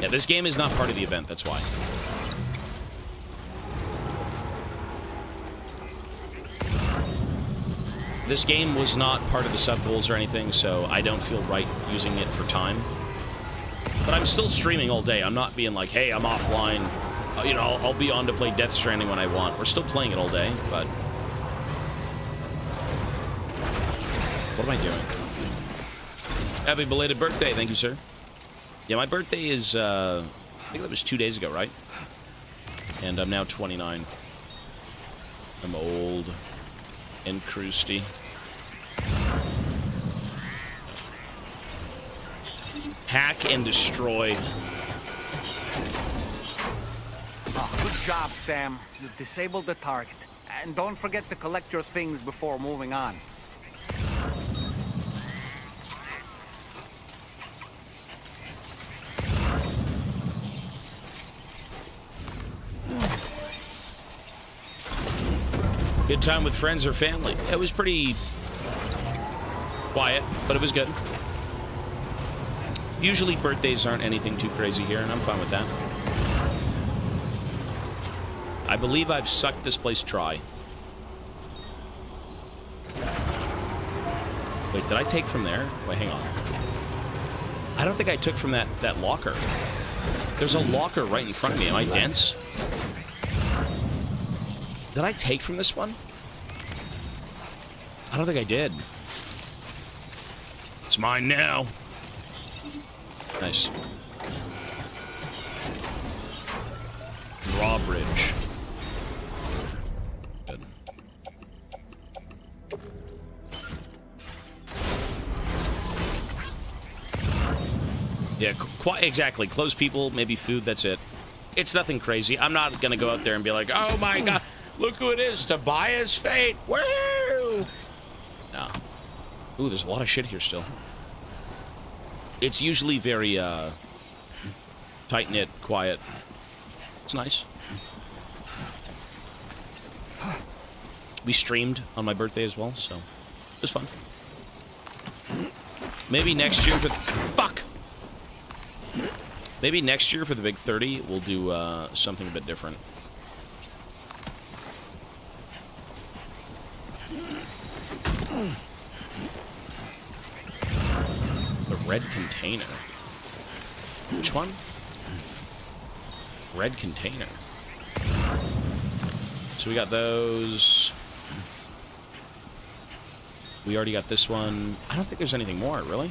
Yeah, this game is not part of the event, that's why. This game was not part of the sub goals or anything, so I don't feel right using it for time. But I'm still streaming all day. I'm not being like, hey, I'm offline. You know, I'll be on to play Death Stranding when I want. We're still playing it all day, but... What am I doing? Happy belated birthday. Thank you, sir. Yeah, my birthday is, I think that was 2 days ago, right? And I'm now 29. I'm old and crusty. Hack and destroy. Oh, good job, Sam. You disabled the target. And don't forget to collect your things before moving on. Good time with friends or family. It was pretty quiet, but it was good. Usually birthdays aren't anything too crazy here, and I'm fine with that. I believe I've sucked this place dry. Wait, did I take from there? Wait, hang on. I don't think I took from that locker. There's a locker right in front of me. Am I dense? Did I take from this one? I don't think I did. It's mine now. Nice. Drawbridge. Good. Yeah, quite exactly. Close people, maybe food, that's it. It's nothing crazy. I'm not gonna go out there and be like, oh my god, look who it is, Tobias Fate. Woo! No. Ooh, there's a lot of shit here still. It's usually very, tight-knit, quiet. It's nice. We streamed on my birthday as well, so it was fun. Maybe next year for... Fuck! Maybe next year for the big 30, we'll do, something a bit different. The red container. Which one? Red container. So we got those. We already got this one. I don't think there's anything more, really.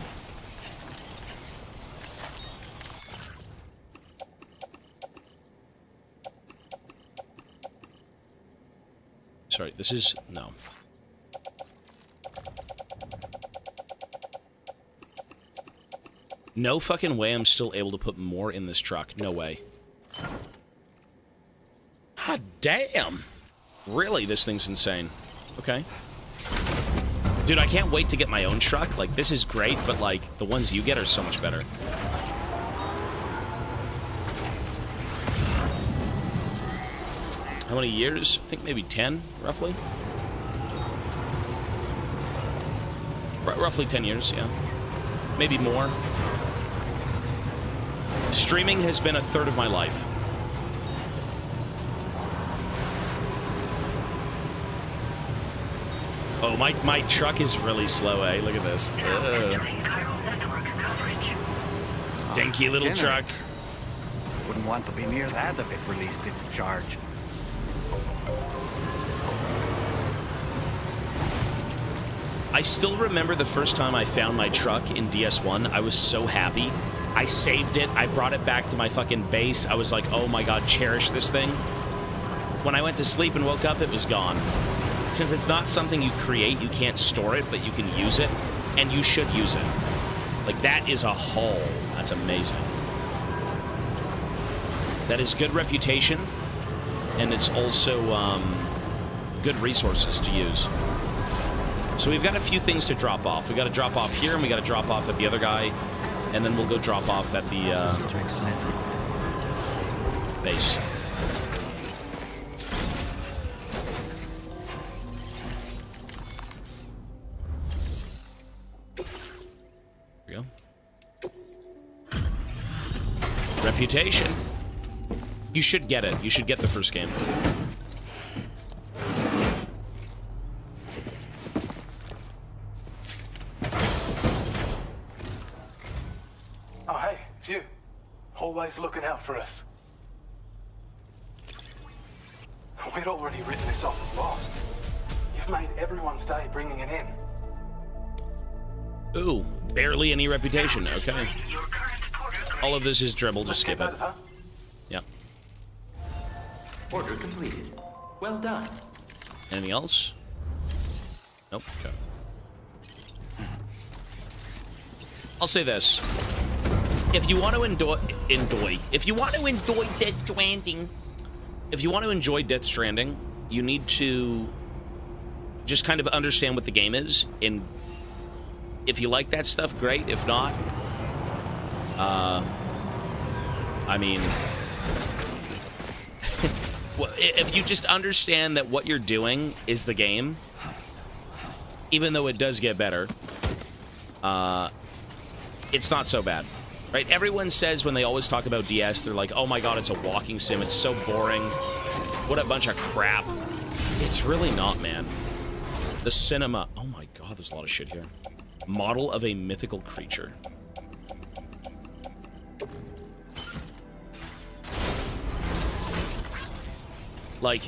Sorry, this is... No. No fucking way I'm still able to put more in this truck. No way. God damn. Really, this thing's insane. Okay. Dude, I can't wait to get my own truck. Like, this is great, but, like, the ones you get are so much better. How many years? I think maybe 10, roughly. Roughly 10 years, yeah. Maybe more. Streaming has been a third of my life. Oh, my truck is really slow, eh? Look at this. Dinky little truck. Wouldn't want to be near that if it released its charge. I still remember the first time I found my truck in DS1. I was so happy. I saved it. I brought it back to my fucking base. I was like, oh my god, cherish this thing. When I went to sleep and woke up, it was gone. Since it's not something you create, you can't store it, but you can use it, and you should use it. Like, that is a haul. That's amazing. That is good reputation, and it's also good resources to use. So we've got a few things to drop off. We got to drop off here, and we got to drop off at the other guy, and then we'll go drop off at the base. There we go. Reputation. You should get it. You should get the first game. Oh, hey, it's you. Always looking out for us. We'd already written this off as lost. You've made everyone's day bringing it in. Ooh, barely any reputation. Okay. All of this is dribble. Just skip it. Yep. Order completed. Well done. Anything else? Nope. Okay. I'll say this. If you want to if you want to enjoy Death Stranding, if you want to enjoy Death Stranding, you need to just kind of understand what the game is. And if you like that stuff, great. If not, I mean, well, if you just understand that what you're doing is the game, even though it does get better, it's not so bad, right? Everyone says when they always talk about DS, they're like, oh my god, it's a walking sim, it's so boring, what a bunch of crap. It's really not, man. The cinema, oh my god, there's a lot of shit here. Model of a mythical creature. Like,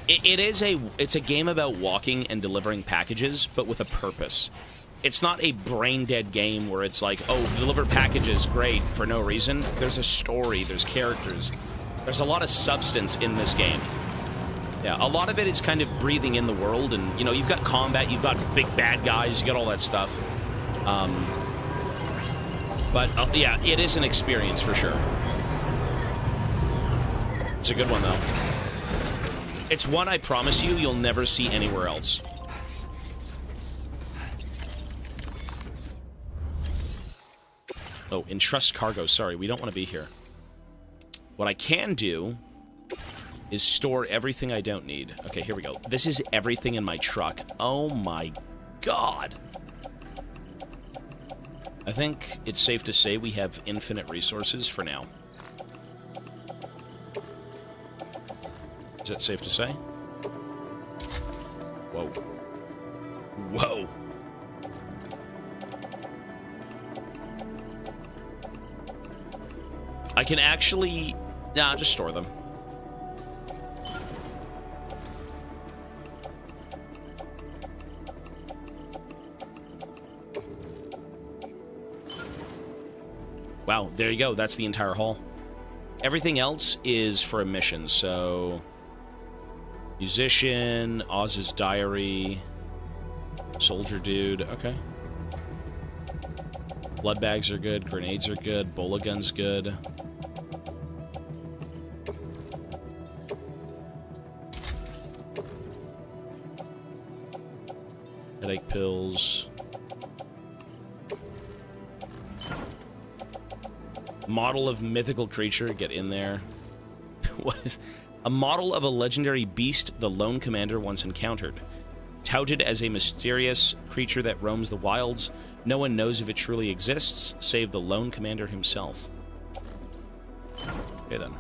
it's a game about walking and delivering packages, but with a purpose. It's not a brain-dead game where it's like, oh, deliver packages, great, for no reason. There's a story, there's characters. There's a lot of substance in this game. Yeah, a lot of it is kind of breathing in the world, and, you know, you've got combat, you've got big bad guys, you got all that stuff. But, yeah, it is an experience for sure. It's a good one, though. It's one I promise you, you'll never see anywhere else. Oh, entrust cargo. Sorry, we don't want to be here. What I can do is store everything I don't need. Okay, here we go. This is everything in my truck. Oh my god. I think it's safe to say we have infinite resources for now. Is that safe to say? Whoa. Whoa. I can actually... Nah, just store them. Wow, there you go. That's the entire haul. Everything else is for a mission, so... Musician, Oz's Diary, Soldier Dude, okay. Blood bags are good. Grenades are good. Bola gun's good. Headache pills. Model of mythical creature. Get in there. What is... A model of a legendary beast the lone commander once encountered. Touted as a mysterious creature that roams the wilds, no one knows if it truly exists, save the lone commander himself. Okay, then.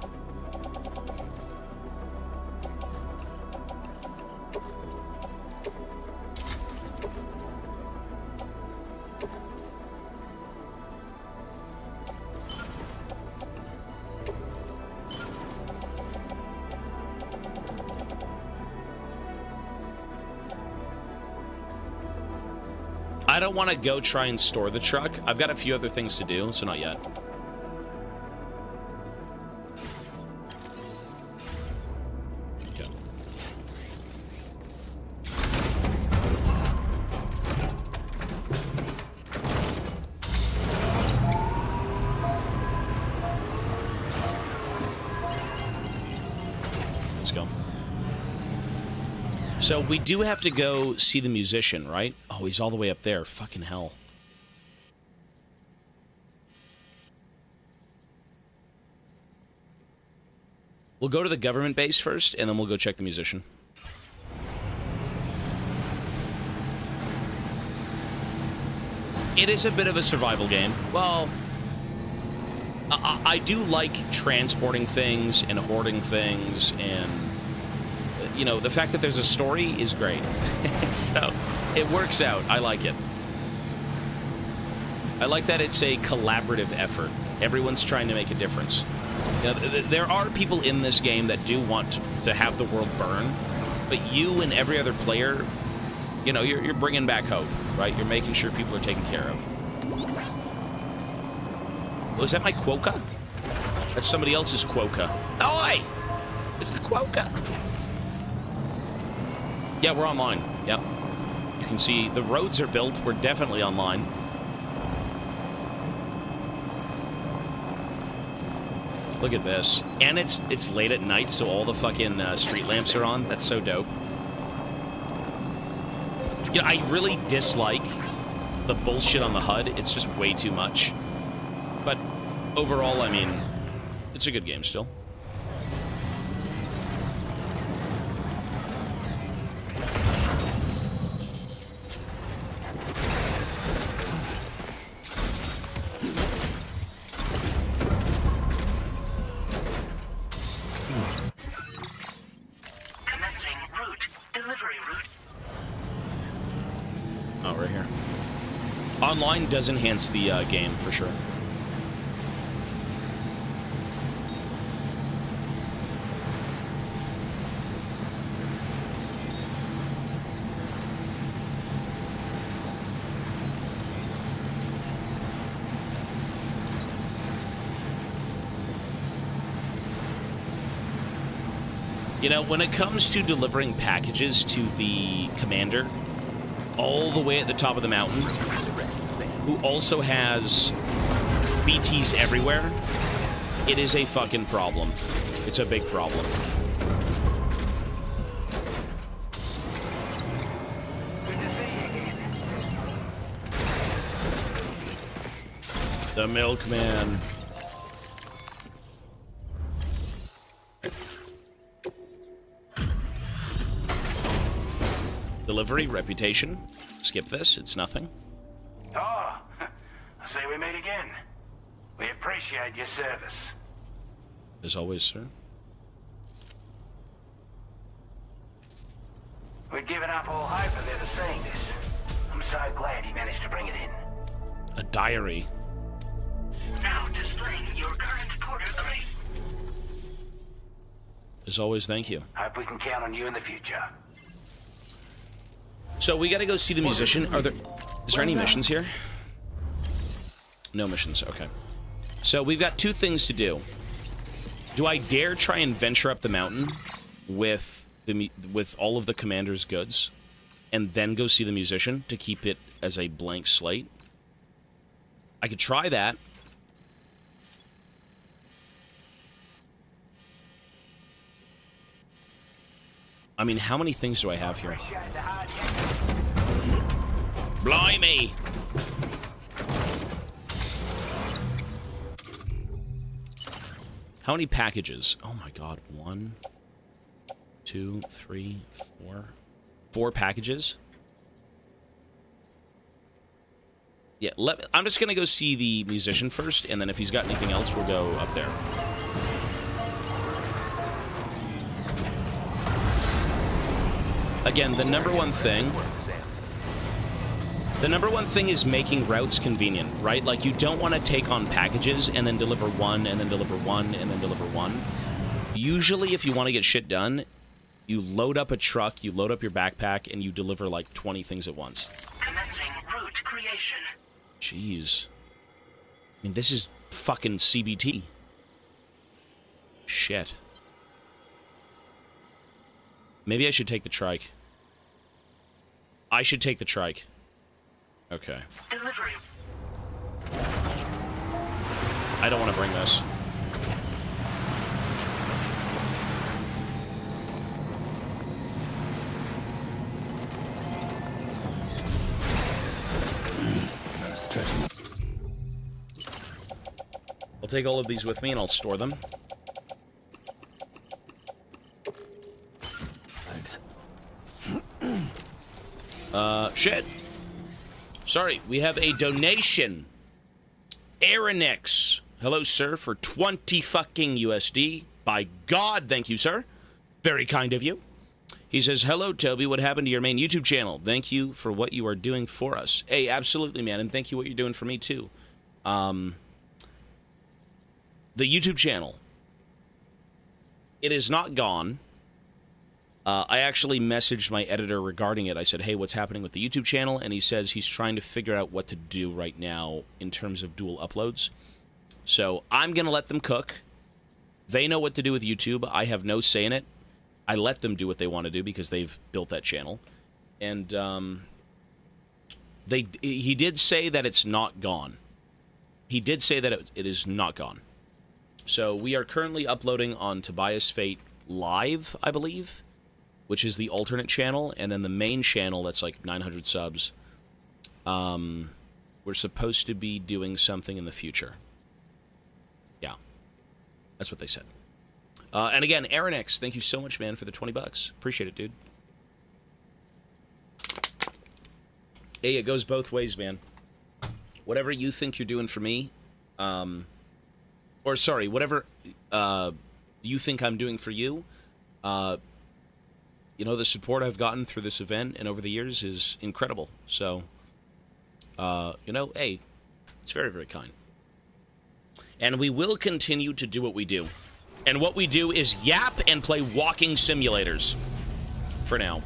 I don't want to go try and store the truck. I've got a few other things to do, so not yet. Okay. Let's go. So we do have to go see the musician, right? Oh, he's all the way up there. Fucking hell. We'll go to the government base first, and then we'll go check the musician. It is a bit of a survival game. Well, I do like transporting things and hoarding things, and... you know, the fact that there's a story is great. So, it works out. I like it. I like that it's a collaborative effort. Everyone's trying to make a difference. You know, there are people in this game that do want to have the world burn, but you and every other player, you know, you're bringing back hope, right? You're making sure people are taken care of. Oh, is that my Quokka? That's somebody else's Quokka. Oi! It's the Quokka! Yeah, we're online. Yep. You can see the roads are built. We're definitely online. Look at this. And it's late at night, so all the fucking street lamps are on. That's so dope. You know, I really dislike the bullshit on the HUD. It's just way too much. But overall, I mean, it's a good game still. Online does enhance the game, for sure. You know, when it comes to delivering packages to the commander, all the way at the top of the mountain, who also has BTs everywhere, it is a fucking problem. It's a big problem. The milkman. Delivery, reputation. Skip this, it's nothing. Oh, I say we meet again. We appreciate your service. As always, sir. We'd given up all hope of ever seeing this. I'm so glad he managed to bring it in. A diary. Now displaying your current port grade. As always, thank you. Hope we can count on you in the future. So we gotta go see the musician. Is there any missions here? No missions, okay. So we've got two things to do. Do I dare try and venture up the mountain with all of the commander's goods and then go see the musician to keep it as a blank slate? I could try that. I mean, how many things do I have here? Blimey! How many packages? Oh my god, 1, 2, 3, 4. 4 packages? Yeah, I'm just gonna go see the musician first, and then if he's got anything else, we'll go up there. Again, the number one thing is making routes convenient, right? Like, you don't want to take on packages and then deliver one, and then deliver one, and then deliver one. Usually, if you want to get shit done, you load up a truck, you load up your backpack, and you deliver, like, 20 things at once. Commencing route creation. Jeez. I mean, this is fucking CBT. Shit. Maybe I should take the trike. I should take the trike. Okay. Delivery. I don't want to bring this. I'll take all of these with me and I'll store them. Thanks. Shit. Sorry, we have a donation. Aaronix. Hello, sir, for 20 fucking USD. By God, thank you, sir. Very kind of you. He says, hello, Toby. What happened to your main YouTube channel? Thank you for what you are doing for us. Hey, absolutely, man, and thank you what you're doing for me, too. The YouTube channel. It is not gone. I actually messaged my editor regarding it. I said, hey, what's happening with the YouTube channel? And he says he's trying to figure out what to do right now in terms of dual uploads. So I'm going to let them cook. They know what to do with YouTube. I have no say in it. I let them do what they want to do because they've built that channel. And he did say that it's not gone. He did say that it is not gone. So we are currently uploading on Tobias Fate Live, I believe, which is the alternate channel, and then the main channel that's like 900 subs. We're supposed to be doing something in the future. Yeah, that's what they said. And again, Aaron X, thank you so much, man, for the 20 bucks. Appreciate it, dude. Hey, it goes both ways, man. Whatever you think you're doing for me, or sorry, whatever you think I'm doing for you, you know, the support I've gotten through this event and over the years is incredible. So, you know, hey, it's very, very kind. And we will continue to do what we do. And what we do is yap and play walking simulators. For now.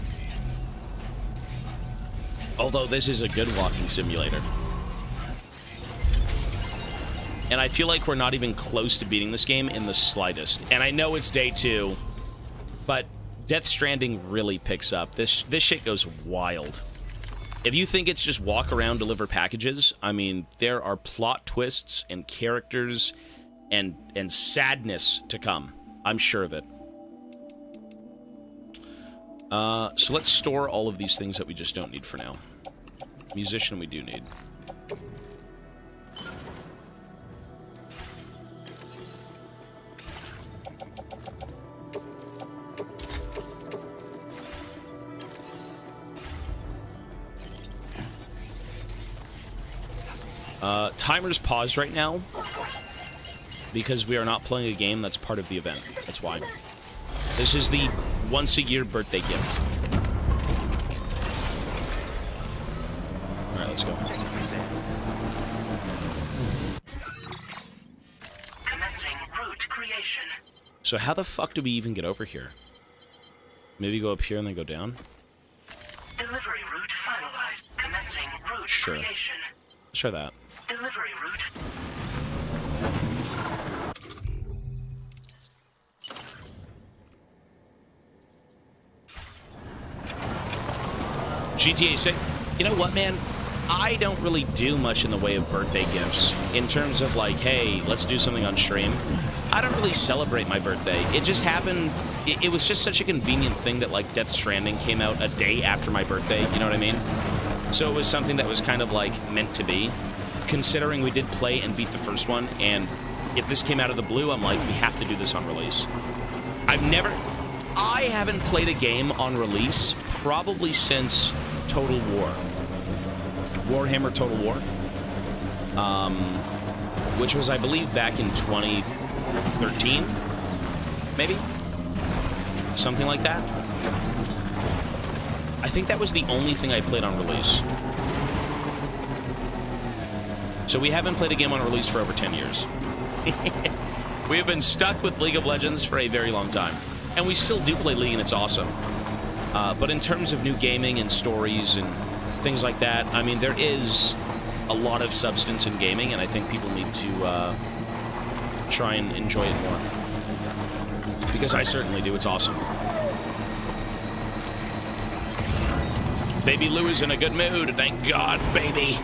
Although this is a good walking simulator. And I feel like we're not even close to beating this game in the slightest. And I know it's day 2, but Death Stranding really picks up. This shit goes wild. If you think it's just walk around, deliver packages, I mean, there are plot twists and characters and sadness to come. I'm sure of it. So let's store all of these things that we just don't need for now. Musician we do need. Timer's paused right now because we are not playing a game that's part of the event. That's why. This is the once-a-year birthday gift. Alright, let's go. Commencing route creation. So how the fuck do we even get over here? Maybe go up here and then go down? Delivery route finalized. Commencing route Sure. creation. Let's try that. Delivery route. GTA 6. You know what, man? I don't really do much in the way of birthday gifts. In terms of like, hey, let's do something on stream. I don't really celebrate my birthday. It just happened, it was just such a convenient thing that like Death Stranding came out a day after my birthday, you know what I mean? So it was something that was kind of like meant to be, considering we did play and beat the first one, and if this came out of the blue, I'm like, we have to do this on release. I haven't played a game on release probably since Total War. Warhammer Total War. Which was, I believe, back in 2013, maybe? Something like that. I think that was the only thing I played on release. So we haven't played a game on release for over 10 years. We have been stuck with League of Legends for a very long time. And we still do play League, and it's awesome. But in terms of new gaming and stories and things like that, I mean, there is a lot of substance in gaming, and I think people need to try and enjoy it more. Because I certainly do. It's awesome. Baby Lou is in a good mood. Thank God, baby.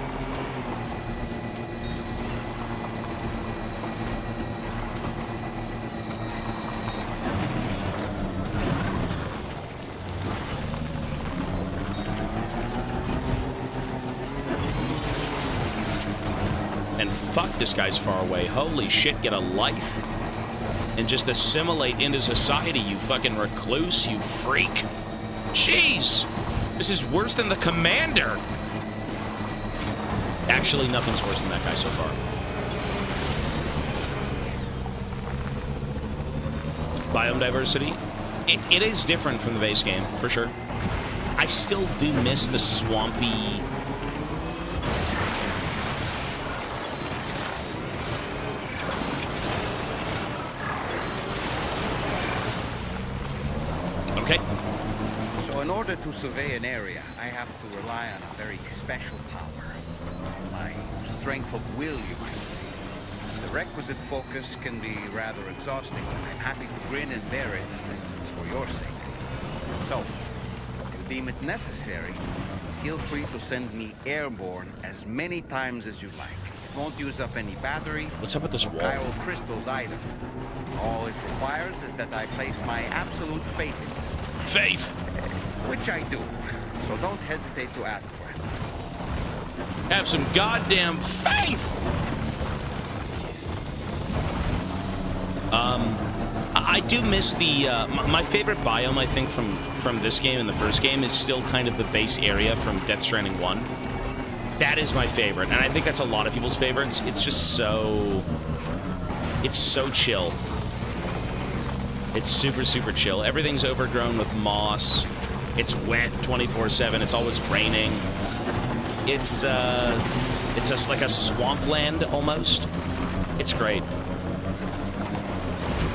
And fuck, this guy's far away. Holy shit, get a life. And just assimilate into society, you fucking recluse, you freak. Jeez! This is worse than the commander! Actually, nothing's worse than that guy so far. Biome diversity? It is different from the base game, for sure. I still do miss the swampy... Okay. So in order to survey an area, I have to rely on a very special power. My strength of will, you might say. The requisite focus can be rather exhausting, but I'm happy to grin and bear it since it's for your sake. So, if you deem it necessary, feel free to send me airborne as many times as you like. It won't use up any battery. What's up with this wall? Chiral crystals either. All it requires is that I place my absolute faith in you. Faith! Which I do, so don't hesitate to ask for it. Have some goddamn faith! I do miss the, my favorite biome, I think, from this game and the first game is still kind of the base area from Death Stranding 1. That is my favorite, and I think that's a lot of people's favorites. It's just so... It's so chill. It's super, super chill. Everything's overgrown with moss. It's wet 24/7. It's always raining. It's just like a swampland almost. It's great.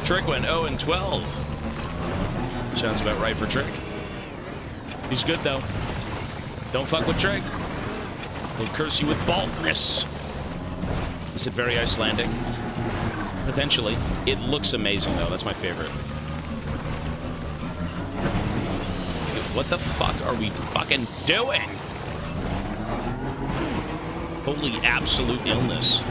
Trick went 0-12. Sounds about right for Trick. He's good though. Don't fuck with Trick. He'll curse you with baldness. Is it very Icelandic? Potentially. It looks amazing though. That's my favorite. What the fuck are we fucking doing? Holy absolute illness.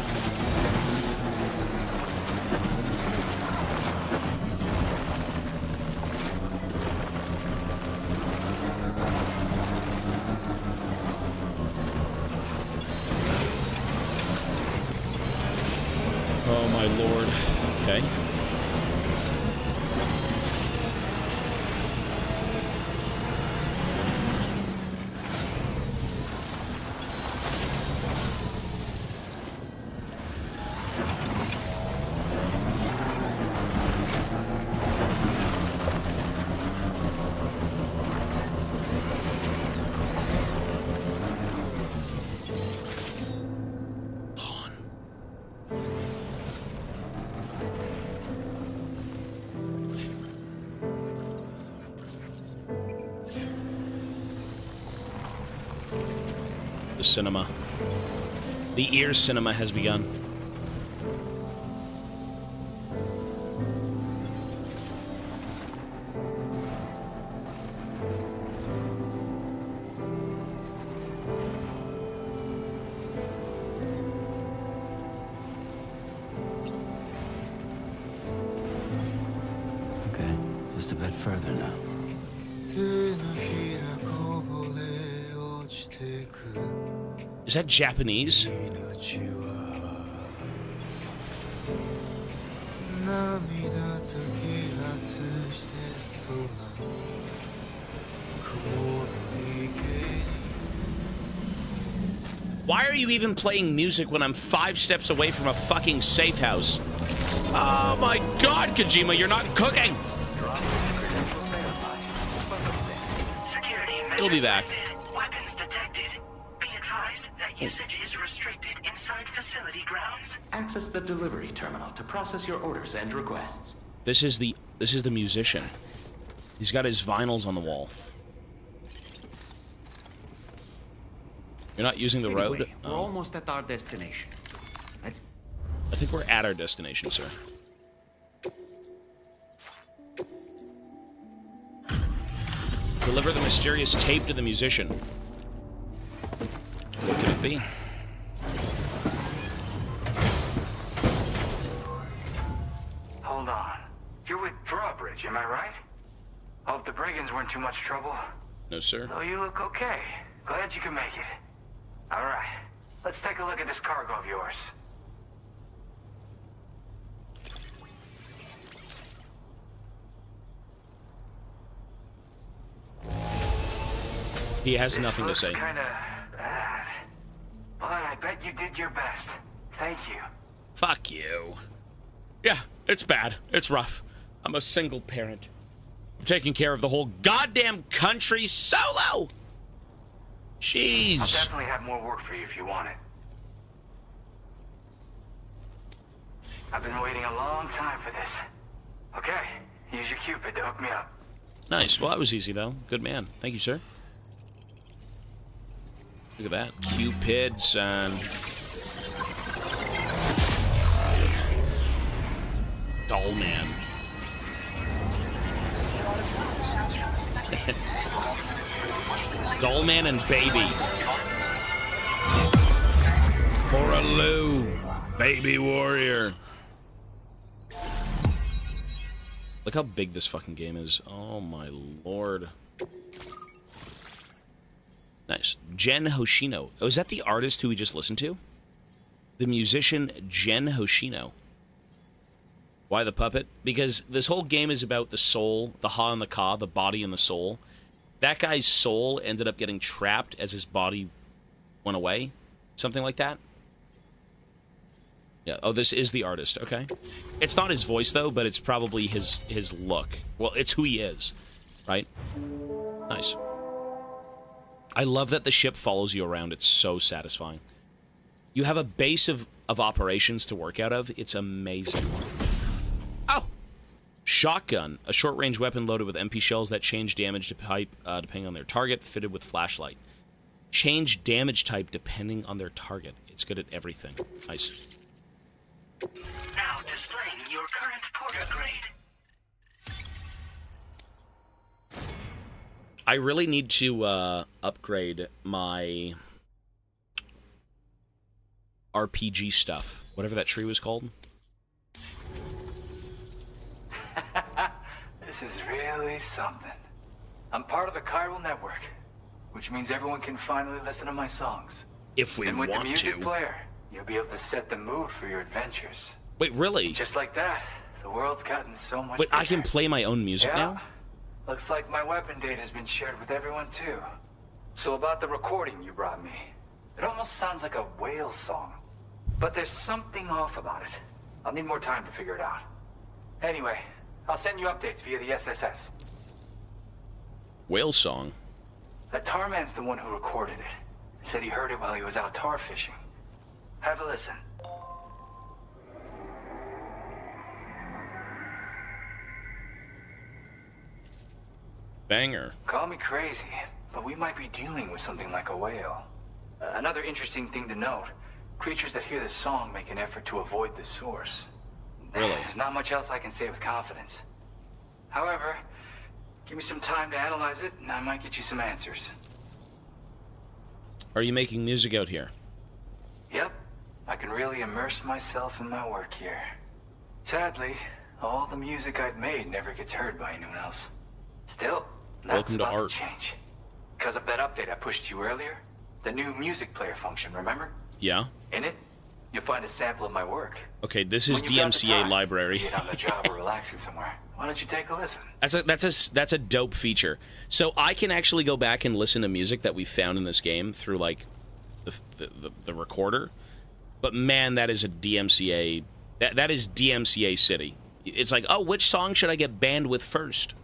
Oh my lord. Okay. Cinema. The ear cinema has begun. bit further now. Is that Japanese? Why are you even playing music when I'm 5 steps away from a fucking safe house? Oh my god, Kojima, you're not cooking! It'll be back. Weapons detected. Be advised that usage is restricted inside facility grounds. Access the delivery terminal to process your orders and requests. This is the musician. He's got his vinyls on the wall. You're not using the road? We're almost at our destination. I think we're at our destination, sir. Deliver the mysterious tape to the musician. What could it be? Hold on. You're with Drawbridge, am I right? Hope the brigands weren't too much trouble. No, sir. Oh, you look okay. Glad you can make it. All right. Let's take a look at this cargo of yours. He has nothing to say. Kinda bad. But I bet you did your best. Thank you. Fuck you. Yeah, it's bad. It's rough. I'm a single parent. I'm taking care of the whole goddamn country solo! Jeez. I'll definitely have more work for you if you want it. I've been waiting a long time for this. Okay, use your Cupid to hook me up. Nice. Well, that was easy, though. Good man. Thank you, sir. Look at that. Cupids and... Doll man. Doll man and baby. Poraloo. Baby warrior. Look how big this fucking game is. Oh my lord. Nice. Jen Hoshino. Oh, is that the artist who we just listened to? The musician Jen Hoshino. Why the puppet? Because this whole game is about the soul, the ha and the ka, the body and the soul. That guy's soul ended up getting trapped as his body went away. Something like that. Yeah. Oh, this is the artist. Okay. It's not his voice, though, but it's probably his look. Well, it's who he is. Right? Nice. I love that the ship follows you around. It's so satisfying. You have a base of operations to work out of. It's amazing. Oh! Shotgun. A short-range weapon loaded with MP shells that change damage to type depending on their target, fitted with flashlight. Change damage type depending on their target. It's good at everything. Nice. Now displaying your current porter grade. I really need to upgrade my RPG stuff. Whatever that tree was called. This is really something. I'm part of the chiral network, which means everyone can finally listen to my songs. If we and with want the music to. player, you'll be able to set the mood for your adventures. Wait, really? Just like that, the world's gotten so much Wait, bigger. I can play my own music Yeah. now? Looks like my weapon data has been shared with everyone too. So about the recording you brought me, it almost sounds like a whale song. But there's something off about it. I'll need more time to figure it out. Anyway, I'll send you updates via the SSS. Whale song? That tar man's the one who recorded it. Said he heard it while he was out tar fishing. Have a listen. Banger. Call me crazy, but we might be dealing with something like a whale. Another interesting thing to note, creatures that hear this song make an effort to avoid the source. Really? There's not much else I can say with confidence. However, give me some time to analyze it, and I might get you some answers. Are you making music out here? Yep, I can really immerse myself in my work here. Sadly, all the music I've made never gets heard by anyone else. Still, that's Welcome to about art. to change. Because of that update I pushed you earlier, the new music player function, remember? Yeah. In it, you'll find a sample of my work. Okay, this is When you've got the DMCA time, library. be it on the job or relaxing somewhere. Why don't you take a listen? That's a dope feature. So I can actually go back and listen to music that we found in this game through like the recorder. But man, that is a DMCA. That is DMCA City. It's like, oh, which song should I get banned with first?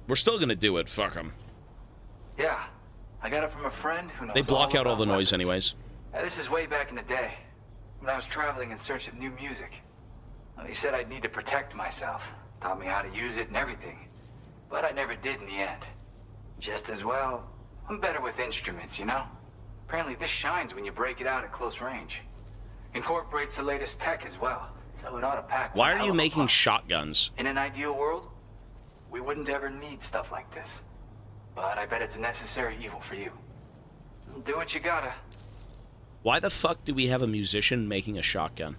We're still gonna do it. Fuck them. Yeah, I got it from a friend who knows They block out all the about noise, weapons. anyways. This is way back in the day, when I was traveling in search of new music. Well, he said I'd need to protect myself, taught me how to use it and everything. But I never did in the end. Just as well, I'm better with instruments, you know? Apparently this shines when you break it out at close range. Incorporates the latest tech as well, so it ought to pack. Why one are hell you of a making punch. shotguns? In an ideal world, we wouldn't ever need stuff like this. But I bet it's a necessary evil for you. Do what you gotta. Why the fuck do we have a musician making a shotgun?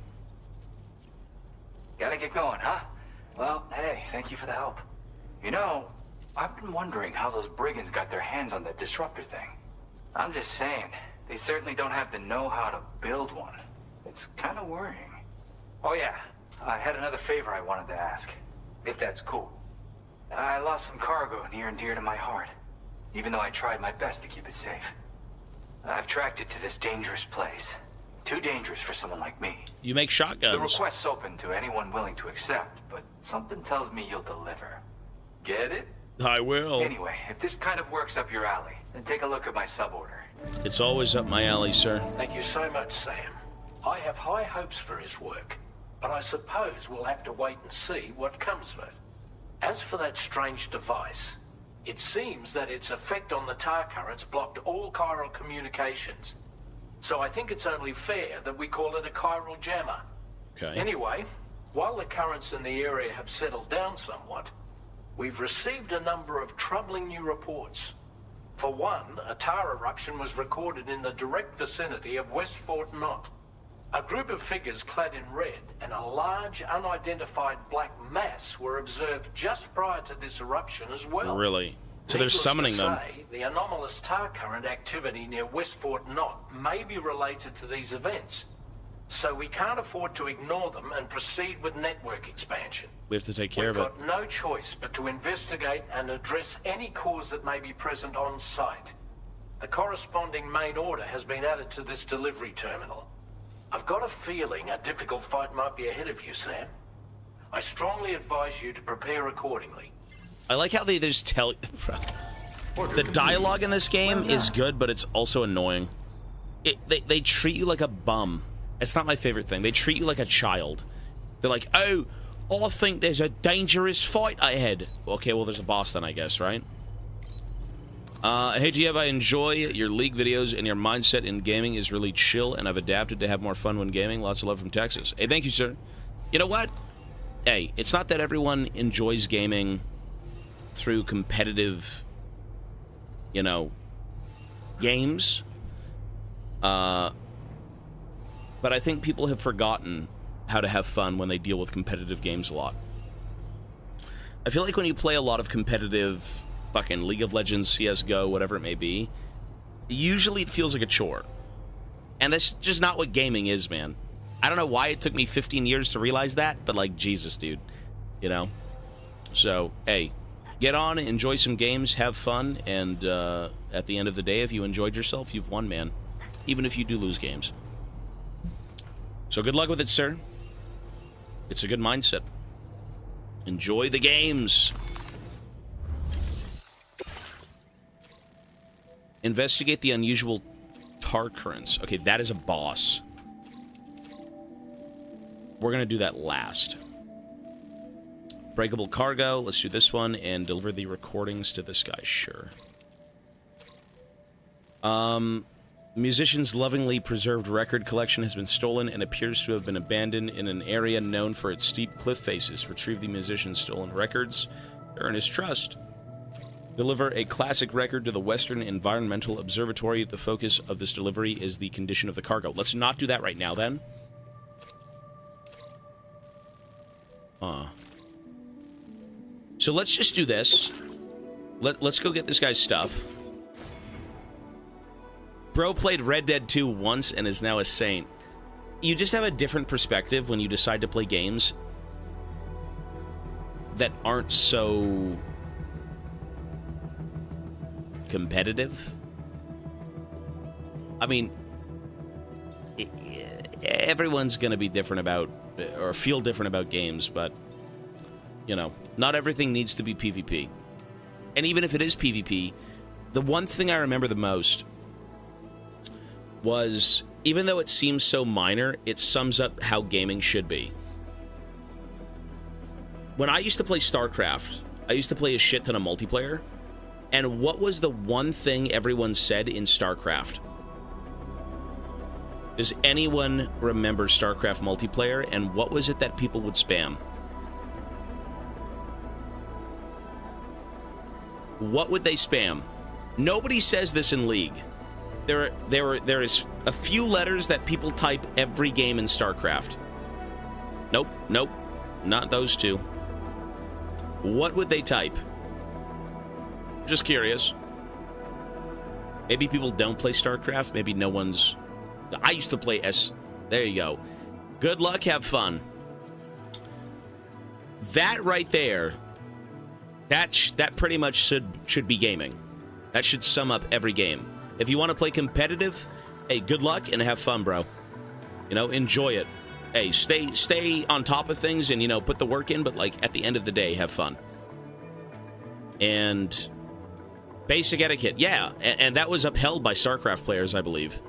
Gotta get going, huh? Well, hey, thank you for the help. You know, I've been wondering how those brigands got their hands on that disruptor thing. I'm just saying, they certainly don't have the know-how to build one. It's kind of worrying. Oh yeah, I had another favor I wanted to ask, if that's cool. I lost some cargo near and dear to my heart, even though I tried my best to keep it safe. I've tracked it to this dangerous place. Too dangerous for someone like me. You make The shotguns. request's open to anyone willing to accept, but something tells me you'll deliver. Get it? I will. Anyway, if this kind of works up your alley, then take a look at my suborder. It's always up my alley, sir. Thank you so much, Sam. I have high hopes for his work, but I suppose we'll have to wait and see what comes of it. As for that strange device, it seems that its effect on the tar currents blocked all chiral communications. So I think it's only fair that we call it a chiral jammer. Okay. Anyway, while the currents in the area have settled down somewhat, we've received a number of troubling new reports. For one, a tar eruption was recorded in the direct vicinity of West Fort Knot. A group of figures clad in red and a large unidentified black mass were observed just prior to this eruption as well. Really? So they're Needless to summoning them. say, the anomalous tar current activity near West Fort Knot may be related to these events. So we can't afford to ignore them and proceed with network expansion. We have to take care We've of it. got no choice but to investigate and address any cause that may be present on site. The corresponding main order has been added to this delivery terminal. I've got a feeling a difficult fight might be ahead of you, Sam. I strongly advise you to prepare accordingly. I like how they just tell. The dialogue in this game is good, but it's also annoying. They treat you like a bum. It's not my favorite thing. They treat you like a child. They're like, oh, I think there's a dangerous fight ahead. Okay, well, there's a boss then, I guess, right? Hey, GF, I enjoy your League videos, and your mindset in gaming is really chill, and I've adapted to have more fun when gaming. Lots of love from Texas. Hey, thank you, sir. You know what? Hey, it's not that everyone enjoys gaming through competitive, you know, games. But I think people have forgotten how to have fun when they deal with competitive games a lot. I feel like when you play a lot of competitive fucking League of Legends, CSGO, whatever it may be, usually it feels like a chore. And that's just not what gaming is, man. I don't know why it took me 15 years to realize that, but like, Jesus, dude. You know? So, hey, get on, enjoy some games, have fun, and at the end of the day, if you enjoyed yourself, you've won, man. Even if you do lose games. So good luck with it, sir. It's a good mindset. Enjoy the games. Investigate the unusual tar currents. Okay, that is a boss. We're going to do that last. Breakable cargo. Let's do this one and deliver the recordings to this guy. Sure. Musician's lovingly preserved record collection has been stolen and appears to have been abandoned in an area known for its steep cliff faces. Retrieve the musician's stolen records. Earn his trust. Deliver a classic record to the Western Environmental Observatory. The focus of this delivery is the condition of the cargo. Let's not do that right now, then. So let's just do this. Let's go get this guy's stuff. Bro played Red Dead 2 once and is now a saint. You just have a different perspective when you decide to play games that aren't so competitive. I mean, everyone's going to be different about, or feel different about games, but, you know, not everything needs to be PvP. And even if it is PvP, the one thing I remember the most was, even though it seems so minor, it sums up how gaming should be. When I used to play StarCraft, I used to play a shit ton of multiplayer, and what was the one thing everyone said in StarCraft? Does anyone remember StarCraft multiplayer, and what was it that people would spam? What would they spam? Nobody says this in League. There is a few letters that people type every game in StarCraft. Nope, not those two. What would they type? Just curious. Maybe people don't play StarCraft. Maybe no one's... I used to play S... There you go. Good luck, have fun. That right there, that pretty much should be gaming. That should sum up every game. If you want to play competitive, hey, good luck and have fun, bro. You know, enjoy it. Hey, stay on top of things and, you know, put the work in, but, like, at the end of the day, have fun. And basic etiquette, yeah, and that was upheld by StarCraft players, I believe.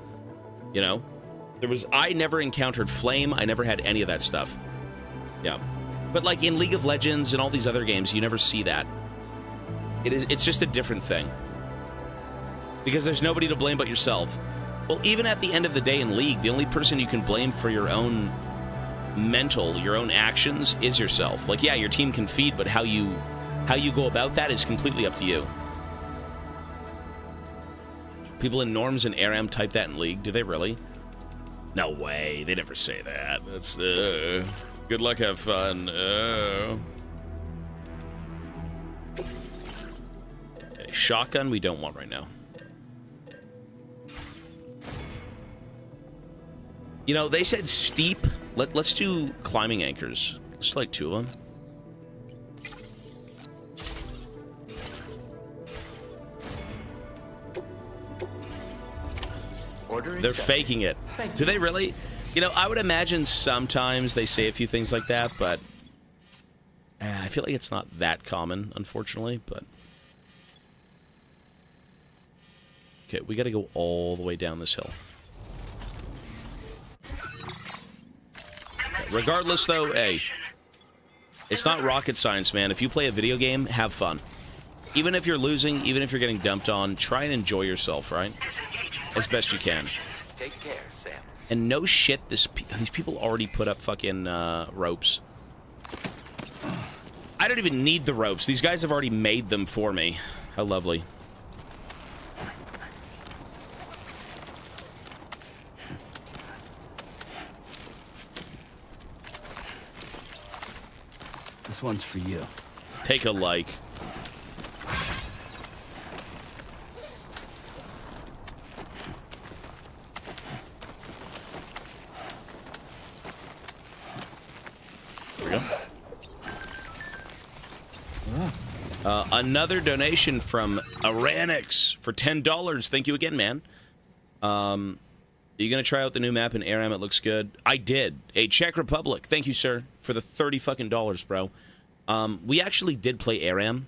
You know, I never encountered flame. I never had any of that stuff. Yeah. But, like, in League of Legends and all these other games, you never see that. It's just a different thing. Because there's nobody to blame but yourself. Well, even at the end of the day in League, the only person you can blame for your own your own actions is yourself. Like, yeah, your team can feed, but how you go about that is completely up to you. People in Norms and ARAM type that in League. Do they really? No way. They never say that. That's, good luck, have fun. Okay, shotgun we don't want right now. You know, they said steep. Let's do climbing anchors. Let's do like 2 of them. They're faking it. Do they really? You know, I would imagine sometimes they say a few things like that, but I feel like it's not that common, unfortunately, but... Okay, we gotta go all the way down this hill. Regardless, though, hey, it's not rocket science, man. If you play a video game, have fun. Even if you're losing, even if you're getting dumped on, try and enjoy yourself, right? As best you can. Take care, Sam. And no shit, these people already put up fucking ropes. I don't even need the ropes. These guys have already made them for me. How lovely. This one's for you. Take a like. There we go. Another donation from Aranix for $10. Thank you again, man. Are you going to try out the new map in ARAM? It looks good. I did. A Czech Republic. Thank you, sir, for the $30 fucking dollars, bro. We actually did play ARAM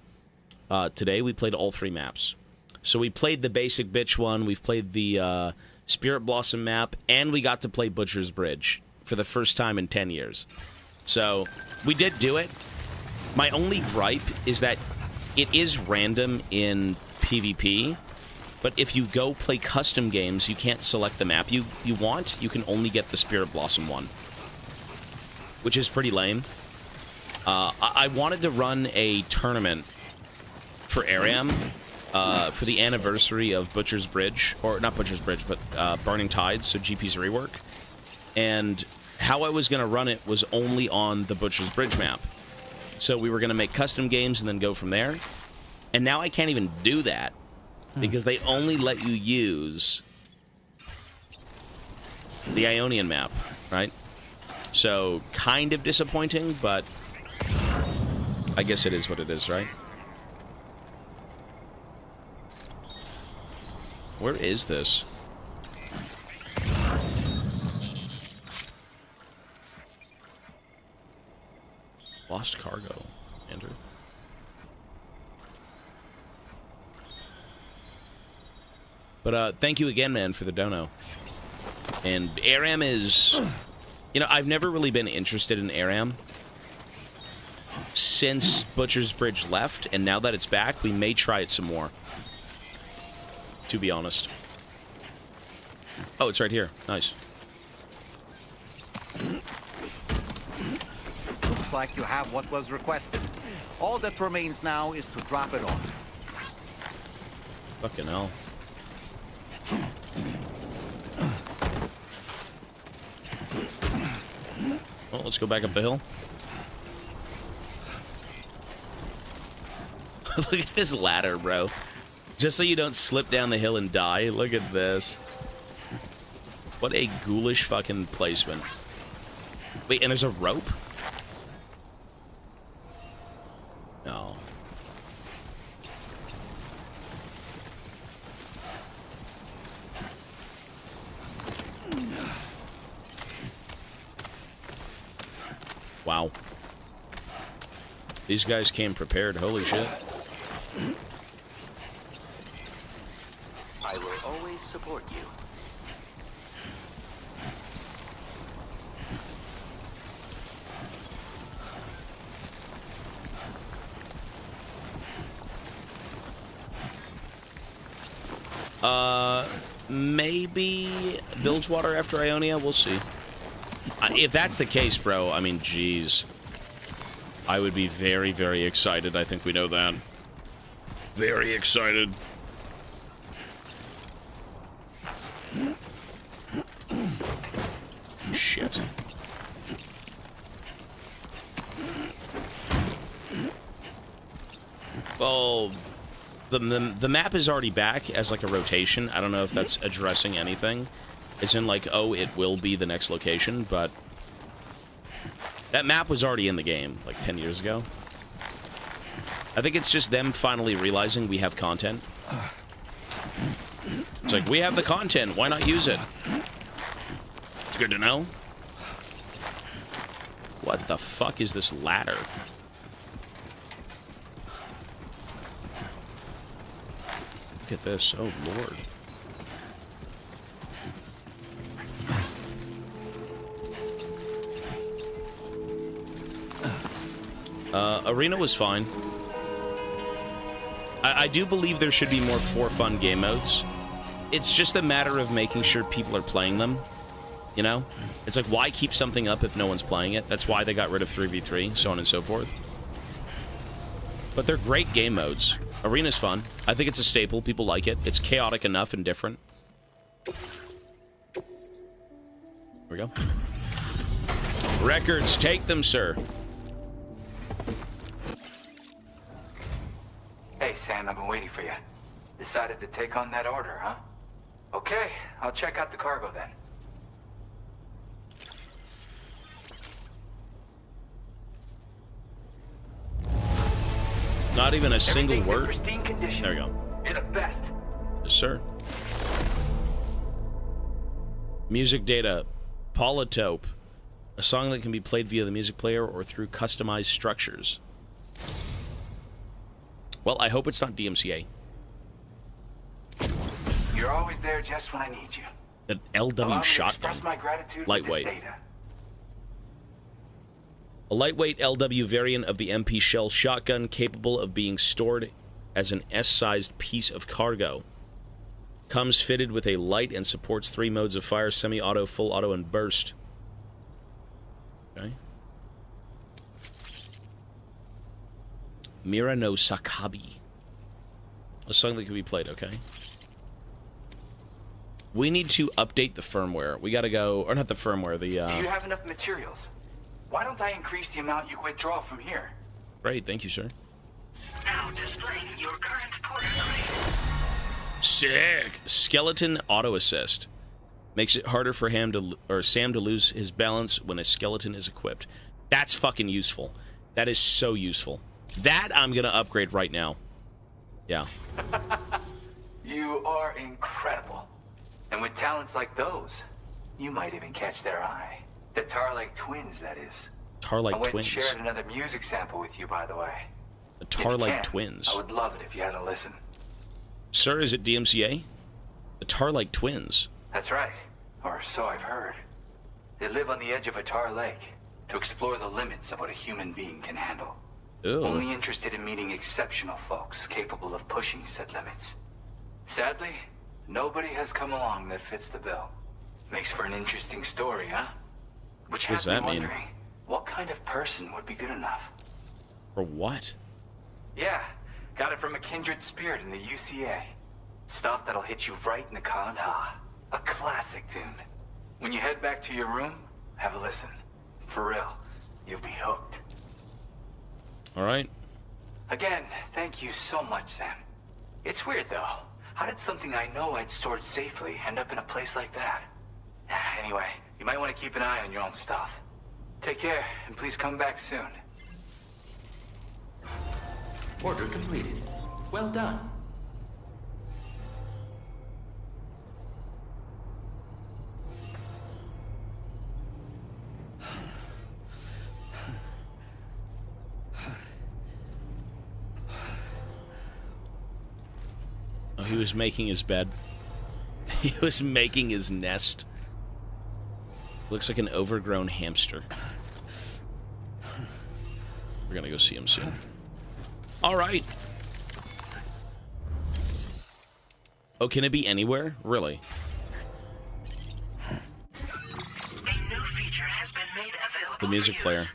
today. We played all 3 maps. So we played the basic bitch one. We've played the Spirit Blossom map, and we got to play Butcher's Bridge for the first time in 10 years. So we did do it. My only gripe is that it is random in PvP. But if you go play custom games, you can't select the map you want. You can only get the Spirit Blossom one, which is pretty lame. I wanted to run a tournament for ARAM for the anniversary of Butcher's Bridge, or not Butcher's Bridge, but Burning Tides, so GP's rework. And how I was going to run it was only on the Butcher's Bridge map. So we were going to make custom games and then go from there. And now I can't even do that because they only let you use the Ionian map, right? So kind of disappointing, but I guess it is what it is, right? Where is this? Lost cargo, Andrew. But thank you again, man, for the dono. And ARAM is... You know, I've never really been interested in ARAM since Butcher's Bridge left, and now that it's back, we may try it some more. To be honest. Oh, it's right here. Nice. Looks like you have what was requested. All that remains now is to drop it off. Fucking hell. Well, let's go back up the hill. Look at this ladder, bro. Just so you don't slip down the hill and die. Look at this. What a ghoulish fucking placement. Wait, and there's a rope? No. Wow. These guys came prepared. Holy shit. I will always support you. Maybe Bilgewater after Ionia? We'll see. If that's the case, bro, I mean, jeez. I would be very, very excited. I think we know that. Very excited. Shit. Oh, the map is already back as like a rotation. I don't know if that's addressing anything. It's in like, oh, it will be the next location, but that map was already in the game like 10 years ago. I think it's just them finally realizing we have content. It's like, we have the content, why not use it? It's good to know. What the fuck is this ladder? Look at this, oh lord. Arena was fine. I do believe there should be more for fun game modes. It's just a matter of making sure people are playing them. You know? It's like, why keep something up if no one's playing it? That's why they got rid of 3v3, so on and so forth. But they're great game modes. Arena's fun. I think it's a staple. People like it. It's chaotic enough and different. Here we go. Records, take them, sir. Hey, Sam, I've been waiting for you. Decided to take on that order, huh? Okay, I'll check out the cargo then. Not even a single Everything's in word. pristine condition. There we go. You're the best. Yes, sir. Music data. Polytope. A song that can be played via the music player or through customized structures. Well, I hope it's not DMCA. You're always there just when I need you. An Allow LW me to shotgun. express my gratitude Lightweight. with this data. A lightweight LW variant of the MP Shell shotgun capable of being stored as an S-sized piece of cargo. Comes fitted with a light and supports 3 modes of fire: semi-auto, full auto, and burst. Okay. Mira no Sakabi. A song that can be played, okay. We need to update the firmware. We gotta go, or not the firmware, the, Do you have enough materials? Why don't I increase the amount you withdraw from here? Great, thank you, sir. Now displaying your current porter grade. Sick! Skeleton auto assist. Makes it harder for Sam to lose his balance when a skeleton is equipped. That's fucking useful. That is so useful. That I'm gonna upgrade right now. Yeah. You are incredible. And with talents like those, you might even catch their eye. The Tar-like twins, that is. Tar-like I went twins. and shared another music sample with you, by the way. The Tar-like twins. I would love it if you had a listen. Sir, is it DMCA? The Tar-like twins. That's right. Or so I've heard. They live on the edge of a tar lake to explore the limits of what a human being can handle. Ew. Only interested in meeting exceptional folks capable of pushing said limits. Sadly, nobody has come along that fits the bill. Makes for an interesting story, huh? Which What does has me that mean? wondering, what kind of person would be good enough? For what? Yeah, got it from a kindred spirit in the UCA. Stuff that'll hit you right in the con-ha. A classic tune. When you head back to your room, have a listen. For real, you'll be hooked. All right. Again, thank you so much, Sam. It's weird, though. How did something I know I'd stored safely end up in a place like that? Anyway, you might want to keep an eye on your own stuff. Take care, and please come back soon. Order completed. Well done. Oh, he was making his bed. He was making his nest. Looks like an overgrown hamster. We're gonna go see him soon. All right. Oh, can it be anywhere? Really? A new feature has been made available. The music player.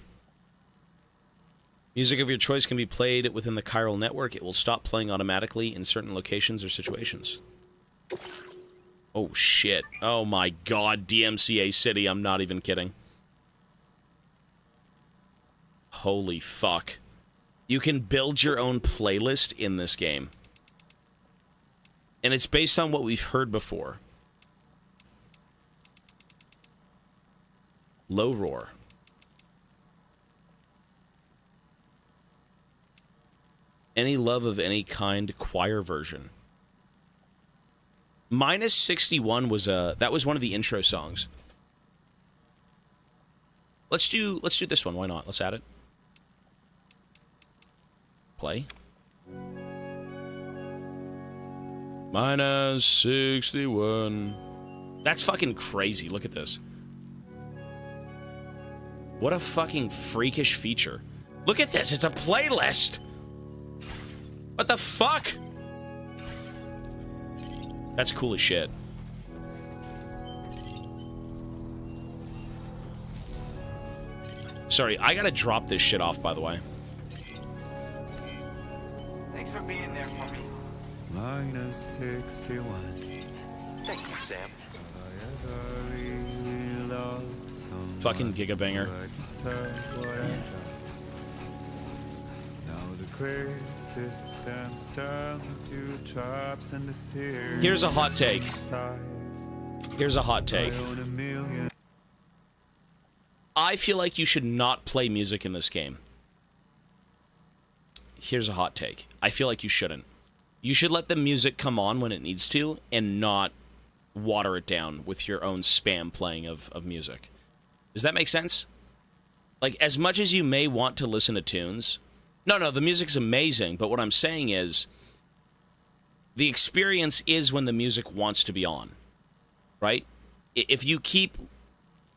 Music of your choice can be played within the chiral network. It will stop playing automatically in certain locations or situations. Oh, shit. Oh, my God. DMCA City. I'm not even kidding. Holy fuck. You can build your own playlist in this game. And it's based on what we've heard before. Low roar. Any love of any kind choir version. Minus 61 was that was one of the intro songs. Let's do this one. Why not? Let's add it. Play. Minus 61. That's fucking crazy. Look at this. What a fucking freakish feature. Look at this. It's a playlist. What the fuck? That's cool as shit. Sorry, I gotta drop this shit off, by the way. Thanks for being there for me. Minus 61. Thank you, Sam. Fucking gigabanger. Here's a hot take. Here's a hot take. I feel like you should not play music in this game. Here's a hot take. I feel like you shouldn't. You should let the music come on when it needs to and not water it down with your own spam playing of music. Does that make sense? Like, as much as you may want to listen to tunes... No, the music's amazing, but what I'm saying is... the experience is when the music wants to be on. Right? If you keep...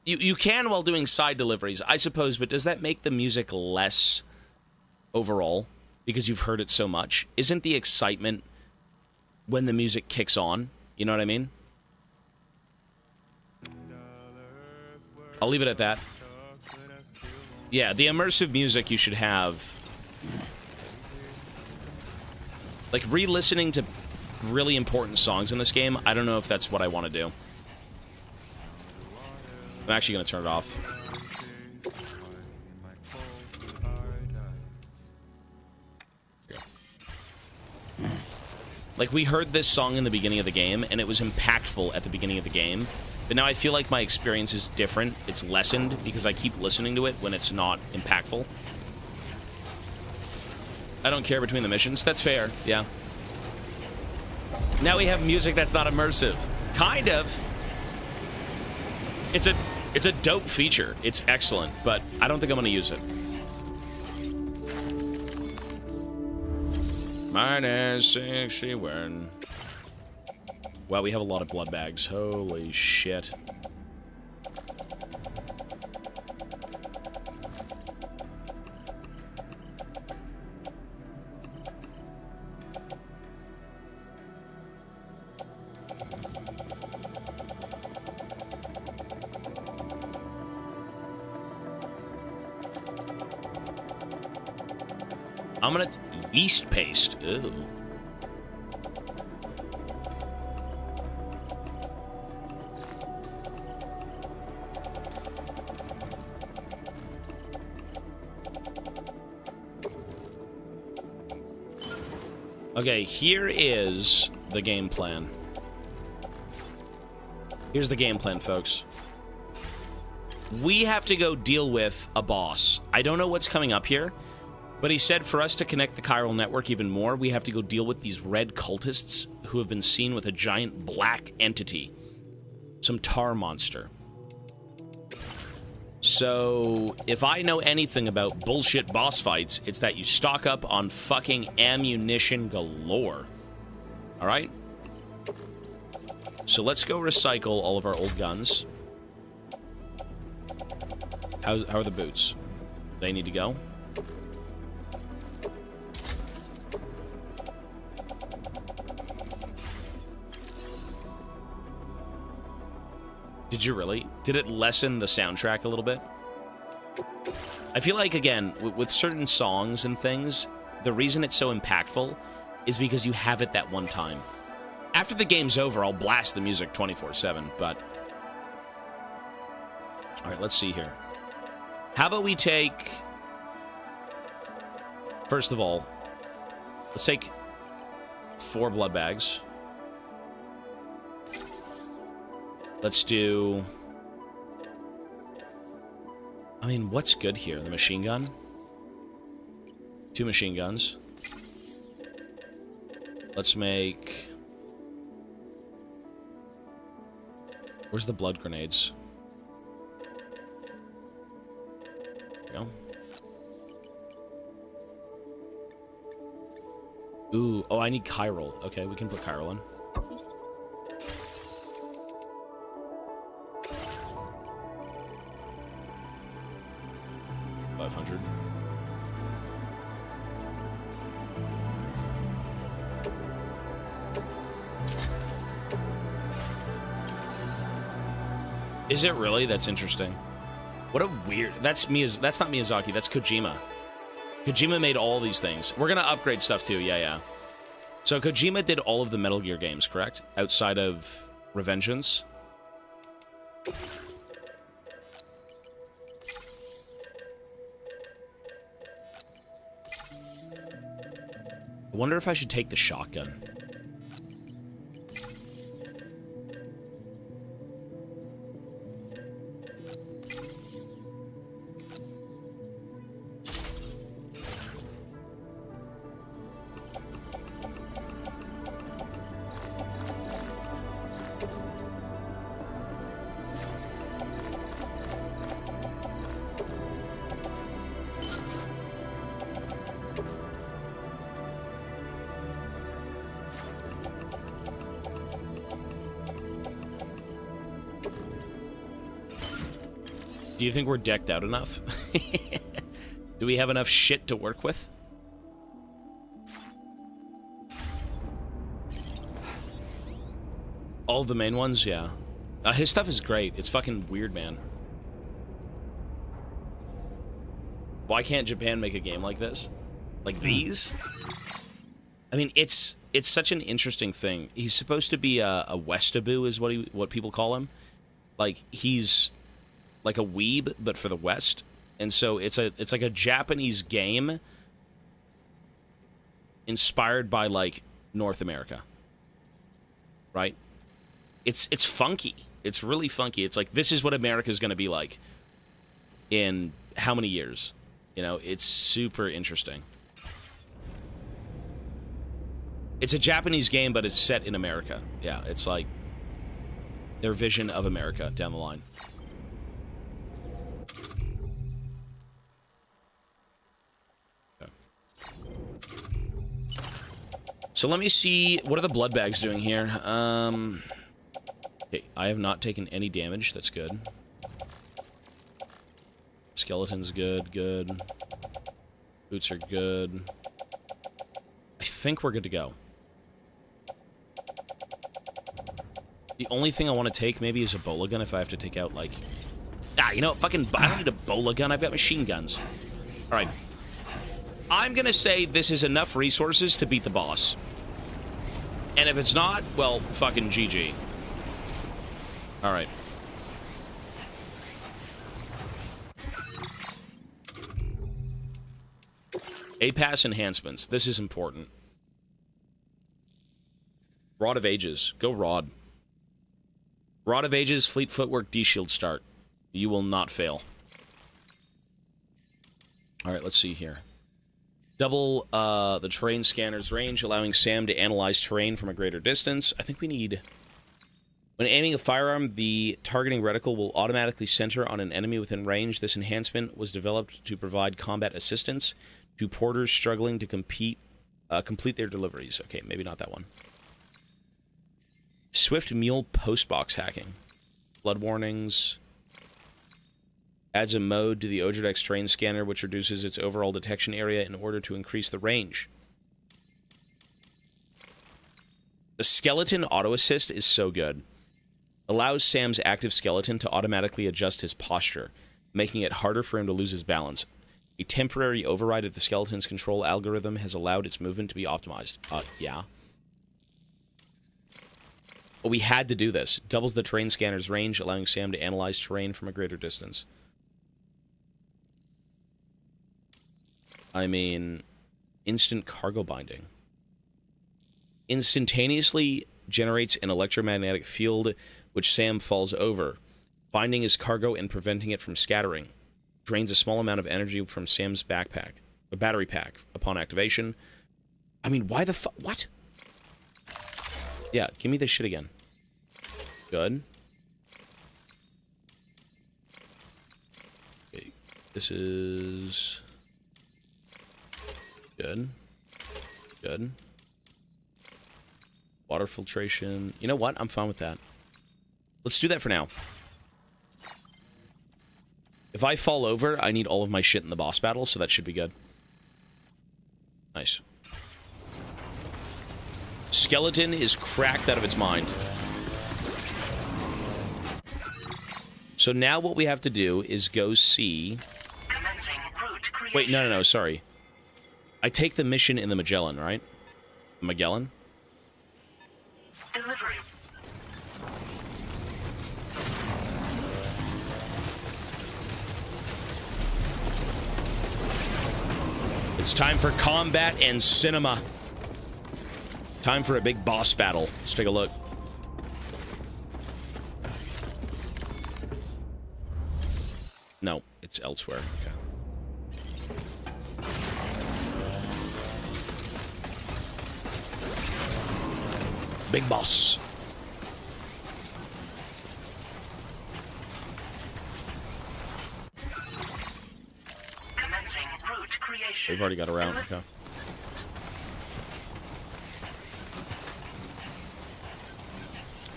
You can while doing side deliveries, I suppose, but does that make the music less overall? Because you've heard it so much? Isn't the excitement when the music kicks on? You know what I mean? I'll leave it at that. Yeah, the immersive music you should have. Like, re-listening to really important songs in this game, I don't know if that's what I want to do. I'm actually going to turn it off. Like, we heard this song in the beginning of the game, and it was impactful at the beginning of the game. But now I feel like my experience is different. It's lessened because I keep listening to it when it's not impactful. I don't care between the missions. That's fair, yeah. Now we have music that's not immersive. Kind of. It's a dope feature. It's excellent, but I don't think I'm going to use it. -61. Wow, we have a lot of blood bags. Holy shit. I'm gonna yeast paste. Ooh. Okay, here is the game plan. Here's the game plan, folks. We have to go deal with a boss. I don't know what's coming up here, but he said for us to connect the chiral network even more, we have to go deal with these red cultists who have been seen with a giant black entity. Some tar monster. So, if I know anything about bullshit boss fights, it's that you stock up on fucking ammunition galore. Alright? So let's go recycle all of our old guns. How are the boots? They need to go? Did you really? Did it lessen the soundtrack a little bit? I feel like, again, with certain songs and things, the reason it's so impactful is because you have it that one time. After the game's over, I'll blast the music 24/7, but... Alright, let's see here. How about we take... First of all, let's take 4 blood bags. Let's do... I mean, what's good here? The machine gun? 2 machine guns. Let's make... Where's the blood grenades? There we go. Ooh, oh, I need chiral. Okay, we can put chiral in. $500. Is it really? That's interesting. What a weird... That's not Miyazaki, that's Kojima. Kojima made all these things. We're gonna upgrade stuff too, yeah. So Kojima did all of the Metal Gear games, correct? Outside of Revengeance. I wonder if I should take the shotgun. Do you think we're decked out enough? Do we have enough shit to work with? All the main ones, yeah. His stuff is great. It's fucking weird, man. Why can't Japan make a game like this? Like these? I mean, it's it's such an interesting thing. He's supposed to be a Westaboo, is what people call him. Like, he's like a weeb, but for the West. And so it's like a Japanese game inspired by, like, North America. Right? It's funky. It's really funky. It's like, this is what America's going to be like in how many years? You know, it's super interesting. It's a Japanese game, but it's set in America. Yeah, it's like their vision of America down the line. Okay. So let me see, what are the blood bags doing here? Okay, I have not taken any damage. That's good. Skeleton's good, good. Boots are good. I think we're good to go. The only thing I want to take maybe is a bola gun if I have to take out, like... Ah, you know what? Fucking... I don't need a bola gun. I've got machine guns. Alright. I'm gonna say this is enough resources to beat the boss. And if it's not, well, fucking GG. Alright. A-Pass enhancements. This is important. Rod of Ages. Go Rod. Rod of Ages, Fleet Footwork, D-Shield start. You will not fail. Alright, let's see here. Double the terrain scanner's range, allowing Sam to analyze terrain from a greater distance. I think we need... When aiming a firearm, the targeting reticle will automatically center on an enemy within range. This enhancement was developed to provide combat assistance to porters struggling to complete their deliveries. Okay, maybe not that one. Swift Mule postbox hacking. Blood warnings. Adds a mode to the Odredex terrain scanner, which reduces its overall detection area in order to increase the range. The skeleton auto assist is so good. Allows Sam's active skeleton to automatically adjust his posture, making it harder for him to lose his balance. A temporary override of the skeleton's control algorithm has allowed its movement to be optimized. Yeah. But we had to do this. Doubles the terrain scanner's range, allowing Sam to analyze terrain from a greater distance. I mean, instant cargo binding. Instantaneously generates an electromagnetic field which Sam falls over, binding his cargo and preventing it from scattering. Drains a small amount of energy from Sam's backpack, a battery pack, upon activation. I mean, why the fuck? What? Yeah, give me this shit again. Good. Okay, this is... Good. Good. Water filtration. You know what? I'm fine with that. Let's do that for now. If I fall over, I need all of my shit in the boss battle, so that should be good. Nice. Skeleton is cracked out of its mind. So now what we have to do is go see... Wait, no, sorry. I take the mission in the Magellan, right? Magellan? Delivery. It's time for combat and cinema. Time for a big boss battle. Let's take a look. No, it's elsewhere. Okay. Big boss. Commencing route creation. They've already got around. Okay.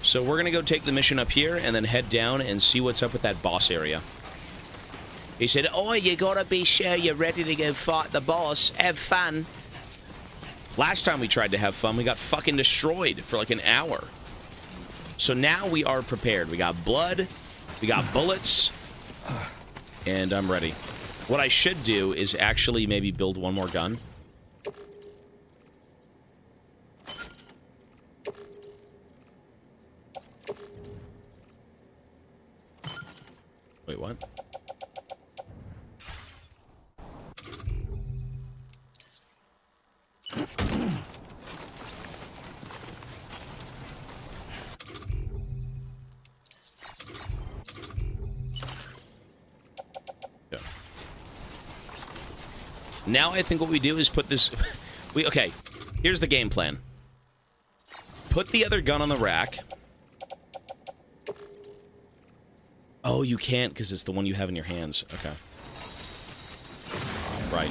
So we're gonna go take the mission up here and then head down and see what's up with that boss area. He said, "Oh, you gotta be sure you're ready to go fight the boss. Have fun." Last time we tried to have fun, we got fucking destroyed for like an hour. So now we are prepared. We got blood, we got bullets, and I'm ready. What I should do is actually maybe build one more gun. Wait, what? Yeah. Now I think what we do is put this... Okay, here's the game plan. Put the other gun on the rack. Oh, you can't because it's the one you have in your hands. Okay. Right.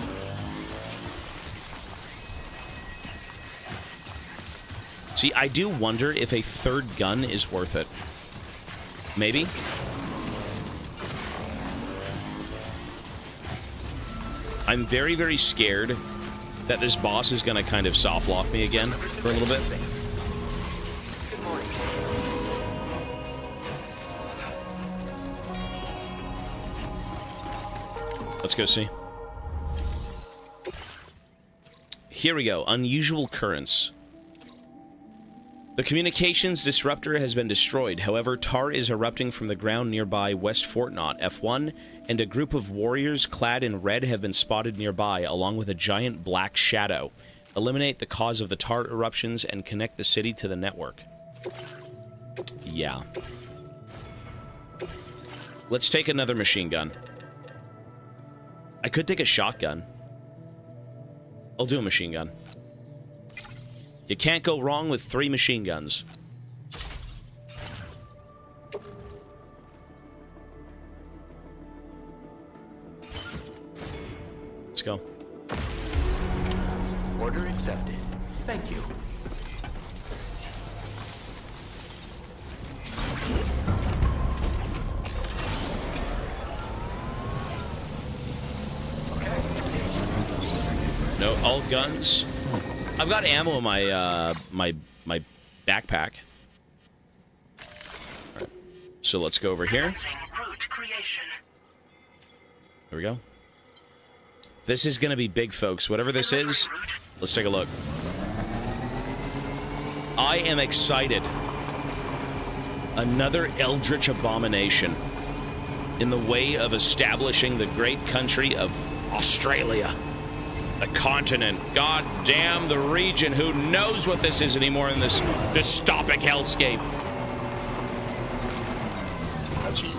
See, I do wonder if a third gun is worth it. Maybe? I'm very, very scared that this boss is going to kind of soft lock me again for a little bit. Let's go see. Here we go. Unusual occurrence. The communications disruptor has been destroyed. However, tar is erupting from the ground nearby West Fort Knot, F1, and a group of warriors clad in red have been spotted nearby, along with a giant black shadow. Eliminate the cause of the tar eruptions and connect the city to the network. Yeah. Let's take another machine gun. I could take a shotgun. I'll do a machine gun. You can't go wrong with 3 machine guns. Let's go. Order accepted. Thank you. No, all guns. I've got ammo in my my backpack. All right. So let's go over here. There we go. This is gonna be big, folks. Whatever this is, let's take a look. I am excited. Another eldritch abomination in the way of establishing the great country of Australia. The continent. God damn the region. Who knows what this is anymore in this dystopic hellscape? That's you.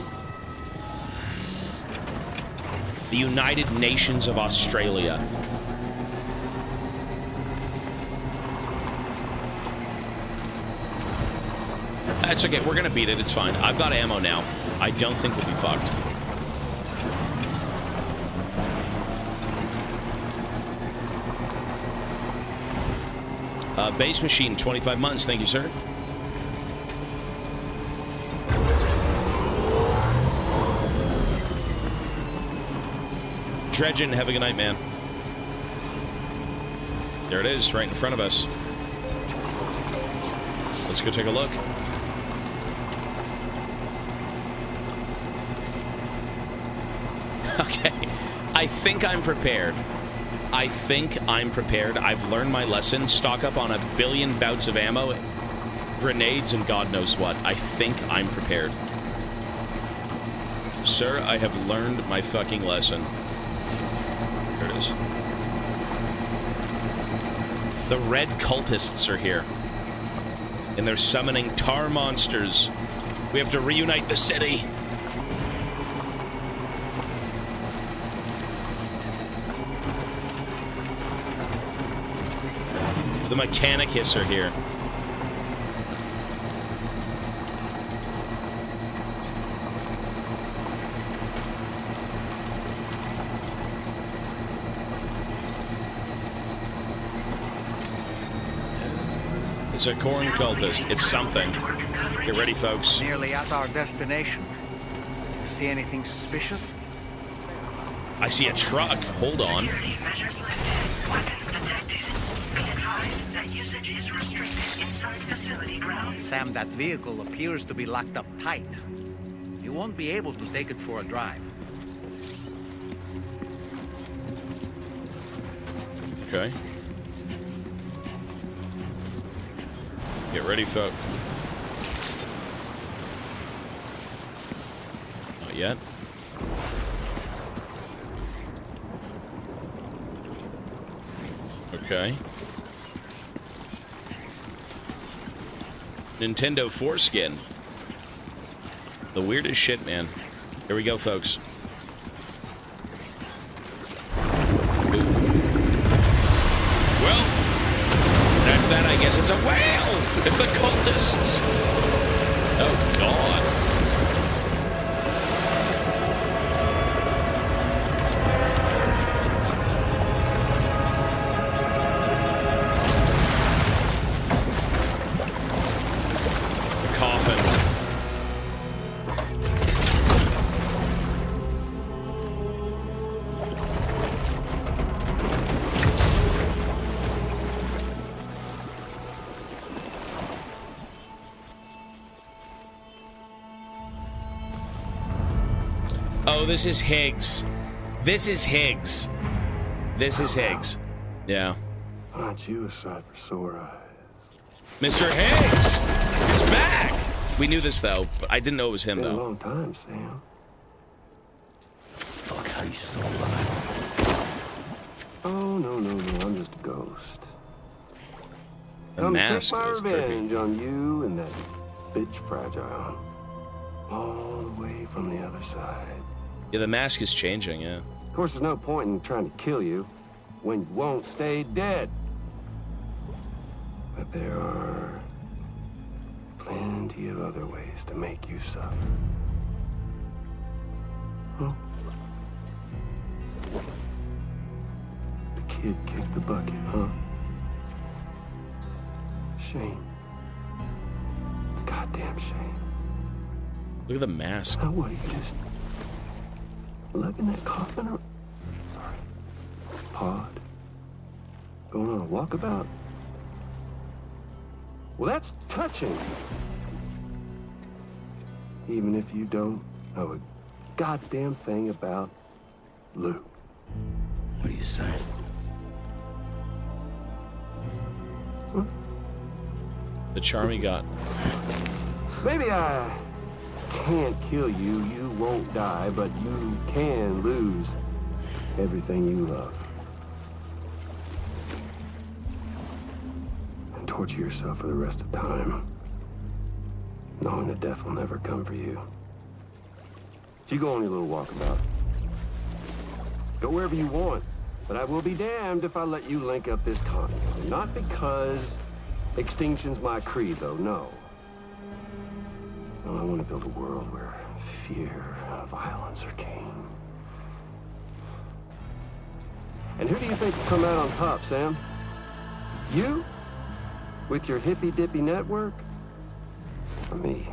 The United Nations of Australia. That's okay. We're gonna beat it. It's fine. I've got ammo now. I don't think we'll be fucked. Base machine, 25 months. Thank you, sir. Dredgen, have a good night, man. There it is, right in front of us. Let's go take a look. Okay. I think I'm prepared. I think I'm prepared. I've learned my lesson. Stock up on 1 billion bouts of ammo, grenades, and God knows what. I think I'm prepared. Sir, I have learned my fucking lesson. There it is. The red cultists are here. And they're summoning tar monsters. We have to reunite the city. The Mechanicus are here. It's a corn cultist. It's something. Get ready, folks. Nearly at our destination. See anything suspicious? I see a truck. Hold on. Sam, that vehicle appears to be locked up tight. You won't be able to take it for a drive. Okay. Get ready, folks. Not yet. Okay. Nintendo foreskin. The weirdest shit, man. Here we go, folks. Ooh. Well, that's that, I guess. It's a whale! It's the cultists! Oh, God. Oh, this is Higgs. This is Higgs. This is Higgs. Yeah. Aren't you a sight for sore eyes? Mr. Higgs! He's back! We knew this, though, but I didn't know it was him, Been though. a long time, Sam. Fuck, how you still alive? Oh, no, I'm just a ghost. The Come mask take my is revenge on you and that bitch Fragile. All the way from the other side. Yeah, the mask is changing, yeah. Of course, there's no point in trying to kill you when you won't stay dead. But there are plenty of other ways to make you suffer. Huh? The kid kicked the bucket, huh? Shame. Goddamn shame. Look at the mask. Oh, what, are you just lugging that coffin or pod? Going on a walkabout? Well, that's touching. Even if you don't know a goddamn thing about Luke. What are you saying? Huh? The charm he got. Maybe I can't kill you, you won't die, but you can lose everything you love. And torture yourself for the rest of time, knowing that death will never come for you. So you go on your little walkabout. Go wherever you want, but I will be damned if I let you link up this continent. Not because extinction's my creed, though, no. No, I want to build a world where fear and violence are king. And who do you think will come out on top, Sam? You? With your hippy-dippy network? Or me?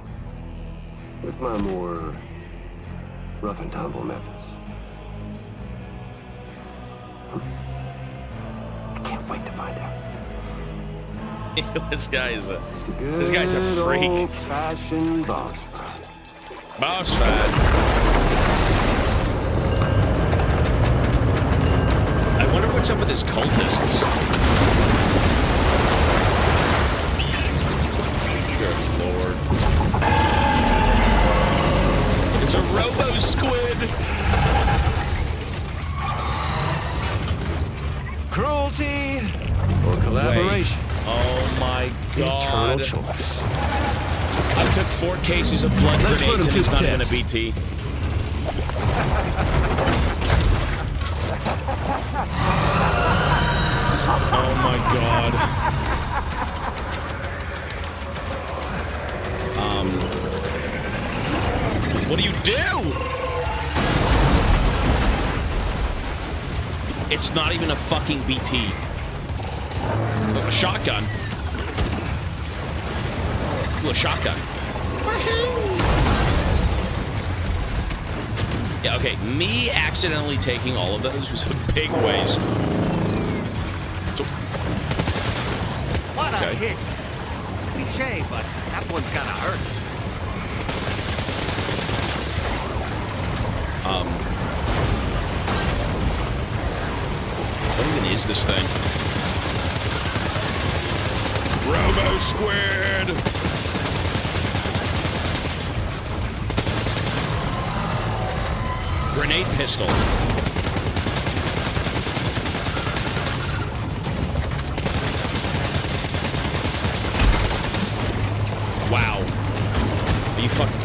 With my more rough-and-tumble methods? I can't wait to find out. This guy's a freak. Old-fashioned boss fight. Boss fight. I wonder what's up with his cultists. Good lord. It's a robo-squid. Cruelty or collaboration? Wait. Oh my god. Eternal choice. I took 4 cases of blood grenades and he's not even a BT. Oh my god. What do you do? It's not even a fucking BT. A shotgun. Ooh, a shotgun. Yeah, okay. Me accidentally taking all of those was a big waste. So, What a hit. Cliche, but that one's gotta hurt. What even is this thing? Robo Squid! Grenade pistol. Wow. Are you fucking...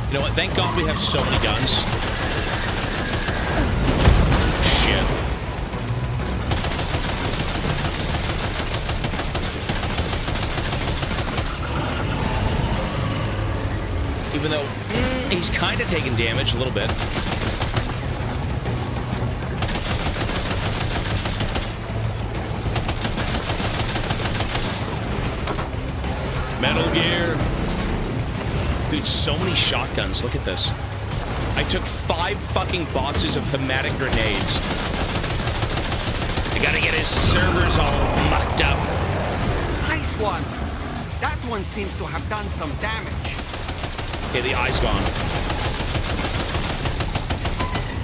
You know what? Thank God we have so many guns. Shit. Even though he's kind of taking damage a little bit. Metal Gear. Dude, so many shotguns. Look at this. I took 5 fucking boxes of hematic grenades. I gotta get his servers all mucked up. Nice one. That one seems to have done some damage. Okay, the eye's gone.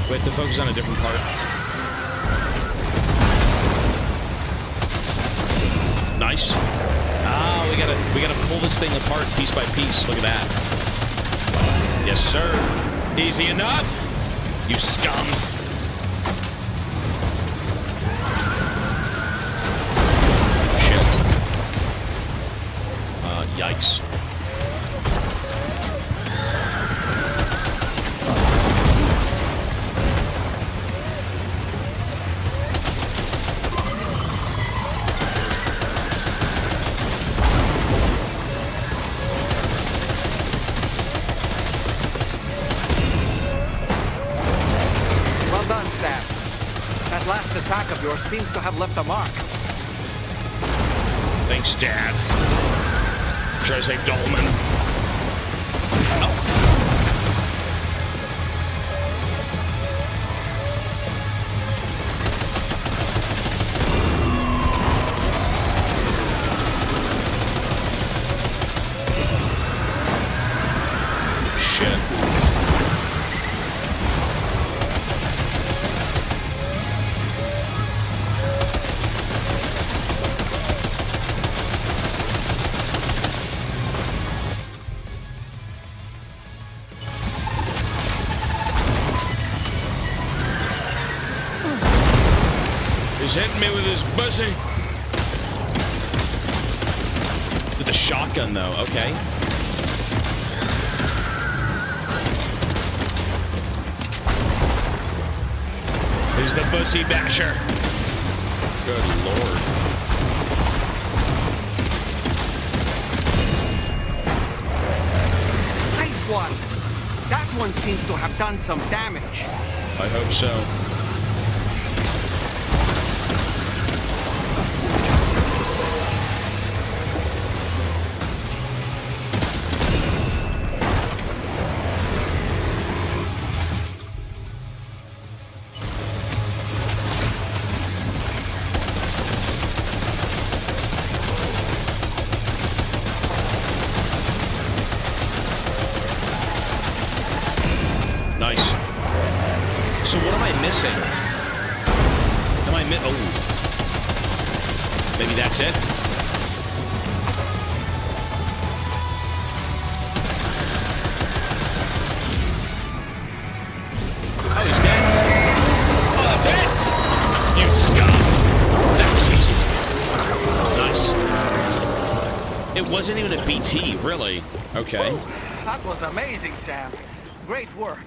We have to focus on a different part. Nice. Ah, we gotta pull this thing apart piece by piece. Look at that. Yes, sir. Easy enough, you scum. Shit. Yikes. Last attack of yours seems to have left a mark. Thanks, Dad. Should I say Dolman? Shit. He's hitting me with his bussy. With the shotgun, though. Okay. Here's the bussy basher. Good lord. Nice one. That one seems to have done some damage. I hope so. Nice. So what am I missing? Am I oh. Maybe that's it? Oh, he's dead. Oh, that's it! You scum! That was easy. Nice. It wasn't even a BT, really. Okay. Ooh, that was amazing, Sam. Great work.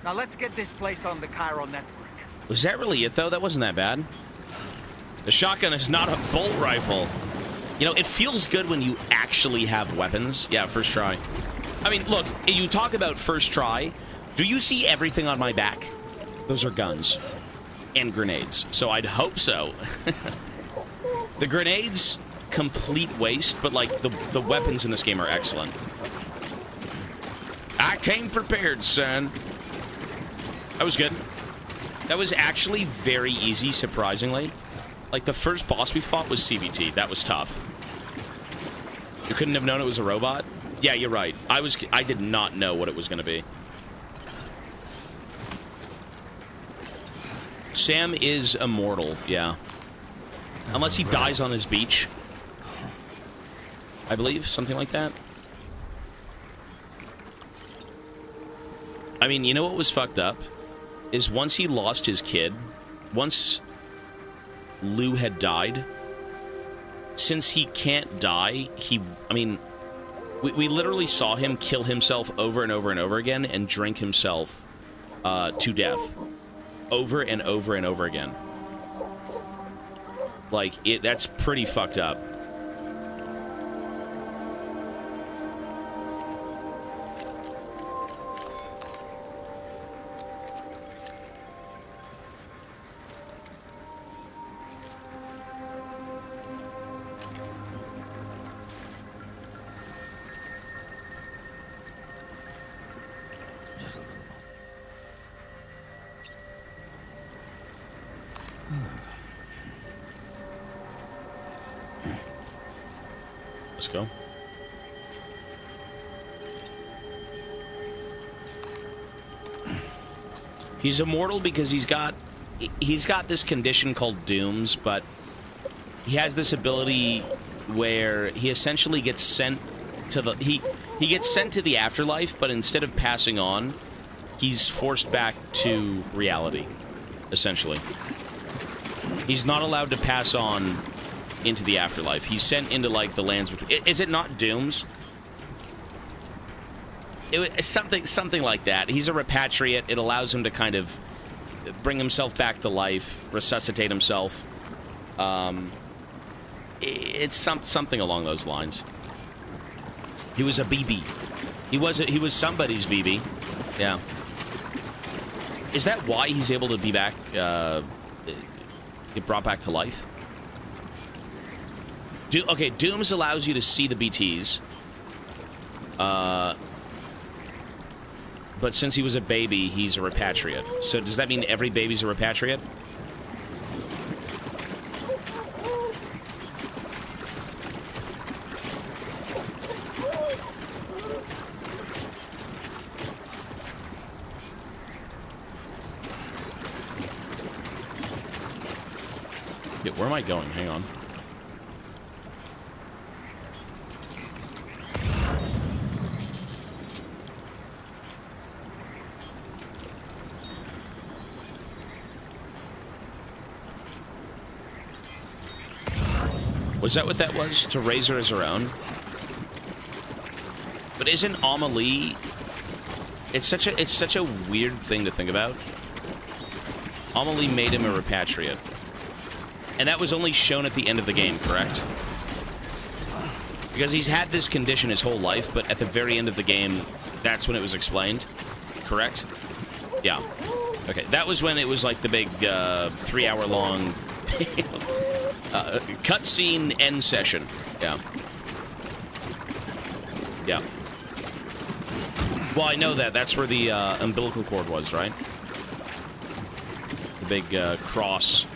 Now let's get this place on the Chiral network. Was that really it, though? That wasn't that bad. The shotgun is not a bolt rifle. You know, it feels good when you actually have weapons. Yeah, first try. I mean, look, you talk about first try. Do you see everything on my back? Those are guns and grenades. So I'd hope so. The grenades, complete waste, but like the weapons in this game are excellent. I came prepared, son. That was good. That was actually very easy, surprisingly. Like, the first boss we fought was CVT. That was tough. You couldn't have known it was a robot? Yeah, you're right. I did not know what it was going to be. Sam is immortal, yeah. Unless he dies on his beach. I believe, something like that. I mean, you know what was fucked up? Is once he lost his kid, once Lou had died, since he can't die, we literally saw him kill himself over and over and over again and drink himself to death. Over and over and over again. Like, that's pretty fucked up. Let's go. He's immortal because he's got this condition called Dooms, but he has this ability where he essentially gets sent to the he gets sent to the afterlife, but instead of passing on, he's forced back to reality, essentially. He's not allowed to pass on into the afterlife. He's sent into, like, the lands between... Is it not Dooms? Something like that. He's a repatriate. It allows him to kind of bring himself back to life, resuscitate himself. It's something along those lines. He was a BB. He was somebody's BB. Yeah. Is that why he's able to be back, get brought back to life? Okay, Dooms allows you to see the BTs. But since he was a baby, he's a repatriate. So does that mean every baby's a repatriate? Yeah, where am I going? Hang on. Was that what that was? To raise her as her own? But isn't Amelie... It's such a weird thing to think about. Amelie made him a repatriate. And that was only shown at the end of the game, correct? Because he's had this condition his whole life, but at the very end of the game, that's when it was explained. Correct? Yeah. Okay, that was when it was like the big 3-hour-long... cutscene end session. Yeah. Yeah. Well, I know that. That's where the umbilical cord was, right? The big cross.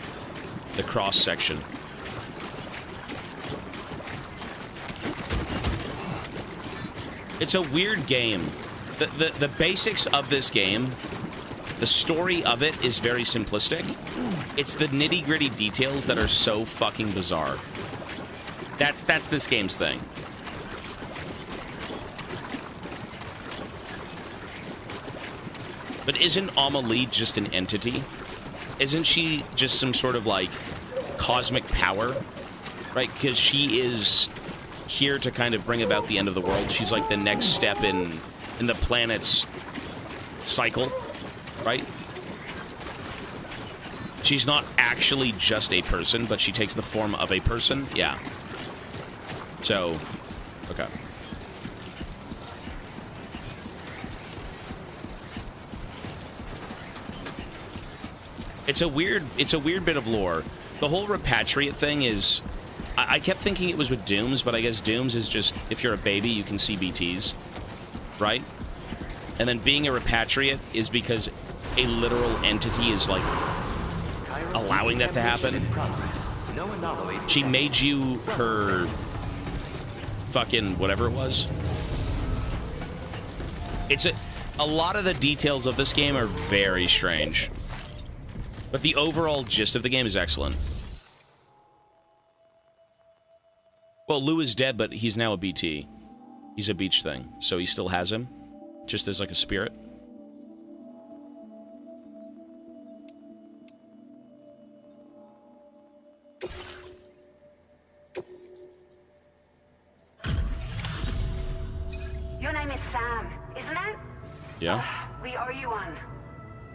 The cross section. It's a weird game. The basics of this game, the story of it is very simplistic. It's the nitty-gritty details that are so fucking bizarre. That's this game's thing. But isn't Amelie just an entity? Isn't she just some sort of, like, cosmic power? Right? Because she is here to kind of bring about the end of the world. She's like the next step in the planet's cycle, right? She's not actually just a person, but she takes the form of a person. Yeah. So, okay. It's a weird bit of lore. The whole repatriate thing is, I kept thinking it was with Dooms, but I guess Dooms is just, if you're a baby, you can see BTs, right? And then being a repatriate is because a literal entity is, like, allowing that to happen. She made you her fucking whatever it was. It's a lot of the details of this game are very strange. But the overall gist of the game is excellent. Well, Lou is dead, but he's now a BT. He's a beach thing, so he still has him, just as like a spirit. Your name is Sam, isn't it? Yeah. We owe you one.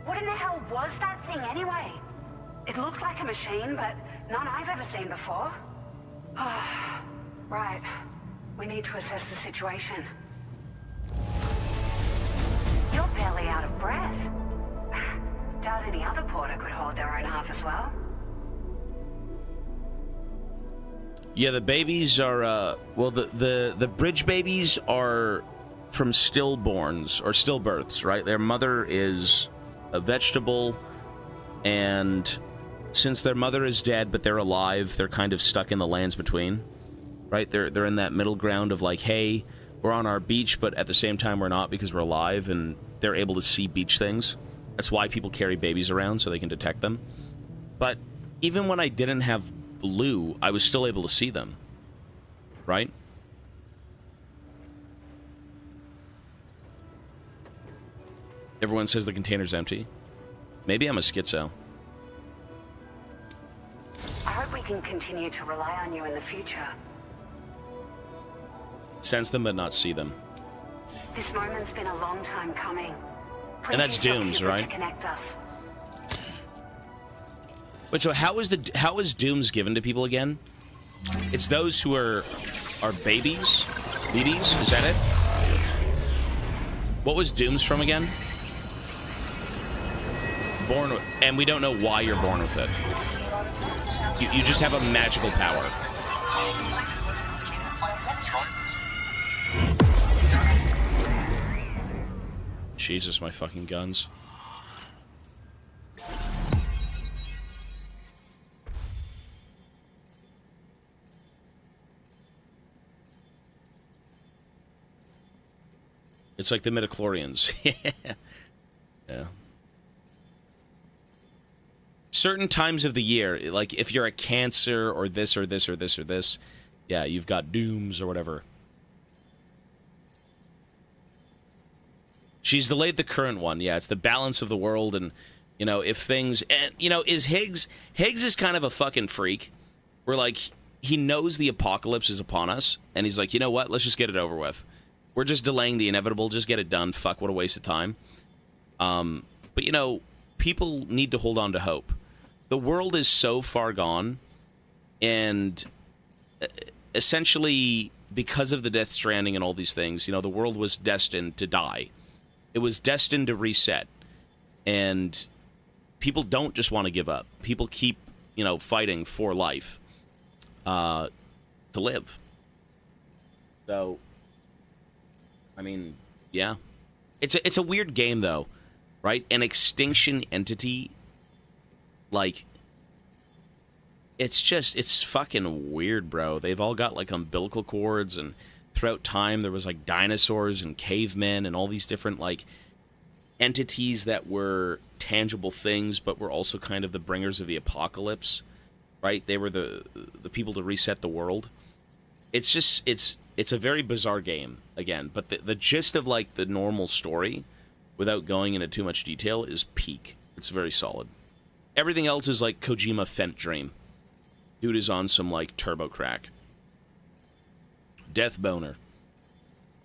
What in the hell was that thing anyway? It looked like a machine, but none I've ever seen before. Right. We need to assess the situation. You're barely out of breath. Doubt any other porter could hold their own half as well. Yeah, the babies are, well, the bridge babies are from stillborns, or stillbirths, right? Their mother is a vegetable, and since their mother is dead, but they're alive, they're kind of stuck in the lands between, right? They're in that middle ground of like, hey, we're on our beach, but at the same time we're not because we're alive, and they're able to see beach things. That's why people carry babies around, so they can detect them. But even when I didn't have Lou, I was still able to see them, right? Everyone says the container's empty. Maybe I'm a schizo. I hope we can continue to rely on you in the future. Sense them but not see them. This moment's been a long time coming. And that's Dooms, right? To connect us. Wait, so how is Dooms given to people again? It's those who are babies? BBs? Is that it? What was Dooms from again? Born with, and we don't know why you're born with it. You just have a magical power. Jesus, my fucking guns. It's like the midichlorians. Yeah. Certain times of the year, like if you're a Cancer or this or this or this or this, yeah, you've got Dooms or whatever. She's delayed the current one. Yeah, it's the balance of the world, and you know, if things, and you know, is Higgs is kind of a fucking freak. Where like he knows the apocalypse is upon us, and he's like, you know what? Let's just get it over with. We're just delaying the inevitable. Just get it done. Fuck, what a waste of time. But you know, people need to hold on to hope. The world is so far gone, and essentially because of the Death Stranding and all these things, you know, the world was destined to die. It was destined to reset, and people don't just want to give up. People keep, you know, fighting for life, to live. So, I mean, yeah, it's a weird game though, right? An extinction entity, like, it's fucking weird, bro. They've all got like umbilical cords, and throughout time there was like dinosaurs and cavemen and all these different like entities that were tangible things, but were also kind of the bringers of the apocalypse, right? They were the people to reset the world. It's just it's a very bizarre game again, but the gist of like the normal story, without going into too much detail, is peak. It's very solid. Everything else is like Kojima Fent Dream. Dude is on some like turbo crack. Death Boner.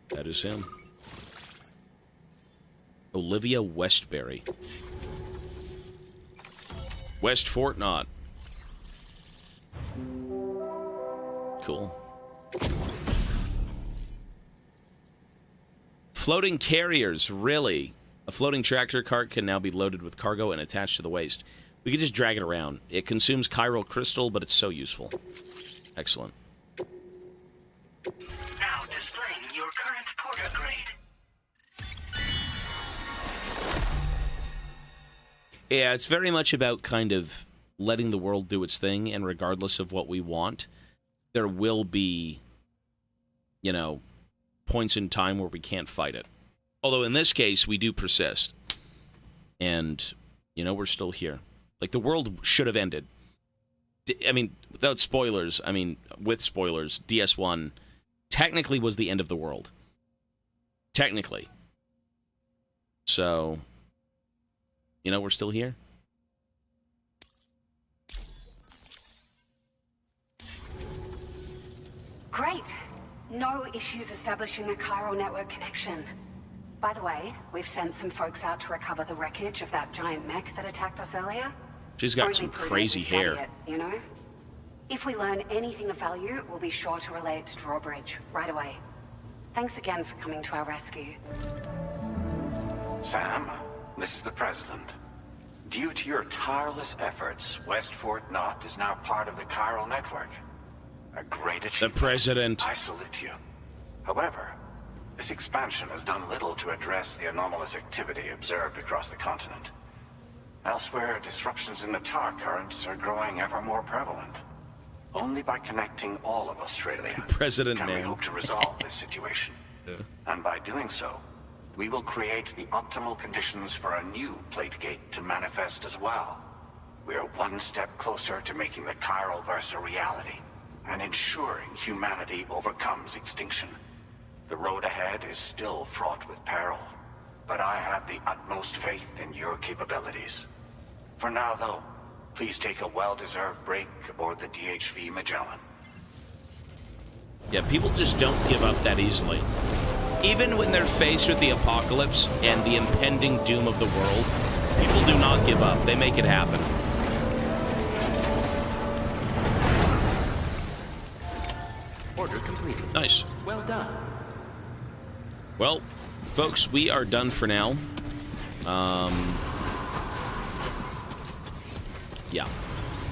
That is him. Olivia Westbury. West Fort Knott. Cool. Floating carriers, really? A floating tractor cart can now be loaded with cargo and attached to the waist. We can just drag it around. It consumes chiral crystal, but it's so useful. Excellent. Now displaying your current porter grade. Yeah, it's very much about kind of letting the world do its thing, and regardless of what we want, there will be, you know, points in time where we can't fight it. Although in this case, we do persist. And, you know, we're still here. Like, the world should have ended. I mean, without spoilers, I mean, with spoilers, DS1 technically was the end of the world. Technically. So, you know, we're still here. Great. No issues establishing a chiral network connection. By the way, we've sent some folks out to recover the wreckage of that giant mech that attacked us earlier. She's got some crazy hair. It, you know? If we learn anything of value, we'll be sure to relay it to Drawbridge right away. Thanks again for coming to our rescue. Sam, this is the President. Due to your tireless efforts, West Fort Knot is now part of the chiral network. A great achievement. The President. I salute you. However, this expansion has done little to address the anomalous activity observed across the continent. Elsewhere, disruptions in the tar currents are growing ever more prevalent. Only by connecting all of Australia President, can we man. hope to resolve this situation. And by doing so, we will create the optimal conditions for a new Plategate to manifest as well. We are one step closer to making the chiral verse a reality, and ensuring humanity overcomes extinction. The road ahead is still fraught with peril, but I have the utmost faith in your capabilities. For now, though, please take a well-deserved break aboard the DHV Magellan. Yeah, people just don't give up that easily. Even when they're faced with the apocalypse and the impending doom of the world, people do not give up. They make it happen. Order completed. Nice. Well done. Well, folks, we are done for now. Yeah,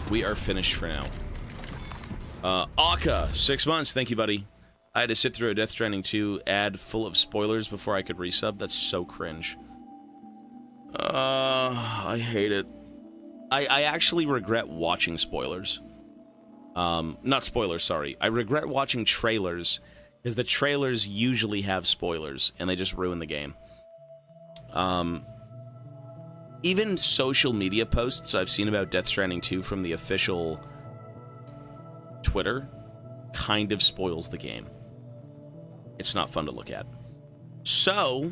we are finished for now. Aka, 6 months. Thank you, buddy. I had to sit through a Death Stranding 2 ad full of spoilers before I could resub. That's so cringe. I hate it. I actually regret watching spoilers. Not spoilers, sorry. I regret watching trailers, because the trailers usually have spoilers, and they just ruin the game. Even social media posts I've seen about Death Stranding 2 from the official Twitter kind of spoils the game. It's not fun to look at. So,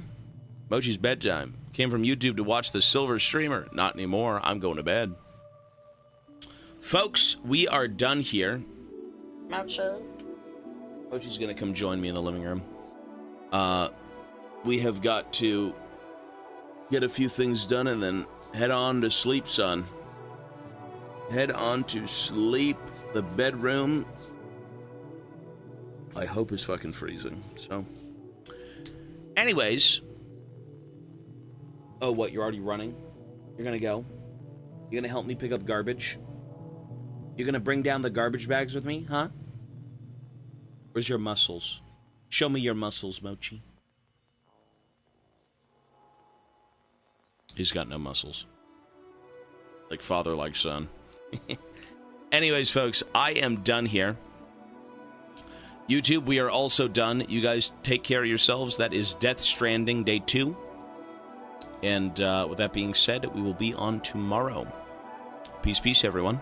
Mochi's bedtime. Came from YouTube to watch the Silver Streamer. Not anymore. I'm going to bed. Folks, we are done here. Mochi's going to come join me in the living room. We have got to get a few things done and then head on to sleep, son. Head on to sleep. The bedroom, I hope, is fucking freezing. So, anyways. Oh, what? You're already running? You're gonna go? You're gonna help me pick up garbage? You're gonna bring down the garbage bags with me, huh? Where's your muscles? Show me your muscles, Mochi. He's got no muscles. Like father, like son. Anyways, folks, I am done here. YouTube, we are also done. You guys take care of yourselves. That is Death Stranding Day 2. And with that being said, we will be on tomorrow. Peace, peace, everyone.